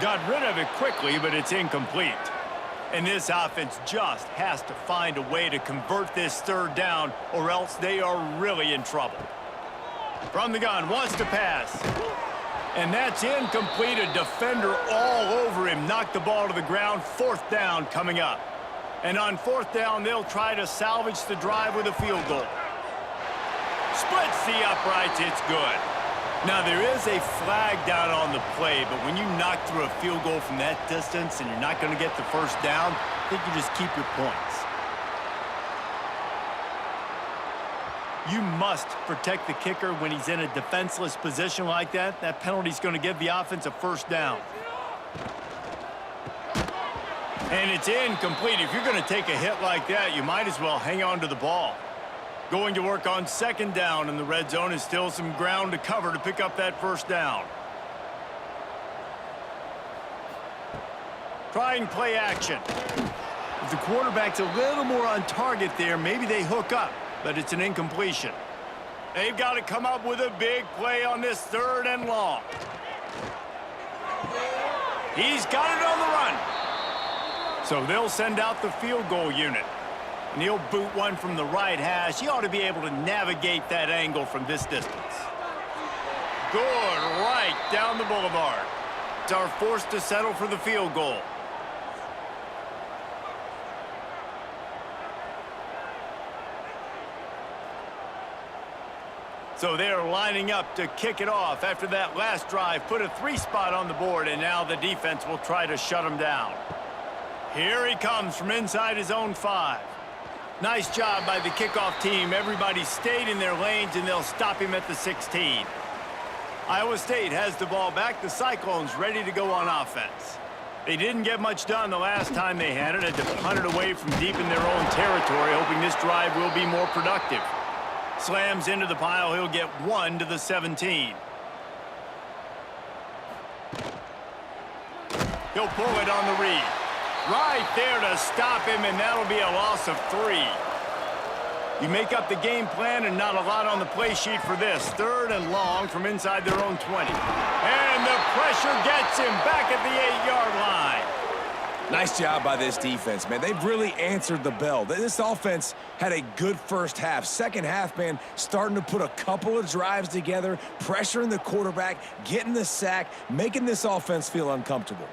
Got rid of it quickly, but it's incomplete. And this offense just has to find a way to convert this 3rd down, or else they are really in trouble. From the gun, wants to pass. And that's incomplete. A defender all over him. Knocked the ball to the ground. 4th down coming up. And on 4th down, they'll try to salvage the drive with a field goal. Splits the uprights, it's good. Now, there is a flag down on the play, but when you knock through a field goal from that distance and you're not going to get the first down, I think you just keep your points. You must protect the kicker when he's in a defenseless position like that. That penalty's going to give the offense a first down. And it's incomplete. If you're going to take a hit like that, you might as well hang on to the ball. Going to work on 2nd down, and the red zone is still some ground to cover to pick up that first down. Trying play action. If the quarterback's a little more on target there, maybe they hook up, but it's an incompletion. They've got to come up with a big play on this 3rd and long. He's got it on the run. So they'll send out the field goal unit. And he'll boot one from the right hash. He ought to be able to navigate that angle from this distance. Good, right down the boulevard. Are forced to settle for the field goal. So they're lining up to kick it off after that last drive. Put a 3-spot on the board, and now the defense will try to shut him down. Here he comes from inside his own 5. Nice job by the kickoff team. Everybody stayed in their lanes, and they'll stop him at the 16. Iowa State has the ball back. The Cyclones ready to go on offense. They didn't get much done the last time they had it. Had to punt it away from deep in their own territory, hoping this drive will be more productive. Slams into the pile. He'll get 1 to the 17. He'll pull it on the read. Right there to stop him, and that'll be a loss of 3. You make up the game plan and not a lot on the play sheet for this. 3rd and long from inside their own 20. And the pressure gets him back at the 8-yard line. Nice job by this defense, man. They've really answered the bell. This offense had a good first half. Second half, man, starting to put a couple of drives together, pressuring the quarterback, getting the sack, making this offense feel uncomfortable.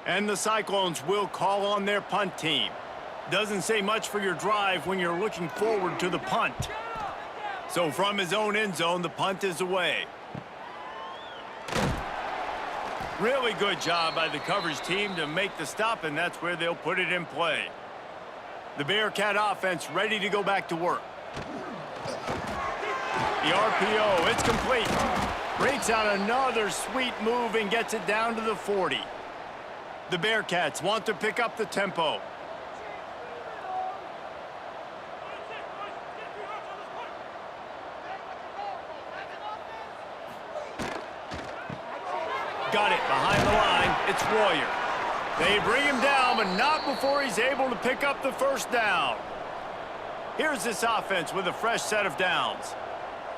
And the Cyclones will call on their punt team. Doesn't say much for your drive when you're looking forward to the punt. So from his own end zone, the punt is away. Really good job by the coverage team to make the stop, and that's where they'll put it in play. The Bearcat offense ready to go back to work. The RPO, it's complete. Breaks out another sweet move and gets it down to the 40. The Bearcats want to pick up the tempo. Got it behind the line. It's Royer. They bring him down, but not before he's able to pick up the first down. Here's this offense with a fresh set of downs.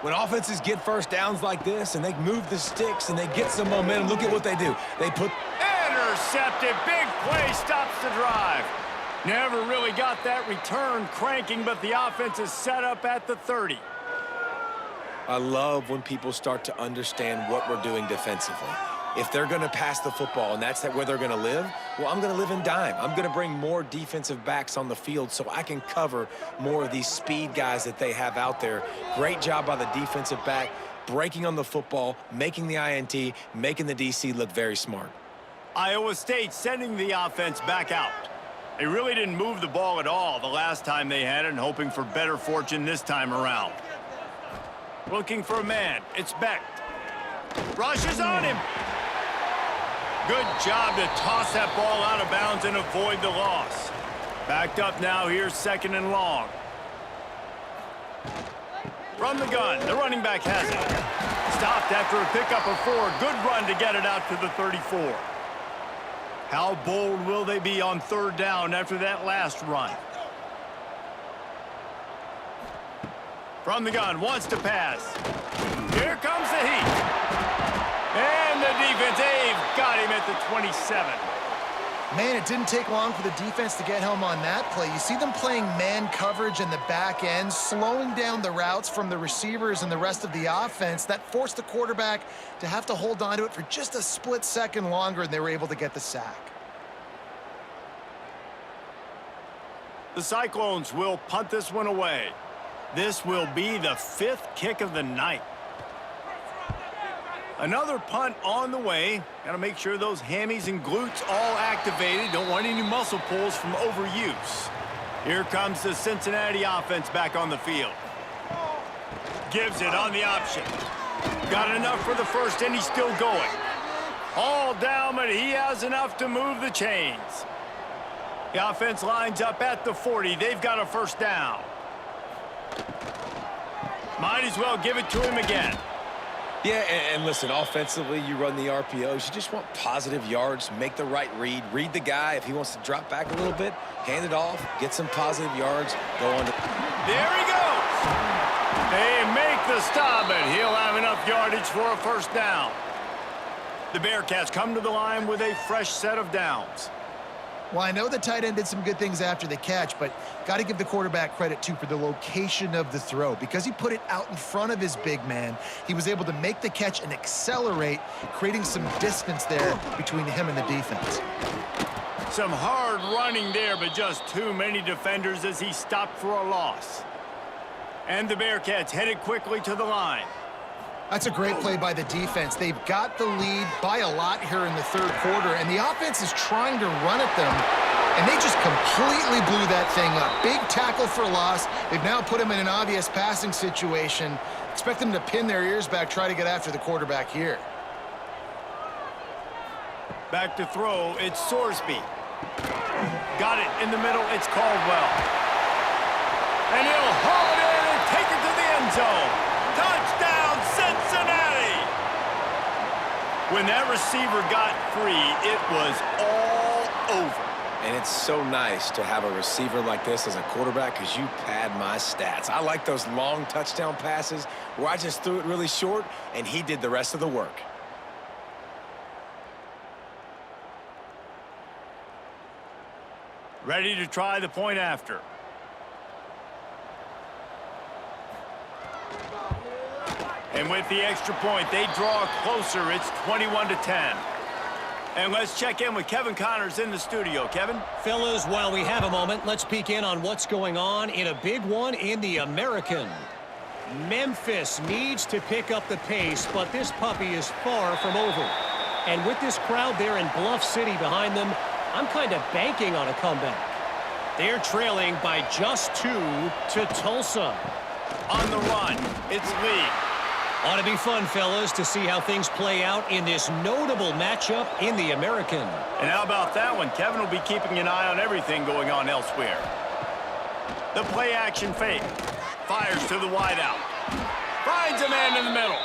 When offenses get first downs like this and they move the sticks and they get some momentum, look at what they do. They put... Intercepted. Big play stops the drive. Never really got that return cranking, but the offense is set up at the 30. I love when people start to understand what we're doing defensively. If they're going to pass the football and that's where they're going to live, well, I'm going to live in dime. I'm going to bring more defensive backs on the field so I can cover more of these speed guys that they have out there. Great job by the defensive back, breaking on the football, making the INT, making the DC look very smart. Iowa State sending the offense back out. They really didn't move the ball at all the last time they had it, and hoping for better fortune this time around. Looking for a man. It's Beck. Rushes on him. Good job to toss that ball out of bounds and avoid the loss. Backed up now, here's 2nd and long. From the gun, the running back has it. Stopped after a pickup of 4. Good run to get it out to the 34. How bold will they be on 3rd down after that last run? From the gun, wants to pass. Here comes the heat. And the defense, they've got him at the 27. Man, it didn't take long for the defense to get home on that play. You see them playing man coverage in the back end, slowing down the routes from the receivers and the rest of the offense. That forced the quarterback to have to hold on to it for just a split second longer, and they were able to get the sack. The Cyclones will punt this one away. This will be the 5th kick of the night. Another punt on the way. Got to make sure those hammies and glutes all activated. Don't want any muscle pulls from overuse. Here comes the Cincinnati offense back on the field. Gives it on the option. Got enough for the first, and he's still going. All down, but he has enough to move the chains. The offense lines up at the 40. They've got a first down. Might as well give it to him again. Yeah, and listen, offensively, you run the RPOs. You just want positive yards, make the right read, read the guy. If he wants to drop back a little bit, hand it off, get some positive yards, go on to... There he goes! They make the stop, and he'll have enough yardage for a first down. The Bearcats come to the line with a fresh set of downs. Well, I know the tight end did some good things after the catch, but got to give the quarterback credit, too, for the location of the throw. Because he put it out in front of his big man, he was able to make the catch and accelerate, creating some distance there between him and the defense. Some hard running there, but just too many defenders as he stopped for a loss. And the Bearcats headed quickly to the line. That's a great play by the defense. They've got the lead by a lot here in the 3rd quarter, and the offense is trying to run at them, and they just completely blew that thing up. Big tackle for loss. They've now put him in an obvious passing situation. Expect them to pin their ears back, try to get after the quarterback here. Back to throw, it's Sorsby. Got it in the middle, it's Caldwell. And he'll haul it in and take it to the end zone. Touchdown, Cincinnati! When that receiver got free, it was all over. And it's so nice to have a receiver like this as a quarterback because you pad my stats. I like those long touchdown passes where I just threw it really short and he did the rest of the work. Ready to try the point after. And with the extra point, they draw closer. It's 21-10. And let's check in with Kevin Connors in the studio. Kevin? Fellas, while we have a moment, let's peek in on what's going on in a big one in the American. Memphis needs to pick up the pace, but this puppy is far from over. And with this crowd there in Bluff City behind them, I'm kind of banking on a comeback. They're trailing by just 2 to Tulsa. On the run, it's Lee. Ought to be fun, fellas, to see how things play out in this notable matchup in the American. And how about that one? Kevin will be keeping an eye on everything going on elsewhere. The play action fake. Fires to the wideout. Finds a man in the middle.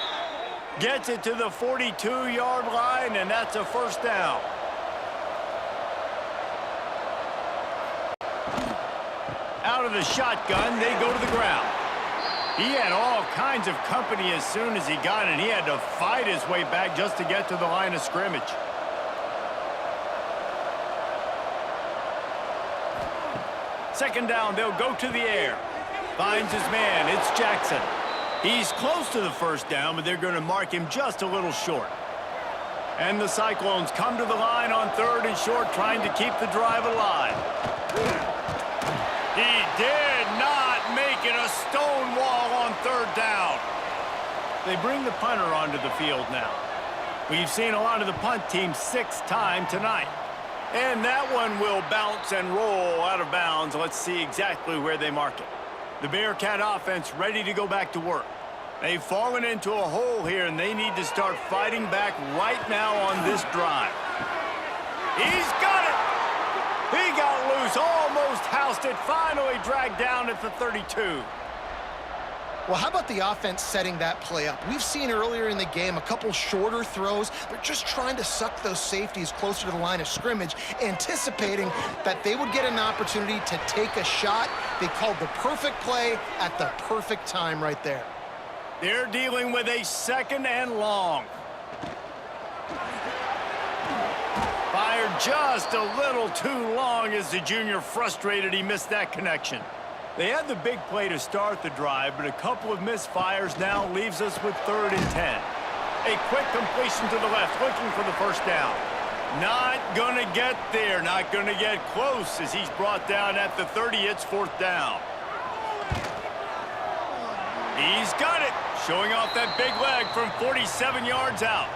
Gets it to the 42-yard line, and that's a first down. Out of the shotgun, they go to the ground. He had all kinds of company as soon as he got it. He had to fight his way back just to get to the line of scrimmage. Second down, they'll go to the air. Finds his man, it's Jackson. He's close to the first down, but they're going to mark him just a little short. And the Cyclones come to the line on 3rd and short, trying to keep the drive alive. He did not make it a stone wall on 3rd down. They bring the punter onto the field now. We've seen a lot of the punt team 6th time tonight. And that one will bounce and roll out of bounds. Let's see exactly where they mark it. The Bearcat offense ready to go back to work. They've fallen into a hole here, and they need to start fighting back right now on this drive. He's got it! He got loose, almost housed it, finally dragged down at the 32. Well, how about the offense setting that play up? We've seen earlier in the game a couple shorter throws. They're just trying to suck those safeties closer to the line of scrimmage, anticipating that they would get an opportunity to take a shot. They called the perfect play at the perfect time right there. They're dealing with a 2nd and long. Fired just a little too long as the junior frustrated. He missed that connection. They had the big play to start the drive, but a couple of misfires now leaves us with 3rd and 10. A quick completion to the left, looking for the first down. Not going to get there, not going to get close as he's brought down at the 30. It's 4th down. He's got it, showing off that big leg from 47 yards out.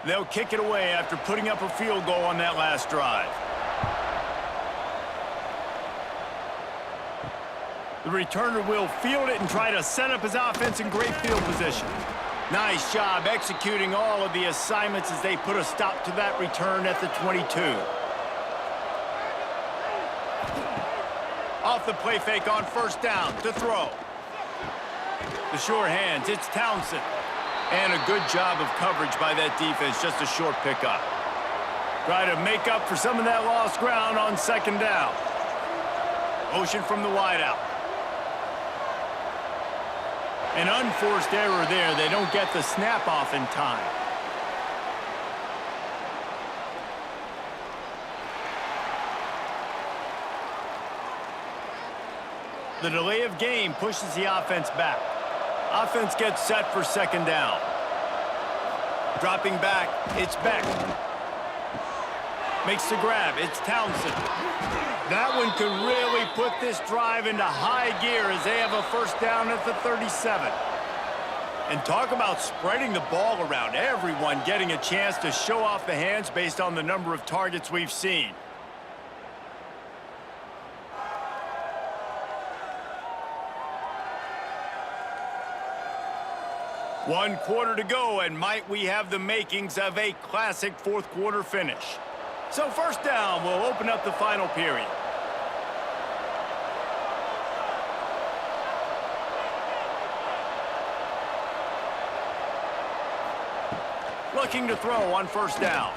They'll kick it away after putting up a field goal on that last drive. The returner will field it and try to set up his offense in great field position. Nice job executing all of the assignments as they put a stop to that return at the 22. Off the play fake on first down to throw. The sure hands, it's Townsend. And a good job of coverage by that defense, just a short pickup. Try to make up for some of that lost ground on 2nd down. Motion from the wideout. An unforced error there. They don't get the snap off in time. The delay of game pushes the offense back. Offense gets set for 2nd down. Dropping back, it's Beck. Makes the grab, it's Townsend. That one could really put this drive into high gear as they have a first down at the 37. And talk about spreading the ball around. Everyone getting a chance to show off the hands based on the number of targets we've seen. One quarter to go, and might we have the makings of a classic 4th quarter finish. So first down will open up the final period. looking to throw on first down.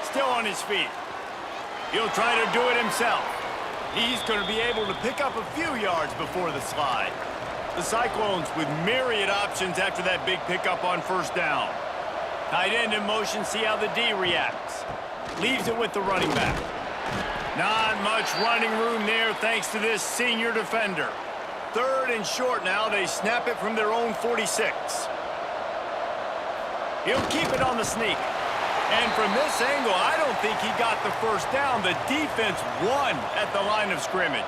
Still on his feet. He'll try to do it himself. He's going to be able to pick up a few yards before the slide. The Cyclones with myriad options after that big pickup on first down. Tight end in motion, see how the D reacts. Leaves it with the running back. Not much running room there thanks to this senior defender. Third and short now. They snap it from their own 46. He'll keep it on the sneak. And from this angle, I don't think he got the first down. The defense won at the line of scrimmage.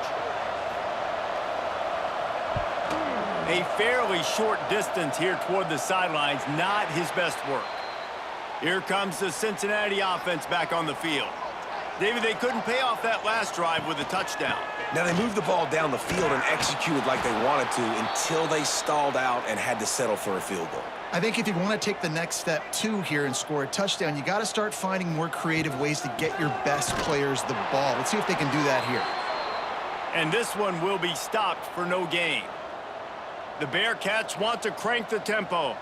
A fairly short distance here toward the sidelines, not his best work. Here comes the Cincinnati offense back on the field. David, they couldn't pay off that last drive with a touchdown. Now, they moved the ball down the field and executed like they wanted to until they stalled out and had to settle for a field goal. I think if you want to take the next step, too, here and score a touchdown, you got to start finding more creative ways to get your best players the ball. Let's see if they can do that here. And this one will be stopped for no gain. The Bearcats want to crank the tempo.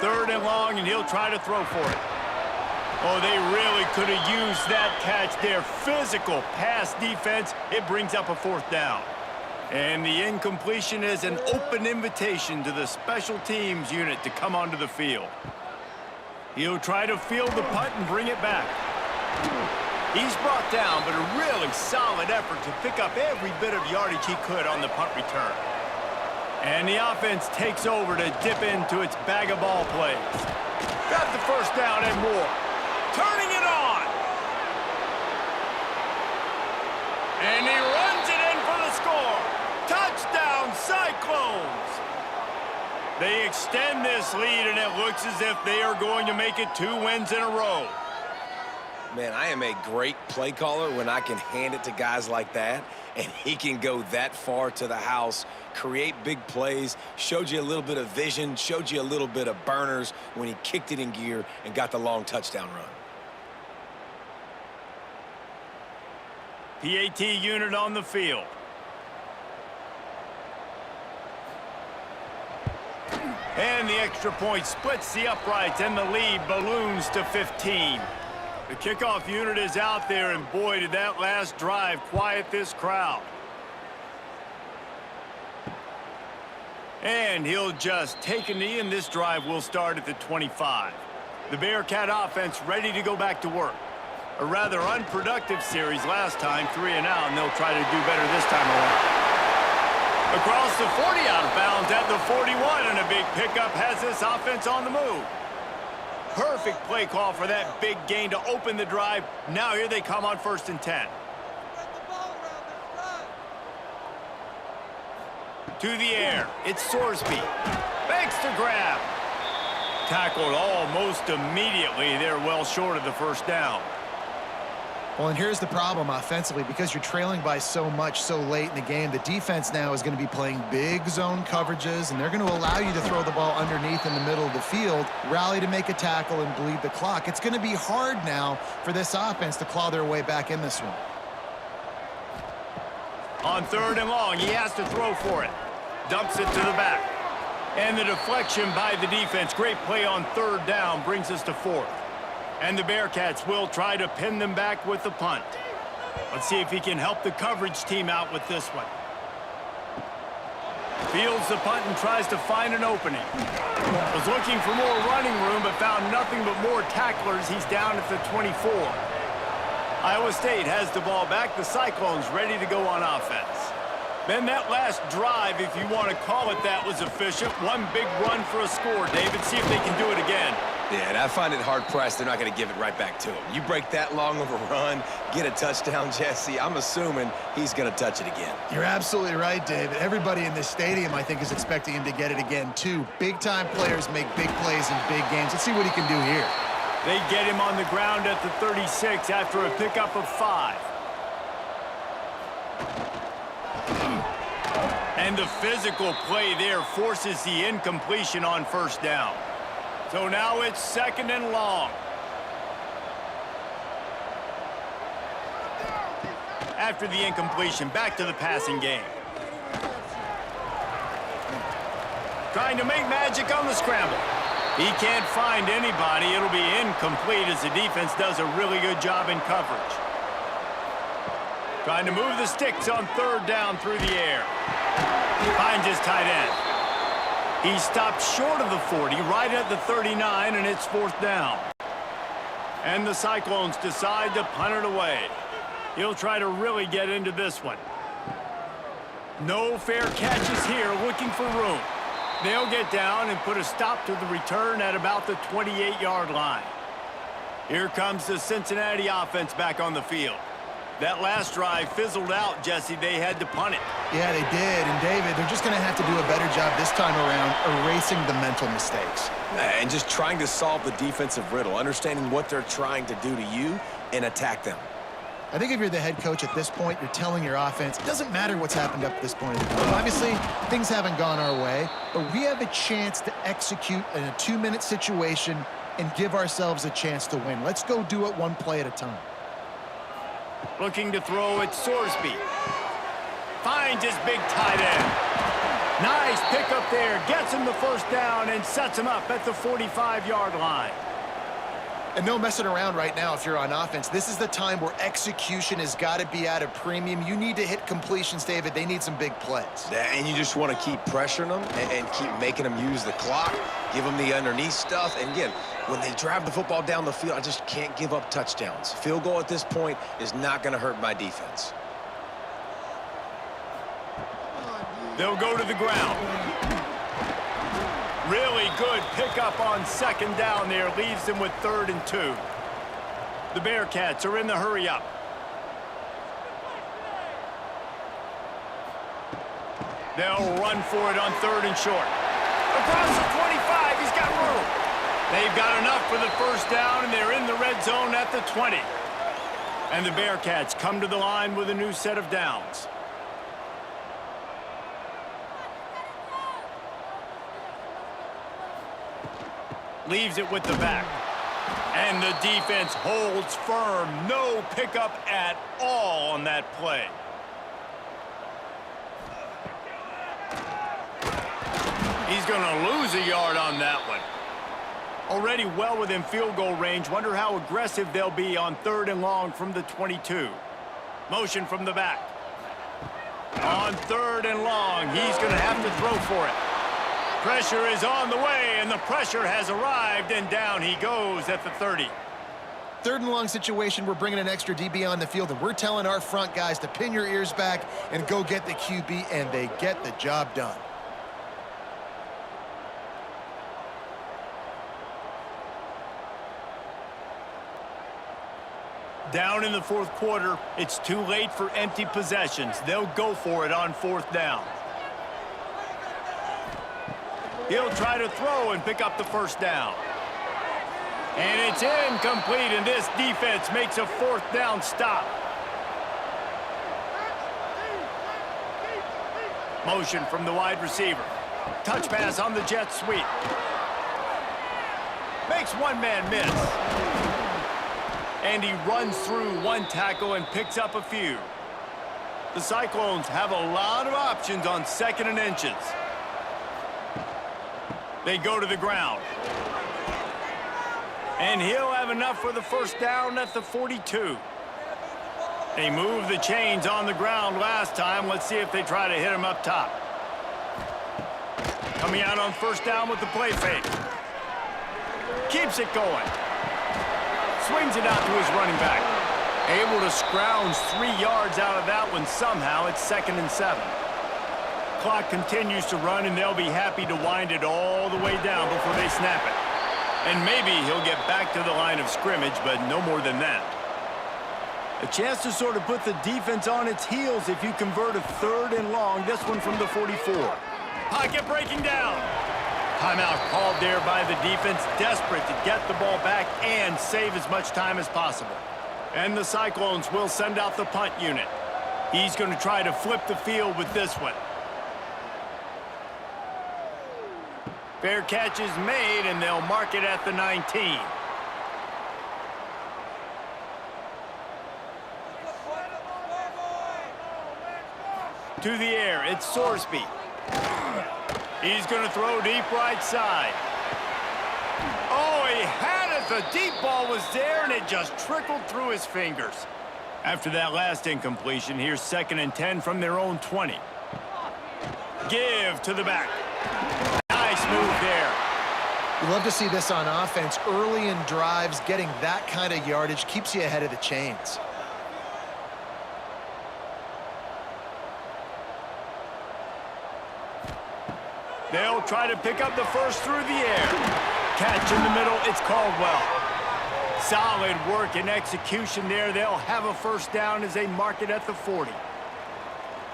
Third and long, and he'll try to throw for it. Oh, they really could have used that catch there. Physical pass defense. It brings up a fourth down. And the incompletion is an open invitation to the special teams unit to come onto the field. He'll try to field the punt and bring it back. He's brought down, but a really solid effort to pick up every bit of yardage he could on the punt return. And the offense takes over to dip into its bag of ball plays. Got the first down and more. Turning it on. And he runs it in for the score. Touchdown, Cyclones. They extend this lead, and it looks as if they are going to make it 2 wins in a row. Man, I am a great play caller when I can hand it to guys like that, and he can go that far to the house, create big plays, showed you a little bit of vision, showed you a little bit of burners when he kicked it in gear and got the long touchdown run. PAT unit on the field. And the extra point splits the uprights, and the lead balloons to 15. The kickoff unit is out there, and boy, did that last drive quiet this crowd. And he'll just take a knee, and this drive will start at the 25. The Bearcat offense ready to go back to work. A rather unproductive series last time, 3 and out, and they'll try to do better this time around. Across the 40 out of bounds at the 41, and a big pickup has this offense on the move. Perfect play call for that big gain to open the drive. Now here they come on 1st and 10. To the air, it's Sorsby. Makes the grab. Tackled almost immediately. They're well short of the first down. Well, and here's the problem offensively. Because you're trailing by so much so late in the game, the defense now is going to be playing big zone coverages, and they're going to allow you to throw the ball underneath in the middle of the field, rally to make a tackle, and bleed the clock. It's going to be hard now for this offense to claw their way back in this one. On 3rd and long, he has to throw for it. Dumps it to the back. And the deflection by the defense. Great play on 3rd down brings us to 4th. And the Bearcats will try to pin them back with the punt. Let's see if he can help the coverage team out with this one. Fields the punt and tries to find an opening. Was looking for more running room, but found nothing but more tacklers. He's down at the 24. Iowa State has the ball back. The Cyclones ready to go on offense. Then that last drive, if you want to call it that, was efficient. One big run for a score, David. See if they can do it again. Yeah, and I find it hard-pressed they're not going to give it right back to him. You break that long of a run, get a touchdown, Jesse, I'm assuming he's going to touch it again. You're absolutely right, David. Everybody in this stadium, I think, is expecting him to get it again, too. Big-time players make big plays in big games. Let's see what he can do here. They get him on the ground at the 36 after a pickup of 5. And the physical play there forces the incompletion on 1st down. So now it's 2nd and long. After the incompletion, back to the passing game. Trying to make magic on the scramble. He can't find anybody. It'll be incomplete as the defense does a really good job in coverage. Trying to move the sticks on third down through the air. Finds his tight end. He stopped short of the 40, right at the 39, and it's fourth down. And the Cyclones decide to punt it away. He'll try to really get into this one. No fair catches here, looking for room. They'll get down and put a stop to the return at about the 28-yard line. Here comes the Cincinnati offense back on the field. That last drive fizzled out, Jesse. They had to punt it. Yeah, they did. And, David, they're just going to have to do a better job this time around erasing the mental mistakes. And just trying to solve the defensive riddle, understanding what they're trying to do to you and attack them. I think if you're the head coach at this point, you're telling your offense, it doesn't matter what's happened up to this point of the game. Obviously, things haven't gone our way, but we have a chance to execute in a 2-minute situation and give ourselves a chance to win. Let's go do it one play at a time. Looking to throw at Sorsby. Finds his big tight end. Nice pick up there. Gets him the first down and sets him up at the 45-yard line. And no messing around right now if you're on offense. This is the time where execution has got to be at a premium. You need to hit completions, David. They need some big plays. And you just want to keep pressuring them and keep making them use the clock, give them the underneath stuff. And again, when they drive the football down the field, I just can't give up touchdowns. Field goal at this point is not going to hurt my defense. They'll go to the ground. Really good pickup on second down there. Leaves them with 3rd and 2. The Bearcats are in the hurry-up. They'll run for it on 3rd and short. Across the 25, he's got room. They've got enough for the first down, and they're in the red zone at the 20. And the Bearcats come to the line with a new set of downs. Leaves it with the back. And the defense holds firm. No pickup at all on that play. He's going to lose a yard on that one. Already well within field goal range. Wonder how aggressive they'll be on 3rd and long from the 22. Motion from the back. On 3rd and long, he's going to have to throw for it. Pressure is on the way, and the pressure has arrived, and down he goes at the 30. 3rd and long situation, we're bringing an extra DB on the field, and we're telling our front guys to pin your ears back and go get the QB, and they get the job done. Down in the 4th quarter, it's too late for empty possessions. They'll go for it on 4th down. He'll try to throw and pick up the first down. And it's incomplete, and this defense makes a 4th down stop. Motion from the wide receiver. Touch pass on the jet sweep. Makes one man miss. And he runs through one tackle and picks up a few. The Cyclones have a lot of options on 2nd and inches. They go to the ground. And he'll have enough for the first down at the 42. They moved the chains on the ground last time. Let's see if they try to hit him up top. Coming out on 1st down with the play fake. Keeps it going. Swings it out to his running back. Able to scrounge 3 yards out of that one somehow. It's 2nd and 7. Clock continues to run, and they'll be happy to wind it all the way down before they snap it. And maybe he'll get back to the line of scrimmage, but no more than that. A chance to sort of put the defense on its heels if you convert a 3rd and long. This one from the 44. Pocket breaking down. Timeout called there by the defense, desperate to get the ball back and save as much time as possible. And the Cyclones will send out the punt unit. He's going to try to flip the field with this one. Fair catch is made, and they'll mark it at the 19. To the air, it's Sorsby. He's going to throw deep right side. had it. The deep ball was there, and it just trickled through his fingers. After that last incompletion, here's 2nd and 10 from their own 20. Give to the back. Nice move there. You love to see this on offense. Early in drives, getting that kind of yardage keeps you ahead of the chains. They'll try to pick up the first through the air. Catch in the middle, it's Caldwell. Solid work and execution there. They'll have a first down as they mark it at the 40.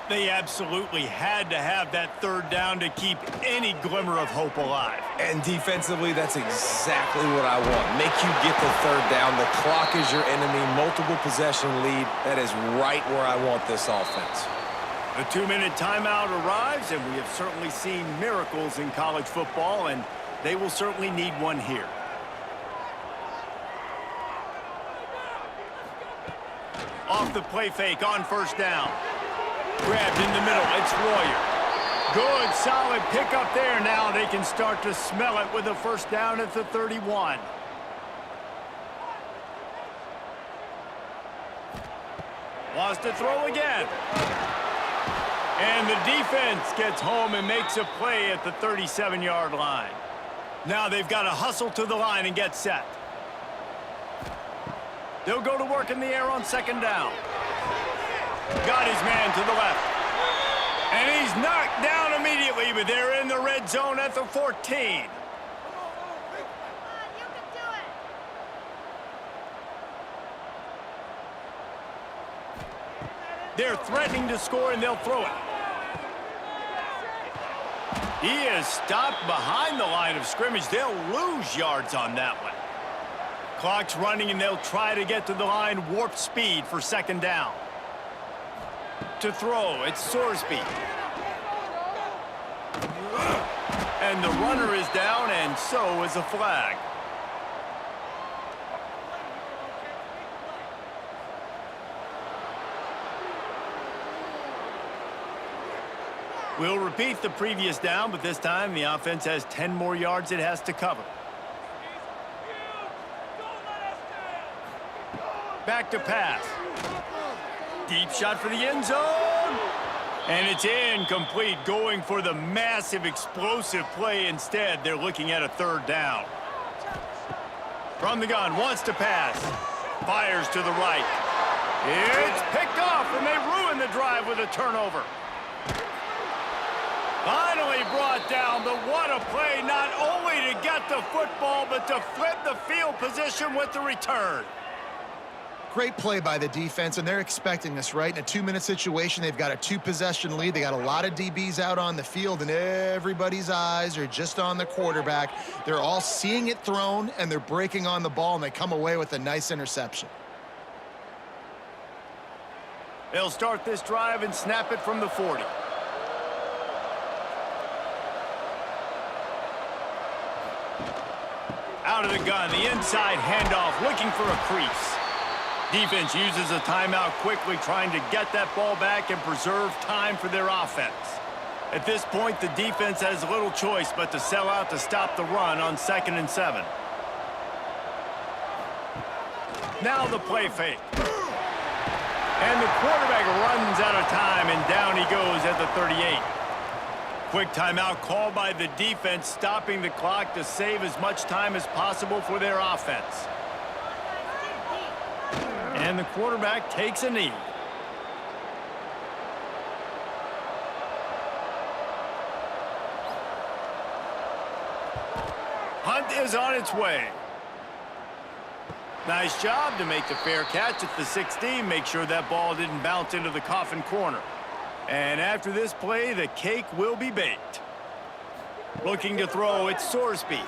They absolutely had to have that 3rd down to keep any glimmer of hope alive. And defensively, that's exactly what I want. Make you get the 3rd down. The clock is your enemy. Multiple possession lead. That is right where I want this offense. The 2-minute timeout arrives, and we have certainly seen miracles in college football, and they will certainly need one here. Off the play fake on 1st down. Grabbed in the middle, it's Royer. Good, solid pickup there. Now they can start to smell it with a first down at the 31. Wants to throw again. And the defense gets home and makes a play at the 37-yard line. Now they've got to hustle to the line and get set. They'll go to work in the air on 2nd down. Got his man to the left. And he's knocked down immediately, but they're in the red zone at the 14. They're threatening to score, and they'll throw it. He is stopped behind the line of scrimmage. They'll lose yards on that one. Clock's running, and they'll try to get to the line. Warp speed for 2nd down. To throw, it's Sorsby. And the runner is down, and so is a flag. We'll repeat the previous down, but this time the offense has 10 more yards it has to cover. Back to pass. Deep shot for the end zone. And it's incomplete, going for the massive explosive play. Instead, they're looking at a 3rd down. From the gun, wants to pass. Fires to the right. It's picked off, and they ruin the drive with a turnover. Finally brought down, but what a play, not only to get the football, but to flip the field position with the return. Great play by the defense, and they're expecting this, right? In a 2-minute situation, they've got a 2-possession lead. They got a lot of DBs out on the field, and everybody's eyes are just on the quarterback. They're all seeing it thrown, and they're breaking on the ball, and they come away with a nice interception. They'll start this drive and snap it from the 40. Out of the gun, the inside handoff, looking for a crease. Defense uses a timeout quickly, trying to get that ball back and preserve time for their offense. At this point, the defense has little choice but to sell out to stop the run on 2nd and 7. Now the play fake. And the quarterback runs out of time, and down he goes at the 38. Quick timeout called by the defense, stopping the clock to save as much time as possible for their offense. And the quarterback takes a knee. Hunt is on its way. Nice job to make the fair catch at the 16. Make sure that ball didn't bounce into the coffin corner. And after this play, the cake will be baked. Looking to throw, it's Sorsby.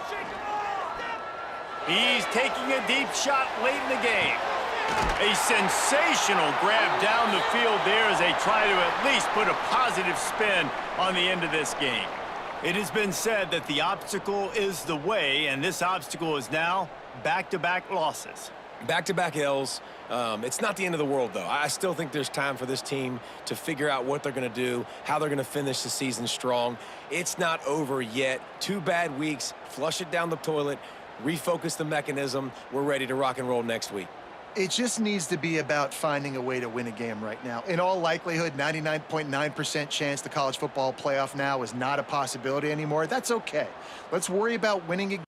He's taking a deep shot late in the game. A sensational grab down the field there as they try to at least put a positive spin on the end of this game. It has been said that the obstacle is the way, and this obstacle is now back-to-back losses. Back-to-back L's. It's not the end of the world, though. I still think there's time for this team to figure out what they're going to do, how they're going to finish the season strong. It's not over yet. 2 bad weeks. Flush it down the toilet. refocus the mechanism. We're ready to rock and roll next week. It just needs to be about finding a way to win a game right now. In all likelihood, 99.9% chance the college football playoff now is not a possibility anymore. That's okay. Let's worry about winning a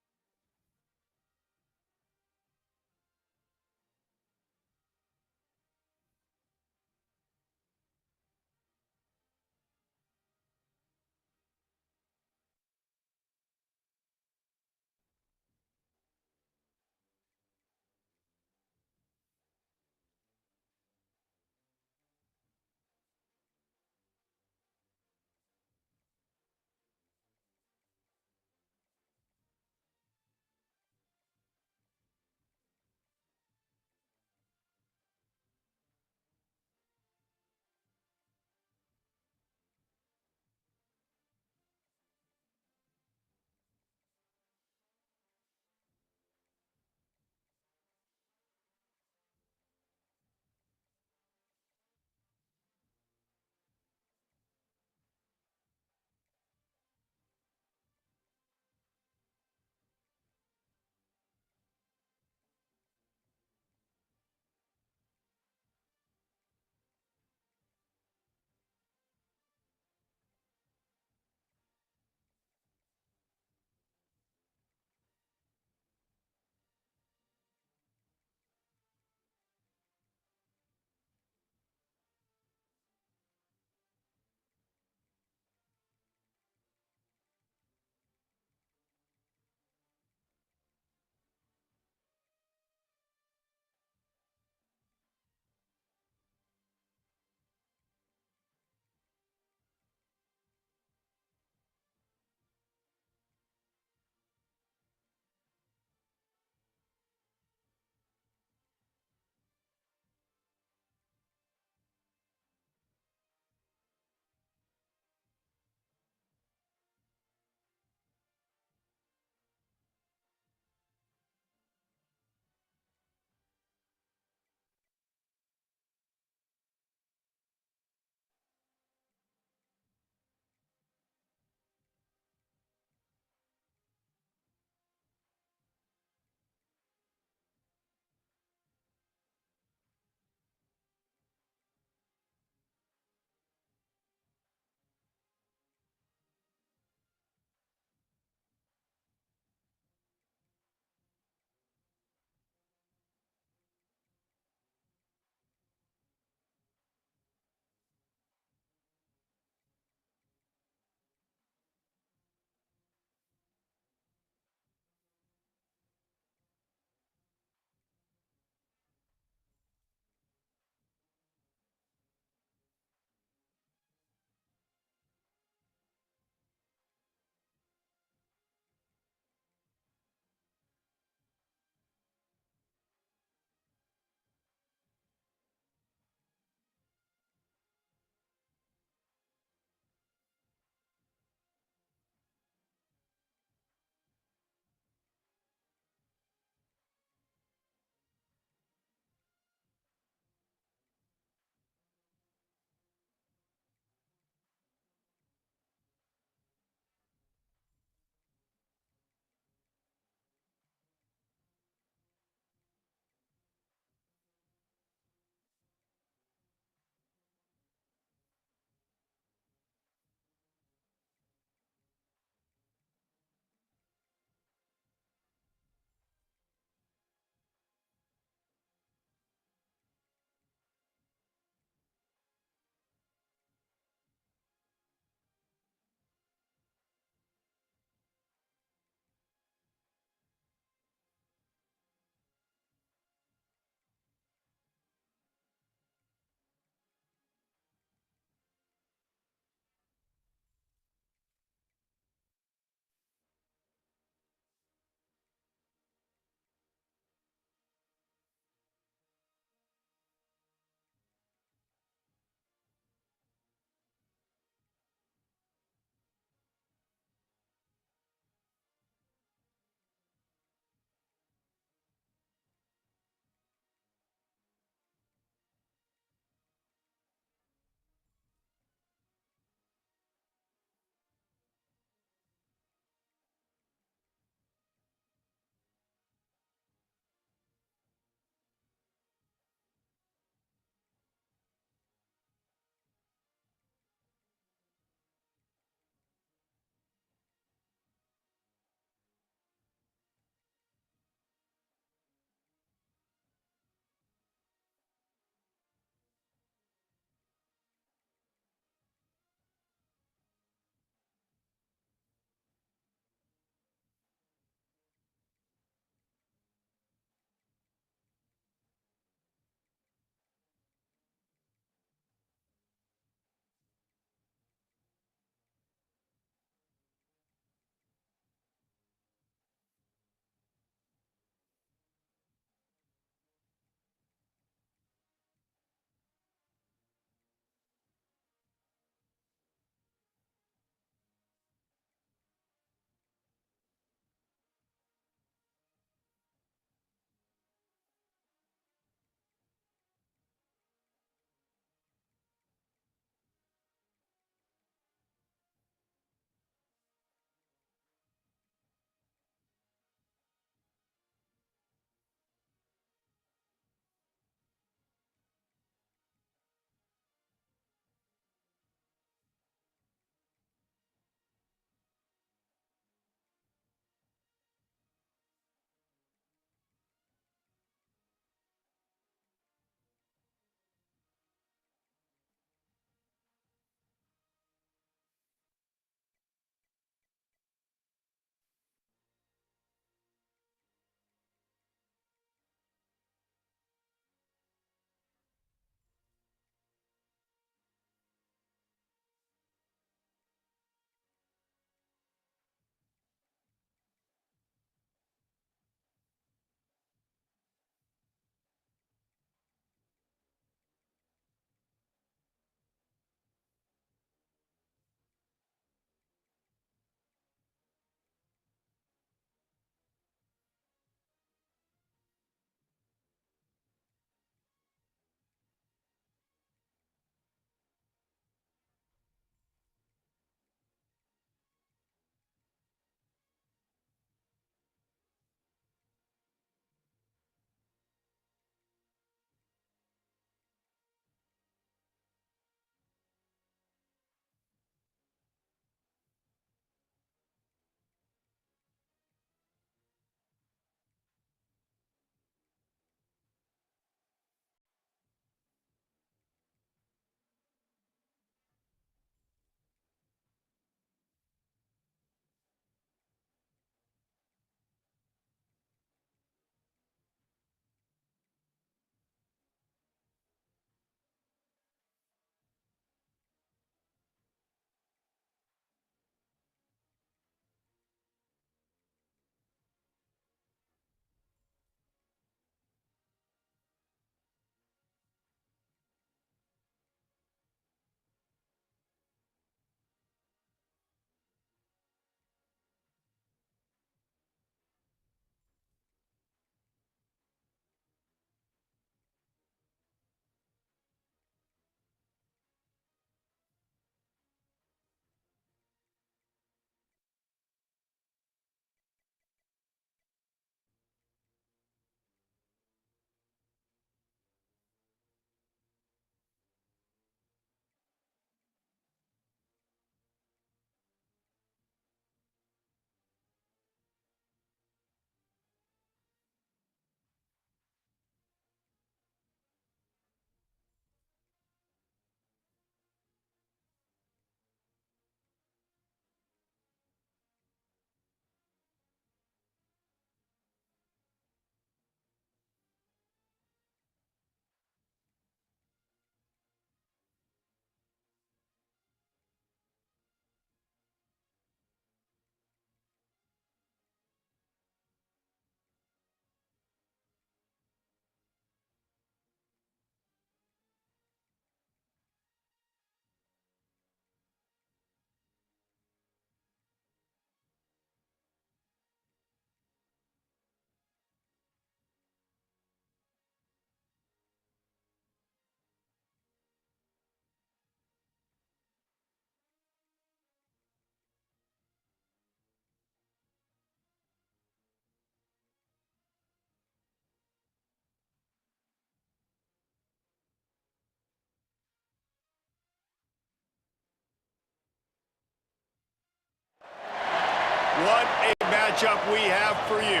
What a matchup we have for you.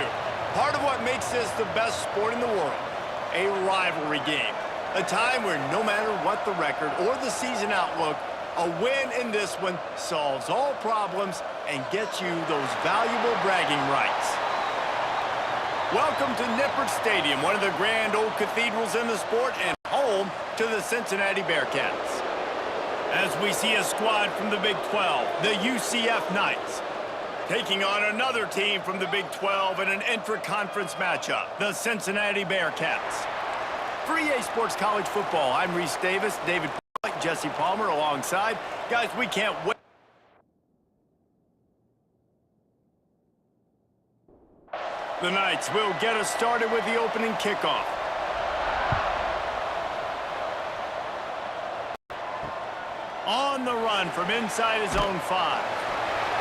Part of what makes this the best sport in the world, a rivalry game. A time where no matter what the record or the season outlook, a win in this one solves all problems and gets you those valuable bragging rights. Welcome to Nippert Stadium, one of the grand old cathedrals in the sport and home to the Cincinnati Bearcats. As we see a squad from the Big 12, the UCF Knights, taking on another team from the Big 12 in an intra-conference matchup, the Cincinnati Bearcats. For EA Sports College Football, I'm Reese Davis, David Pollack, Jesse Palmer alongside. Guys, we can't wait. The Knights will get us started with the opening kickoff. On the run from inside his own 5.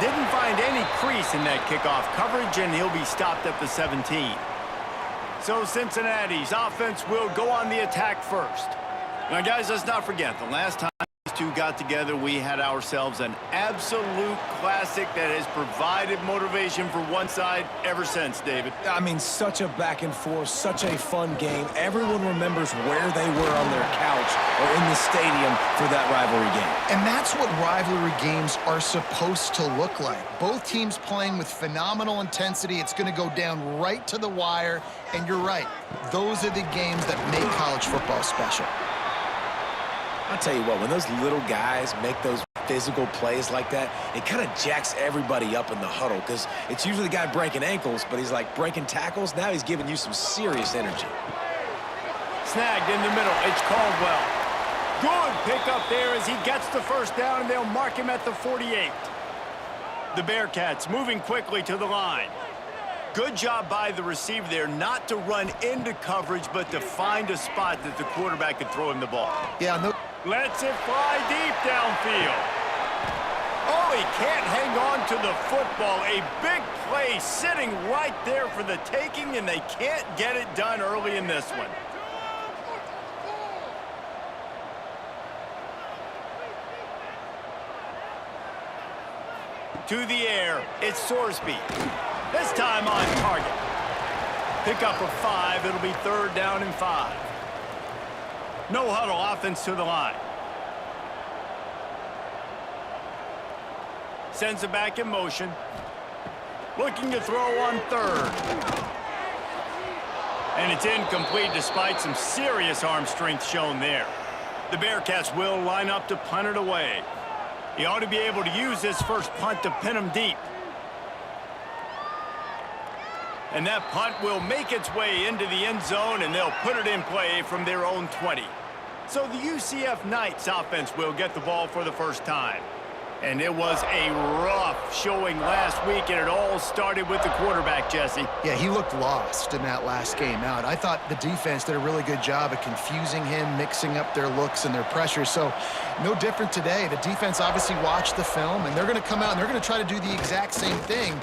Didn't find any crease in that kickoff coverage, and he'll be stopped at the 17. So Cincinnati's offense will go on the attack first. Now, guys, let's not forget, the last time these two got together, we had ourselves an absolute classic that has provided motivation for one side ever since, David. I mean, such a back and forth, such a fun game. Everyone remembers where they were on their couch or in the stadium for that rivalry game. And that's what rivalry games are supposed to look like. Both teams playing with phenomenal intensity. It's going to go down right to the wire. And you're right, those are the games that make college football special. I'll tell you what, when those little guys make those physical plays like that, it kind of jacks everybody up in the huddle because it's usually the guy breaking ankles, but he's like breaking tackles. Now he's giving you some serious energy. Snagged in the middle. It's Caldwell. Good pick up there as he gets the first down, and they'll mark him at the 48. The Bearcats moving quickly to the line. Good job by the receiver there not to run into coverage, but to find a spot that the quarterback could throw him the ball. Yeah, no. Lets it fly deep downfield. Oh, he can't hang on to the football. A big play sitting right there for the taking, and they can't get it done early in this one. To the air, it's Sorsby. This time on target. Pick up a 5. It'll be 3rd down and 5. No huddle offense to the line. Sends it back in motion. Looking to throw on 3rd. And it's incomplete despite some serious arm strength shown there. The Bearcats will line up to punt it away. He ought to be able to use this first punt to pin him deep. And that punt will make its way into the end zone, and they'll put it in play from their own 20. So the UCF Knights offense will get the ball for the first time. And it was a rough showing last week, and it all started with the quarterback, Jesse. Yeah, he looked lost in that last game out. I thought the defense did a really good job of confusing him, mixing up their looks and their pressure. So no different today. The defense obviously watched the film, and they're going to come out and they're going to try to do the exact same thing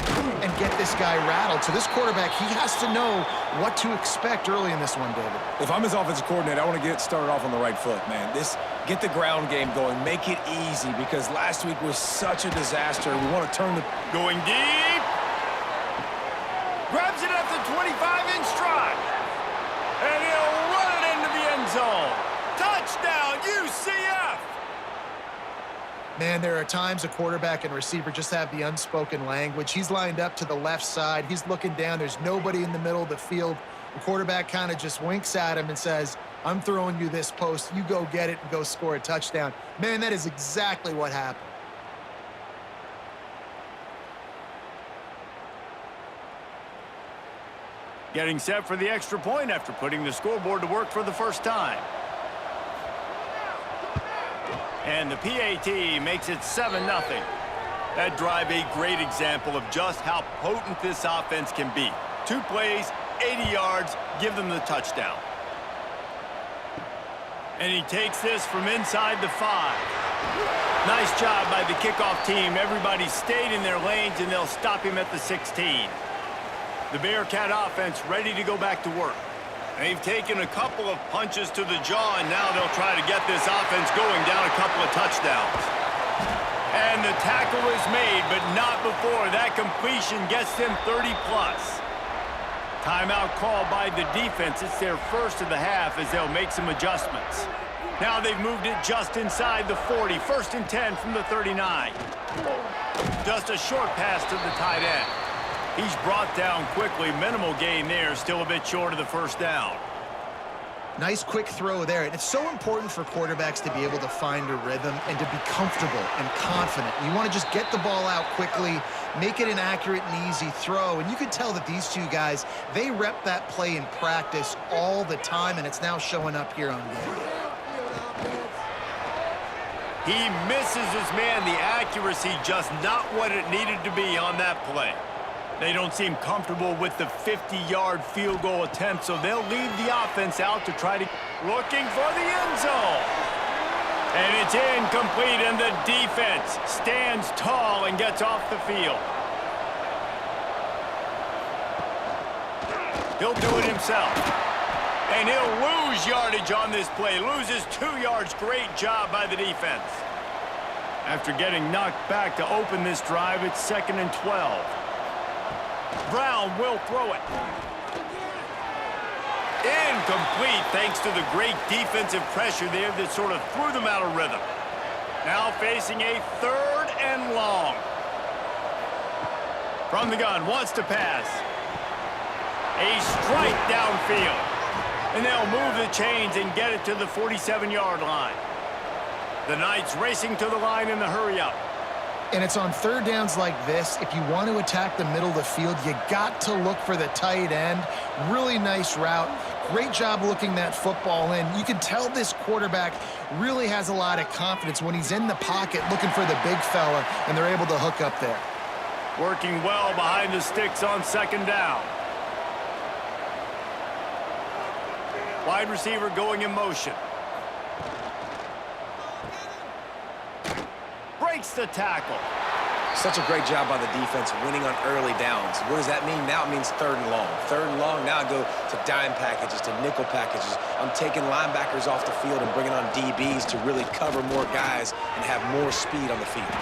and get this guy rattled. So this quarterback, he has to know what to expect early in this one, David. If I'm his offensive coordinator, I want to get started off on the right foot, man. Get the ground game going. Make it easy because last week was such a disaster. We want to turn the... Going deep. Grabs it at the 25-inch stride. And he'll run it into the end zone. Touchdown, UCF! Man, there are times a quarterback and receiver just have the unspoken language. He's lined up to the left side. He's looking down. There's nobody in the middle of the field. The quarterback kind of just winks at him and says, I'm throwing you this post. You go get it and go score a touchdown. Man, that is exactly what happened. Getting set for the extra point after putting the scoreboard to work for the first time. And the PAT makes it 7-0. That drive a great example of just how potent this offense can be. 2 plays, 80 yards, give them the touchdown. And he takes this from inside the 5. Nice job by the kickoff team. Everybody stayed in their lanes, and they'll stop him at the 16. The Bearcat offense ready to go back to work. They've taken a couple of punches to the jaw, and now they'll try to get this offense going down a couple of touchdowns. And the tackle is made, but not before that completion gets them 30-plus. Timeout called by the defense. It's their first of the half as they'll make some adjustments. Now they've moved it just inside the 40. First and 10 from the 39. Just a short pass to the tight end. He's brought down quickly. Minimal gain there. Still a bit short of the first down. Nice quick throw there. And it's so important for quarterbacks to be able to find a rhythm and to be comfortable and confident. You want to just get the ball out quickly, make it an accurate and easy throw. And you can tell that these two guys, they rep that play in practice all the time, and it's now showing up here on game. He misses his man. The accuracy just not what it needed to be on that play. They don't seem comfortable with the 50-yard field goal attempt, so they'll leave the offense out to try to... Looking for the end zone. And it's incomplete, and the defense stands tall and gets off the field. He'll do it himself. And he'll lose yardage on this play. Loses 2 yards. Great job by the defense. After getting knocked back to open this drive, it's 2nd and 12. Brown will throw it. Incomplete thanks to the great defensive pressure there that sort of threw them out of rhythm. Now facing a 3rd and long. From the gun, wants to pass. A strike downfield. And they'll move the chains and get it to the 47-yard line. The Knights racing to the line in the hurry-up. And it's on 3rd downs like this. If you want to attack the middle of the field, you got to look for the tight end. Really nice route. Great job looking that football in. You can tell this quarterback really has a lot of confidence when he's in the pocket looking for the big fella, and they're able to hook up there. Working well behind the sticks on 2nd down. Wide receiver going in motion. Breaks the tackle. Such a great job by the defense winning on early downs. What does that mean? Now it means 3rd and long. 3rd and long, now I go to dime packages, to nickel packages. I'm taking linebackers off the field and bringing on DBs to really cover more guys and have more speed on the field.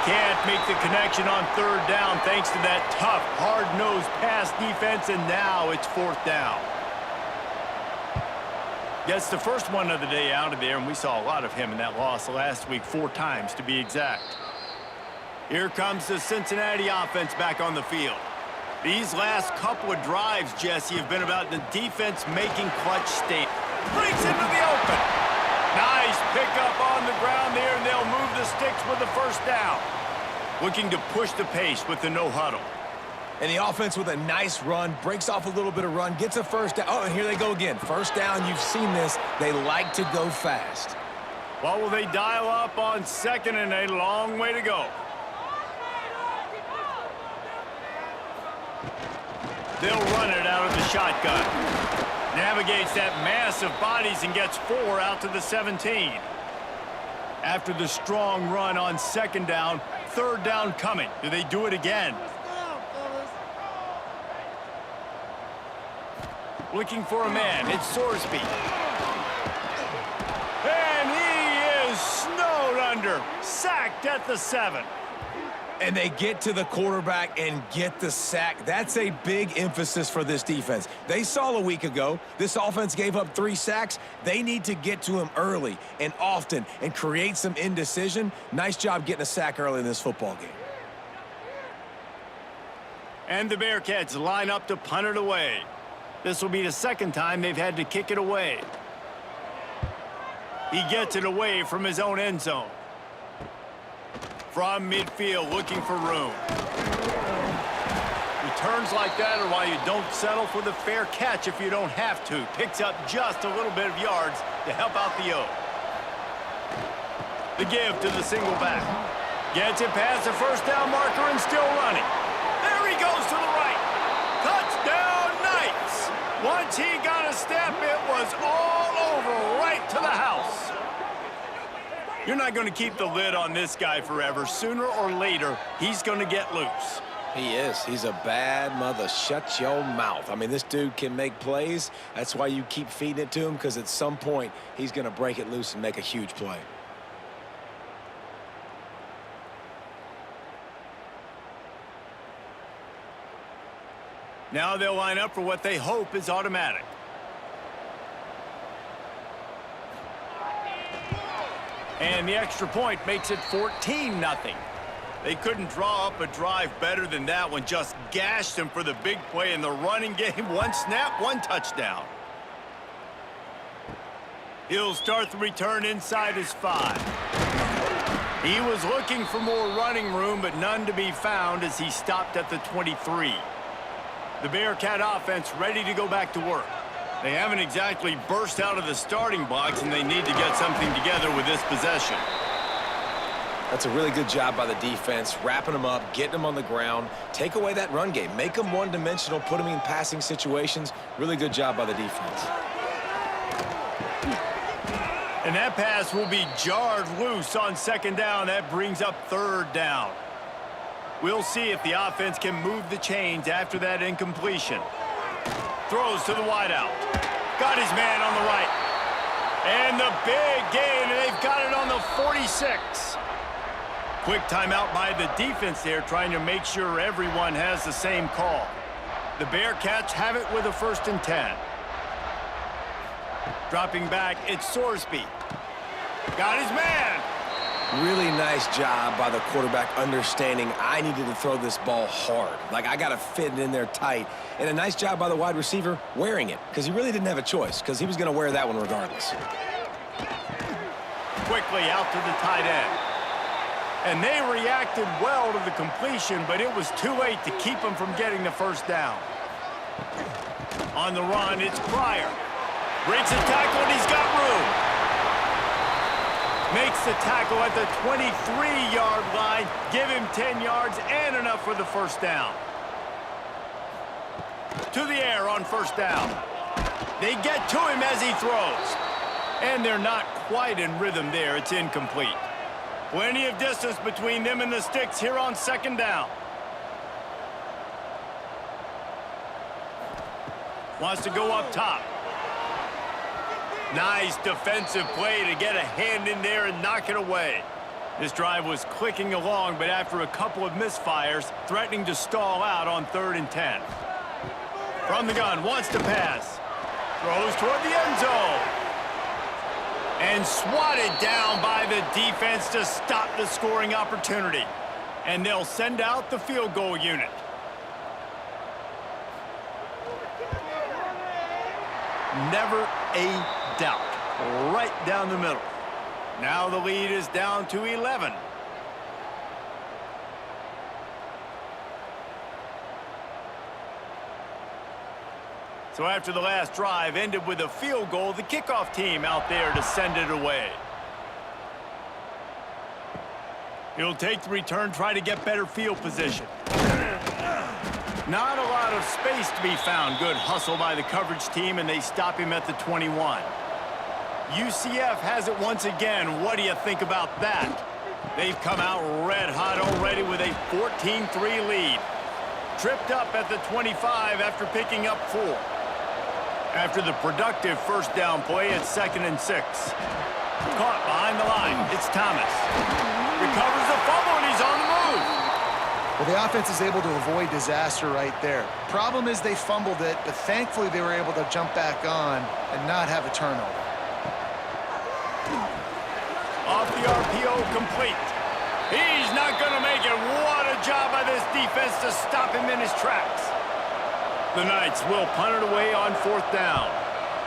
Can't make the connection on 3rd down thanks to that tough, hard-nosed pass defense, and now it's 4th down. Gets the first one of the day out of there, and we saw a lot of him in that loss last week, 4 times to be exact. Here comes the Cincinnati offense back on the field. These last couple of drives, Jesse, have been about the defense making clutch statements. Breaks into the open. Nice pickup on the ground there, and they'll move the sticks with the 1st down. Looking to push the pace with the no huddle. And the offense with a nice run, breaks off a little bit of run, gets a 1st down. Oh, and here they go again. 1st down, you've seen this. They like to go fast. What will they dial up on 2nd and a long way to go? They'll run it out of the shotgun. Navigates that mass of bodies and gets 4 out to the 17. After the strong run on 2nd down, 3rd down coming. Do they do it again? Looking for a man. It's Sorsby. And he is snowed under. Sacked at the 7. And they get to the quarterback and get the sack. That's a big emphasis for this defense. They saw a week ago, this offense gave up 3 sacks. They need to get to him early and often and create some indecision. Nice job getting a sack early in this football game. And the Bearcats line up to punt it away. This will be the 2nd time they've had to kick it away. He gets it away from his own end zone. From midfield, looking for room. Returns like that are why you don't settle for the fair catch if you don't have to. Picks up just a little bit of yards to help out the O. The give to the single back. Gets it past the 1st down marker and still running. There he goes to the right. Touchdown, Knights. Once he got a step, it was all over right to the house. You're not going to keep the lid on this guy forever. Sooner or later, he's going to get loose. He is. He's a bad mother. Shut your mouth. I mean, this dude can make plays. That's why you keep feeding it to him, because at some point, he's going to break it loose and make a huge play. Now they'll line up for what they hope is automatic. And the extra point makes it 14-0. They couldn't draw up a drive better than that one. Just gashed them for the big play in the running game. One snap, one touchdown. He'll start the return inside his 5. He was looking for more running room, but none to be found as he stopped at the 23. The Bearcat offense ready to go back to work. They haven't exactly burst out of the starting blocks, and they need to get something together with this possession. That's a really good job by the defense, wrapping them up, getting them on the ground, take away that run game, make them one-dimensional, put them in passing situations. Really good job by the defense. And that pass will be jarred loose on second down. That brings up third down. We'll see if the offense can move the chains after that incompletion. Throws to the wideout. Got his man on the right. And the big gain, and they've got it on the 46. Quick timeout by the defense there, trying to make sure everyone has the same call. The Bearcats have it with a 1st and 10. Dropping back, it's Sorsby. Got his man. Really nice job by the quarterback understanding I needed to throw this ball hard. Like, I got to fit it in there tight. And a nice job by the wide receiver wearing it, because he really didn't have a choice, because he was going to wear that one regardless. Quickly out to the tight end. And they reacted well to the completion, but it was too late to keep them from getting the 1st down. On the run, it's Pryor. Breaks a tackle, and he's got room. Makes the tackle at the 23-yard line. Give him 10 yards and enough for the 1st down. To the air on 1st down. They get to him as he throws. And they're not quite in rhythm there. It's incomplete. Plenty of distance between them and the sticks here on 2nd down. Wants to go up top. Nice defensive play to get a hand in there and knock it away. This drive was clicking along, but after a couple of misfires, threatening to stall out on 3rd and 10. From the gun, wants to pass. Throws toward the end zone. And swatted down by the defense to stop the scoring opportunity. And they'll send out the field goal unit. Never a doubt. Right down the middle. Now the lead is down to 11. So after the last drive ended with a field goal, the kickoff team out there to send it away. He'll take the return, try to get better field position. Not a lot of space to be found. Good hustle by the coverage team, and they stop him at the 21. UCF has it once again. What do you think about that? They've come out red hot already with a 14-3 lead. Tripped up at the 25 after picking up 4. After the productive 1st down play, it's 2nd and 6. Caught behind the line. It's Thomas. Recovers the fumble, and he's on the move. Well, the offense is able to avoid disaster right there. Problem is they fumbled it, but thankfully they were able to jump back on and not have a turnover. Off the RPO, complete. He's not going to make it. What a job by this defense to stop him in his tracks. The Knights will punt it away on 4th down.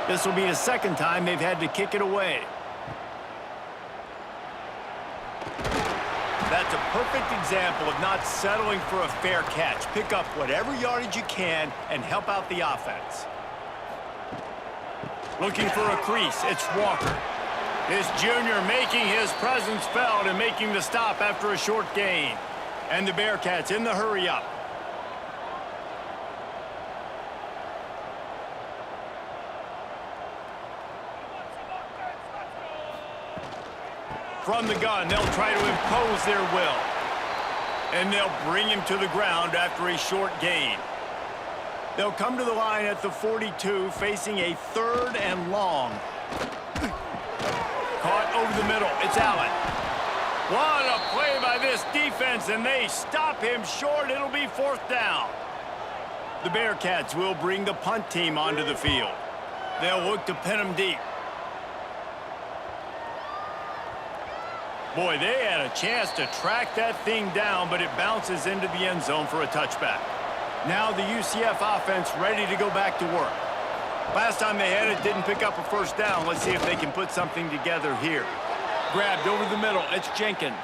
This will be the 2nd time they've had to kick it away. That's a perfect example of not settling for a fair catch. Pick up whatever yardage you can and help out the offense. Looking for a crease, it's Walker. This junior making his presence felt and making the stop after a short gain. And the Bearcats in the hurry-up. From the gun, they'll try to impose their will. And they'll bring him to the ground after a short gain. They'll come to the line at the 42, facing a 3rd and long. Caught over the middle. It's Allen. What a play by this defense, and they stop him short. It'll be 4th down. The Bearcats will bring the punt team onto the field. They'll look to pin them deep. Boy, they had a chance to track that thing down, but it bounces into the end zone for a touchback. Now the UCF offense ready to go back to work. Last time they had it, didn't pick up a first down. Let's see if they can put something together here. Grabbed over the middle. It's Jenkins.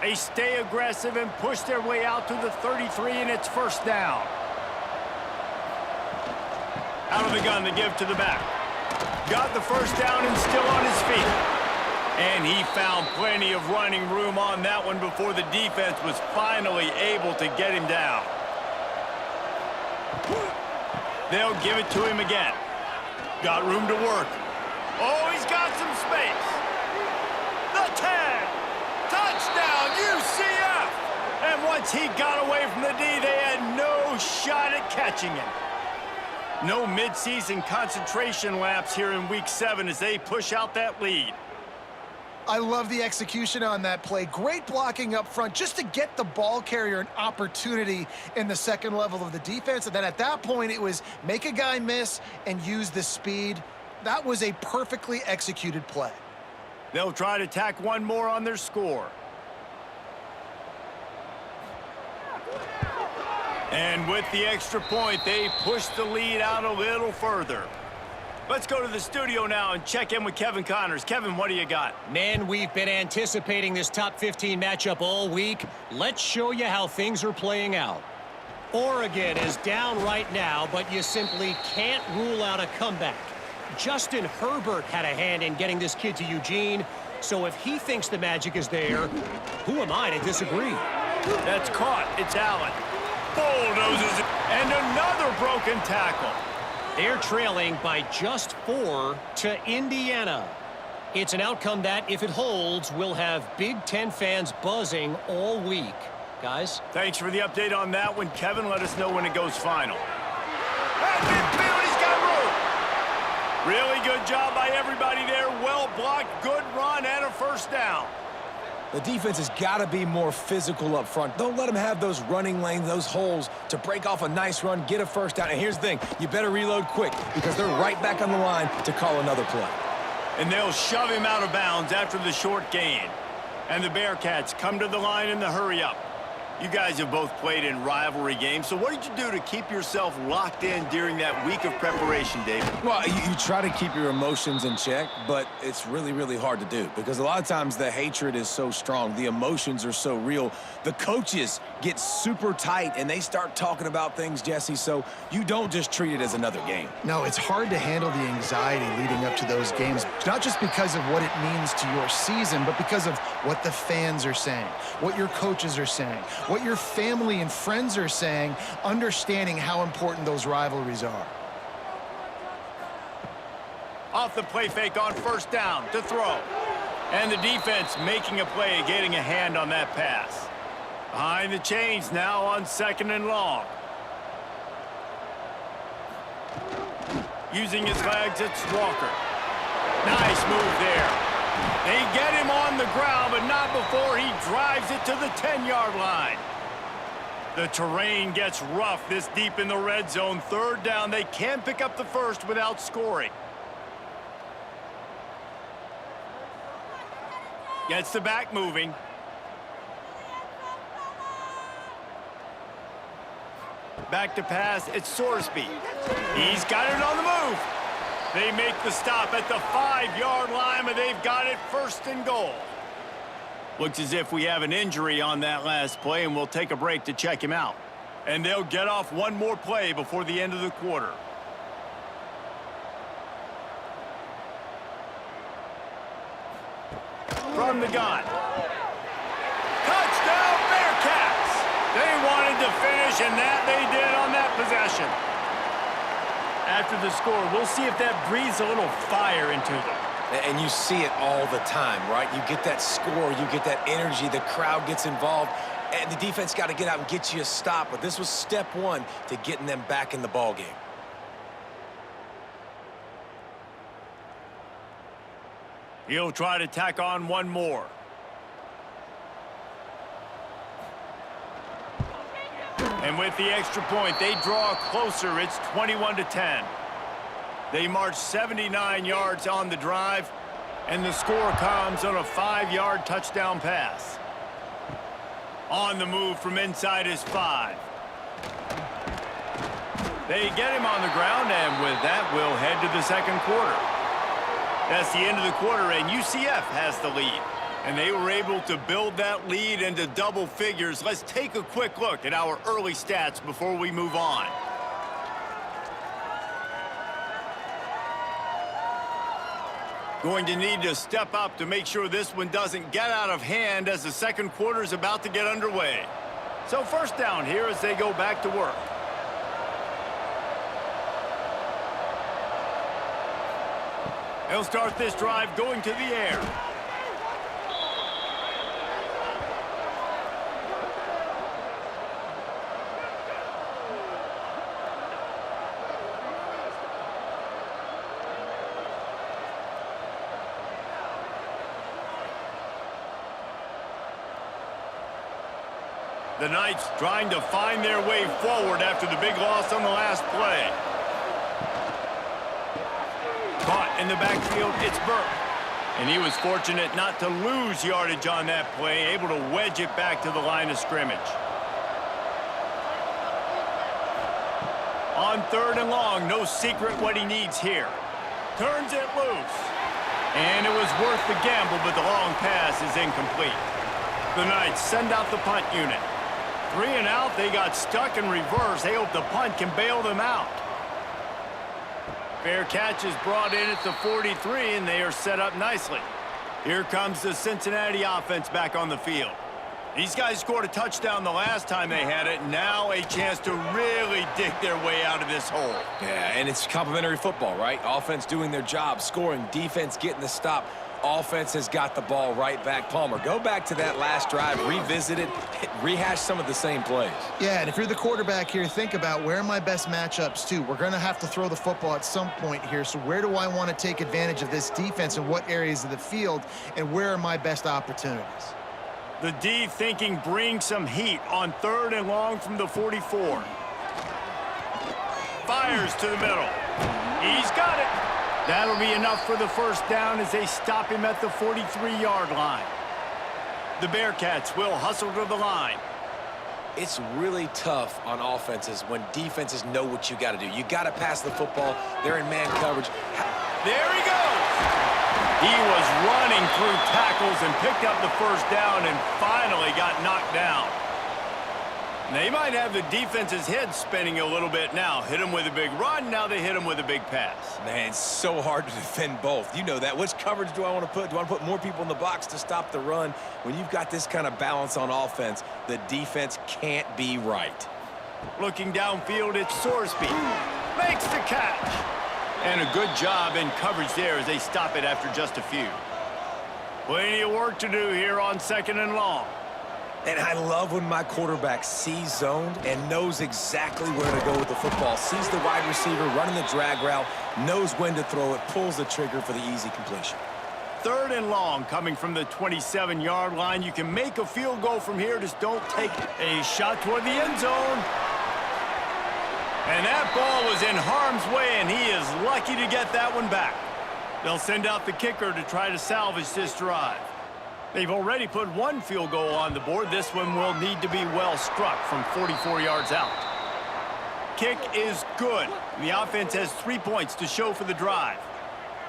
They stay aggressive and push their way out to the 33, and it's first down. Out of the gun to give to the back. Got the first down and still on his feet. And he found plenty of running room on that one before the defense was finally able to get him down. They'll give it to him again. Got room to work. Oh, he's got some space. The 10. Touchdown, UCF! And once he got away from the D, they had no shot at catching him. No midseason concentration laps here in Week 7 as they push out that lead. I love the execution on that play. Great blocking up front just to get the ball carrier an opportunity in the second level of the defense. And then at that point, it was make a guy miss and use the speed. That was a perfectly executed play. They'll try to tack one more on their score. And with the extra point, they push the lead out a little further. Let's go to the studio now and check in with Kevin Connors. Kevin, what do you got? Man, we've been anticipating this top 15 matchup all week. Let's show you how things are playing out. Oregon is down right now, but you simply can't rule out a comeback. Justin Herbert had a hand in getting this kid to Eugene, so if he thinks the magic is there, who am I to disagree? That's caught. It's Allen. Bulldozes it. And another broken tackle. They're trailing by just 4 to Indiana. It's an outcome that, if it holds, will have Big Ten fans buzzing all week. Guys? Thanks for the update on that one, Kevin. Let us know when it goes final. At midfield, he's got room. Really good job by everybody there. Well blocked, good run, and a first down. The defense has got to be more physical up front. Don't let them have those running lanes, those holes to break off a nice run, get a first down. And here's the thing, you better reload quick because they're right back on the line to call another play. And they'll shove him out of bounds after the short gain. And the Bearcats come to the line in the hurry up. You guys have both played in rivalry games, so what did you do to keep yourself locked in during that week of preparation, David? Well, you try to keep your emotions in check, but it's really, really hard to do because a lot of times the hatred is so strong. The emotions are so real. The coaches get super tight, and they start talking about things, Jesse, so you don't just treat it as another game. No, it's hard to handle the anxiety leading up to those games, not just because of what it means to your season, but because of what the fans are saying, what your coaches are saying, what your family and friends are saying, understanding how important those rivalries are. Off the play fake on first down to throw. And the defense making a play, getting a hand on that pass. Behind the chains now on second and long. Using his legs, it's Walker. Nice move there. They get him on the ground, but not before he drives it to the 10-yard line. The terrain gets rough this deep in the red zone. Third down, they can pick up the first without scoring. Gets the back moving. Back to pass, it's Sorsby. He's got it on the move. They make the stop at the 5-yard line, but they've got it first and goal. Looks as if we have an injury on that last play, and we'll take a break to check him out. And they'll get off one more play before the end of the quarter. From the gun. Touchdown, Bearcats! They wanted to finish, and that they did on that possession. After the score, we'll see if that breathes a little fire into them. And you see it all the time, right? You get that score, you get that energy, the crowd gets involved, and the defense got to get out and get you a stop. But this was step one to getting them back in the ball game. He'll try to tack on one more. And with the extra point, they draw closer. It's 21-10. They march 79 yards on the drive, and the score comes on a 5-yard touchdown pass. On the move from inside his 5. They get him on the ground, and with that, we'll head to the second quarter. That's the end of the quarter, and UCF has the lead. And they were able to build that lead into double figures. Let's take a quick look at our early stats before we move on. Going to need to step up to make sure this one doesn't get out of hand as the second quarter is about to get underway. So first down here as they go back to work. They'll start this drive going to the air. The Knights trying to find their way forward after the big loss on the last play. Caught in the backfield, it's Burke. And he was fortunate not to lose yardage on that play, able to wedge it back to the line of scrimmage. On 3rd and long, no secret what he needs here. Turns it loose. And it was worth the gamble, but the long pass is incomplete. The Knights send out the punt unit. 3 and out, they got stuck in reverse. They hope the punt can bail them out. Fair catch is brought in at the 43, and they are set up nicely. Here comes the Cincinnati offense back on the field. These guys scored a touchdown the last time they had it. Now a chance to really dig their way out of this hole. Yeah, and it's complimentary football, right? Offense doing their job, scoring, defense getting the stop. Offense has got the ball right back. Palmer, go back to that last drive, revisit it, rehash some of the same plays. Yeah, and if you're the quarterback here, think about where are my best matchups too. We're going to have to throw the football at some point here, so where do I want to take advantage of this defense and what areas of the field, and where are my best opportunities? The D thinking bring some heat on 3rd and long from the 44. Fires to the middle. He's got it. That'll be enough for the first down as they stop him at the 43-yard line. The Bearcats will hustle to the line. It's really tough on offenses when defenses know what you got to do. You got to pass the football. They're in man coverage. There he goes. He was running through tackles and picked up the first down and finally got knocked down. They might have the defense's head spinning a little bit now. Hit him with a big run, now they hit him with a big pass. Man, it's so hard to defend both. You know that. Which coverage do I want to put? Do I want to put more people in the box to stop the run? When you've got this kind of balance on offense, the defense can't be right. Looking downfield, it's Sorsby. Makes the catch. And a good job in coverage there as they stop it after just a few. Plenty of work to do here on 2nd and long. And I love when my quarterback sees zoned and knows exactly where to go with the football. Sees the wide receiver running the drag route, knows when to throw it, pulls the trigger for the easy completion. 3rd and long coming from the 27-yard line. You can make a field goal from here. Just don't take a shot toward the end zone. And that ball was in harm's way, and he is lucky to get that one back. They'll send out the kicker to try to salvage this drive. They've already put one field goal on the board. This one will need to be well struck from 44 yards out. Kick is good. The offense has 3 points to show for the drive.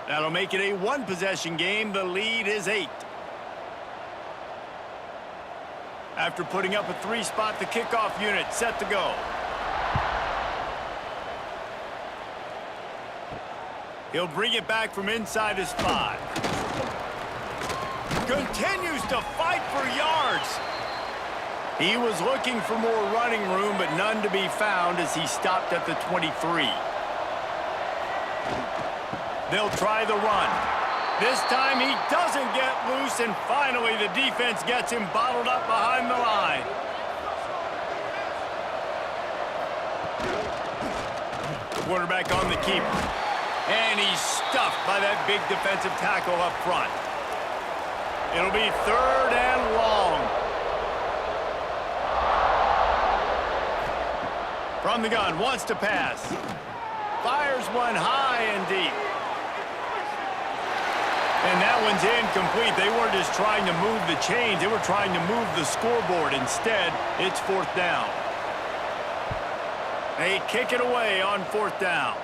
That'll make it a one-possession game. The lead is 8. After putting up a 3-spot, the kickoff unit set to go. He'll bring it back from inside his 5. Continues to fight for yards. He was looking for more running room, but none to be found as he stopped at the 23. They'll try the run. This time he doesn't get loose, and finally the defense gets him bottled up behind the line. Quarterback on the keeper. And he's stuffed by that big defensive tackle up front. It'll be 3rd and long. From the gun, wants to pass. Fires one high and deep. And that one's incomplete. They weren't just trying to move the chains. They were trying to move the scoreboard. Instead, it's 4th down. They kick it away on 4th down.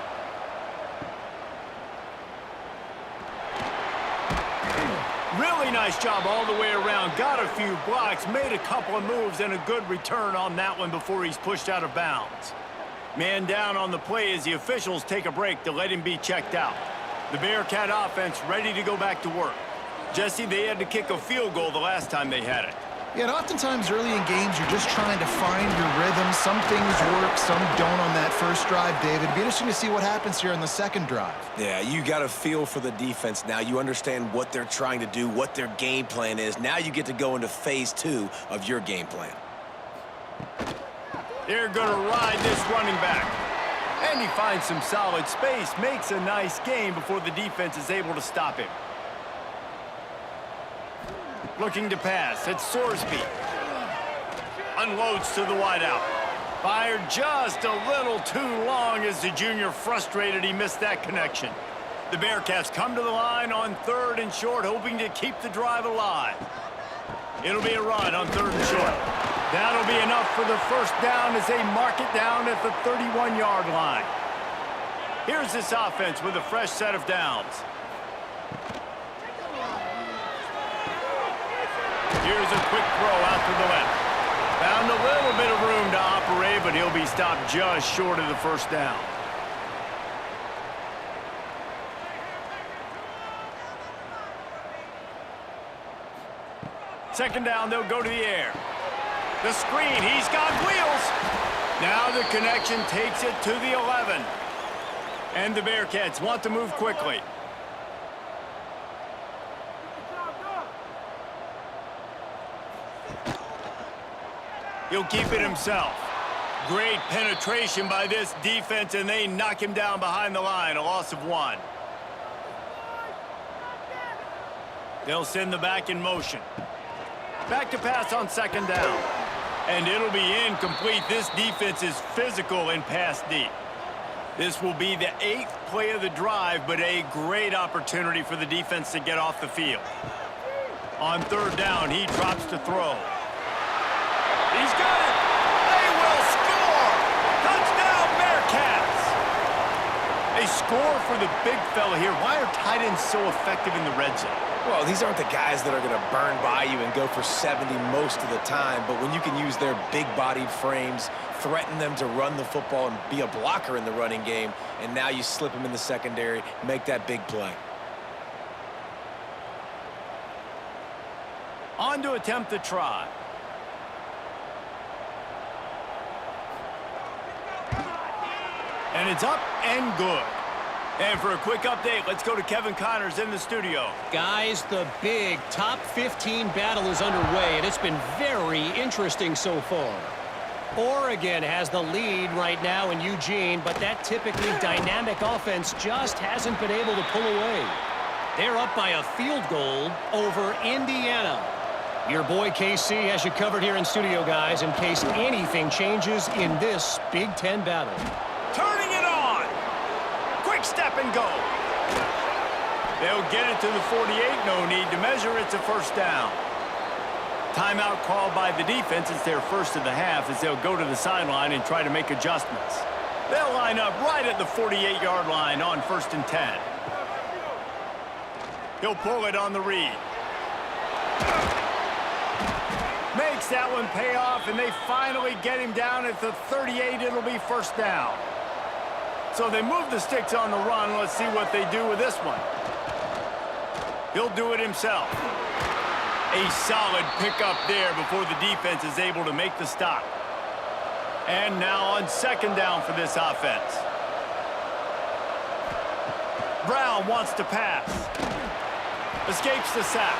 Really nice job all the way around. Got a few blocks, made a couple of moves, and a good return on that one before he's pushed out of bounds. Man down on the play as the officials take a break to let him be checked out. The Bearcat offense ready to go back to work. Jesse, they had to kick a field goal the last time they had it. Yeah, and oftentimes early in games, you're just trying to find your rhythm. Some things work, some don't on that first drive, David. It'd be interesting to see what happens here on the second drive. Yeah, you got a feel for the defense now. You understand what they're trying to do, what their game plan is. Now you get to go into phase 2 of your game plan. They're going to ride this running back. And he finds some solid space, makes a nice gain before the defense is able to stop him. Looking to pass, it's Sorsby. Unloads to the wideout. Fired just a little too long as the junior frustrated he missed that connection. The Bearcats come to the line on 3rd and short, hoping to keep the drive alive. It'll be a run on 3rd and short. That'll be enough for the first down as they mark it down at the 31-yard line. Here's this offense with a fresh set of downs. Here's a quick throw out to the left. Found a little bit of room to operate, but he'll be stopped just short of the first down. Second down, they'll go to the air. The screen, he's got wheels. Now the connection takes it to the 11. And the Bearcats want to move quickly. He'll keep it himself. Great penetration by this defense, and they knock him down behind the line, a loss of 1. They'll send the back in motion. Back to pass on second down. And it'll be incomplete. This defense is physical and pass deep. This will be the 8th play of the drive, but a great opportunity for the defense to get off the field. On 3rd down, he drops to throw. He's got it. They will score. Touchdown, Bearcats. A score for the big fella here. Why are tight ends so effective in the red zone? Well, these aren't the guys that are going to burn by you and go for 70 most of the time, but when you can use their big-bodied frames, threaten them to run the football and be a blocker in the running game, and now you slip them in the secondary, make that big play. On to attempt the try. And it's up and good. And for a quick update, let's go to Kevin Connors in the studio. Guys, the big top 15 battle is underway, and it's been very interesting so far. Oregon has the lead right now in Eugene, but that typically dynamic offense just hasn't been able to pull away. They're up by a field goal over Indiana. Your boy KC has you covered here in studio, guys, in case anything changes in this Big Ten battle. Turning it on. Quick step and go. They'll get it to the 48. No need to measure. It's a first down. Timeout called by the defense. It's their first of the half as they'll go to the sideline and try to make adjustments. They'll line up right at the 48-yard line on 1st and 10. He'll pull it on the read. Makes that one pay off, and they finally get him down at the 38. It'll be first down. So they move the sticks on the run. Let's see what they do with this one. He'll do it himself. A solid pickup there before the defense is able to make the stop. And now on second down for this offense. Brown wants to pass. Escapes the sack.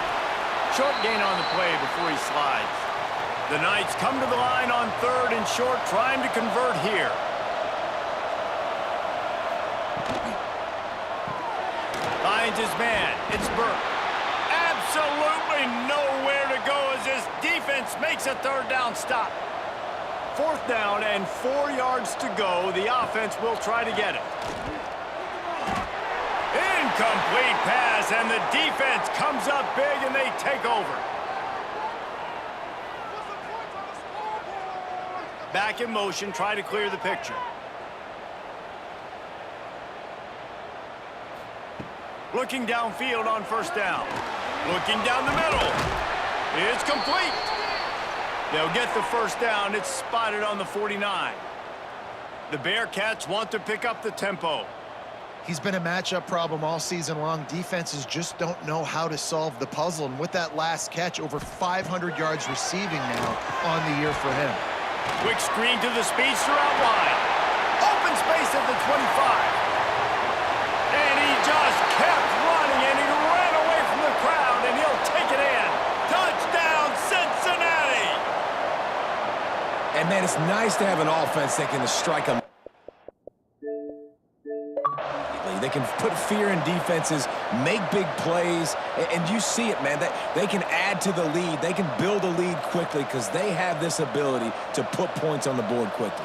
Short gain on the play before he slides. The Knights come to the line on 3rd and short, trying to convert here. Finds his man. It's Burke. Absolutely nowhere to go as this defense makes a 3rd down stop. 4th down and 4 yards to go. The offense will try to get it. Incomplete pass, and the defense comes up big, and they take over. Back in motion, try to clear the picture. Looking downfield on 1st down. Looking down the middle. It's complete. They'll get the 1st down. It's spotted on the 49. The Bearcats want to pick up the tempo. He's been a matchup problem all season long. Defenses just don't know how to solve the puzzle. And with that last catch, over 500 yards receiving now on the year for him. Quick screen to the speedster out wide. Open space at the 25. And he just kept running, and he ran away from the crowd, and he'll take it in. Touchdown, Cincinnati! And, man, it's nice to have an offense that can strike them. They can put fear in defenses, make big plays, and you see it, man. They can add to the lead. They can build a lead quickly because they have this ability to put points on the board quickly.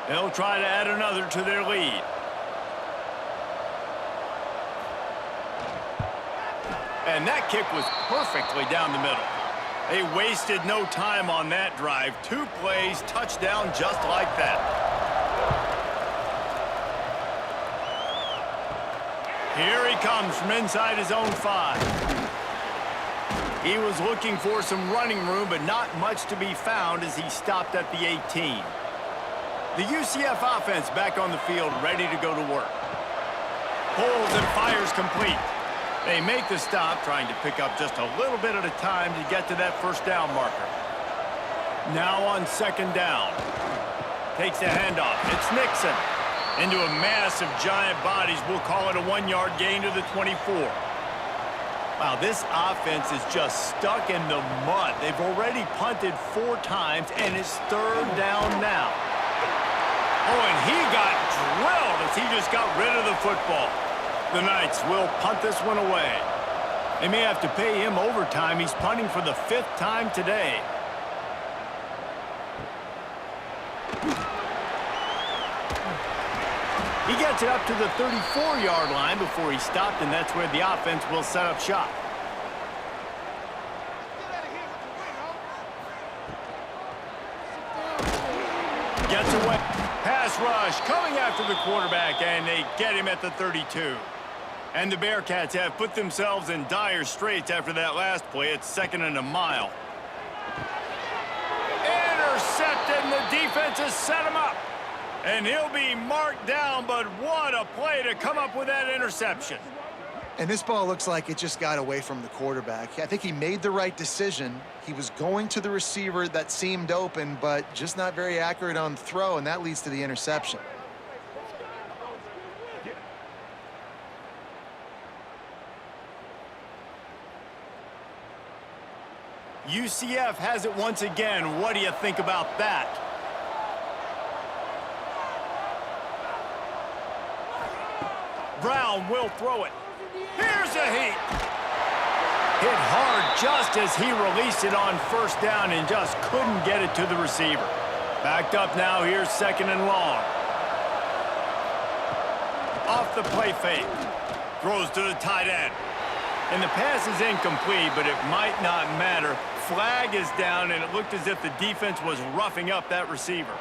They'll try to add another to their lead. And that kick was perfectly down the middle. They wasted no time on that drive. 2 plays, touchdown just like that. Here he comes from inside his own 5. He was looking for some running room, but not much to be found as he stopped at the 18. The UCF offense back on the field, ready to go to work. Pulls and fires complete. They make the stop, trying to pick up just a little bit at a time to get to that 1st down marker. Now on 2nd down. Takes the handoff. It's Nixon. Into a mass of giant bodies. We'll call it a 1-yard gain to the 24. Wow, this offense is just stuck in the mud. They've already punted 4 times, and it's 3rd down now. Oh, and he got drilled as he just got rid of the football. The Knights will punt this one away. They may have to pay him overtime. He's punting for the 5th time today. He gets it up to the 34-yard line before he stopped, and that's where the offense will set up shop. Gets away. Pass rush coming after the quarterback, and they get him at the 32. And the Bearcats have put themselves in dire straits after that last play. It's 2nd and a mile. Intercepted, and the defense has set him up. And he'll be marked down, but what a play to come up with that interception. And this ball looks like it just got away from the quarterback. I think he made the right decision. He was going to the receiver that seemed open, but just not very accurate on the throw, and that leads to the interception. UCF has it once again. What do you think about that? Brown will throw it. Here's a heat. Hit hard just as he released it on 1st down and just couldn't get it to the receiver. Backed up now. Here's 2nd and long. Off the play fake. Throws to the tight end. And the pass is incomplete, but it might not matter. Flag is down, and it looked as if the defense was roughing up that receiver.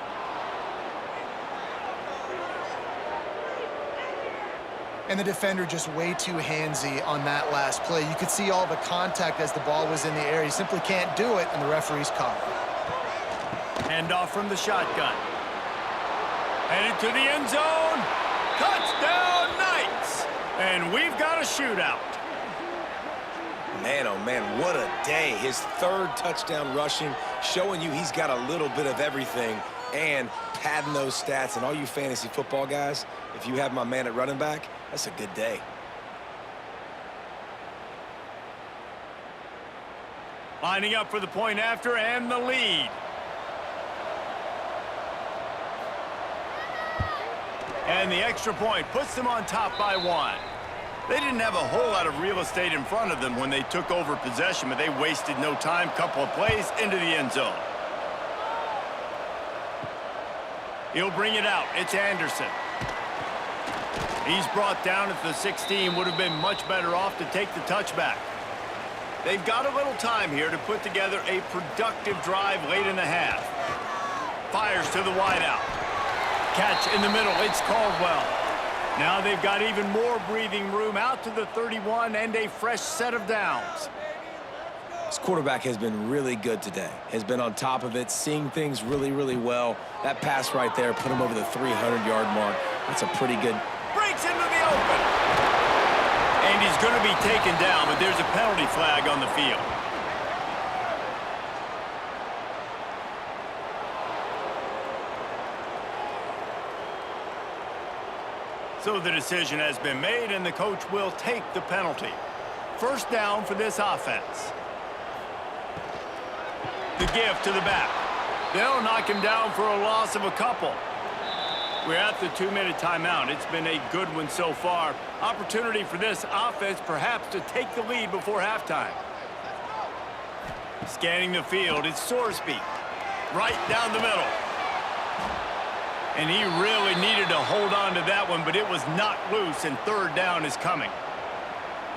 And the defender just way too handsy on that last play. You could see all the contact as the ball was in the air. He simply can't do it, and the referee's caught it. Handoff from the shotgun. Headed to the end zone. Touchdown, Knights! And we've got a shootout. Man, oh man, what a day. His 3rd touchdown rushing, showing you he's got a little bit of everything and padding those stats. And all you fantasy football guys, if you have my man at running back, that's a good day. Lining up for the point after and the lead. And the extra point puts them on top by 1. They didn't have a whole lot of real estate in front of them when they took over possession, but they wasted no time. Couple of plays into the end zone. He'll bring it out. It's Anderson. He's brought down at the 16. Would have been much better off to take the touchback. They've got a little time here to put together a productive drive late in the half. Fires to the wideout. Catch in the middle. It's Caldwell. Now they've got even more breathing room out to the 31 and a fresh set of downs. This quarterback has been really good today. Has been on top of it, seeing things really, really well. That pass right there put him over the 300-yard mark. That's a pretty good... Breaks into the open. And he's going to be taken down, but there's a penalty flag on the field. So the decision has been made, and the coach will take the penalty. First down for this offense. The give to the back. They'll knock him down for a loss of a couple. We're at the 2-minute timeout. It's been a good one so far. Opportunity for this offense perhaps to take the lead before halftime. Scanning the field, it's Sorsby. Right down the middle. And he really needed to hold on to that one, but it was not loose, and third down is coming.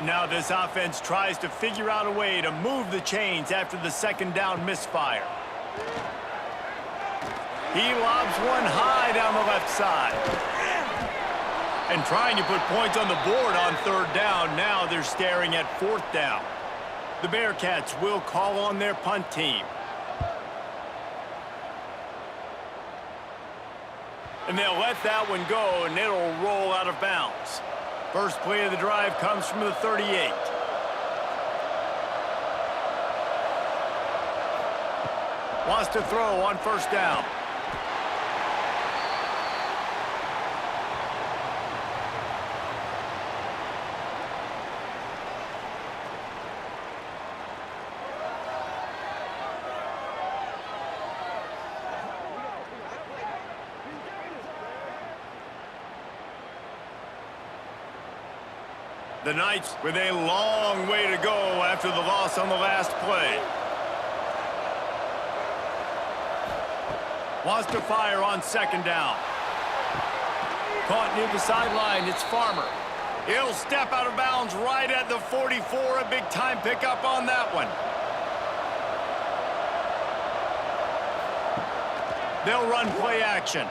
Now this offense tries to figure out a way to move the chains after the second down misfire. He lobs one high down the left side. And trying to put points on the board on third down. Now they're staring at fourth down. The Bearcats will call on their punt team. And they'll let that one go, and it'll roll out of bounds. First play of the drive comes from the 38. Wants to throw on first down. The Knights with a long way to go after the loss on the last play. Wants to fire on second down. Caught near the sideline, it's Farmer. He'll step out of bounds right at the 44, a big-time pickup on that one. They'll run play action.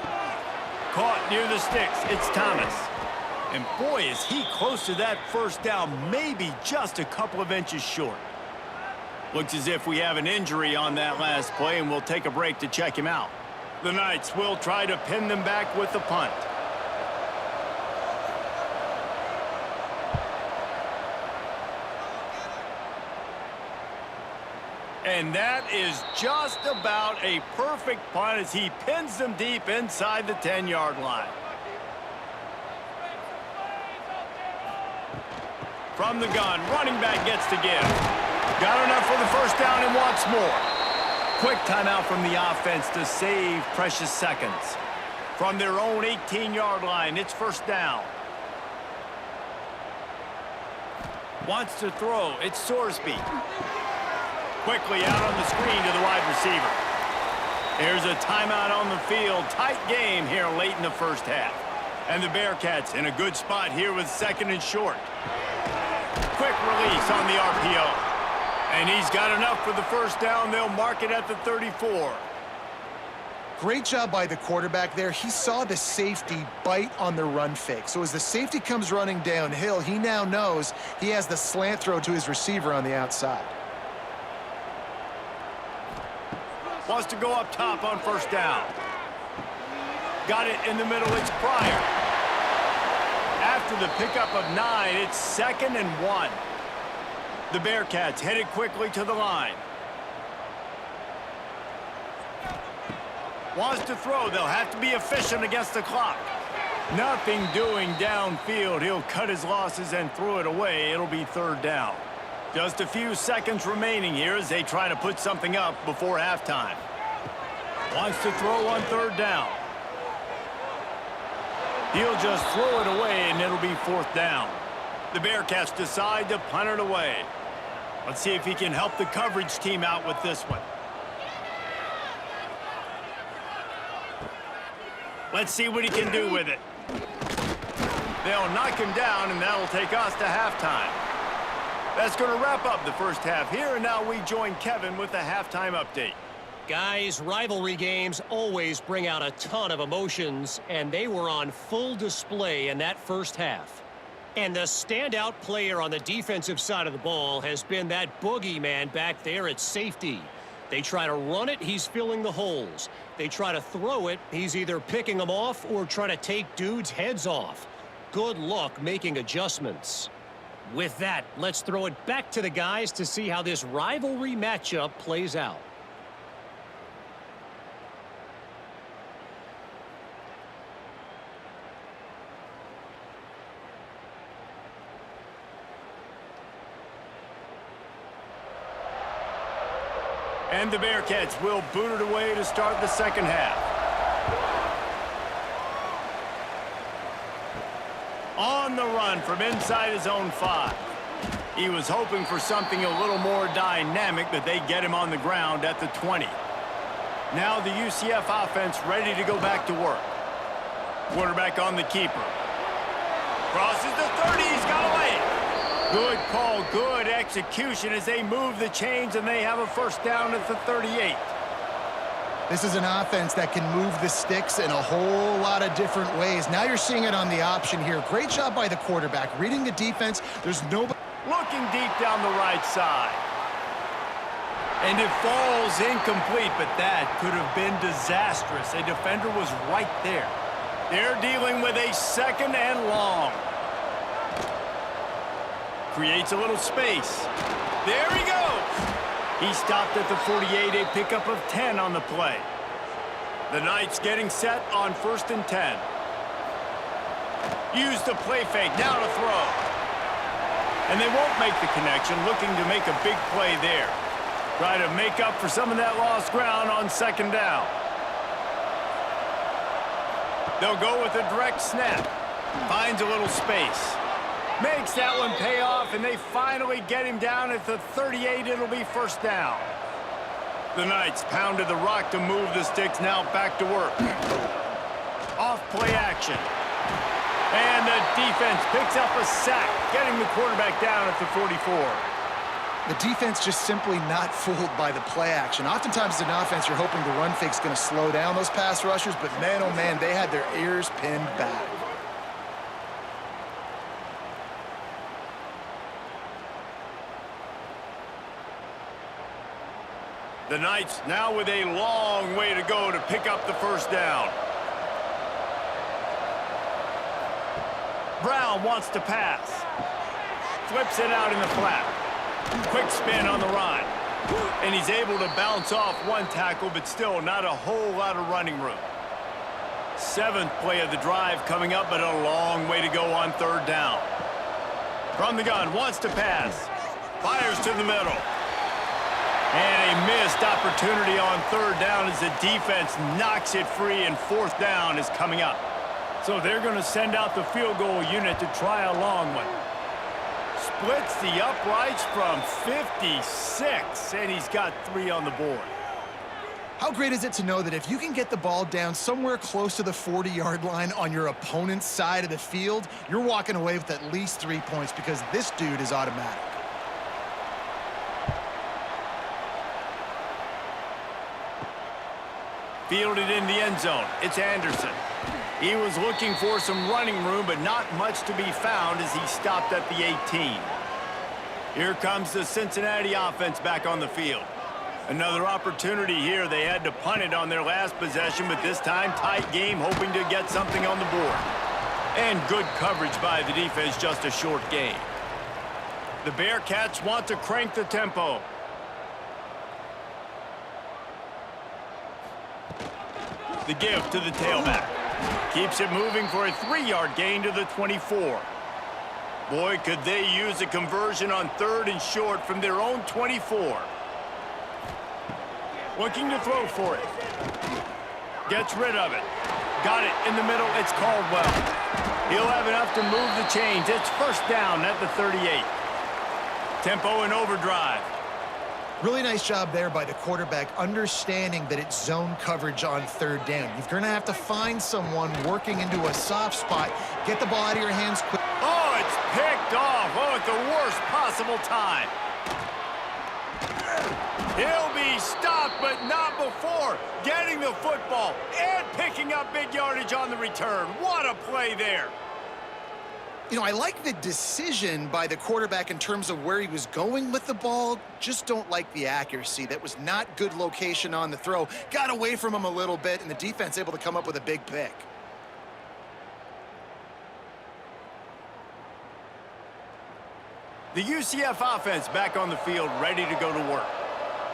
Caught near the sticks, it's Thomas. And boy, is he close to that first down, maybe just a couple of inches short. Looks as if we have an injury on that last play, and we'll take a break to check him out. The Knights will try to pin them back with the punt. And that is just about a perfect punt as he pins them deep inside the 10-yard line. From the gun, running back gets to give. Got enough for the first down and wants more. Quick timeout from the offense to save precious seconds. From their own 18-yard line, it's first down. Wants to throw, it's Sorsby. Quickly out on the screen to the wide receiver. There's a timeout on the field. Tight game here late in the first half. And the Bearcats in a good spot here with second and short. Quick release on the RPO. And he's got enough for the first down. They'll mark it at the 34. Great job by the quarterback there. He saw the safety bite on the run fake. So as the safety comes running downhill, he now knows he has the slant throw to his receiver on the outside. Wants to go up top on first down. Got it in the middle. It's Pryor. After the pickup of 9, it's 2nd and 1. The Bearcats headed quickly to the line. Wants to throw. They'll have to be efficient against the clock. Nothing doing downfield. He'll cut his losses and throw it away. It'll be third down. Just a few seconds remaining here as they try to put something up before halftime. Wants to throw on third down. He'll just throw it away, and it'll be 4th down. The Bearcats decide to punt it away. Let's see if he can help the coverage team out with this one. Let's see what he can do with it. They'll knock him down, and that'll take us to halftime. That's going to wrap up the first half here, and now we join Kevin with the halftime update. Guys, rivalry games always bring out a ton of emotions, and they were on full display in that first half. And the standout player on the defensive side of the ball has been that boogeyman back there at safety. They try to run it, he's filling the holes. They try to throw it, he's either picking them off or trying to take dudes' heads off. Good luck making adjustments. With that, let's throw it back to the guys to see how this rivalry matchup plays out. And the Bearcats will boot it away to start the second half. On the run from inside his own 5. He was hoping for something a little more dynamic, but they get him on the ground at the 20. Now the UCF offense ready to go back to work. Quarterback on the keeper. Crosses the 30, he's got away. Good call, good execution as they move the chains, and they have a first down at the 38. This is an offense that can move the sticks in a whole lot of different ways. Now you're seeing it on the option here. Great job by the quarterback. Reading the defense, there's nobody. Looking deep down the right side. And it falls incomplete, but that could have been disastrous. A defender was right there. They're dealing with a 2nd and long. Creates a little space. There he goes. He stopped at the 48, a pickup of 10 on the play. The Knights getting set on 1st and 10. Use the play fake, now to throw. And they won't make the connection, looking to make a big play there. Try to make up for some of that lost ground on 2nd down. They'll go with a direct snap. Finds a little space. Makes that one pay off, and they finally get him down at the 38. It'll be 1st down. The Knights pounded the rock to move the sticks, now back to work. Off play action. And the defense picks up a sack, getting the quarterback down at the 44. The defense just simply not fooled by the play action. Oftentimes as an offense, you're hoping the run fake's going to slow down those pass rushers, but man, oh man, they had their ears pinned back. The Knights now with a long way to go to pick up the 1st down. Brown wants to pass. Flips it out in the flat. Quick spin on the run. And he's able to bounce off one tackle, but still not a whole lot of running room. 7th play of the drive coming up, but a long way to go on 3rd down. From the gun, wants to pass. Fires to the middle. And a missed opportunity on 3rd down as the defense knocks it free, and 4th down is coming up. So they're going to send out the field goal unit to try a long one. Splits the uprights from 56, and he's got 3 on the board. How great is it to know that if you can get the ball down somewhere close to the 40-yard line on your opponent's side of the field, you're walking away with at least 3 points because this dude is automatic. Fielded in the end zone. It's Anderson. He was looking for some running room, but not much to be found as he stopped at the 18. Here comes the Cincinnati offense back on the field. Another opportunity here. They had to punt it on their last possession, but this time tight game, hoping to get something on the board. And good coverage by the defense, just a short gain. The Bearcats want to crank the tempo. The give to the tailback. Keeps it moving for a 3-yard gain to the 24. Boy, could they use a conversion on 3rd and short from their own 24. Looking to throw for it. Gets rid of it. Got it in the middle. It's Caldwell. He'll have enough to move the chains. It's first down at the 38. Tempo and overdrive. Really nice job there by the quarterback, understanding that it's zone coverage on third down. You're going to have to find someone working into a soft spot. Get the ball out of your hands quick. Oh, it's picked off. Oh, at the worst possible time. He'll be stopped, but not before getting the football and picking up big yardage on the return. What a play there. You know, I like the decision by the quarterback in terms of where he was going with the ball. Just don't like the accuracy. That was not good location on the throw. Got away from him a little bit, and the defense able to come up with a big pick. The UCF offense back on the field, ready to go to work.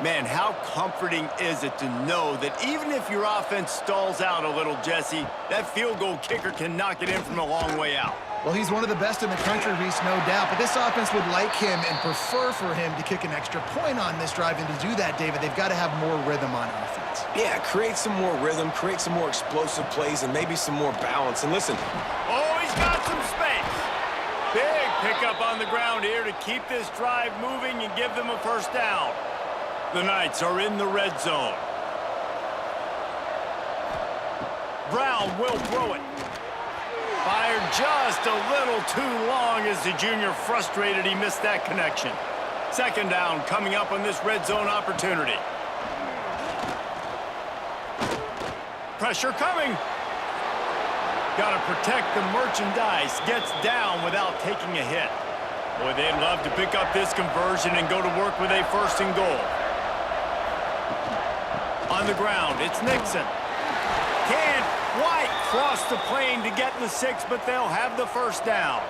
Man, how comforting is it to know that even if your offense stalls out a little, Jesse, that field goal kicker can knock it in from a long way out. Well, he's one of the best in the country, Reese, no doubt. But this offense would like him and prefer for him to kick an extra point on this drive. And to do that, David, they've got to have more rhythm on offense. Yeah, create some more rhythm, create some more explosive plays, and maybe some more balance. And listen. Oh, he's got some space. Big pickup on the ground here to keep this drive moving and give them a first down. The Knights are in the red zone. Brown will throw it. Fired just a little too long as the junior frustrated he missed that connection. Second down coming up on this red zone opportunity. Pressure coming. Got to protect the merchandise. Gets down without taking a hit. Boy, they'd love to pick up this conversion and go to work with a first and goal. On the ground, it's Nixon. Can't quite cross the plane to get the 6, but they'll have the first down.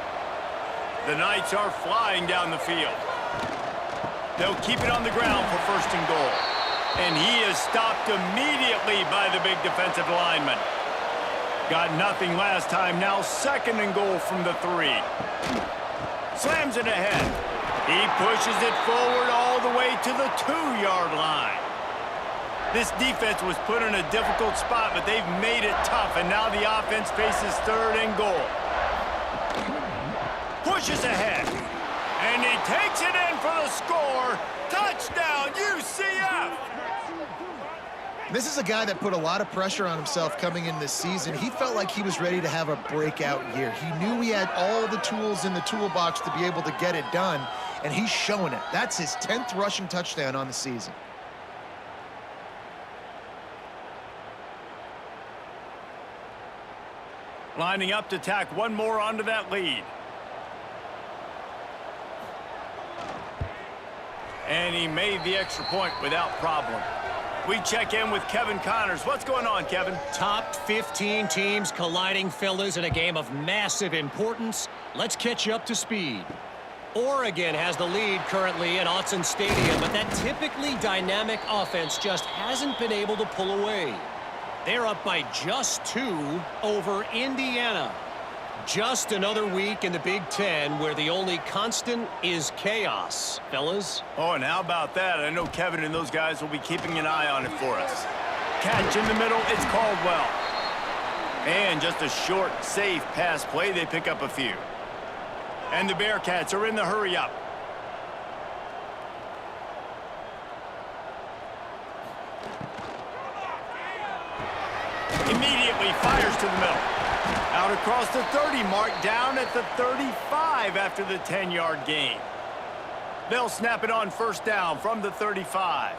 The Knights are flying down the field. They'll keep it on the ground for first and goal. And he is stopped immediately by the big defensive lineman. Got nothing last time, now second and goal from the 3. Slams it ahead. He pushes it forward all the way to the 2-yard line. This defense was put in a difficult spot, but they've made it tough, and now the offense faces third and goal. Pushes ahead, and he takes it in for the score. Touchdown, UCF! This is a guy that put a lot of pressure on himself coming in this season. He felt like he was ready to have a breakout year. He knew he had all the tools in the toolbox to be able to get it done, and he's showing it. That's his 10th rushing touchdown on the season. Lining up to tack one more onto that lead. And he made the extra point without problem. We check in with Kevin Connors. What's going on, Kevin? Top 15 teams colliding, fellas, in a game of massive importance. Let's catch you up to speed. Oregon has the lead currently at Autzen Stadium, but that typically dynamic offense just hasn't been able to pull away. They're up by just 2 over Indiana. Just another week in the Big Ten where the only constant is chaos, fellas. Oh, and how about that? I know Kevin and those guys will be keeping an eye on it for us. Catch in the middle, it's Caldwell. And just a short, safe pass play, they pick up a few. And the Bearcats are in the hurry-up. Immediately fires to the middle. Out across the 30 mark, down at the 35 after the 10-yard gain. They'll snap it on first down from the 35.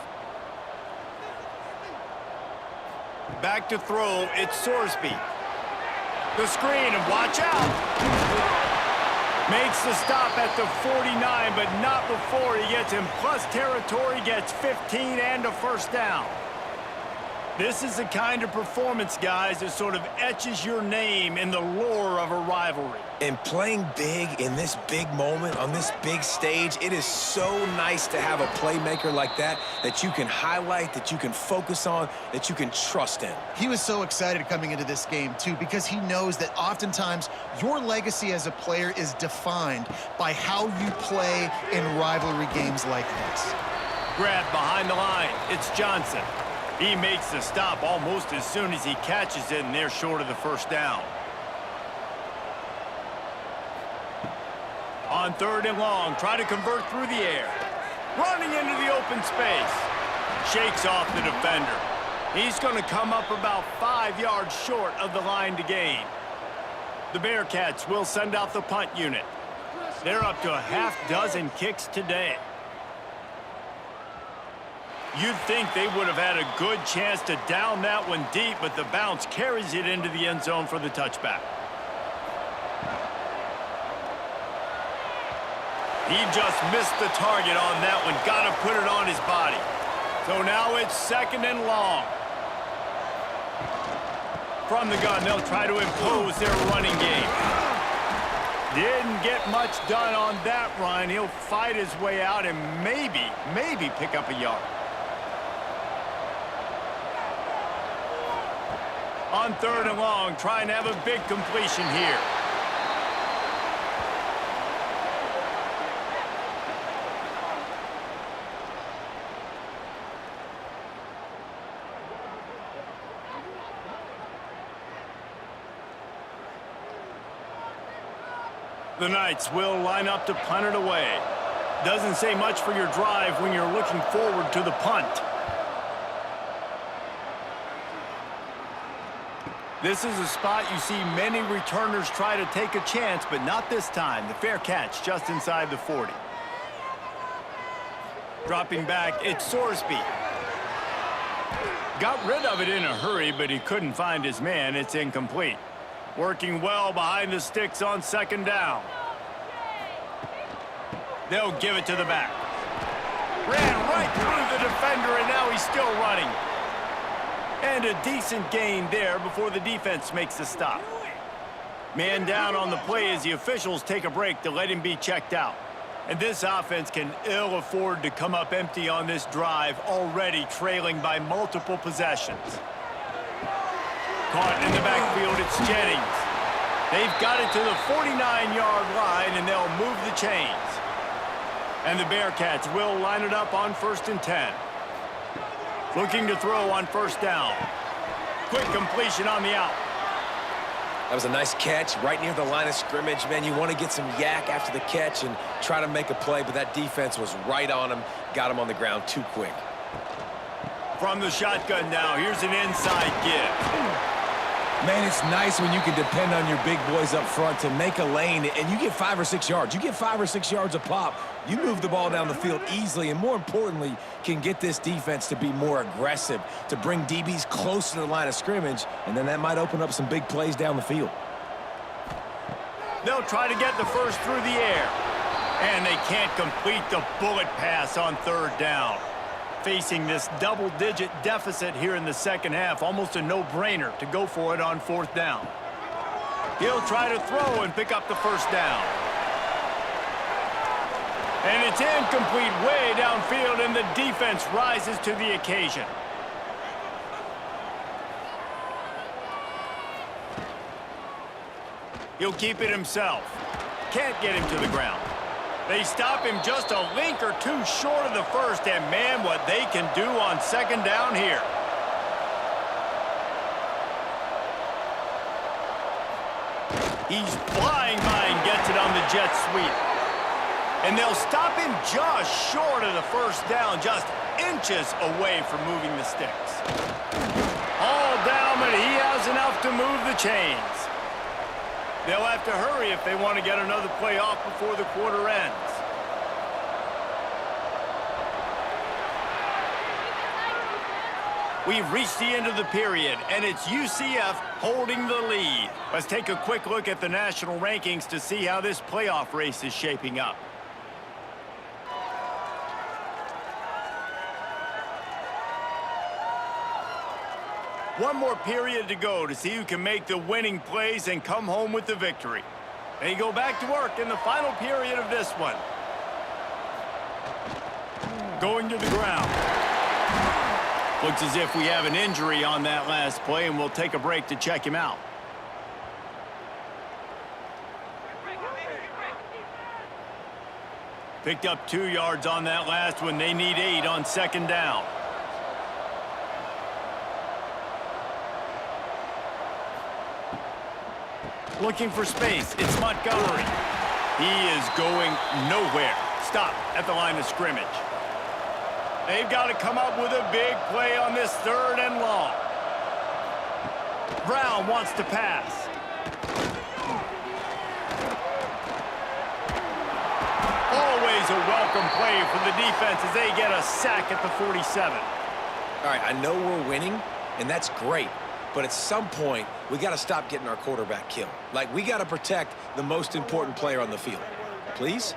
Back to throw, it's Sorsby. The screen, and watch out. Makes the stop at the 49, but not before he gets in plus territory, gets 15 and a first down. This is the kind of performance, guys, that sort of etches your name in the lore of a rivalry. And playing big in this big moment, on this big stage, it is so nice to have a playmaker like that that you can highlight, that you can focus on, that you can trust in. He was so excited coming into this game, too, because he knows that oftentimes your legacy as a player is defined by how you play in rivalry games like this. Grab behind the line. It's Johnson. He makes the stop almost as soon as he catches it, and they're short of the first down. On 3rd and long, try to convert through the air. Running into the open space. Shakes off the defender. He's going to come up about 5 yards short of the line to gain. The Bearcats will send out the punt unit. They're up to a half-dozen kicks today. You'd think they would have had a good chance to down that one deep, but the bounce carries it into the end zone for the touchback. He just missed the target on that one. Got to put it on his body. So now it's 2nd and long. From the gun, they'll try to impose their running game. Didn't get much done on that run. He'll fight his way out and maybe pick up a yard. On 3rd and long, trying to have a big completion here. The Knights will line up to punt it away. Doesn't say much for your drive when you're looking forward to the punt. This is a spot you see many returners try to take a chance, but not this time. The fair catch just inside the 40. Dropping back, it's Sorsby. Got rid of it in a hurry, but he couldn't find his man. It's incomplete. Working well behind the sticks on 2nd down. They'll give it to the back. Ran right through the defender, and now he's still running. And a decent gain there before the defense makes the stop. Man down on the play as the officials take a break to let him be checked out. And this offense can ill afford to come up empty on this drive, already trailing by multiple possessions. Caught in the backfield, it's Jennings. They've got it to the 49-yard line, and they'll move the chains. And the Bearcats will line it up on 1st and 10. Looking to throw on 1st down. Quick completion on the out. That was a nice catch right near the line of scrimmage. Man, you want to get some yak after the catch and try to make a play, but that defense was right on him. Got him on the ground too quick. From the shotgun now, here's an inside give. Man, it's nice when you can depend on your big boys up front to make a lane, and you get 5 or 6 yards. You get 5 or 6 yards a pop. You move the ball down the field easily, and more importantly, can get this defense to be more aggressive, to bring DBs close to the line of scrimmage, and then that might open up some big plays down the field. They'll try to get the first through the air, and they can't complete the bullet pass on 3rd down. Facing this double-digit deficit here in the 2nd half, almost a no-brainer to go for it on 4th down. He'll try to throw and pick up the 1st down. And it's incomplete way downfield, and the defense rises to the occasion. He'll keep it himself. Can't get him to the ground. They stop him just a link or two short of the 1st, and man, what they can do on 2nd down here. He's flying by and gets it on the jet sweep. And they'll stop him just short of the 1st down, just inches away from moving the sticks. All down, but he has enough to move the chains. They'll have to hurry if they want to get another play off before the quarter ends. We've reached the end of the period, and it's UCF holding the lead. Let's take a quick look at the national rankings to see how this playoff race is shaping up. One more period to go to see who can make the winning plays and come home with the victory. They go back to work in the final period of this one. Going to the ground. Looks as if we have an injury on that last play, and we'll take a break to check him out. Picked up 2 yards on that last one. They need 8 on 2nd down. Looking for space. It's Montgomery. He is going nowhere. Stop at the line of scrimmage. They've got to come up with a big play on this 3rd and long. Brown wants to pass. Always a welcome play for the defense as they get a sack at the 47. All right, I know we're winning, and that's great. But at some point, we got to stop getting our quarterback killed. Like, we got to protect the most important player on the field. Please?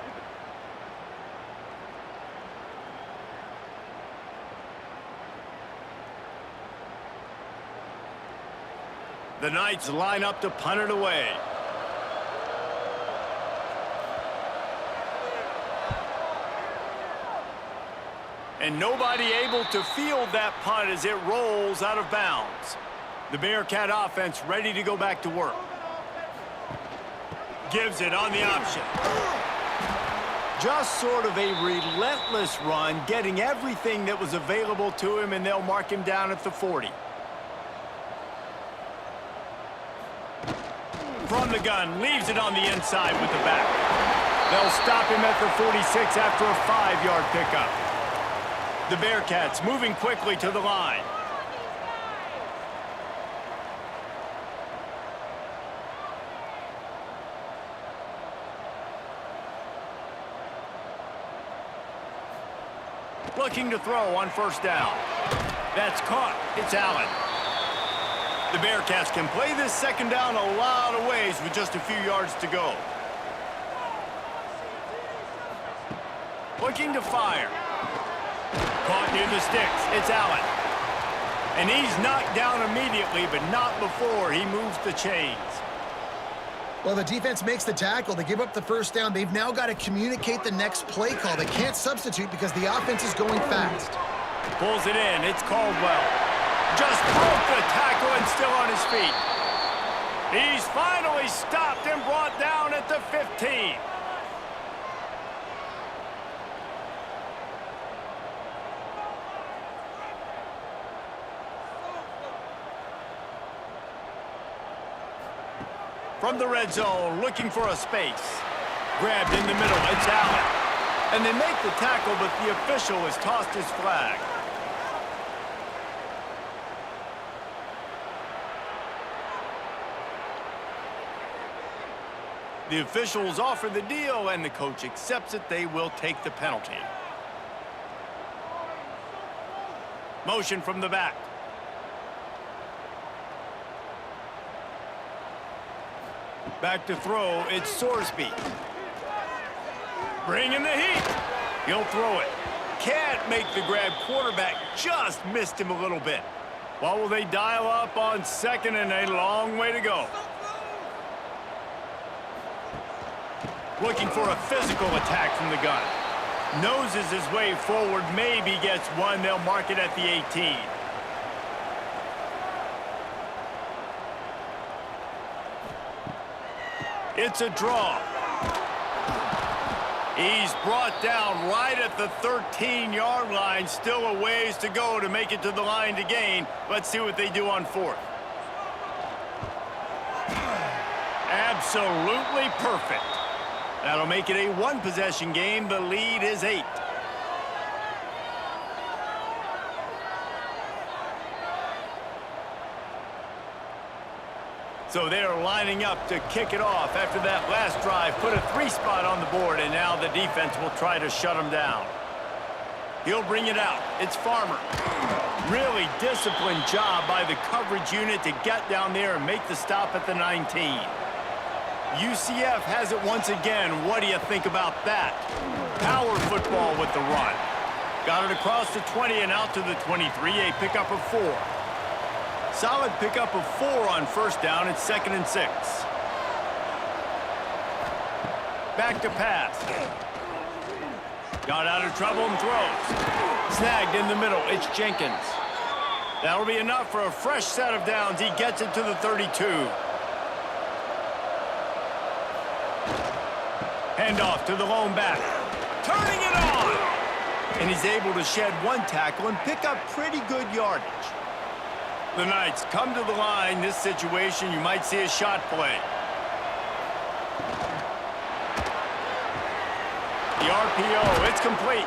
The Knights line up to punt it away. And nobody able to field that punt as it rolls out of bounds. The Bearcat offense ready to go back to work. Gives it on the option. Just sort of a relentless run, getting everything that was available to him, and they'll mark him down at the 40. From the gun, leaves it on the inside with the back. They'll stop him at the 46 after a 5-yard pickup. The Bearcats moving quickly to the line. Looking to throw on 1st down. That's caught. It's Allen. The Bearcats can play this 2nd down a lot of ways with just a few yards to go. Looking to fire. Caught near the sticks. It's Allen. And he's knocked down immediately, but not before he moves the chains. Well, the defense makes the tackle. They give up the 1st down. They've now got to communicate the next play call. They can't substitute because the offense is going fast. Pulls it in. It's Caldwell. Just broke the tackle and still on his feet. He's finally stopped and brought down at the 15. From the red zone, looking for a space. Grabbed in the middle, it's Allen. And they make the tackle, but the official has tossed his flag. The officials offer the deal, and the coach accepts it. They will take the penalty. Motion from the back. Back to throw, it's Sorsby. Bringing the heat. He'll throw it. Can't make the grab. Quarterback just missed him a little bit. What will they dial up on 2nd and a long way to go? Looking for a physical attack from the gun. Noses his way forward, maybe gets one. They'll mark it at the 18. It's a draw. He's brought down right at the 13-yard line. Still a ways to go to make it to the line to gain. Let's see what they do on 4th. Absolutely perfect. That'll make it a 1-possession game. The lead is 8. So they're lining up to kick it off after that last drive. Put a 3-spot on the board, and now the defense will try to shut them down. He'll bring it out. It's Farmer. Really disciplined job by the coverage unit to get down there and make the stop at the 19. UCF has it once again. What do you think about that? Power football with the run. Got it across the 20 and out to the 23. A pickup of 4. Solid pickup of 4 on 1st down. It's 2nd and 6. Back to pass. Got out of trouble and throws. Snagged in the middle. It's Jenkins. That'll be enough for a fresh set of downs. He gets it to the 32. Handoff to the lone back. Turning it on! And he's able to shed 1 tackle and pick up pretty good yardage. The Knights come to the line. This situation, you might see a shot play. The RPO, it's complete.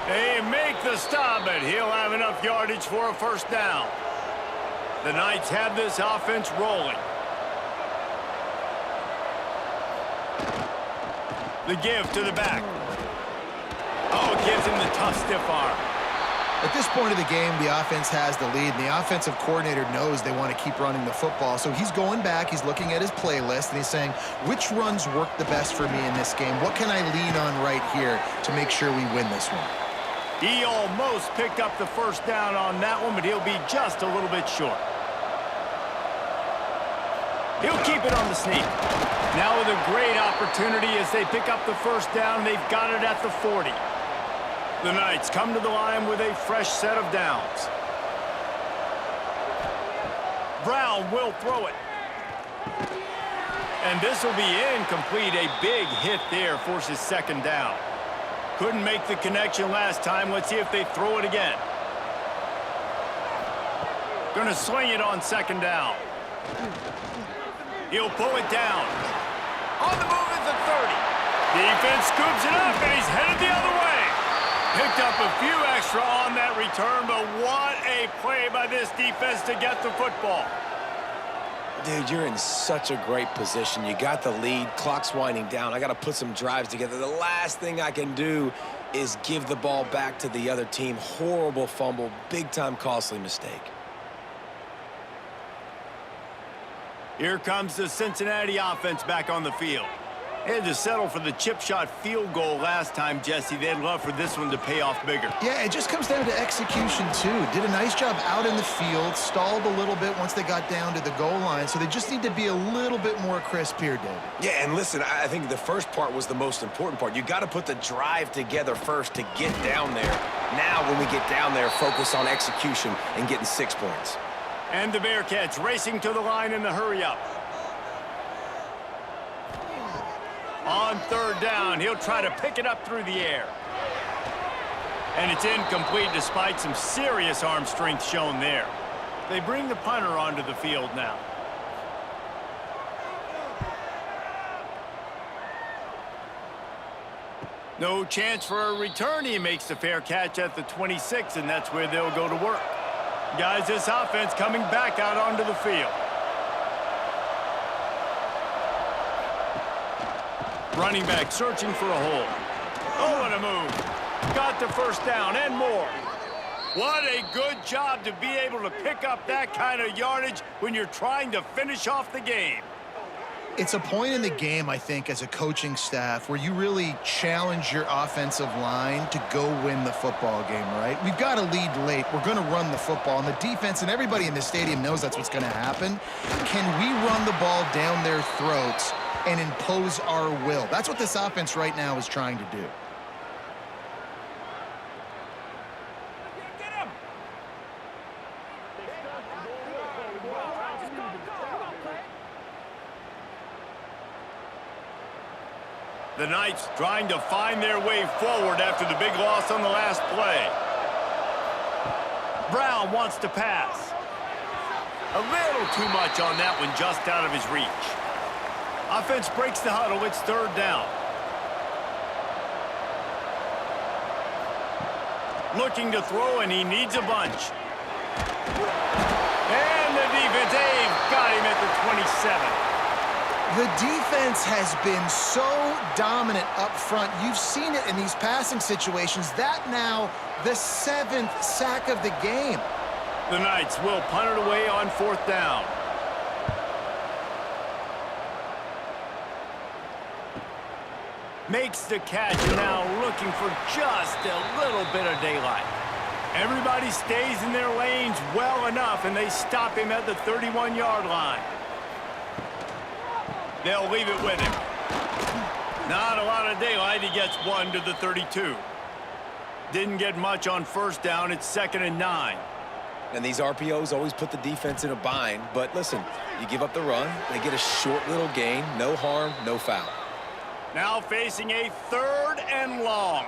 They make the stop, but he'll have enough yardage for a first down. The Knights have this offense rolling. The give to the back. Oh, it gives him the tough stiff arm. At this point of the game, the offense has the lead, and the offensive coordinator knows they want to keep running the football. So he's going back, he's looking at his playlist, and he's saying, which runs work the best for me in this game? What can I lean on right here to make sure we win this one? He almost picked up the first down on that one, but he'll be just a little bit short. He'll keep it on the sneak. Now with a great opportunity as they pick up the first down, they've got it at the 40. The Knights come to the line with a fresh set of downs. Brown will throw it. And this will be incomplete. A big hit there forces second down. Couldn't make the connection last time. Let's see if they throw it again. Gonna sling it on second down. He'll pull it down. On the move at the 30. Defense scoops it up, and he's headed the other way. Picked up a few extra on that return, but what a play by this defense to get the football. Dude, you're in such a great position. You got the lead, clock's winding down. I got to put some drives together. The last thing I can do is give the ball back to the other team. Horrible fumble, big-time costly mistake. Here comes the Cincinnati offense back on the field. They had to settle for the chip shot field goal last time, Jesse. They'd love for this one to pay off bigger. Yeah, it just comes down to execution, too. Did a nice job out in the field, stalled a little bit once they got down to the goal line, so they just need to be a little bit more crisp here, David. Yeah, and listen, I think the first part was the most important part. You got to put the drive together first to get down there. Now, when we get down there, focus on execution and getting 6 points. And the Bearcats racing to the line in the hurry-up. On third down, he'll try to pick it up through the air. And it's incomplete despite some serious arm strength shown there. They bring the punter onto the field now. No chance for a return. He makes the fair catch at the 26, and that's where they'll go to work. Guys, this offense coming back out onto the field. Running back searching for a hole. Oh, what a move. Got the first down and more. What a good job to be able to pick up that kind of yardage when you're trying to finish off the game. It's a point in the game, I think, as a coaching staff where you really challenge your offensive line to go win the football game, right? We've got to lead late. We're going to run the football, and the defense and everybody in the stadium knows that's what's going to happen. Can we run the ball down their throats and impose our will? That's what this offense right now is trying to do. The Knights trying to find their way forward after the big loss on the last play. Brown wants to pass. A little too much on that one, just out of his reach. Offense breaks the huddle. It's third down. Looking to throw, and he needs a bunch. And the defense, they've got him at the 27. The defense has been so dominant up front. You've seen it in these passing situations. That now the 7th sack of the game. The Knights will punt it away on fourth down. Makes the catch, now looking for just a little bit of daylight. Everybody stays in their lanes well enough, and they stop him at the 31-yard line. They'll leave it with him. Not a lot of daylight. He gets one to the 32. Didn't get much on first down. It's 2nd and 9. And these RPOs always put the defense in a bind. But listen, you give up the run, they get a short little gain. No harm, no foul. Now facing a 3rd and long.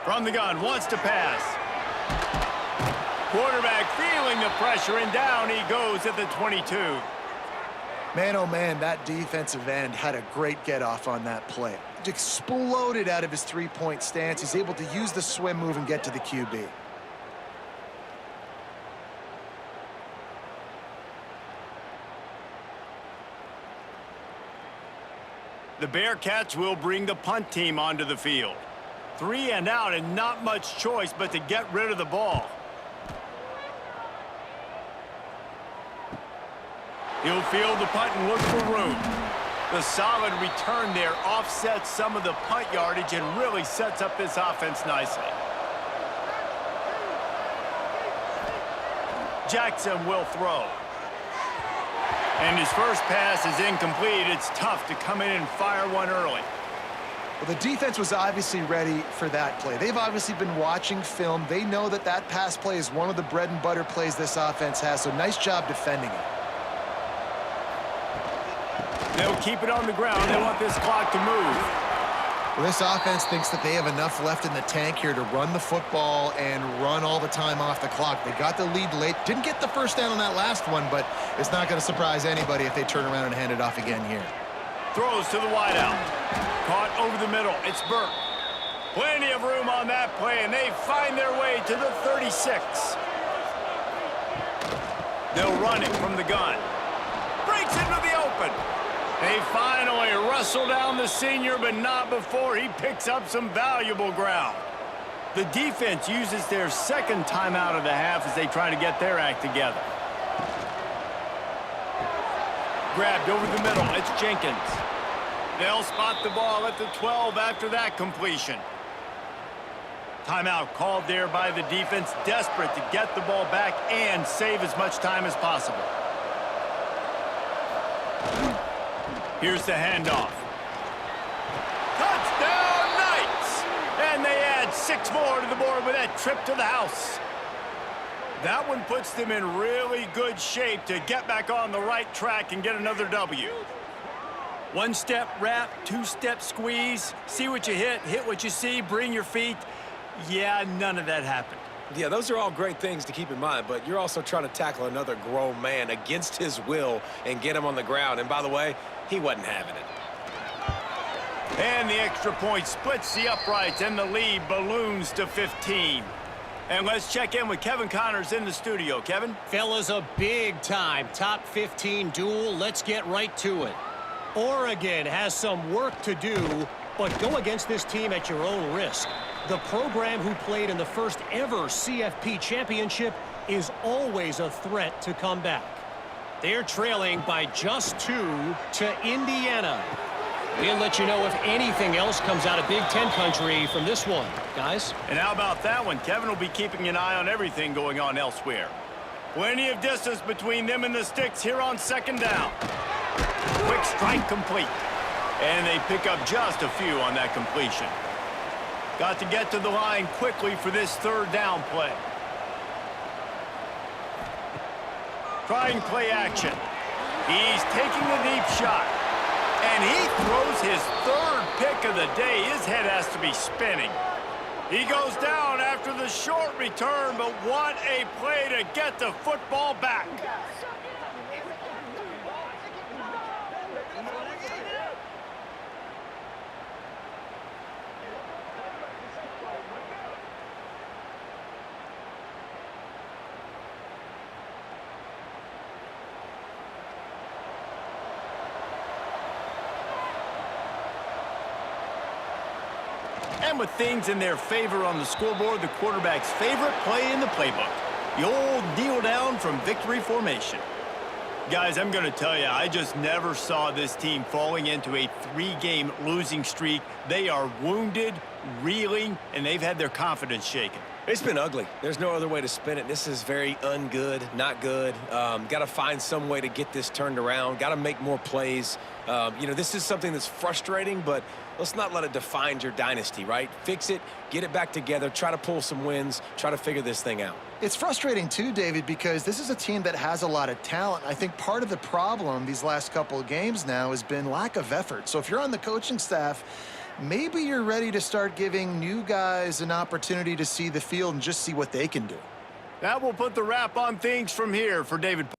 From the gun, wants to pass. Quarterback feeling the pressure, and down he goes at the 22. Man, oh man, that defensive end had a great get-off on that play. Exploded out of his three-point stance. He's able to use the swim move and get to the QB. The Bearcats will bring the punt team onto the field. 3 and out and not much choice but to get rid of the ball. He'll field the punt and look for room. The solid return there offsets some of the punt yardage and really sets up this offense nicely. Jackson will throw. And his first pass is incomplete. It's tough to come in and fire one early. Well, the defense was obviously ready for that play. They've obviously been watching film. They know that that pass play is one of the bread and butter plays this offense has, so nice job defending it. They'll keep it on the ground. They want this clock to move. Well, this offense thinks that they have enough left in the tank here to run the football and run all the time off the clock. They got the lead late. Didn't get the first down on that last one, but it's not going to surprise anybody if they turn around and hand it off again here. Throws to the wideout. Caught over the middle. It's Burke. Plenty of room on that play, and they find their way to the 36. They'll run it from the gun. Breaks into the open. They finally wrestle down the senior, but not before he picks up some valuable ground. The defense uses their second timeout of the half as they try to get their act together. Grabbed over the middle. It's Jenkins. They'll spot the ball at the 12 after that completion. Timeout called there by the defense, desperate to get the ball back and save as much time as possible. Here's the handoff. Touchdown, Knights! And they add 6 more to the board with that trip to the house. That one puts them in really good shape to get back on the right track and get another W. 1-step wrap, 2-step squeeze, see what you hit what you see, bring your feet. Yeah, none of that happened. Yeah, those are all great things to keep in mind, but you're also trying to tackle another grown man against his will and get him on the ground. And by the way, he wasn't having it. And the extra point splits the uprights, and the lead balloons to 15. And let's check in with Kevin Connors in the studio. Kevin? Fellas, a big-time top 15 duel. Let's get right to it. Oregon has some work to do, but go against this team at your own risk. The program who played in the first ever CFP championship is always a threat to come back. They're trailing by just 2 to Indiana. We'll let you know if anything else comes out of Big Ten country from this one, guys. And how about that one? Kevin will be keeping an eye on everything going on elsewhere. Plenty of distance between them and the sticks here on second down. Quick strike complete. And they pick up just a few on that completion. Got to get to the line quickly for this third down play. Trying play action. He's taking a deep shot. And he throws his third pick of the day. His head has to be spinning. He goes down after the short return, but what a play to get the football back. And with things in their favor on the scoreboard, the quarterback's favorite play in the playbook. The old kneel down from victory formation. Guys, I'm going to tell you, I just never saw this team falling into a 3-game losing streak. They are wounded, reeling, and they've had their confidence shaken. It's been ugly. There's no other way to spin it. This is very ungood, not good. Got to find some way to get this turned around. Got to make more plays. You know, this is something that's frustrating, but let's not let it define your dynasty, right? Fix it, get it back together, try to pull some wins, try to figure this thing out. It's frustrating too, David, because this is a team that has a lot of talent. I think part of the problem these last couple of games now has been lack of effort. So if you're on the coaching staff, maybe you're ready to start giving new guys an opportunity to see the field and just see what they can do. That will put the wrap on things from here for David Parker.